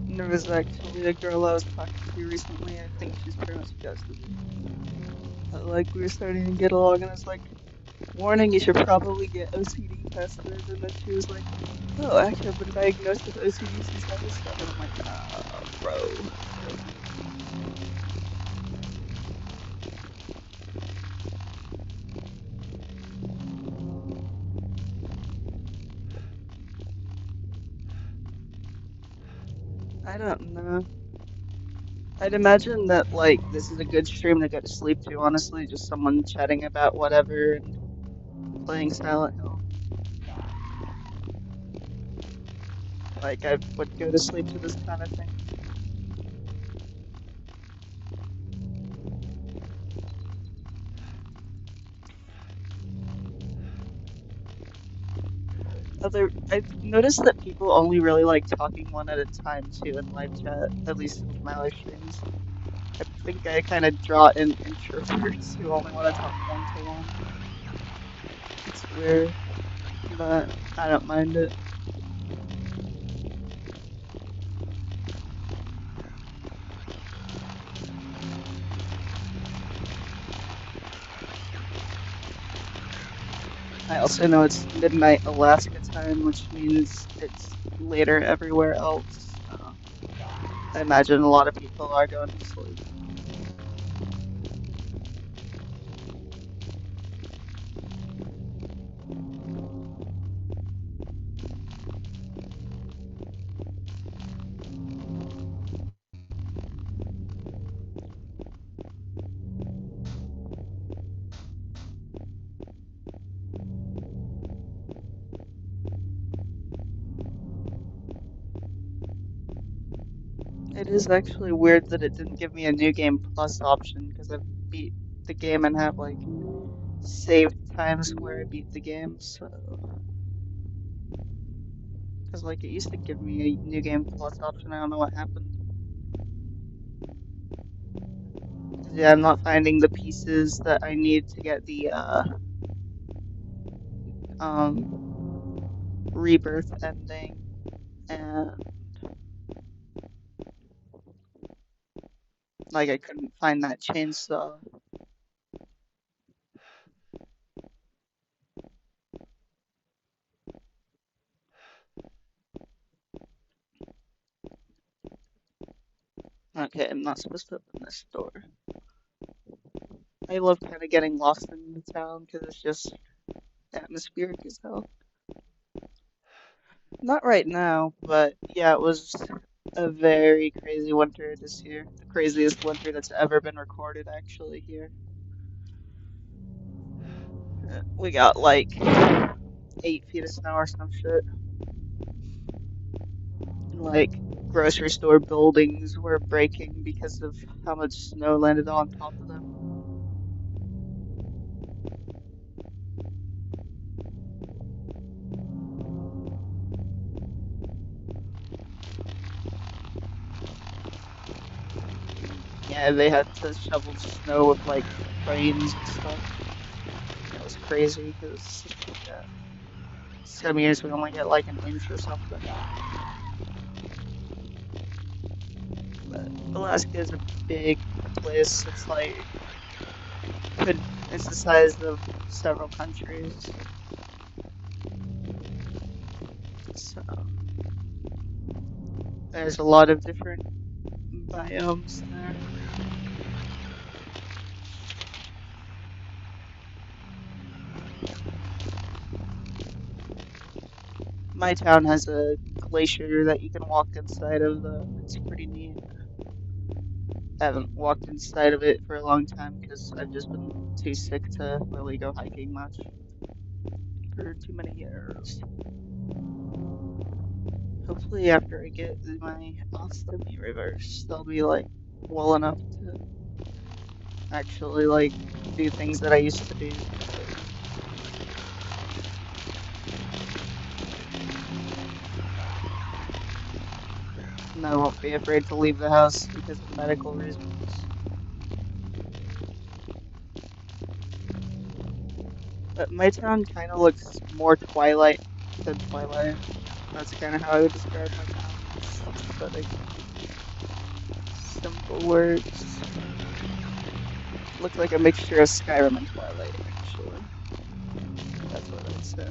And there was actually a girl I was talking to recently. I think she's pretty much suggested that, like, we were starting to get along, and I was like, warning, you should probably get OCD tested. And then she was like, oh, actually, I've been diagnosed with OCD since I was 7. I'm like, bro. I don't know. I'd imagine that, like, this is a good stream to go to sleep to, honestly. Just someone chatting about whatever and playing Silent Hill. Like, I would go to sleep to this kind of thing. I've noticed that people only really like talking one at a time too in live chat, at least with my live streams. I think I kind of draw in introverts who only want to talk one-to-one. It's weird, but I don't mind it. I also know it's midnight Alaska time, which means it's later everywhere else. I imagine a lot of people are going to sleep. It is actually weird that it didn't give me a new game plus option because I've beat the game and have like saved times where I beat the game, so because like it used to give me a new game plus option. I don't know what happened. Yeah, I'm not finding the pieces that I need to get the rebirth ending, and like I couldn't find that chainsaw. Okay, I'm not supposed to open this door. I love kind of getting lost in the town because it's just atmospheric as hell. Not right now, but yeah, it was a very crazy winter this year. The craziest winter that's ever been recorded, actually, here. We got like 8 feet of snow or some shit. And, like, grocery store buildings were breaking because of how much snow landed on top of them. Yeah, they had to shovel snow with like cranes and stuff. It was crazy because some years we only get like an inch or something. But Alaska is a big place. It's like it's the size of several countries. So there's a lot of different biomes there. My town has a glacier that you can walk inside of, though. It's pretty neat. I haven't walked inside of it for a long time because I've just been too sick to really go hiking much for too many years. Hopefully after I get my ostomy reversed, I'll be like well enough to actually like do things that I used to do. And I won't be afraid to leave the house because of medical reasons. But my town kind of looks more Twilight than Twilight. That's kind of how I would describe my town. It's aesthetic. Simple words. Looks like a mixture of Skyrim and Twilight, actually. That's what I'd say.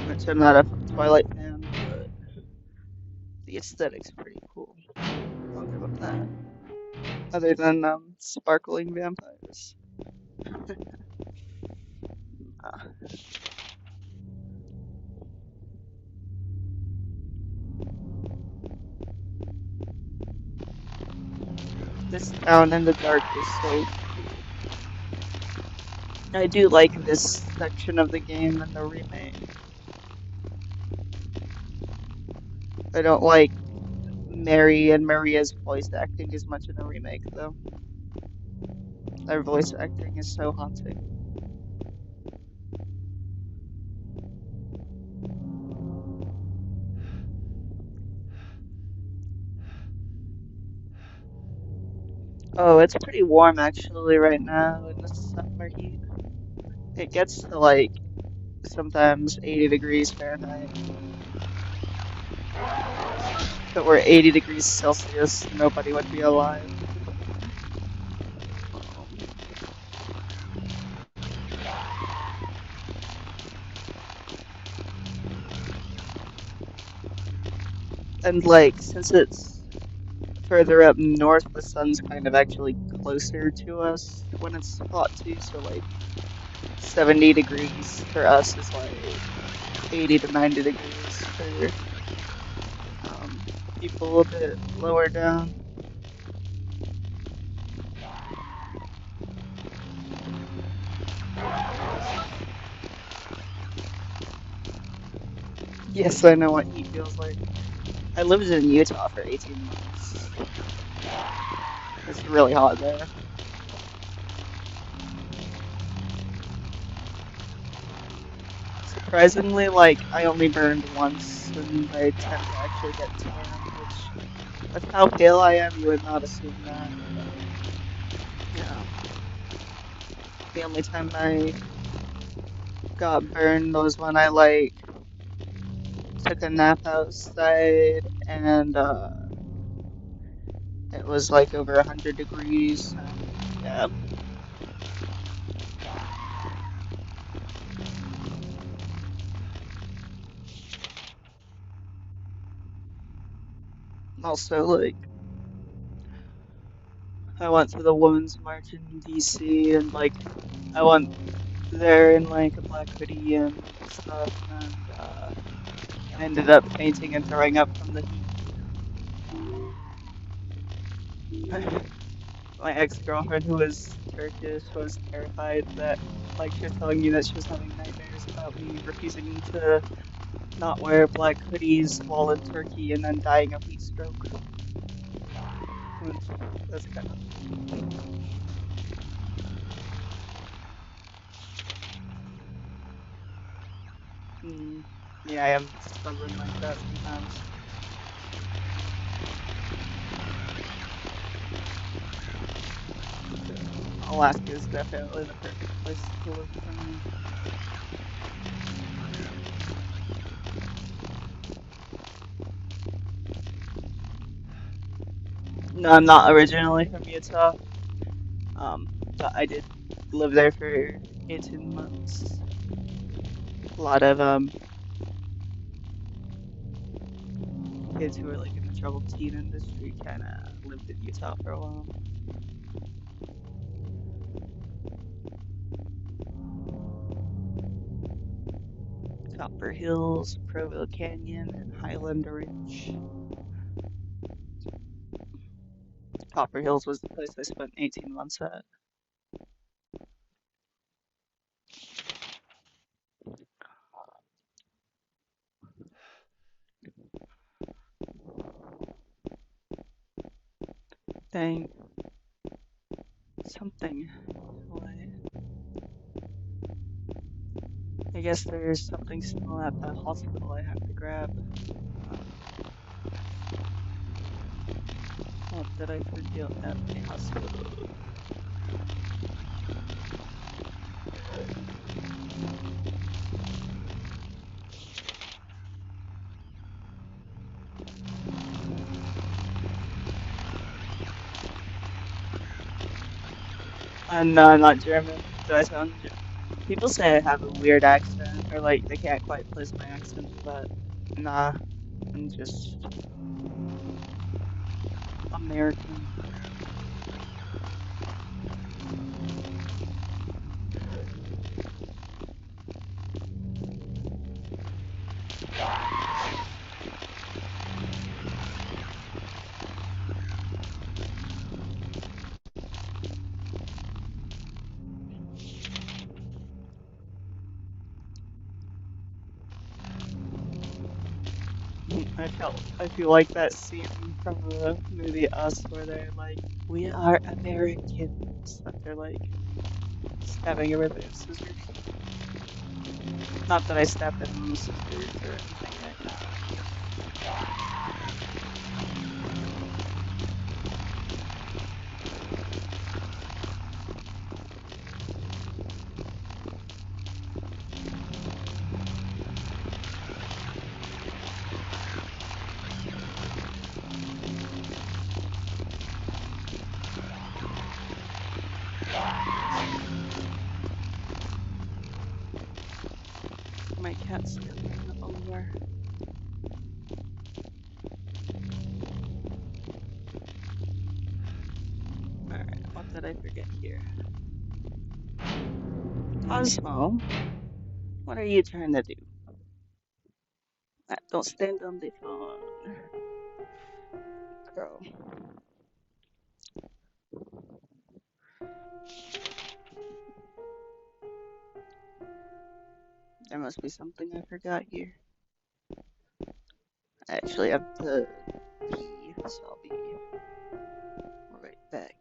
Which I'm not a Twilight fan, but the aesthetic's pretty cool. I'll give them that. Other than sparkling vampires. This town in the dark is so cool. I do like this section of the game in the remake. I don't like Mary and Maria's voice acting as much in the remake, though. Their voice acting is so haunting. Oh, it's pretty warm actually right now in the summer heat. It gets to like sometimes 80 degrees Fahrenheit. If it were 80 degrees Celsius, nobody would be alive. And like, since it's further up north, the sun's kind of actually closer to us when it's hot too, so like 70 degrees for us is like 80 to 90 degrees for people a bit lower down. Yes, I know what heat feels like. I lived in Utah for 18 months. It's really hot there. Surprisingly, like, I only burned once, and I tend to actually get tan, which, with how pale I am, you would not assume that, but yeah. The only time I got burned was when I, like, took a nap outside, and, it was, like, over 100 degrees, and, yeah. Also, like, I went to the Women's March in DC, and, like, I went there in, like, a black hoodie and stuff, and, I ended up fainting and throwing up from the heat. My ex-girlfriend, who was Turkish, was terrified that, like, she was telling me that she was having nightmares about me refusing to not wear black hoodies while in Turkey and then dying of heat stroke. Which, that's kind of, yeah, I am stubborn like that sometimes. Alaska is definitely the perfect place to live for me. No, I'm not originally from Utah, but I did live there for 18 months. A lot of kids who were like in the troubled teen industry kind of lived in Utah for a while. Copper Hills, Provo Canyon, and Highland Ridge. Copper Hills was the place I spent 18 months at. Dang, something. Why? I guess there's something still at the hospital I have to grab. What did I forget at the hospital? No, I'm not German. Do I sound People say I have a weird accent, or like they can't quite place my accent, but nah, I'm just American. I feel like that scene from the movie Us where they're like, "We are Americans," after like stabbing her with their scissors. Not that I stabbed anyone with scissors or anything right now. My cat's coming over. Alright, what did I forget here? Cosmo, what are you trying to do? Don't stand on the phone. Girl. There must be something I forgot here. I actually have to pee, so I'll be right back.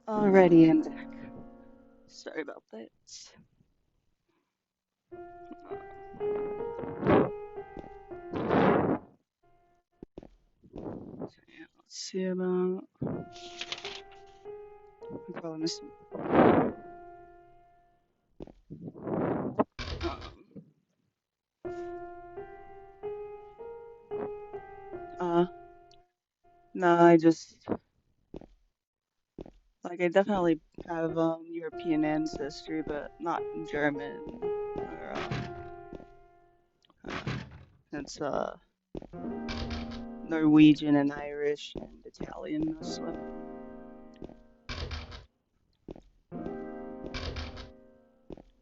Alrighty, I'm back. Sorry about that. So, yeah, let's see about. I probably missed. Uh, no, I just like Like I definitely have European ancestry, but not German or it's Norwegian and Irish and Italian mostly.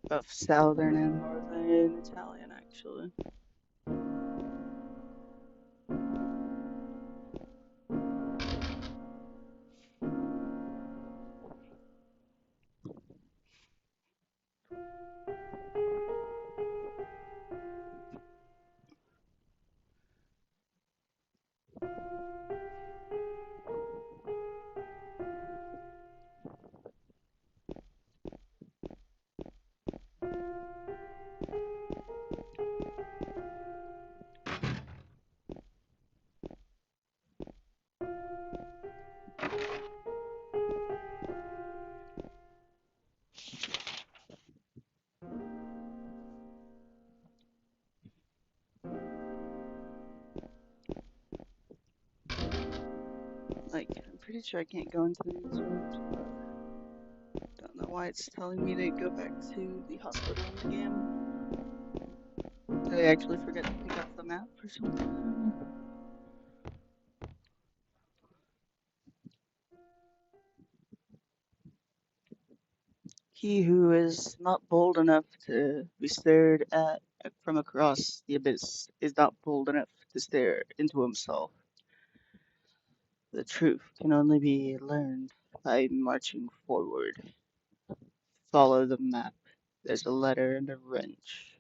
Both Southern and Northern Italian actually. Like, I'm pretty sure I can't go into these rooms, but don't know why it's telling me to go back to the hospital in the game. Did I actually forget to pick up the map or something? He who is not bold enough to be stared at from across the abyss is not bold enough to stare into himself. The truth can only be learned by marching forward. Follow the map. There's a letter and a wrench.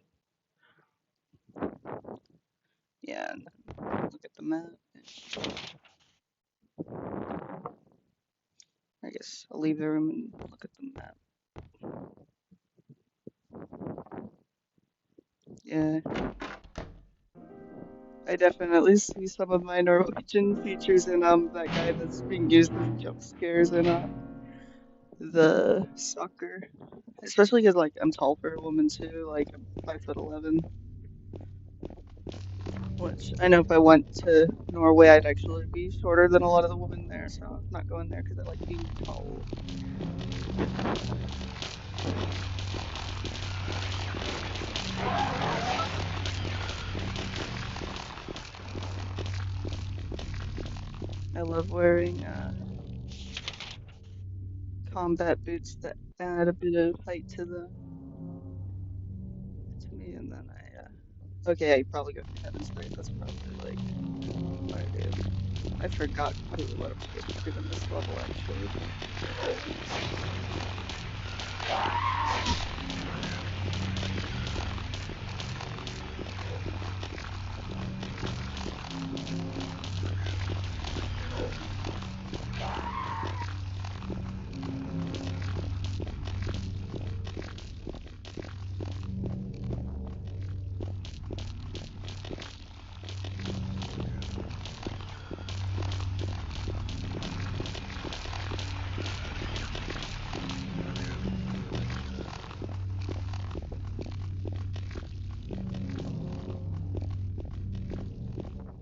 Yeah, and look at the map. I guess I'll leave the room and look at the map. Yeah, I definitely see some of my Norwegian features in that guy that's being used as jump scares in the soccer. Especially because like I'm tall for a woman too, like I'm 5'11", which I know if I went to Norway I'd actually be shorter than a lot of the women there, so I'm not going there because I like being tall. I love wearing combat boots that add a bit of height to me, and then okay, I probably go for Heaven's Blade. That's probably like what I do. I forgot completely what I'm supposed to do in this level actually.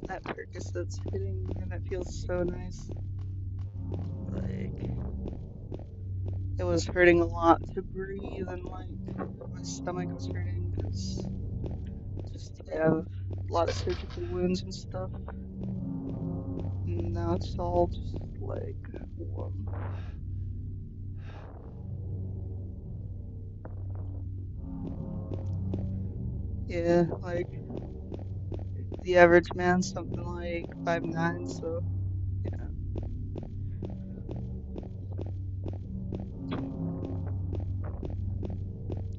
That Percocet's hitting and it feels so nice. Like it was hurting a lot to breathe and like my stomach was hurting because just I have a lot of surgical wounds and stuff. And now it's all just like warm. Yeah, like the average man's something like 5'9", so yeah.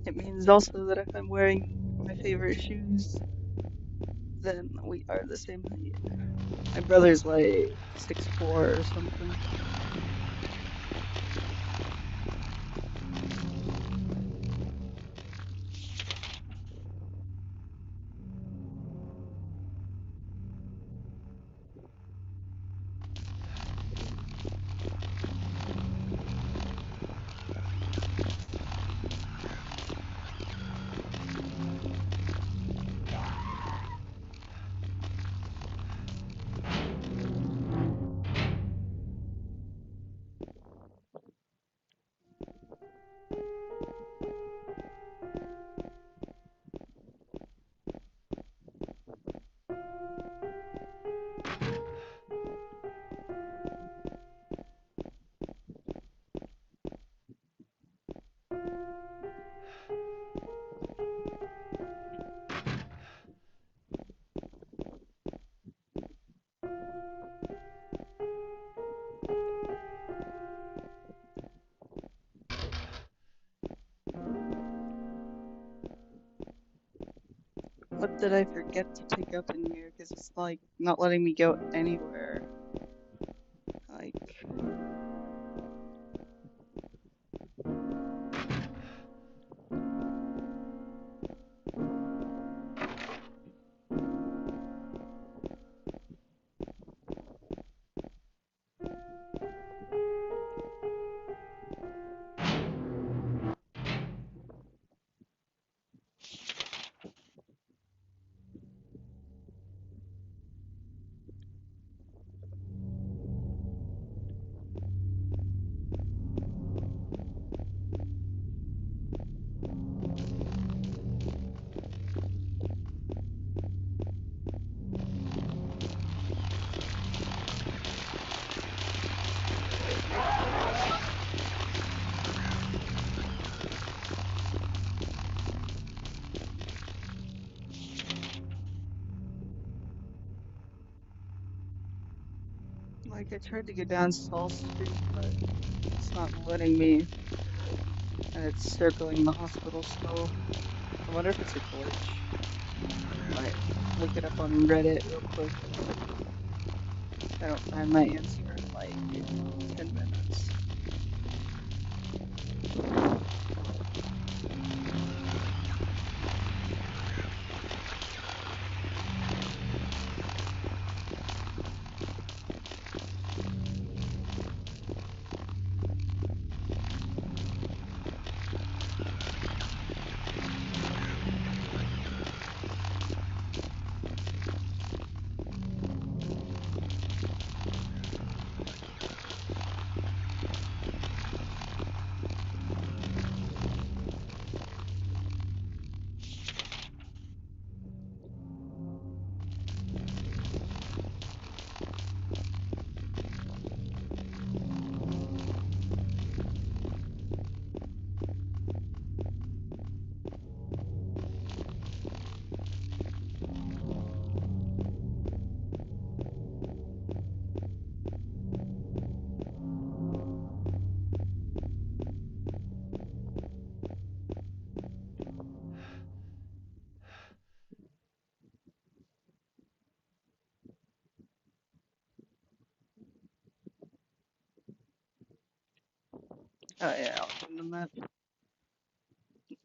It means also that if I'm wearing my favorite shoes, then we are the same height. My brother's like 6'4" or something. did I forget to pick up in here? Because it's like not letting me go anywhere. Like, I tried to go down Saul Street, but it's not letting me, and it's circling the hospital still. I wonder if it's a glitch. Might look it up on Reddit real quick. If I don't find my answer in like 10 minutes. Oh yeah, I'll open the map.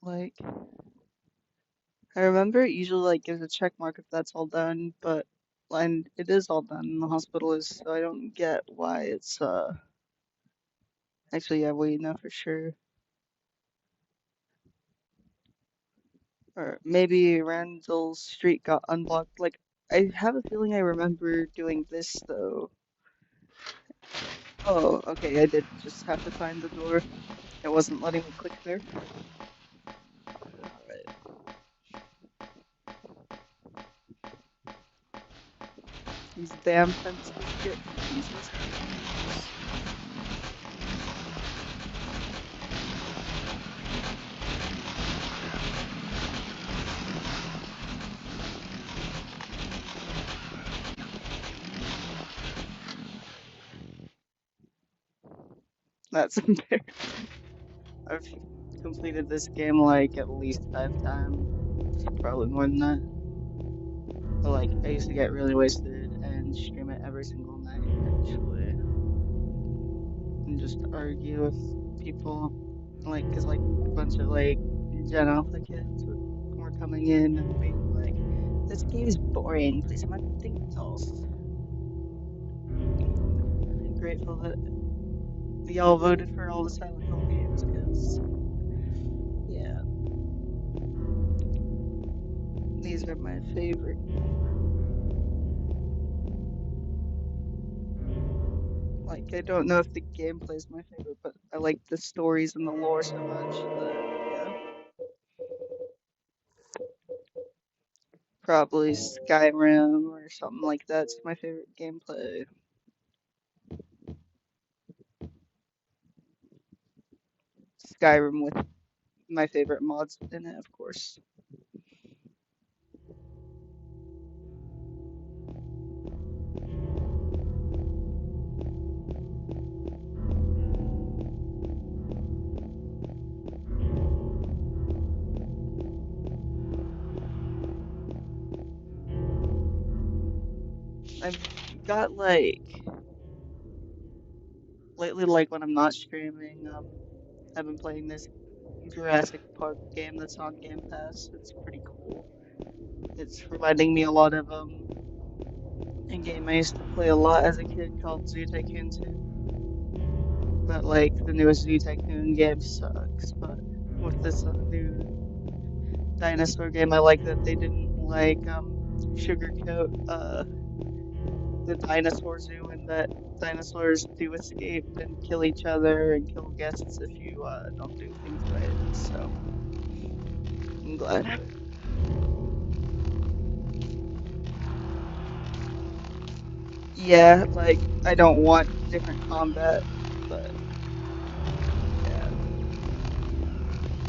Like, I remember it usually like gives a check mark if that's all done, but and it is all done and the hospital is, so I don't get why it's actually yeah, we know for sure. Or maybe Randall Street got unblocked. Like, I have a feeling I remember doing this though. Oh, okay, I did just have to find the door. It wasn't letting me click there. Alright. These damn fences get Jesus Christ. That's embarrassing. I've completed this game like at least 5 times. Probably more than that. But like, I used to get really wasted and stream it every single night, actually. And just argue with people. Like, cause like a bunch of like Gen Alpha kids were coming in and being like, this game's boring, play something else. I'm grateful that y'all voted for all the Silent Hill games, cause yeah, these are my favorite. Like, I don't know if the gameplay is my favorite, but I like the stories and the lore so much that, yeah. Probably Skyrim or something like that's my favorite gameplay. Skyrim with my favorite mods in it, of course. I've got like lately, like when I'm not streaming, I've been playing this Jurassic Park game that's on Game Pass. It's pretty cool. It's reminding me a lot of a game I used to play a lot as a kid called Zoo Tycoon 2. But like the newest Zoo Tycoon game sucks. But with this new dinosaur game, I like that they didn't like sugarcoat the dinosaur zoo and that dinosaurs do escape and kill each other and kill guests if you don't do things right. So I'm glad. Yeah, like I don't want different combat, but yeah,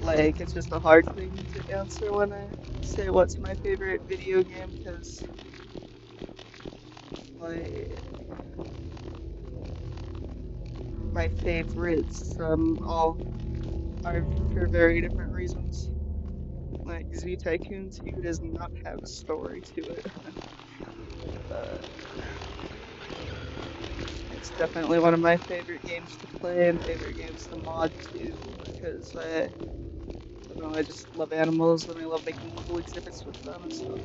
like it's just a hard thing to answer when I say what's my favorite video game because like my favorites all are for very different reasons. Like Z Tycoon 2 does not have a story to it. But it's definitely one of my favorite games to play and favorite games to mod too, because I don't know, I just love animals and I love making cool exhibits with them and stuff.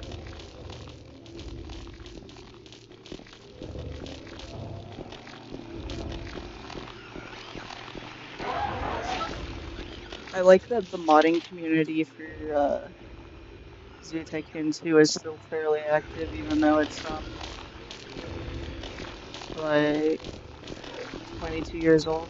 I like that the modding community for Zoo Tycoon 2 is still fairly active, even though it's like 22 years old.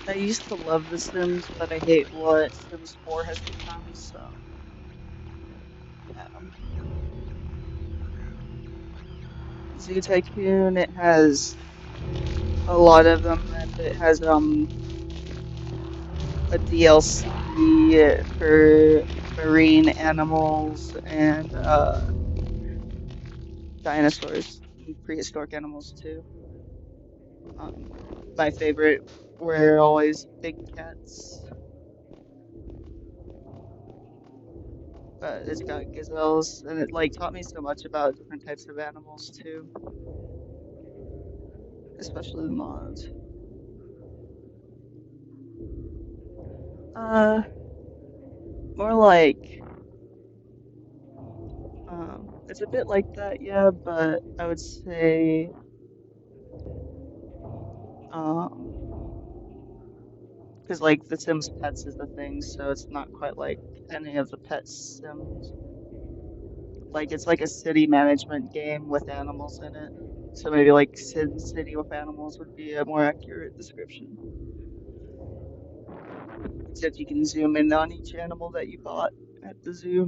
I used to love The Sims, but I hate what Sims 4 has become, so yeah. Zoo Tycoon, it has a lot of them, and it has a DLC for marine animals and dinosaurs, and prehistoric animals too. Um, my favorite were always big cats, but it's got gazelles, and it like taught me so much about different types of animals too, especially the moths. Uh, more like it's a bit like that, yeah, but I would say um, because like the Sims Pets is the thing, so it's not quite like any of the pet Sims. Like it's like a city management game with animals in it. So maybe like Sim City with animals would be a more accurate description. Except you can zoom in on each animal that you bought at the zoo.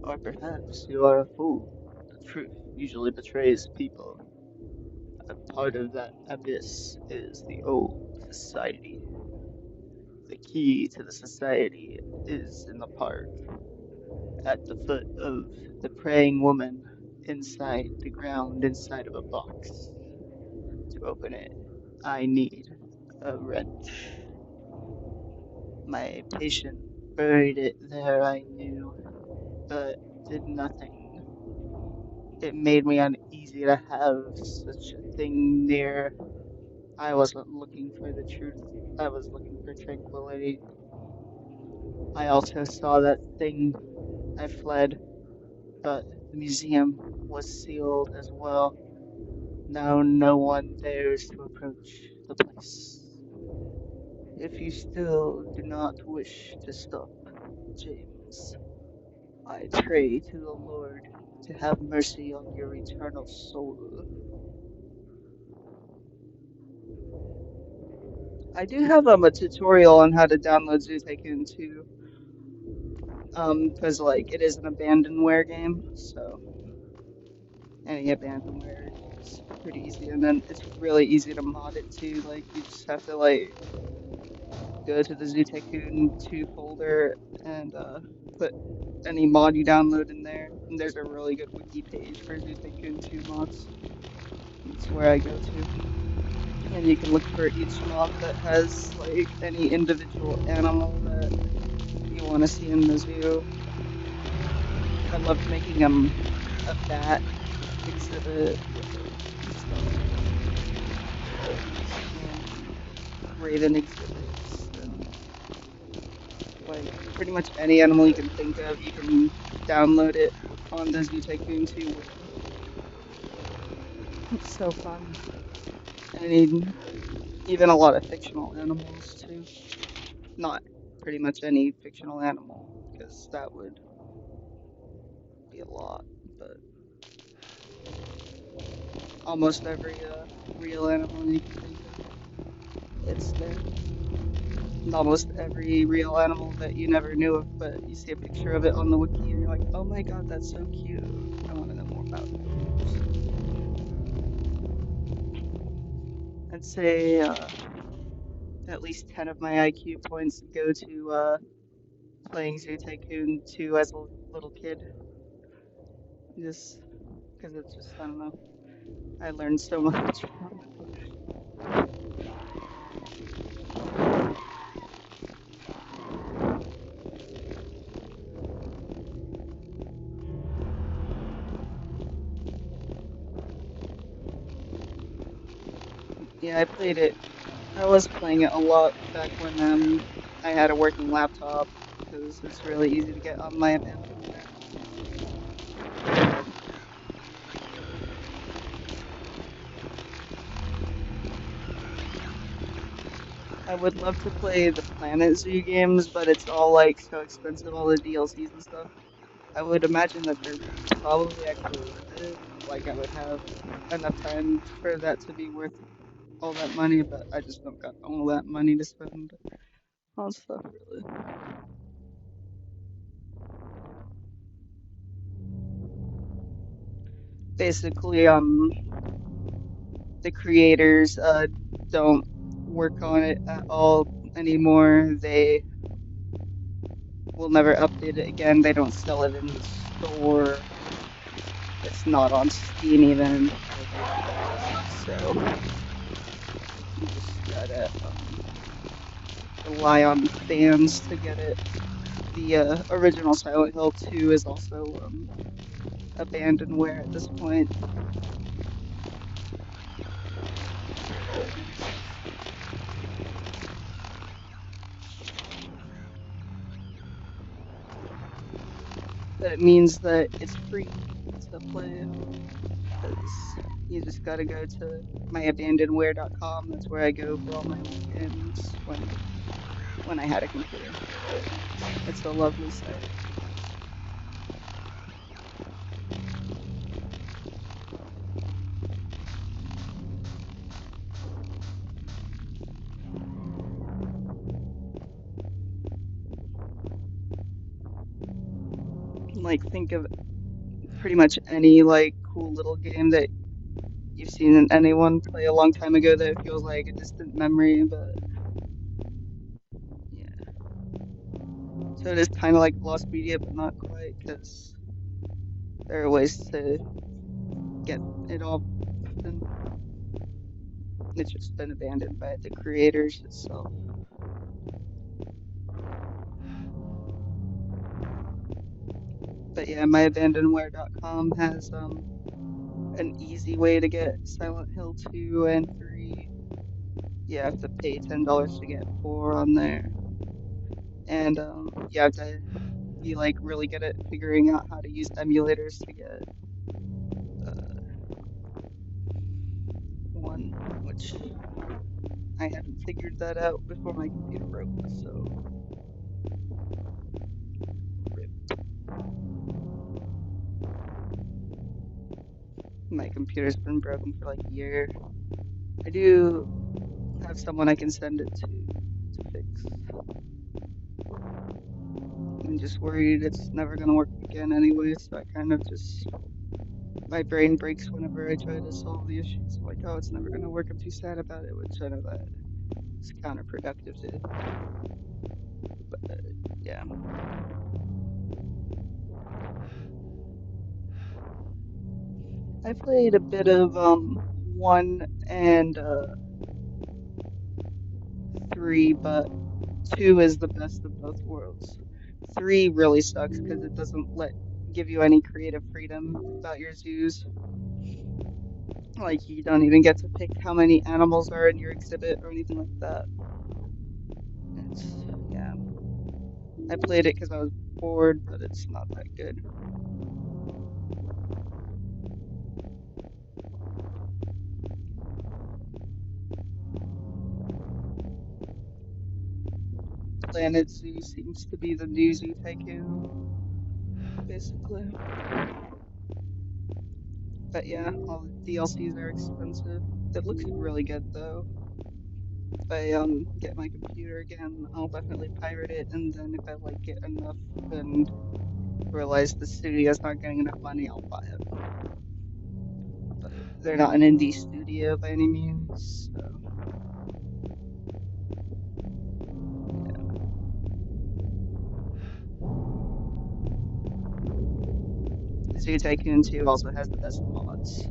Or perhaps you are a fool. The truth usually betrays people. A part of that abyss is the old society. The key to the society is in the park, at the foot of the praying woman, inside the ground, inside of a box. To open it, I need a wrench. My patient buried it there, I knew, but did nothing. It made me uneasy to have such a thing near. I wasn't looking for the truth, I was looking for tranquility. I also saw that thing. I fled, but the museum was sealed as well. Now no one dares to approach the place. If you still do not wish to stop, James, I pray to the Lord to have mercy on your eternal soul. I do have a tutorial on how to download Zoo Tycoon 2. because like it is an abandonware game, so any abandonware is pretty easy, and then it's really easy to mod it too. Like you just have to like go to the Zoo Tycoon 2 folder and put any mod you download in there. And there's a really good wiki page for Zoo Tycoon 2 mods. That's where I go to. And you can look for each mod that has like any individual animal that you want to see in the zoo. I loved making a bat exhibit with it and stuff. And raven exhibits and like pretty much any animal you can think of, you can download it on the Zoo Tycoon 2 wiki. It's so fun. And even a lot of fictional animals too. Not pretty much any fictional animal, because that would be a lot, but almost every real animal you can think of, it's there. And almost every real animal that you never knew of, but you see a picture of it on the wiki and you're like, oh my god, that's so cute. I want to know more about it. I'd say at least 10 of my IQ points go to playing Zoo Tycoon 2 as a little kid. Just because it's just, I don't know, I learned so much from it. Yeah, I played it. I was playing it a lot back when I had a working laptop, because it's really easy to get on my abandonware. I would love to play the Planet Zoo games, but it's all like so expensive, all the DLCs and stuff. I would imagine that they're probably actually worth it. Like I would have enough time for that to be worth all that money, but I just don't got all that money to spend on stuff really. Basically, the creators don't work on it at all anymore. They will never update it again. They don't sell it in the store. It's not on Steam even. So you just gotta rely on fans to get it. The original Silent Hill 2 is also abandonware at this point. But it means that it's free to play, because you just gotta go to myabandonware.com. That's where I go for all my weekends when I had a computer. It's a lovely site. Like think of pretty much any like cool little game that you've seen anyone play a long time ago that feels like a distant memory, but yeah. So it is kind of like lost media, but not quite, because there are ways to get it all. It's just been abandoned by the creators itself. But yeah, myabandonware.com has an easy way to get Silent Hill 2 and 3. You have to pay $10 to get 4 on there. And you have to be like really good at figuring out how to use emulators to get 1, which I hadn't figured that out before my computer broke, so rip. My computer's been broken for like a year. I do have someone I can send it to fix. I'm just worried it's never gonna work again anyway, so I kind of just, my brain breaks whenever I try to solve the issues. Like, oh, it's never gonna work, I'm too sad about it, which I know that is counterproductive to, but yeah. I played a bit of 1 and 3, but 2 is the best of both worlds. 3 really sucks because it doesn't give you any creative freedom about your zoos. Like, you don't even get to pick how many animals are in your exhibit or anything like that. Yeah. I played it because I was bored, but it's not that good. Planet Zoo seems to be the new Zoo Tycoon, basically. But yeah, all the DLCs are expensive. It looks really good though. If I get my computer again, I'll definitely pirate it, and then if I like it enough and realize the studio's not getting enough money, I'll buy it. But they're not an indie studio by any means, so yeah. Zoo Tycoon 2 also has the best mods.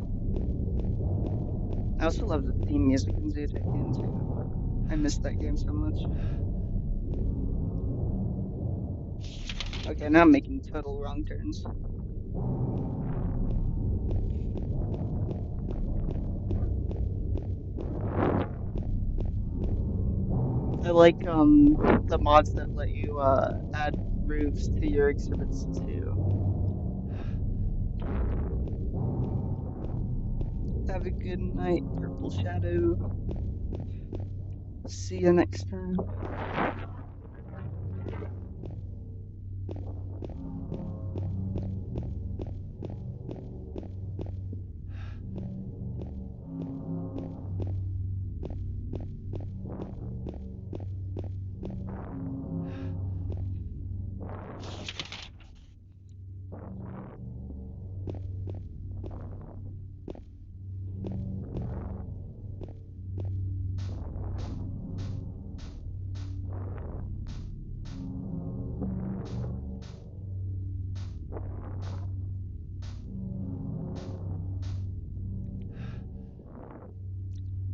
I also love the theme music in Zoo Tycoon 2. I missed that game so much. Okay, now I'm making total wrong turns. I like the mods that let you add roofs to your exhibits too. Have a good night, Purple Shadow. See you next time.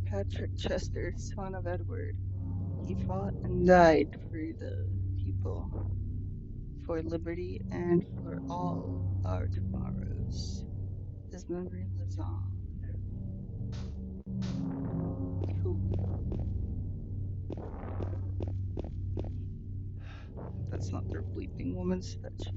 Patrick Chester, son of Edward. He fought and died for the people, for liberty, and for all our tomorrows. His memory lives on. Cool. That's not their bleeping woman statue.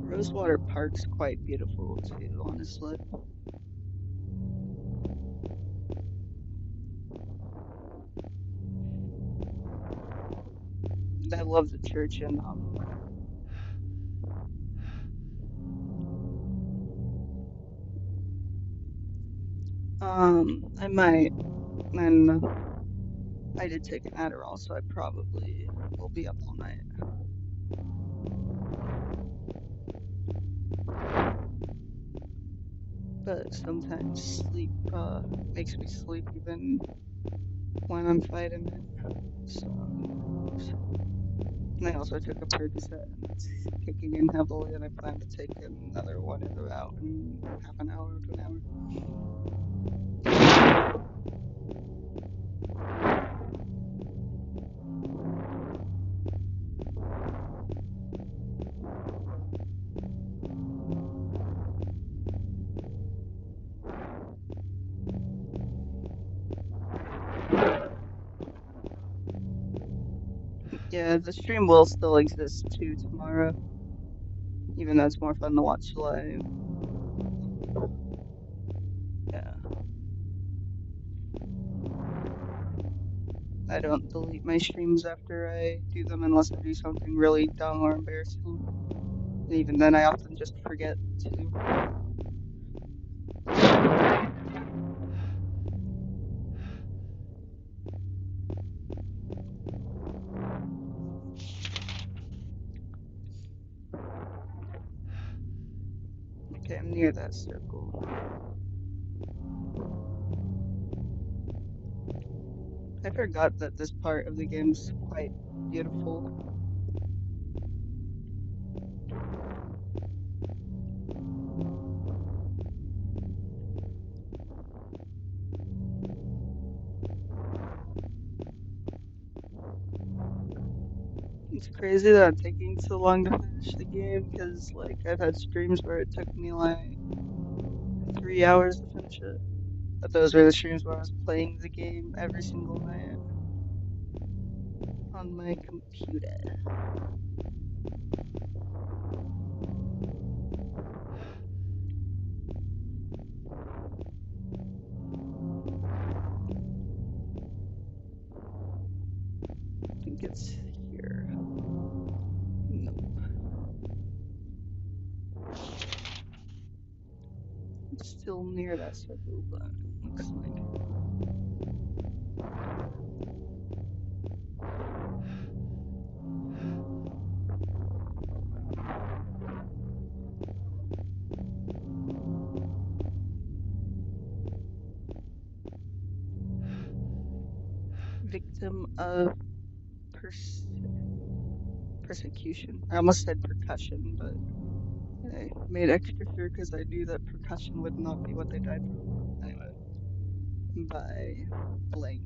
Rosewater Park's quite beautiful too, honestly. I love the church in I might, and I did take an Adderall, so I probably will be up all night. But sometimes sleep makes me sleep even when I'm fighting it. So, and I also took a Percocet and it's kicking in heavily, and I plan to take another one in about half an hour to an hour. Yeah, the stream will still exist too tomorrow, even though it's more fun to watch live. Yeah. I don't delete my streams after I do them unless I do something really dumb or embarrassing. And even then, I often just forget to. Okay, I'm near that circle. I forgot that this part of the game's quite beautiful. It's crazy that I'm taking so long to finish the game because, like, I've had streams where it took me like 3 hours to finish it. But those were the streams where I was playing the game every single night on my computer. I think it's here. Nope. It's still near that circle, but looks like. Victim of persecution. I almost said percussion, but I made extra sure because I knew that percussion would not be what they died from. Anyway, by blank.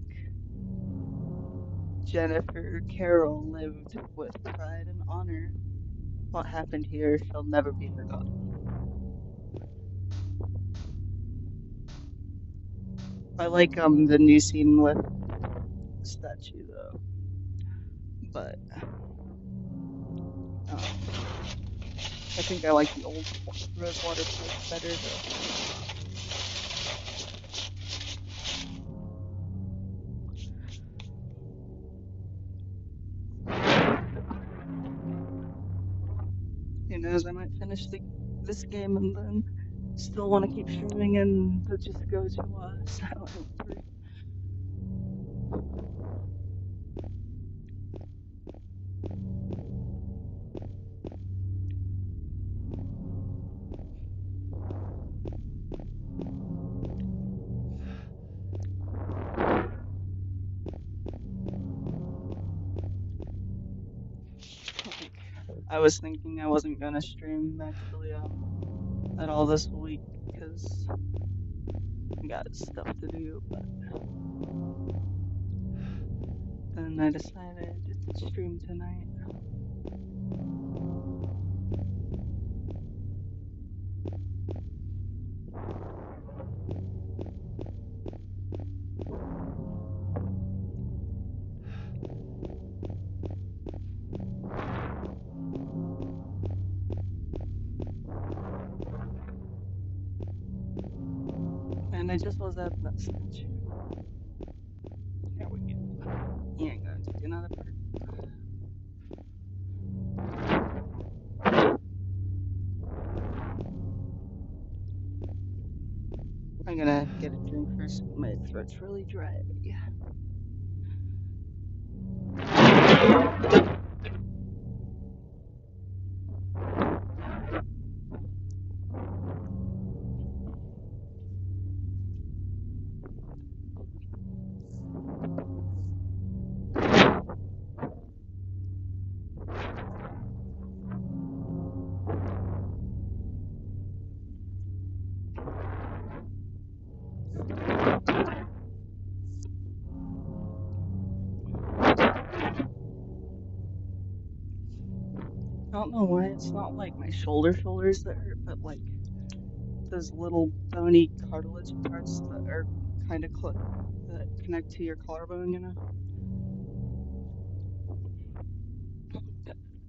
Jennifer Carroll lived with pride and honor. What happened here shall never be forgotten. I like the new scene with the statue though, but I think I like the old Rosewater place better though. Who knows, I might finish this game and then still want to keep streaming and just go to Silent Hill 3. I was thinking I wasn't gonna stream actually at all this week because I got stuff to do, but then I decided to stream tonight. And I just was at that statue. There we go. Yeah, I'm gonna take another part. I'm gonna get a drink first. My throat's really dry. Yeah. I don't know why it's not like my shoulders that hurt, but like those little bony cartilage parts that are kind of that connect to your collarbone, you know?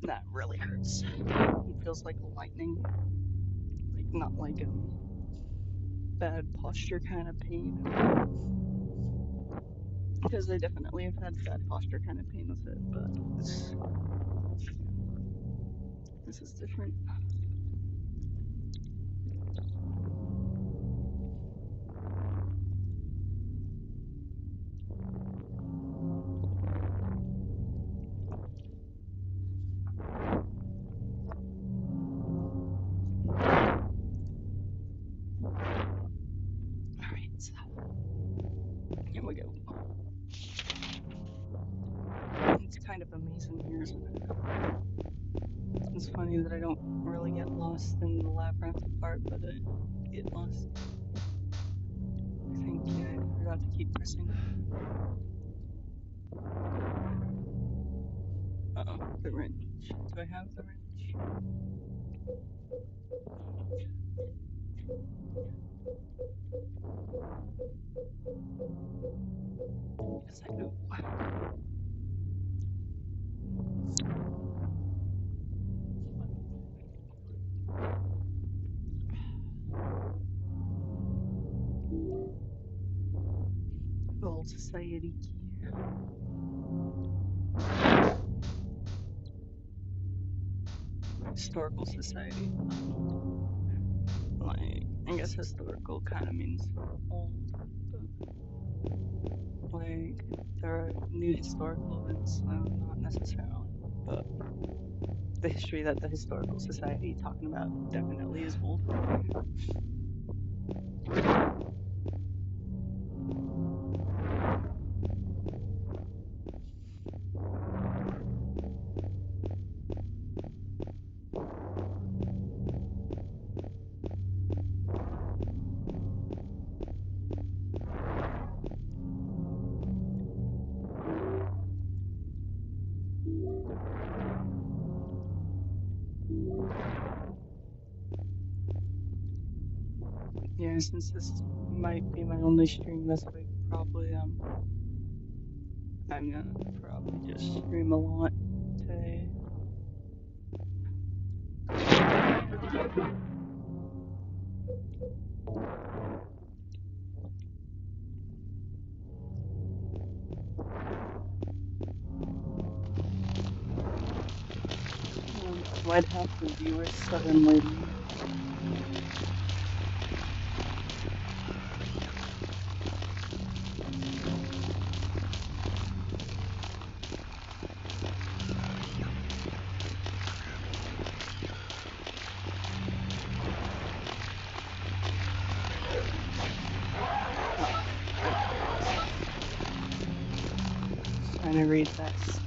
That really hurts. It feels like lightning. Like not like bad posture kind of pain. Because I definitely have had bad posture kind of pain with it, but this is different. Alright, so here we go. It's kind of amazing here, isn't it? It's funny that I don't really get lost in the labyrinth part, but I get lost. I think, yeah, I forgot to keep pressing. Uh-oh, the wrench. Do I have the wrench? Yes, I do. Gold Society key. Historical Society. Like, I guess historical kind of means old, but like, there are new historical events, so not necessarily. But the history that the Historical Society talking about definitely is old. Yeah, since this might be my only stream this week, probably I'm gonna probably just stream a lot today. Why'd half the viewers suddenly leave? Trying to read that scene.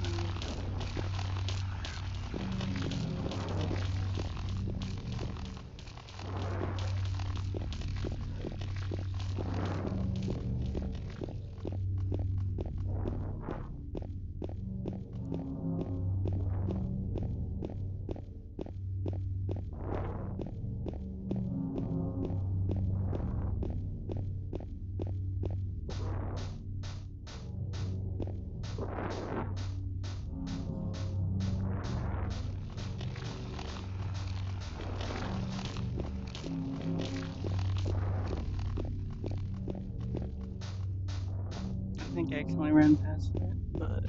I think I accidentally ran past it, but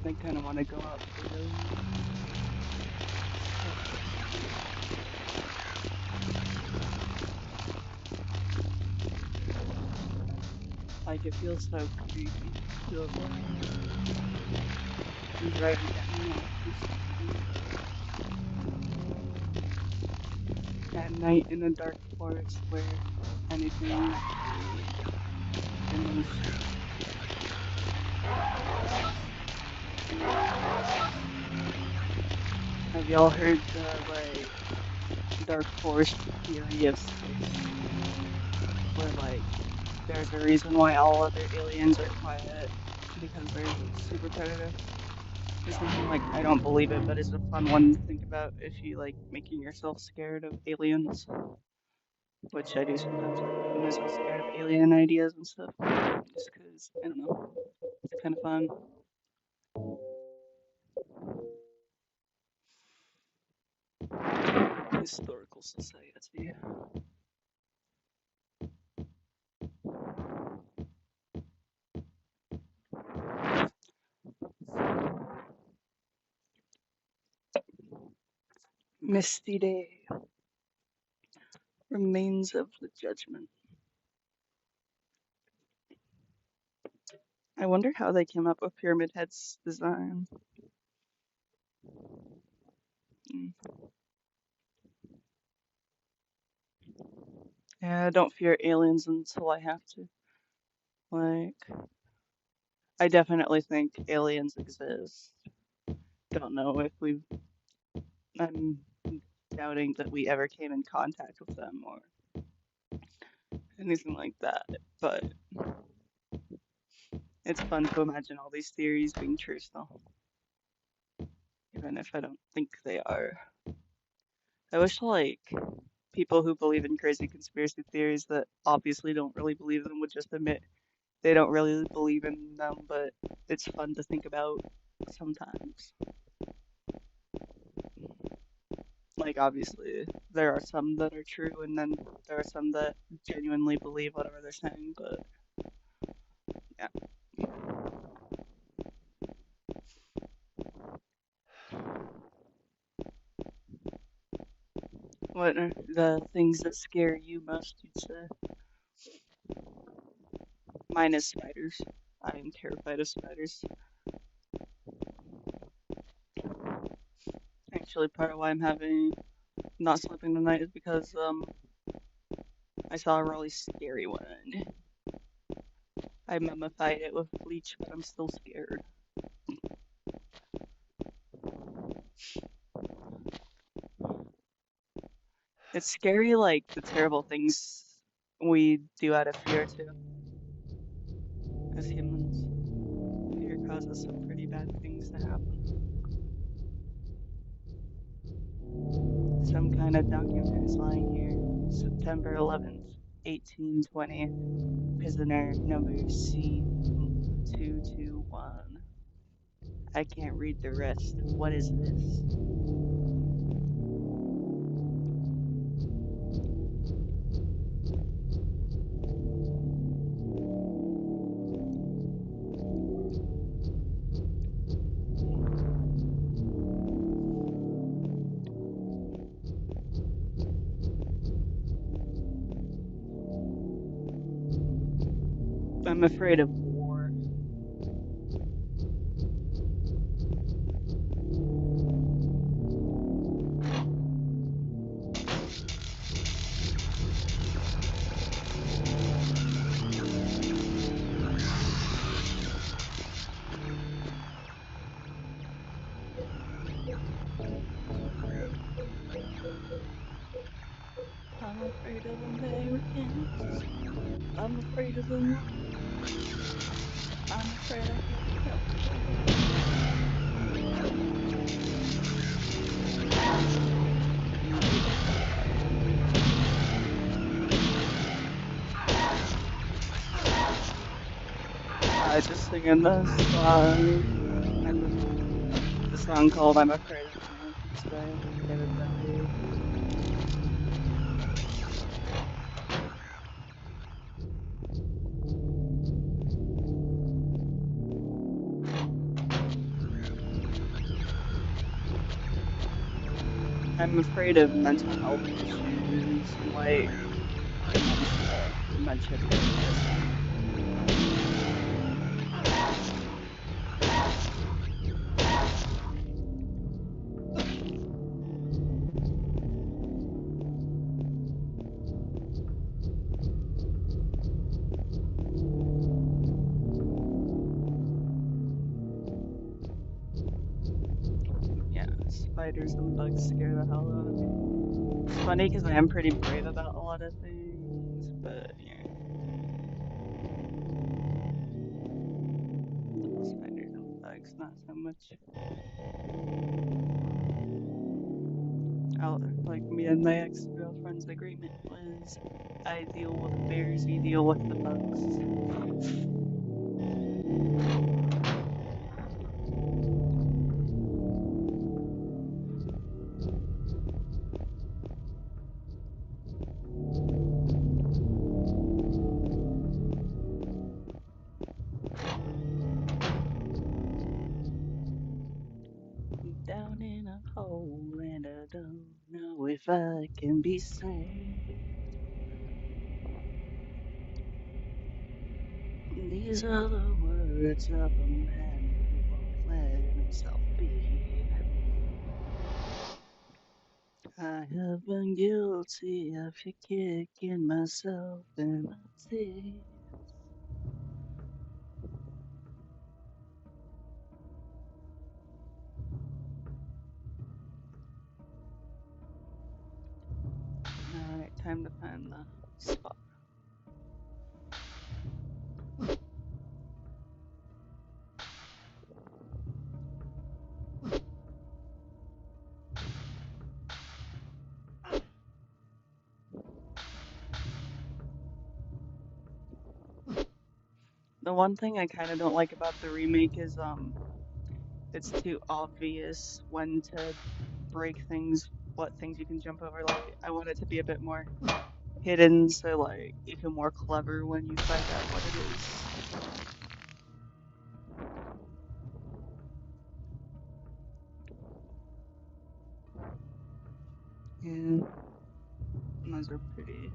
I kind of want to go out the road. Like, it feels so creepy. Feels like I'm driving down at night in a dark forest where anything in those have y'all heard the like dark forest theory of space? Where like there's a reason why all other aliens are quiet because they're super predator or something. Like, I don't believe it, but it's a fun one to think about if you like making yourself scared of aliens, which I do sometimes. Like, making myself scared of alien ideas and stuff, just because I don't know, it's kind of fun. Historical Society. Misty Day. Remains of the Judgment. I wonder how they came up with Pyramid Head's design. Yeah, I don't fear aliens until I have to. Like, I definitely think aliens exist. Don't know if we've. I'm doubting that we ever came in contact with them or anything like that. But it's fun to imagine all these theories being true still, even if I don't think they are. I wish, like, people who believe in crazy conspiracy theories that obviously don't really believe them would just admit they don't really believe in them, but it's fun to think about sometimes. Like, obviously, there are some that are true, and then there are some that genuinely believe whatever they're saying, but yeah. What are the things that scare you most, you'd say? Mine is spiders. I am terrified of spiders. Actually, part of why I'm having not sleeping tonight is because I saw a really scary one. I mummified it with bleach, but I'm still scared. It's scary, like the terrible things we do out of fear too, as humans. Fear causes some pretty bad things to happen. Some kind of document is lying here. September 11th, 1820. Prisoner number C221. I can't read the rest. What is this? I'm afraid of war. I'm afraid of Americans. I'm afraid of the war. I'm afraid I can't help it. I just singing the song. The song called I'm Afraid of Americans by David Bowie. I'm afraid of mental health issues, like dementia. Yeah, spiders and bugs scare the hell out of me. It's funny because I am pretty brave about a lot of things, but yeah. Spiders and bugs, not so much. Like me and my ex-girlfriend's agreement was I deal with the bears, you deal with the bugs. Down in a hole and I don't know if I can be saved. These are the words of a man who won't let himself be. I have been guilty of kicking myself in my teeth. Alright, time to find the spot. The one thing I kind of don't like about the remake is it's too obvious when to break things, what things you can jump over. Like I want it to be a bit more hidden, so like you can more clever when you find out what it is. Yeah, those are pretty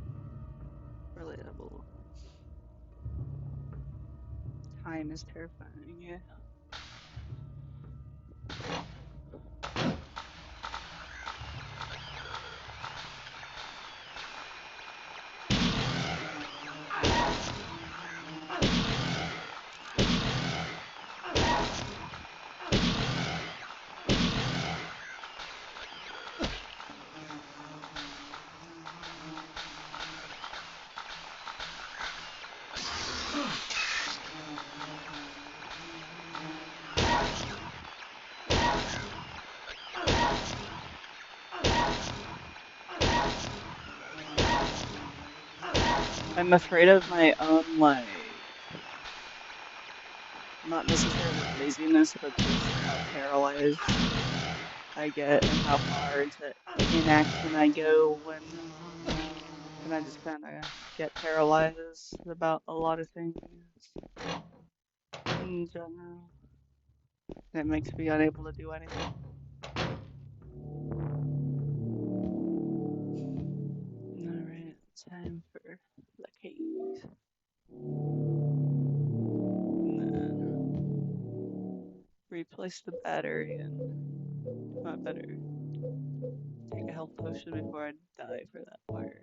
relatable. Time is terrifying, yeah. I'm afraid of my own, like, not necessarily laziness, but just how paralyzed I get and how far into inaction I go when I just kind of get paralyzed about a lot of things in general. And it makes me unable to do anything. Alright, time for the cake. And then replace the battery and I better take a health potion before I die for that part.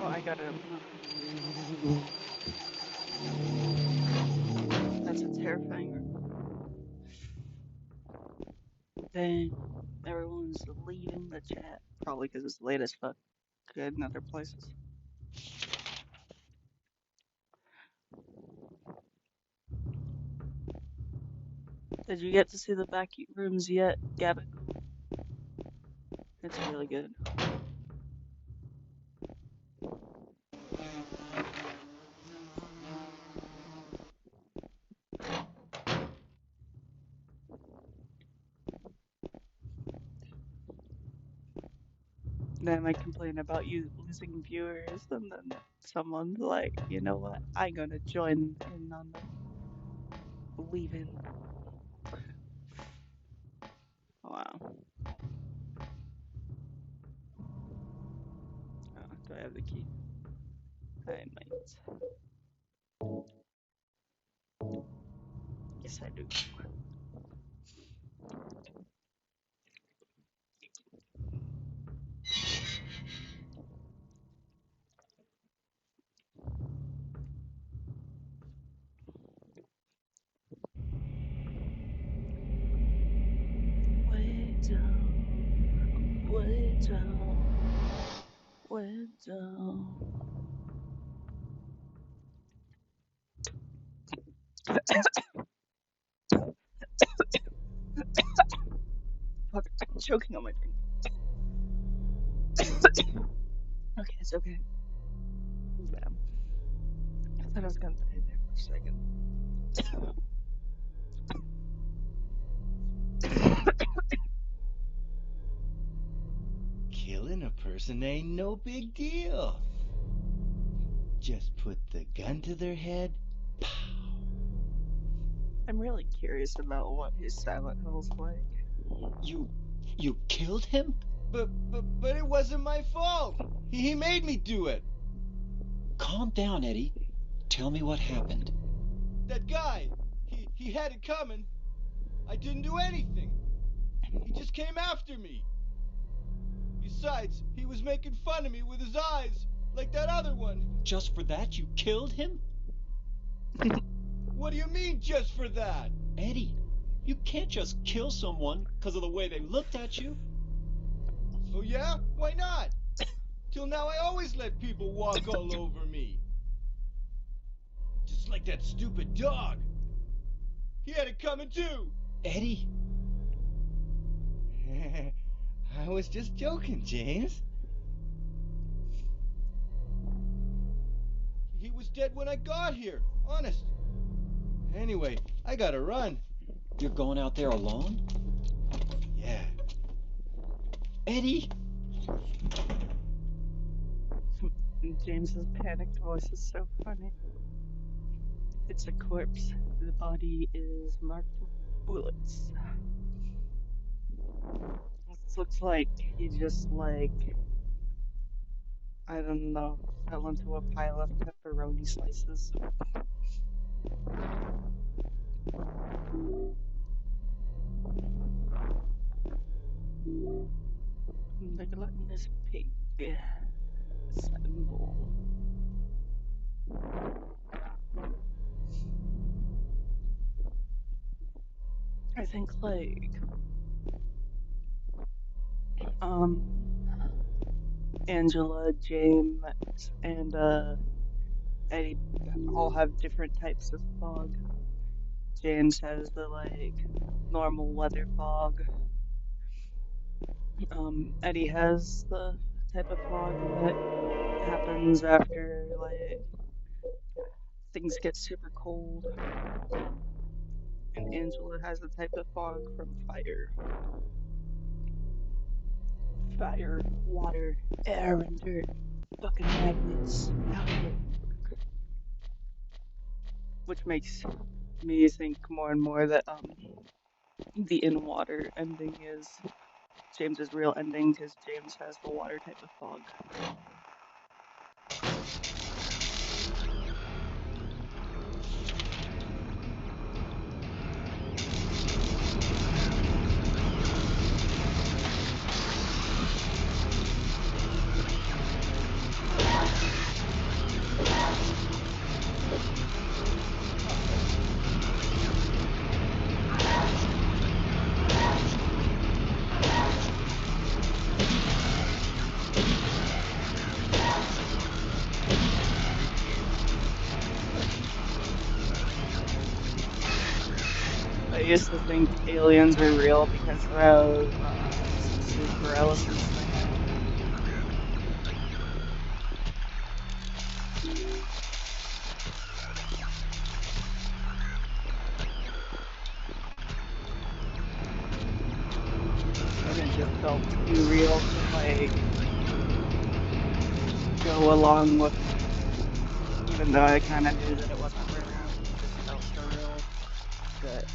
Oh, I got it. That's a terrifying room. Then everyone's leaving the chat. Probably because it's late as fuck. Good in other places. Did you get to see the back rooms yet, Gabagool? It's really good. Then I complain about you losing viewers, and then someone's like, you know what? I'm gonna join in on the leaving. Wow. Oh, do I have the key? I might. Yes, I do. Way down, way down, way down. Fuck, I'm choking on my drink. Okay, it's okay. Damn. I thought I was gonna die there for a second. Killing a person ain't no big deal. Just put the gun to their head. Pow. I'm really curious about what his Silent Hill's like. You killed him? But it wasn't my fault. He made me do it. Calm down, Eddie. Tell me what happened. That guy, he had it coming. I didn't do anything. He just came after me. Besides, he was making fun of me with his eyes, like that other one. Just for that, you killed him? What do you mean, just for that? Eddie, you can't just kill someone because of the way they looked at you. Oh yeah? Why not? Till now I always let people walk all over me. Just like that stupid dog. He had it coming too. Eddie? I was just joking, James. He was dead when I got here, honest. Anyway, I gotta run. You're going out there alone? Yeah. Eddie? James's panicked voice is so funny. It's a corpse. The body is marked with bullets. This looks like he just, like, I don't know, fell into a pile of pepperoni slices. The gluttonous pig symbol. I think, like, Angela, James, and Eddie all have different types of fog. James has the, like, normal weather fog. Eddie has the type of fog that happens after, like, things get super cold. And Angela has the type of fog from fire. Fire, water, air, and dirt. Fucking magnets. Which makes me think more and more that the in water ending is James's real ending, because James has the water type of fog. I used to think aliens were real because of sleep paralysis thing. And it just felt too real to, like, go along with, even though I kind of knew that it wasn't real. It just felt so real that,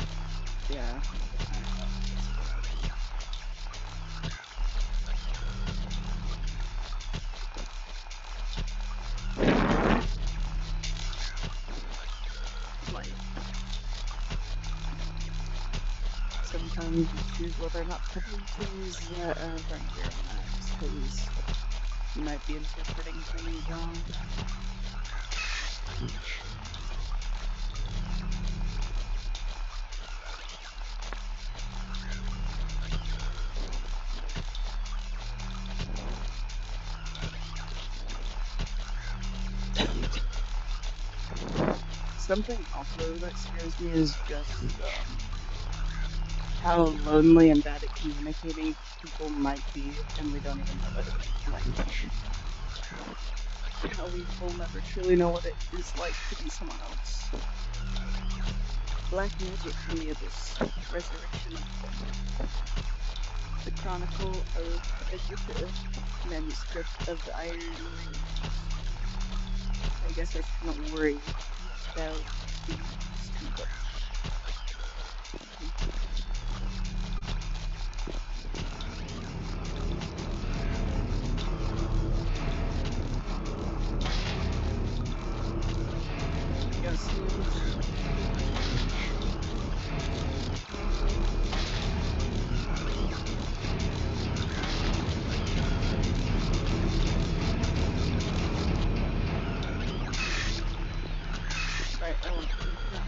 yeah. Like, sometimes you choose whether or not to believe things that are right here on that, because you might be interpreting things wrong. Something also that scares me is just how lonely and bad at communicating people might be, and we don't even know it. Like, how we will never truly know what it is like to be someone else. Black Magic Mules, Resurrection of Them, The Chronicle of Agrippa, Manuscript of the Iron Ring. I guess I shouldn't worry about these too much. Yes. Right, I want to do that.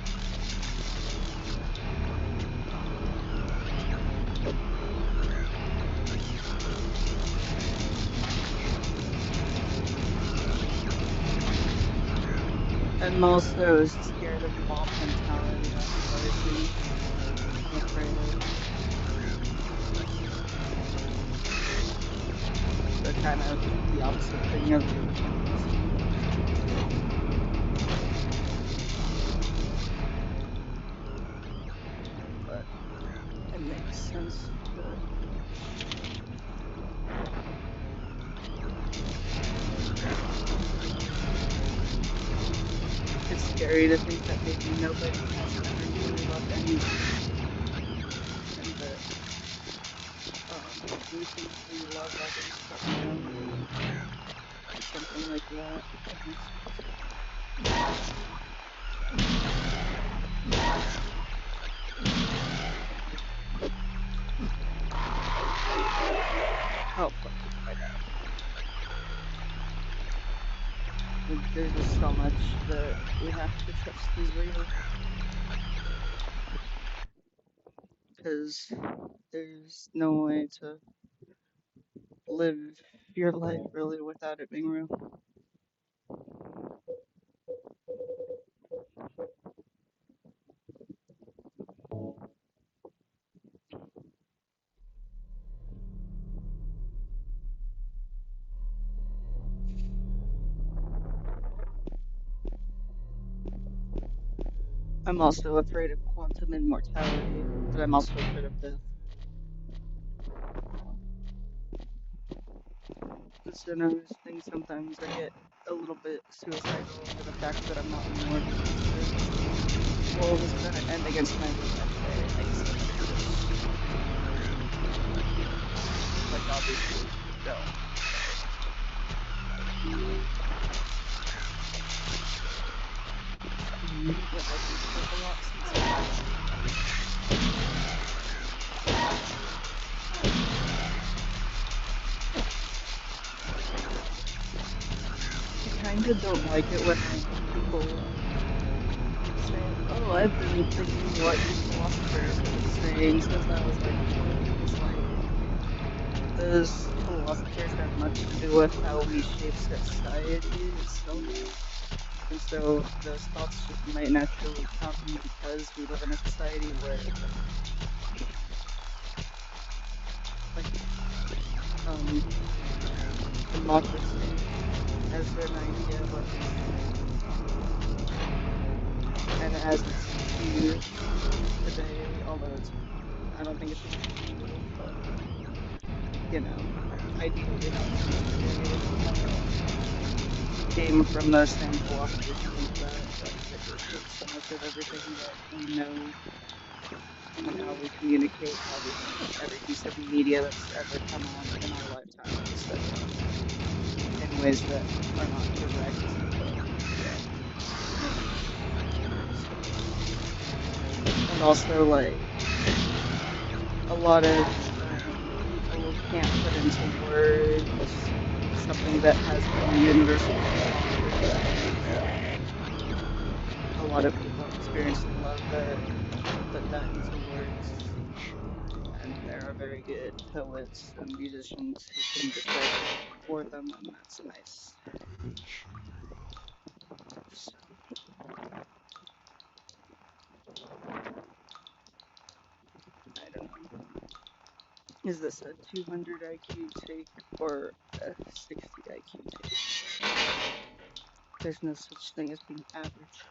I'm also scared of mob mentality, that's the other thing I'm afraid of. The kind of the opposite thing of the campus. But it makes sense that it's scary to think that maybe nobody has ever truly loved anyone, and that we think we love others, but we don't. Something like that. Oh, fuck, I died. There's just so much that we have to trust is real. Because there's no way to live your life really without it being real. I'm also afraid of quantum immortality, but I'm also afraid of death. It's one of those things sometimes I get a little bit suicidal over the fact that I'm not anymore because the world is gonna end against my will anyway. I guess I gotta do this. Like, obviously, no. But I think there's a lot since I kinda don't like it when people say, oh, I've been thinking what you philosophers have been saying since I was like 20. It's like, those philosophers have much to do with how we shape society itself. And so those thoughts just might naturally come because we live in a society where, like, democracy as an idea of what and as it's used today, although it's, I don't think it's used, but, you know, ideally how it's used today came from those same philosophers who think that it shapes so much of everything that we know and how we communicate, how we think, every piece of media that's ever come out in our lifetimes, in ways that are not correct. And also, like, a lot of people can't put into words something that has been universal. A lot of people experience love that put that into words, and there are very good poets and musicians who can describe it for them, and that's nice. So, I don't know. Is this a 200 IQ take or a 60 IQ take? There's no such thing as being average.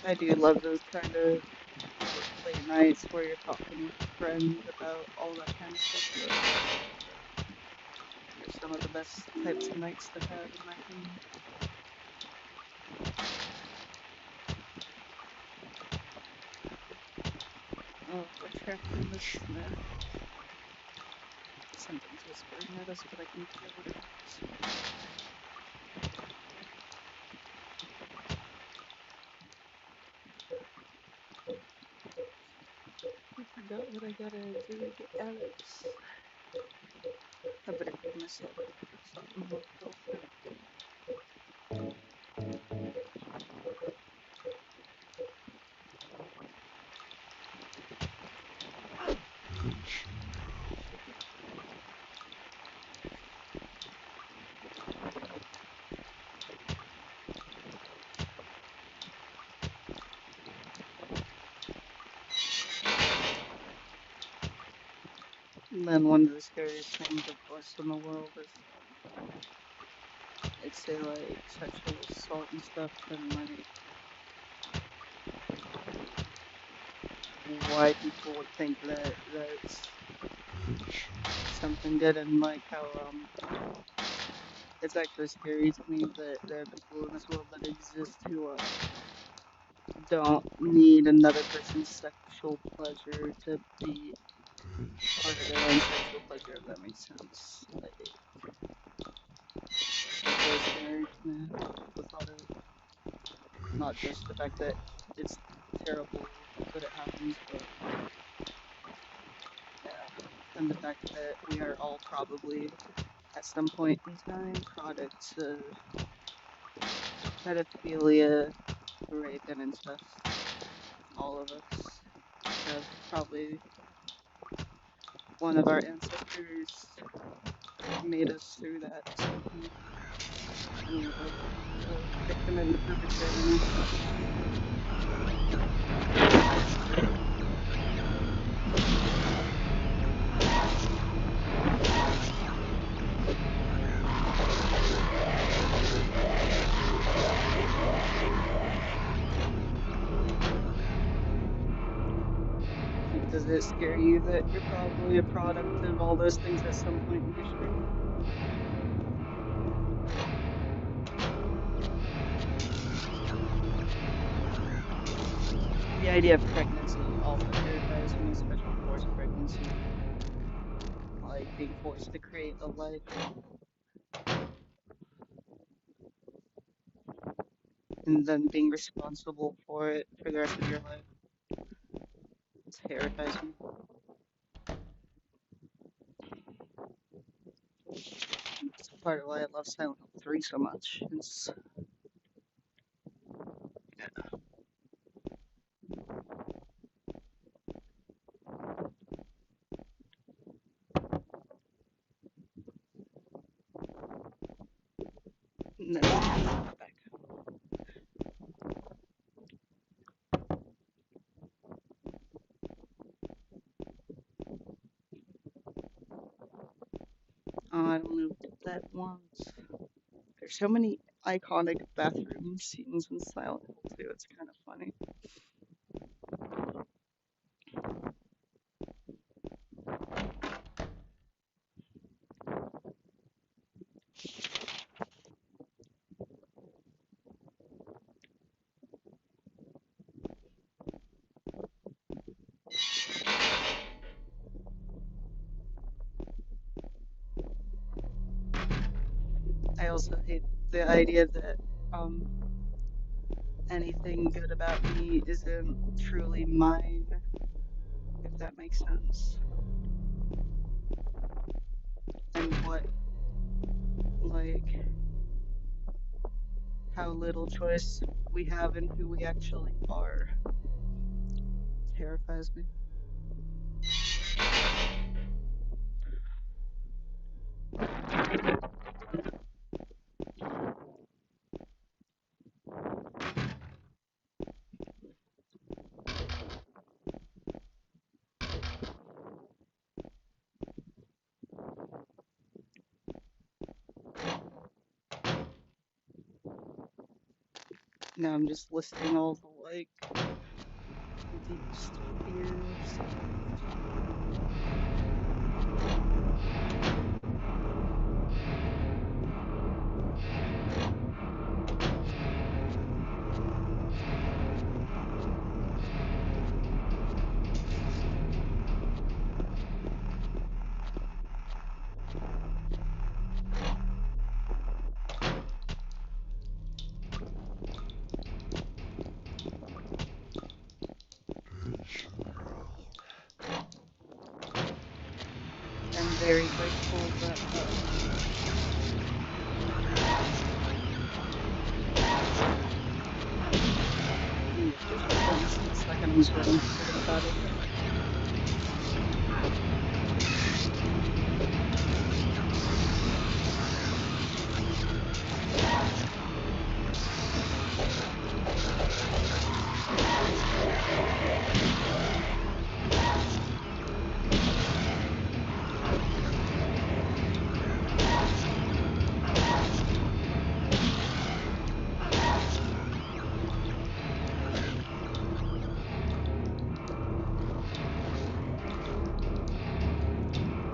I do love those kind of like late nights where you're talking with friends about all that kind of stuff. They're some of the best types of nights to have, in my opinion. Oh, we're trapped in the Smith. Something's whispering at us, but I can hear what it is. I forgot what I gotta do to get Alex. I better give myself something more healthy. And then one of the scariest things, of course, in the world is, I'd say, like, sexual assault and stuff, and, like, why people would think that that's something good, and, like, how, it's actually scary to me that there are people in this world that exist who, don't need another person's sexual pleasure to be part of their own sexual pleasure, if that makes sense. Like, it's really scary to me, the thought of not just the fact that it's terrible that it happens, but yeah, and the fact that we are all probably at some point in time products of pedophilia, rape, and incest. All of us have probably one of our ancestors made us through that at some point. We were both the victim and the perpetrator. Like, does it scare you that you're probably a product of all those things at some point in history? The idea of pregnancy also terrifies me, especially forced pregnancy. Like being forced to create a life and then being responsible for it for the rest of your life. It terrifies me. It's part of why I love Silent Hill 3 so much. It's and then back. Oh, I don't know that once. There's so many iconic bathroom scenes in Silent Hill 2. It's kind of funny. I also hate the idea that um anything good about me isn't truly mine, if that makes sense. And what, like, how little choice we have in who we actually are terrifies me. Now I'm just listing all the like deepest fears. I'm very grateful that just for a second I was running forget about it.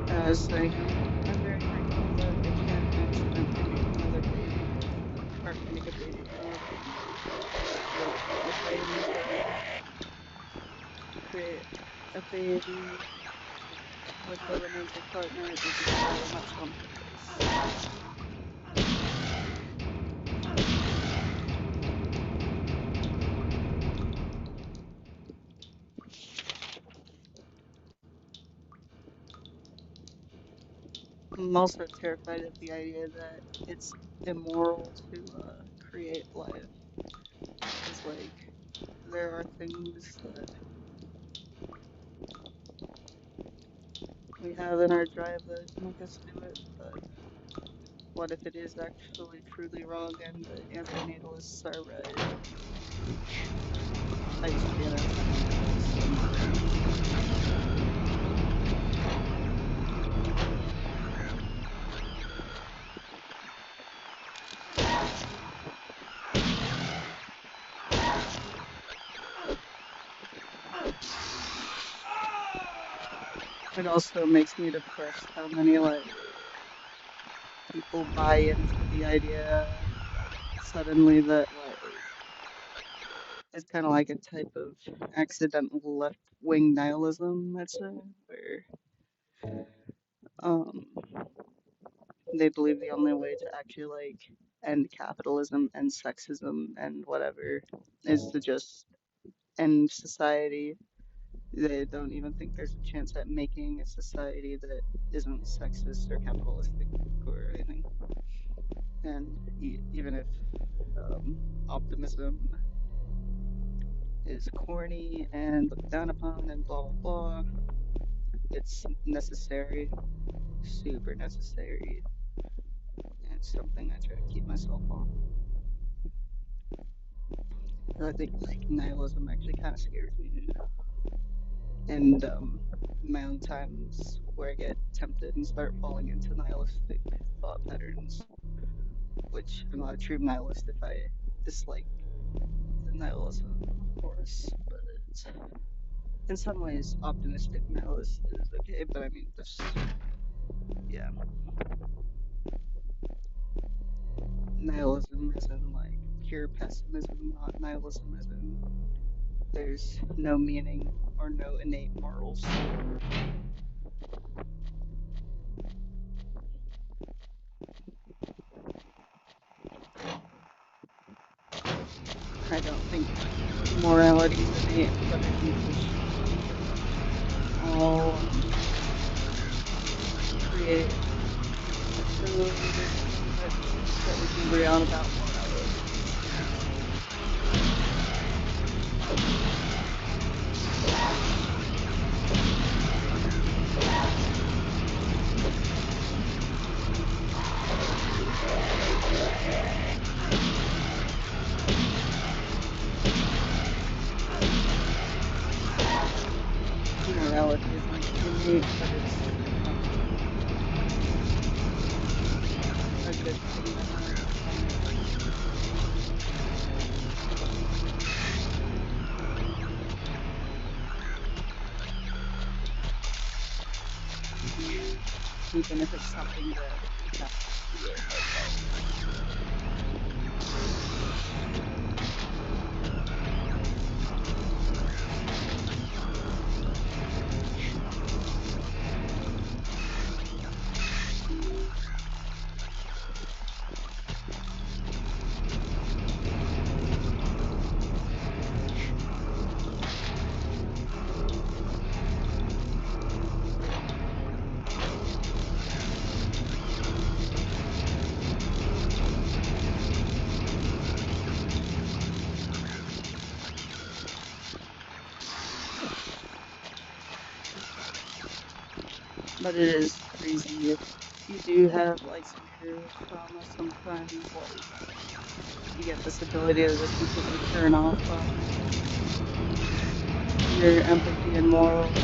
I was saying I'm very grateful that I can't accidentally make another baby or make a baby from like if I need to create a baby with a romantic partner, it would be very much on purpose. I'm also terrified of the idea that it's immoral to create life. Because, like, there are things that we have in our drive that make us do it, but what if it is actually truly wrong and the antinatalists are right? I used to be an antinatalist. It also makes me depressed how many, like, people buy into the idea suddenly that, like, it's kind of like a type of accidental left-wing nihilism, I'd say, where um, they believe the only way to actually like end capitalism and sexism and whatever is to just end society. They don't even think there's a chance at making a society that isn't sexist or capitalistic or anything. And even if optimism is corny and looked down upon and blah blah blah, it's necessary, super necessary, and something I try to keep myself on. I think like nihilism actually kind of scares me, and my own times where I get tempted and start falling into nihilistic thought patterns, which I'm not a true nihilist if I dislike the nihilism, of course, but in some ways, optimistic nihilist is okay, but I mean, just, yeah. Nihilism as in, like, pure pessimism, not nihilism as in there's no meaning or no innate morals. I don't think morality is innate, but I think we should all create a code that we can agree on about morality. Morality isn't innate, but it's a good thing. even if it's something that we have to do it ourselves. But it is crazy if you do have like severe trauma sometimes, like you get this ability to just completely turn off your empathy and morals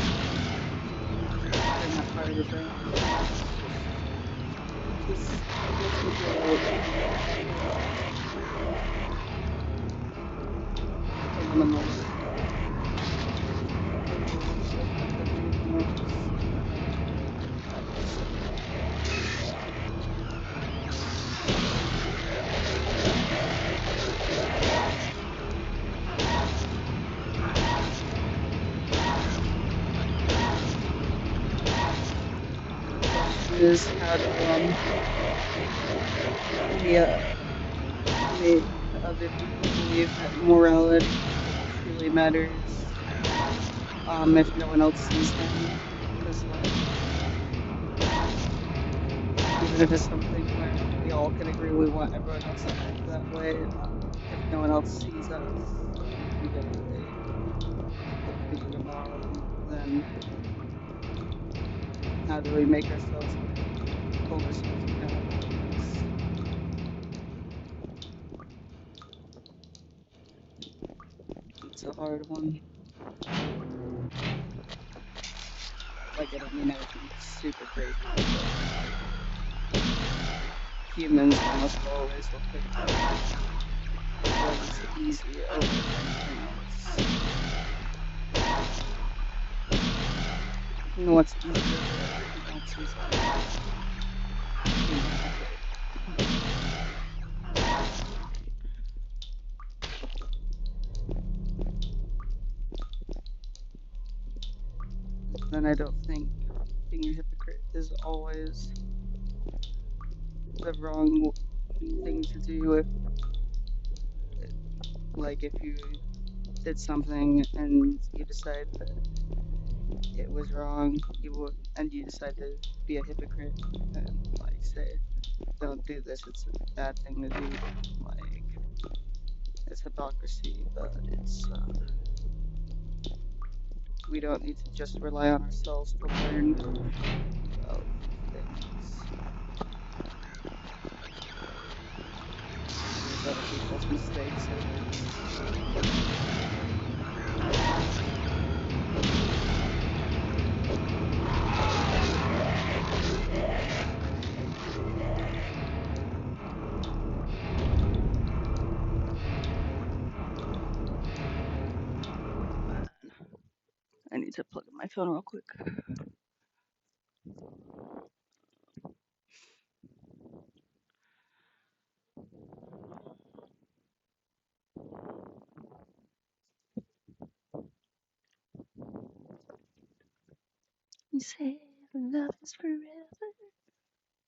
in that part of your brain. Just makes me feel really some of the most is how to make other people believe that morality truly matters if no one else sees them. Because like even if it's something where we all can agree we want everyone else to act that way, if no one else sees us, we don't really being immoral, then how do we make ourselves hold ourselves accountable? It's a hard one. Like, I don't mean everything's super crazy, but humans almost always will pick what is easy over anything else. You know what's easier than everything else is being then I don't think being a hypocrite is always the wrong thing to do if you did something and you decide that it was wrong, and you decide to be a hypocrite and like say, don't do this, it's a bad thing to do. Like, it's hypocrisy, but we don't need to just rely on ourselves to learn of things. Use other people's mistakes I need to plug in my phone real quick. You say love is forever,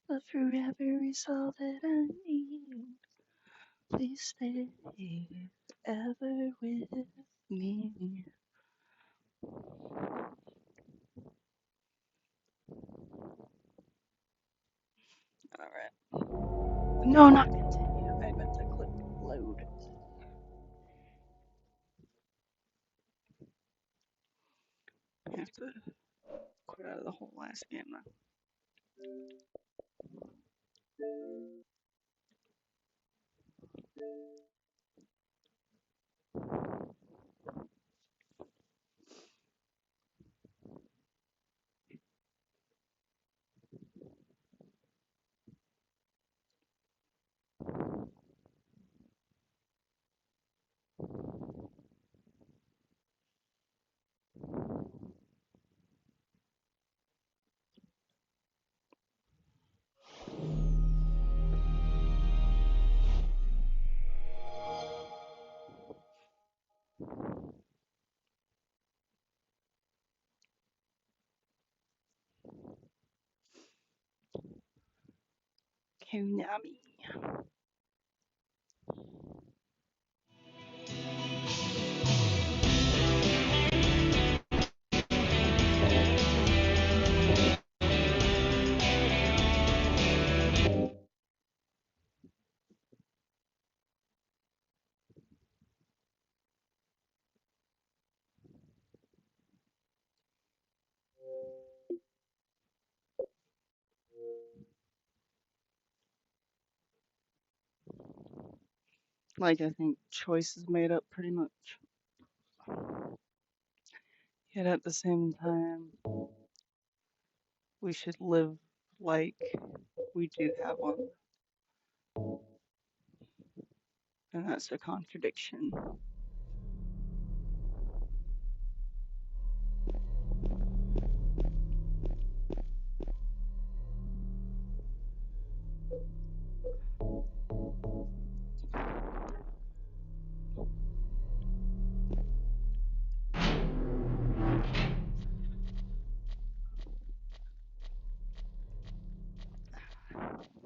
but forever is all that I need. Please stay ever with me. Alright. No, not continue. I meant to click load. I have to quit out of the whole last game now. Konami. Like, I think choice is made up pretty much. Yet at the same time, we should live like we do have one. And that's a contradiction.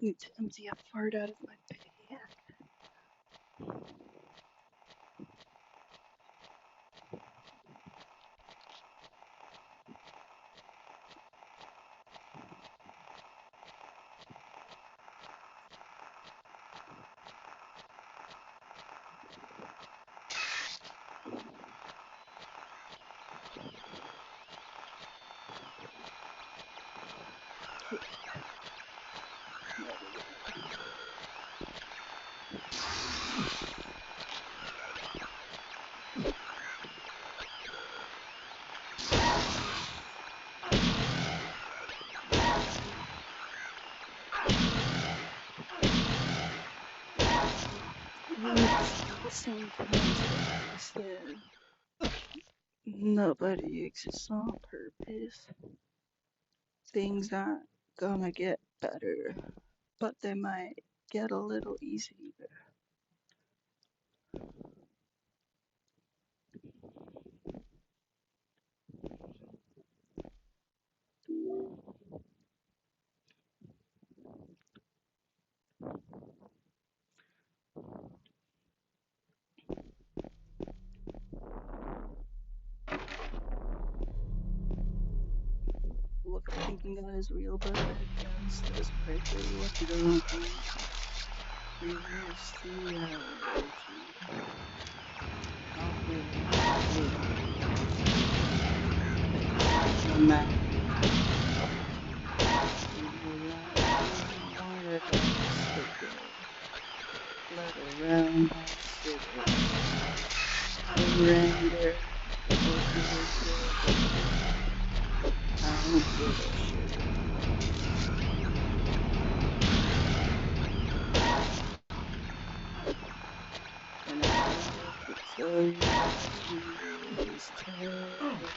Need to empty a fart out of my pants. Sometimes I understand nobody exists on purpose. Things aren't gonna get better, but they might get a little easier. Look, thinking God is real, but I guess that's perfectly what you don't think. Reverse theology. No matter let around my city. Surrender. I don't give a shit. And I could tell you that you is terrible.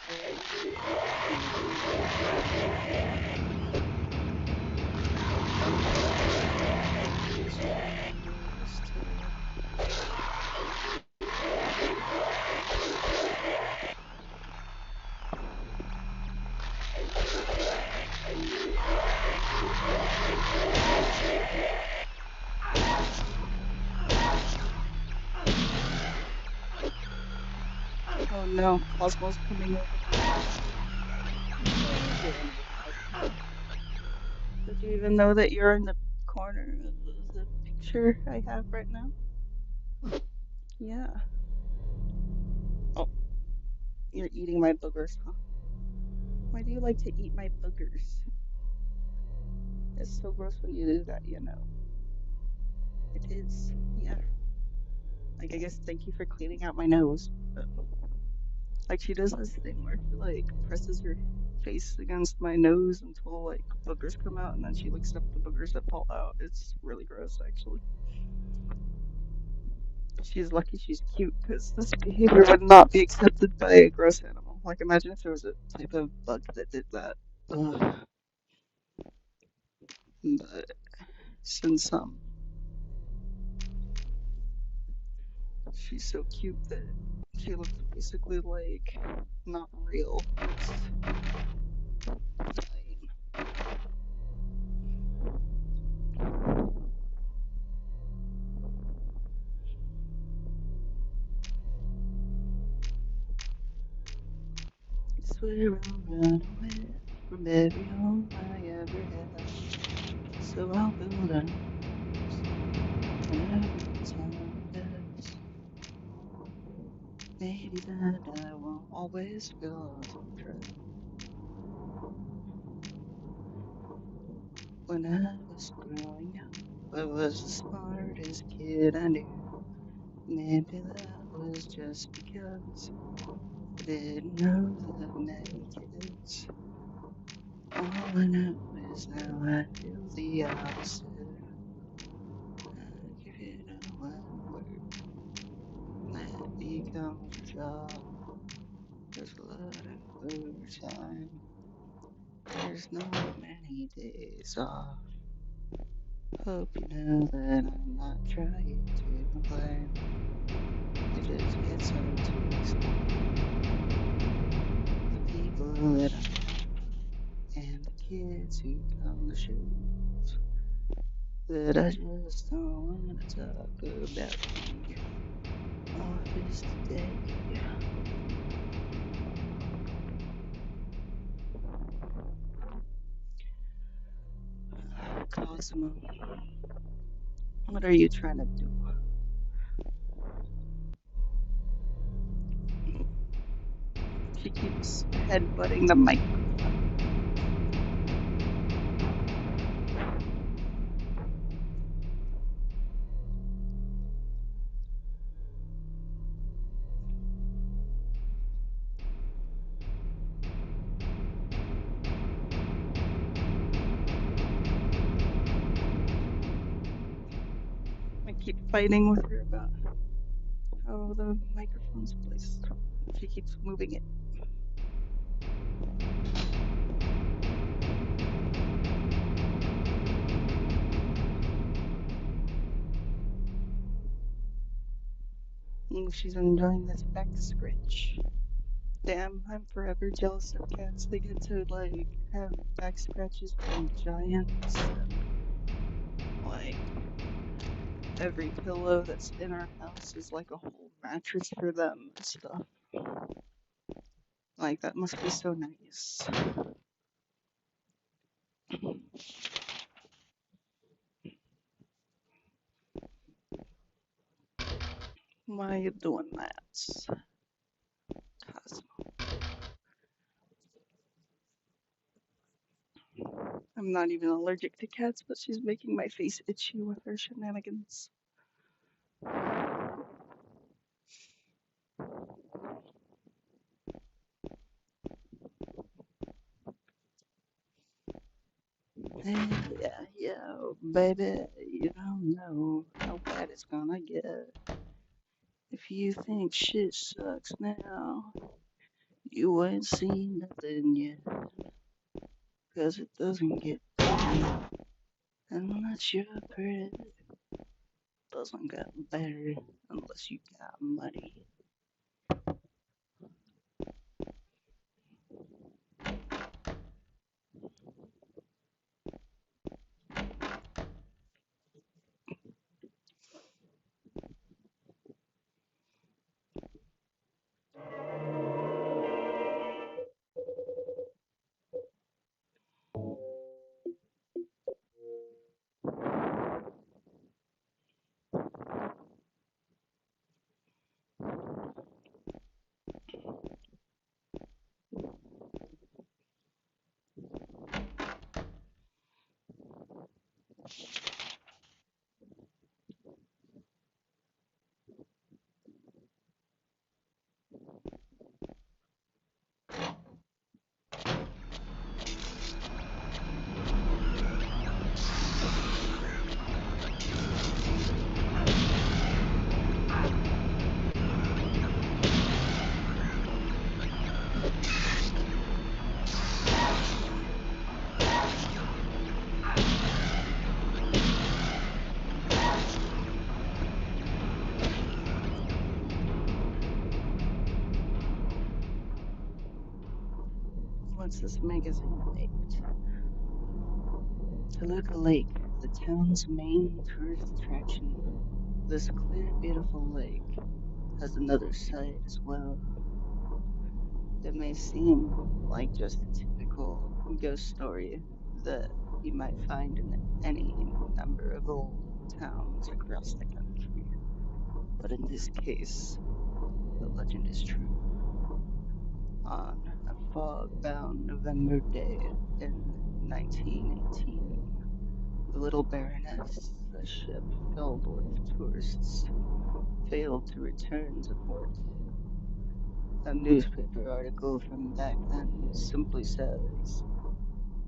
Oh no, Cosmo's coming over. Did you even know that you're in the corner of the picture I have right now? Yeah. Oh, you're eating my boogers, huh? Why do you like to eat my boogers? It's so gross when you do that, you know. It is, yeah. Like, I guess thank you for cleaning out my nose. Like, she does this thing where she, like, presses her face against my nose until, like, boogers come out, and then she licks up the boogers that fall out. It's really gross, actually. She's lucky she's cute, because this behavior would not be accepted by a gross animal. Like, imagine if there was a type of bug that did that. Ugh. But since, she's so cute that she looks basically like not real. It's fine. swear I'll run away from every home I ever had. So I'll build a house, and every time I pass, maybe that I won't always feel trapped. When I was growing up, I was the smartest kid I knew. Maybe that was just because I didn't know that many kids. All I know is now I feel the opposite. If you know one word that becomes your job, there's a lot of overtime. There's not many days off. Hope you know that I'm not trying to complain. I just get so twisted. The people that I know and the kids who come to shows that I just don't want to talk about the office today. Cosmo, what are you trying to do? She keeps headbutting the microphone. I keep fighting with her about how the microphone's placed. She keeps moving it. She's enjoying this back scratch. Damn, I'm forever jealous of cats. They get to, like, have back scratches from giants. Like, every pillow that's in our house is like a whole mattress for them and stuff. Like, that must be so nice. Why are you doing that? Cosmo. I'm not even allergic to cats, but she's making my face itchy with her shenanigans. Yeah, baby, you don't know how bad it's gonna get. If you think shit sucks now, you ain't seen nothing yet. 'Cause it doesn't get better unless you're pretty. Doesn't get better unless you got money. What's this magazine named? Toluca Lake, the town's main tourist attraction. This clear, beautiful lake has another side as well. It may seem like just a typical ghost story that you might find in any number of old towns across the country, but in this case, the legend is true. On a fog-bound November day in 1918, the Little Baroness, a ship filled with tourists, failed to return to port. A newspaper article from back then simply says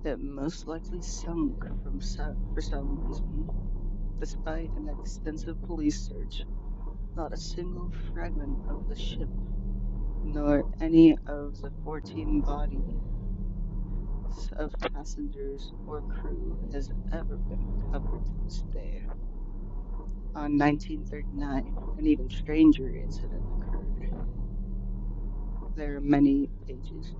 it most likely sunk for some reason. Despite an extensive police search, not a single fragment of the ship, nor any of the 14 bodies of passengers or crew has ever been recovered to this day. On 1939, an even stranger incident occurred. There are many pages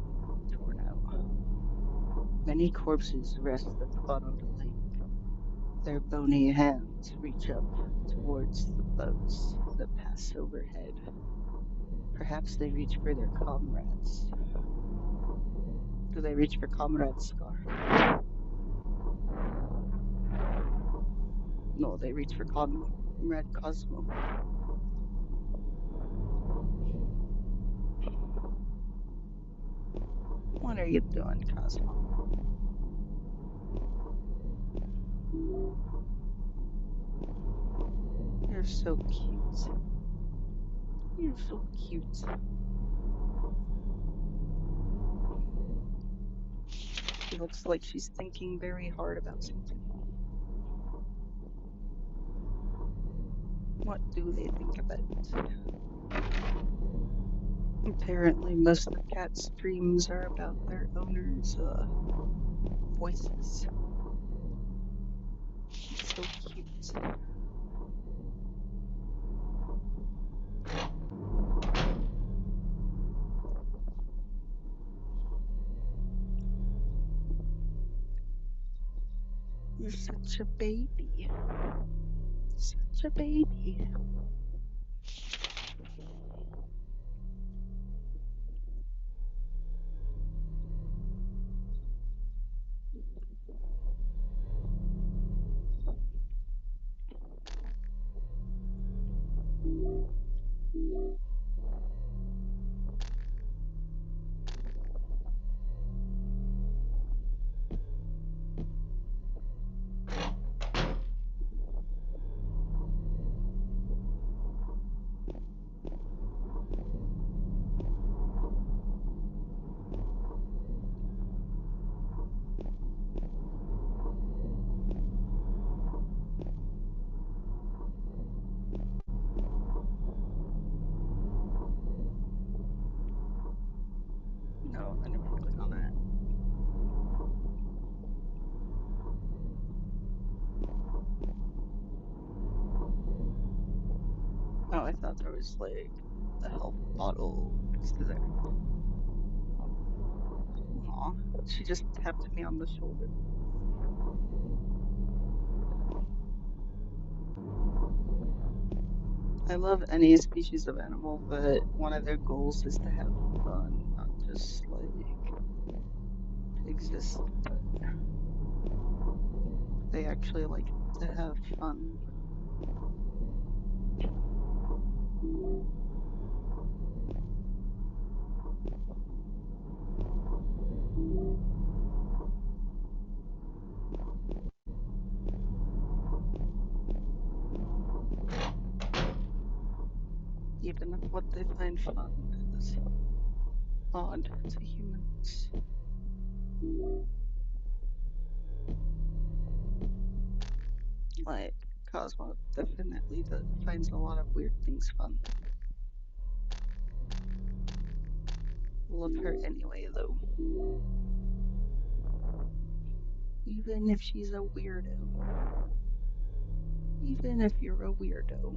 torn out. Many corpses rest at the bottom of the lake. Their bony hands reach up towards the boats that pass overhead. Perhaps they reach for their comrades. Do they reach for Comrade Scar? No, they reach for Comrade Cosmo. What are you doing, Cosmo? You're so cute. You're so cute. She looks like she's thinking very hard about something. What do they think about? Apparently, most of cats' dreams are about their owners' voices. It's so cute. You're such a baby. Such a baby. No, I didn't click on that. Oh, I thought there was like a health bottle next to there. Aw, she just tapped me on the shoulder. I love any species of animal, but one of their goals is to have fun, not just like exist, but they actually like to have fun. Even if what they find fun is odd to humans. Like, Cosmo definitely finds a lot of weird things fun. Love her anyway, though. Even if she's a weirdo. Even if you're a weirdo.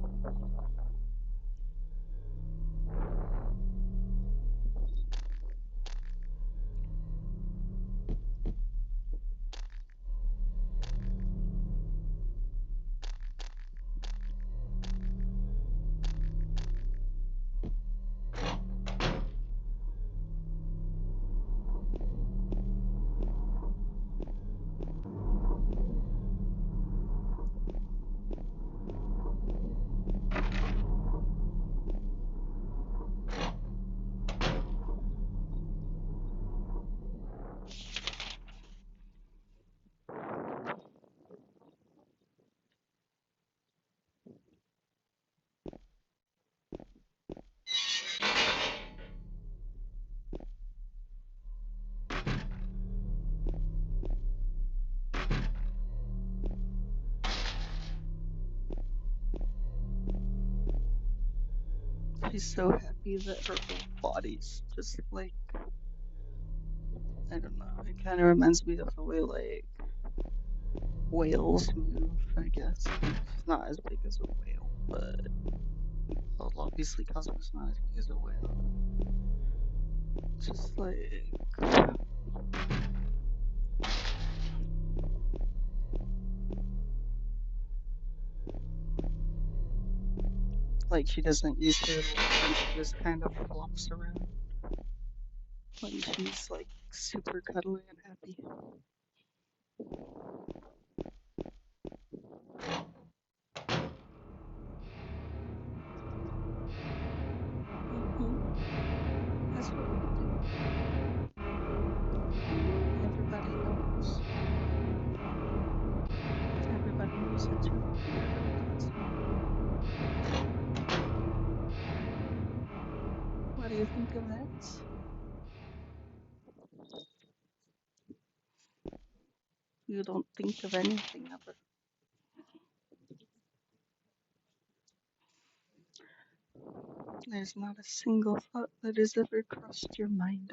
She's so happy that her whole body's just like, I don't know, it kind of reminds me of the way like whales move, I guess. She's not as big as a whale, but well, obviously Cosmo's not as big as a whale. Just like she doesn't use her little arms, she just kind of flops around when she's like super cuddly and happy. That's what we do. Everybody knows. Everybody knows that you're What do you think of that? You don't think of anything of it. There's not a single thought that has ever crossed your mind.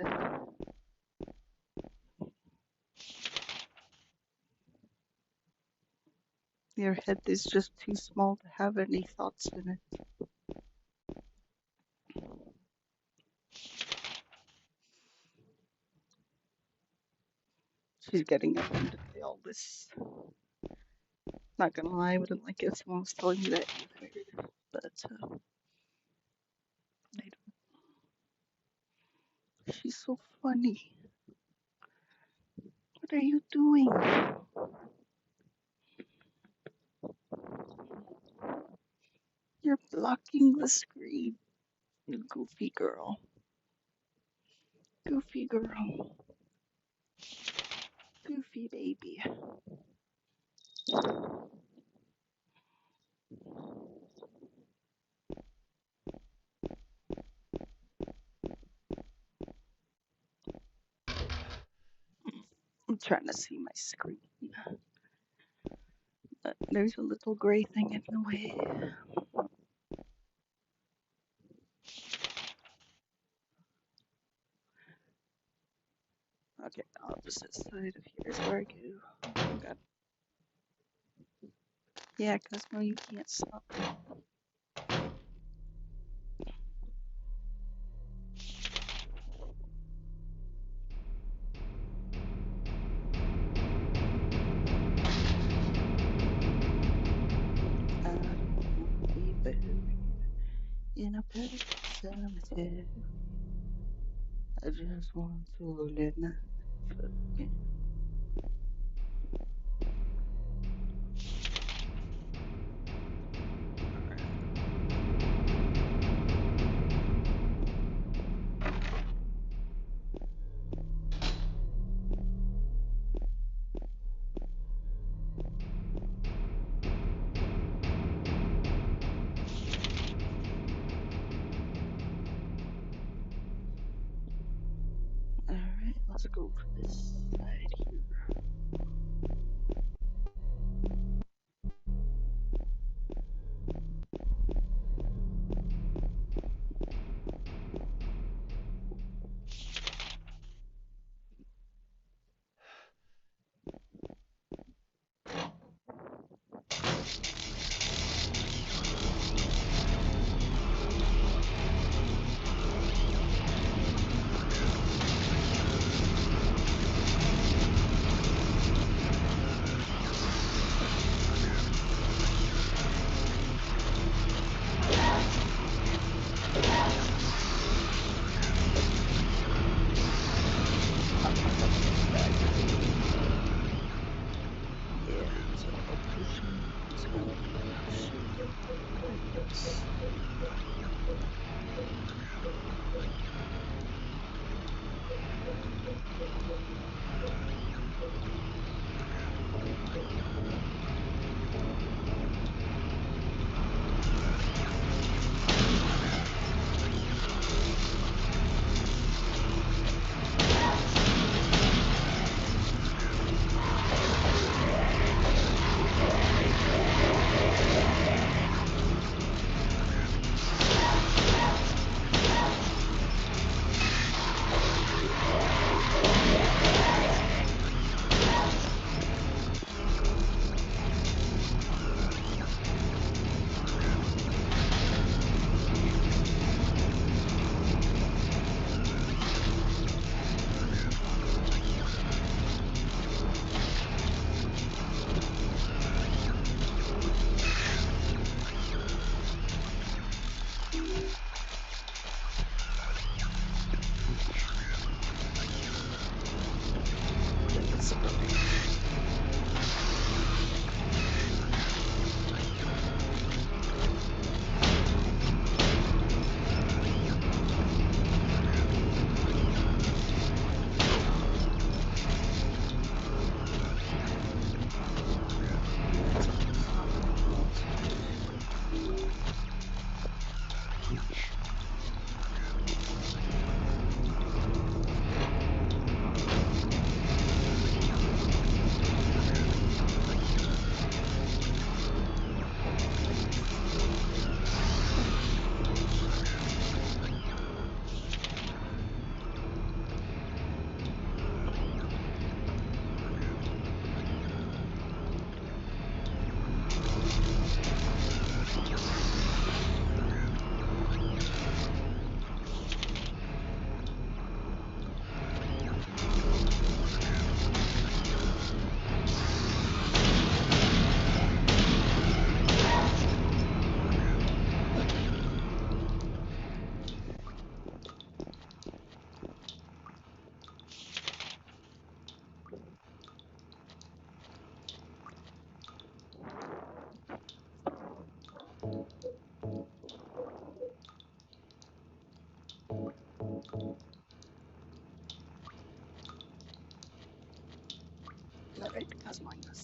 Your head is just too small to have any thoughts in it. She's getting offended by all this. Not gonna lie, I wouldn't like if someone was telling me that either, but I don't. She's so funny. What are you doing? You're blocking the screen, you goofy girl. Goofy girl. Goofy baby. I'm trying to see my screen. But there's a little gray thing in the way. Okay, opposite side of here is where I go. Oh god. Yeah, Cosmo, you can't stop me. I won't be buried in a pet cemetery. I just want to live my fucking. Alright, let's go for this side here.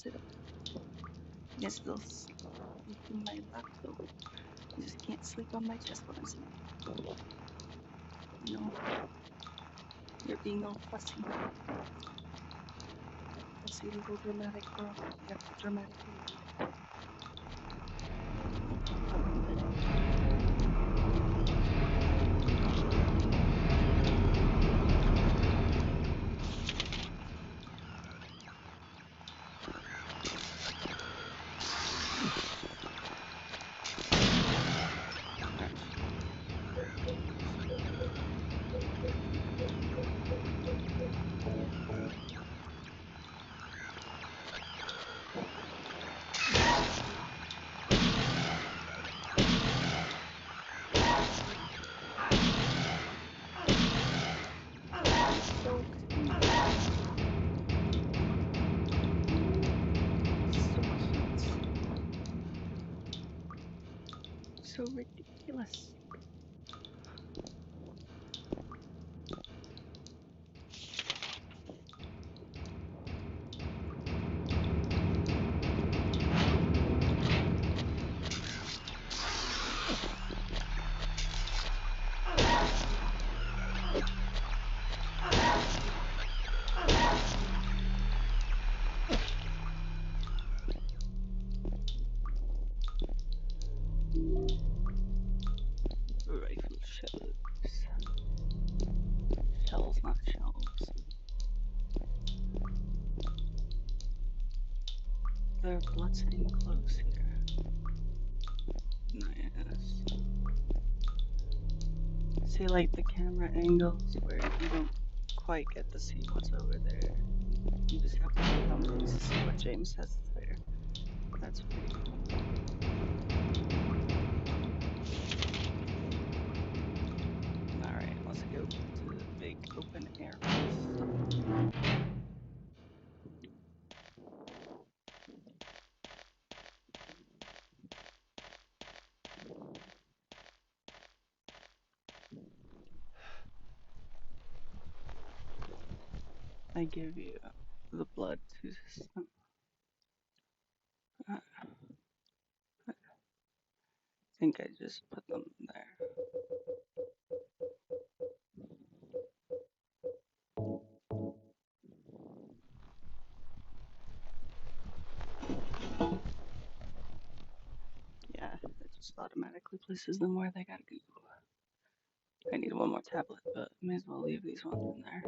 sit up. You can still sleep in my lap though. You just can't sleep on my chest when I'm sleeping. You know, you're being all fussy. Fussy little dramatic girl. You have the dramatic baby. Come on, then. So ridiculous. Rifle shells. Shells, not shelves. There are bloodstained clothes here. Nice. See, like the camera angles where you don't quite get to see what's over there. You just have to look down close to see what James has there. That's pretty cool. Alright, let's go to the big open air. I give you the blood to system. I think I just put them there. Yeah, it just automatically places them where they gotta go. I need one more tablet, but may as well leave these ones in there.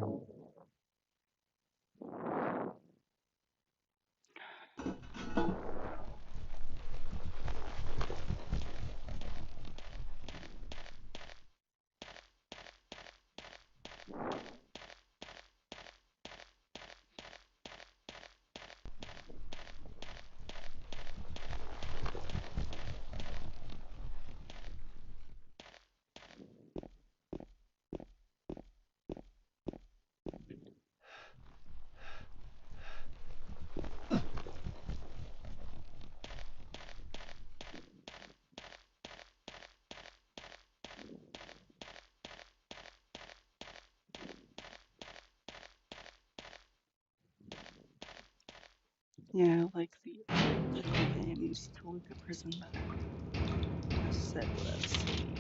Yeah, I like the original games to look at Prison better. I said what I've seen.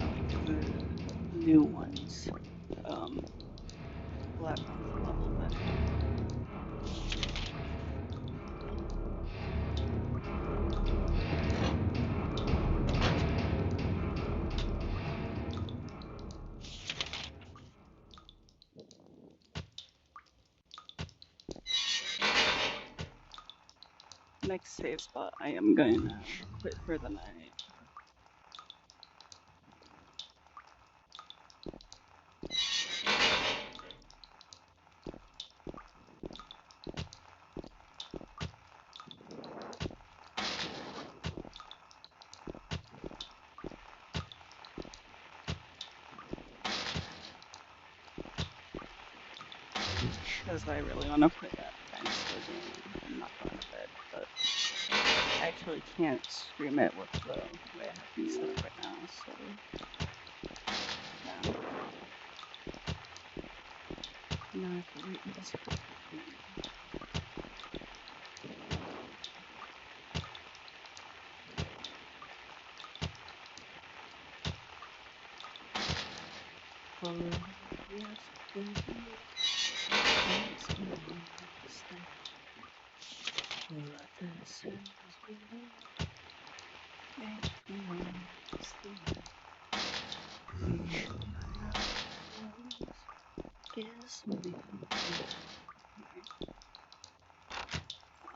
I like the new ones. Black one's a level better. Next save spot, I am going to quit for the night. Because I really want to play that dinosaur game. I'm not going to bed, but I actually can't stream it with the way I have things set up right now, so yeah. Now I have to wait until 6:15. for yesterday. Makes me understand what this is below. Makes me understand. Gives me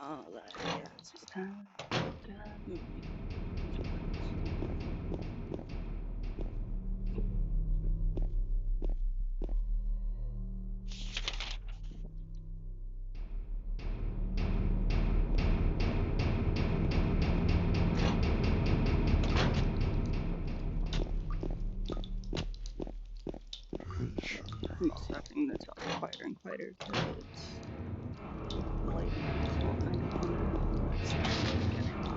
all I guess is time. Got me I'm also having to talk quieter and quieter because it's late household and I don't want to accidentally wake anyone.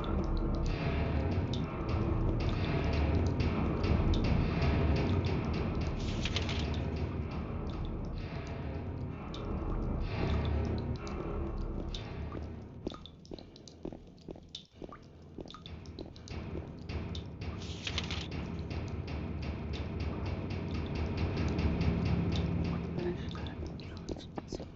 Finish that. Let's put some.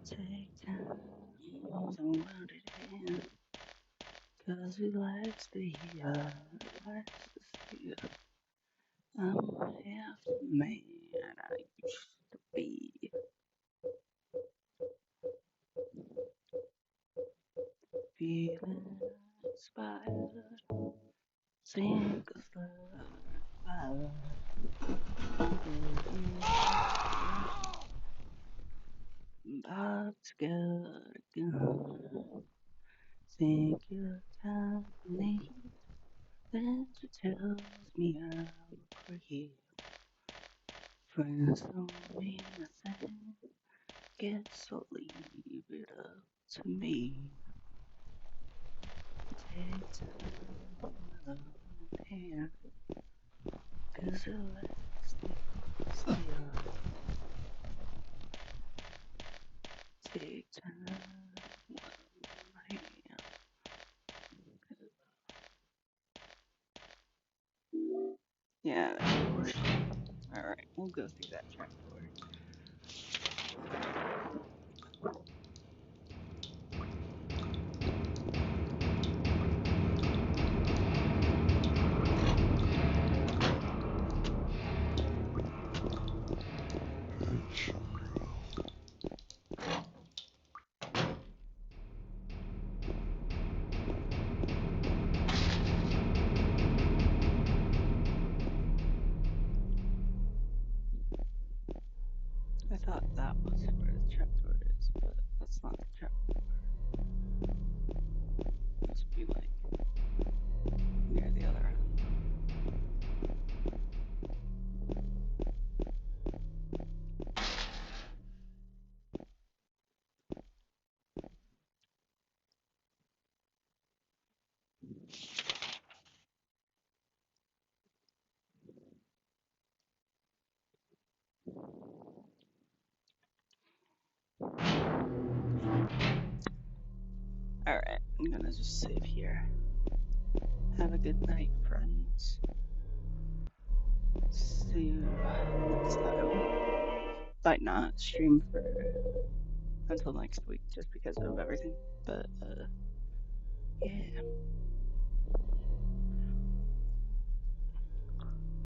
Take time, don't want it in. Cause we like to stay here, likes to stay here. I'm half the man I used to be. Feeling inspired, think of the fire. About to get a gun. Think your time need. Then she tells me I'm crazy. Friends don't mean nothing. Guess I'll leave it up to me. Take time, my love hand. Cause the last thing is here. Take time, my hand. Yeah, that portion. Alright, we'll go through that trapdoor. I thought that was where the trapdoor is, but that's not the trapdoor. It must be like near the other end. Alright, I'm gonna just save here. Have a good night, friends. See you next time. Might not stream for until next week just because of everything, but yeah.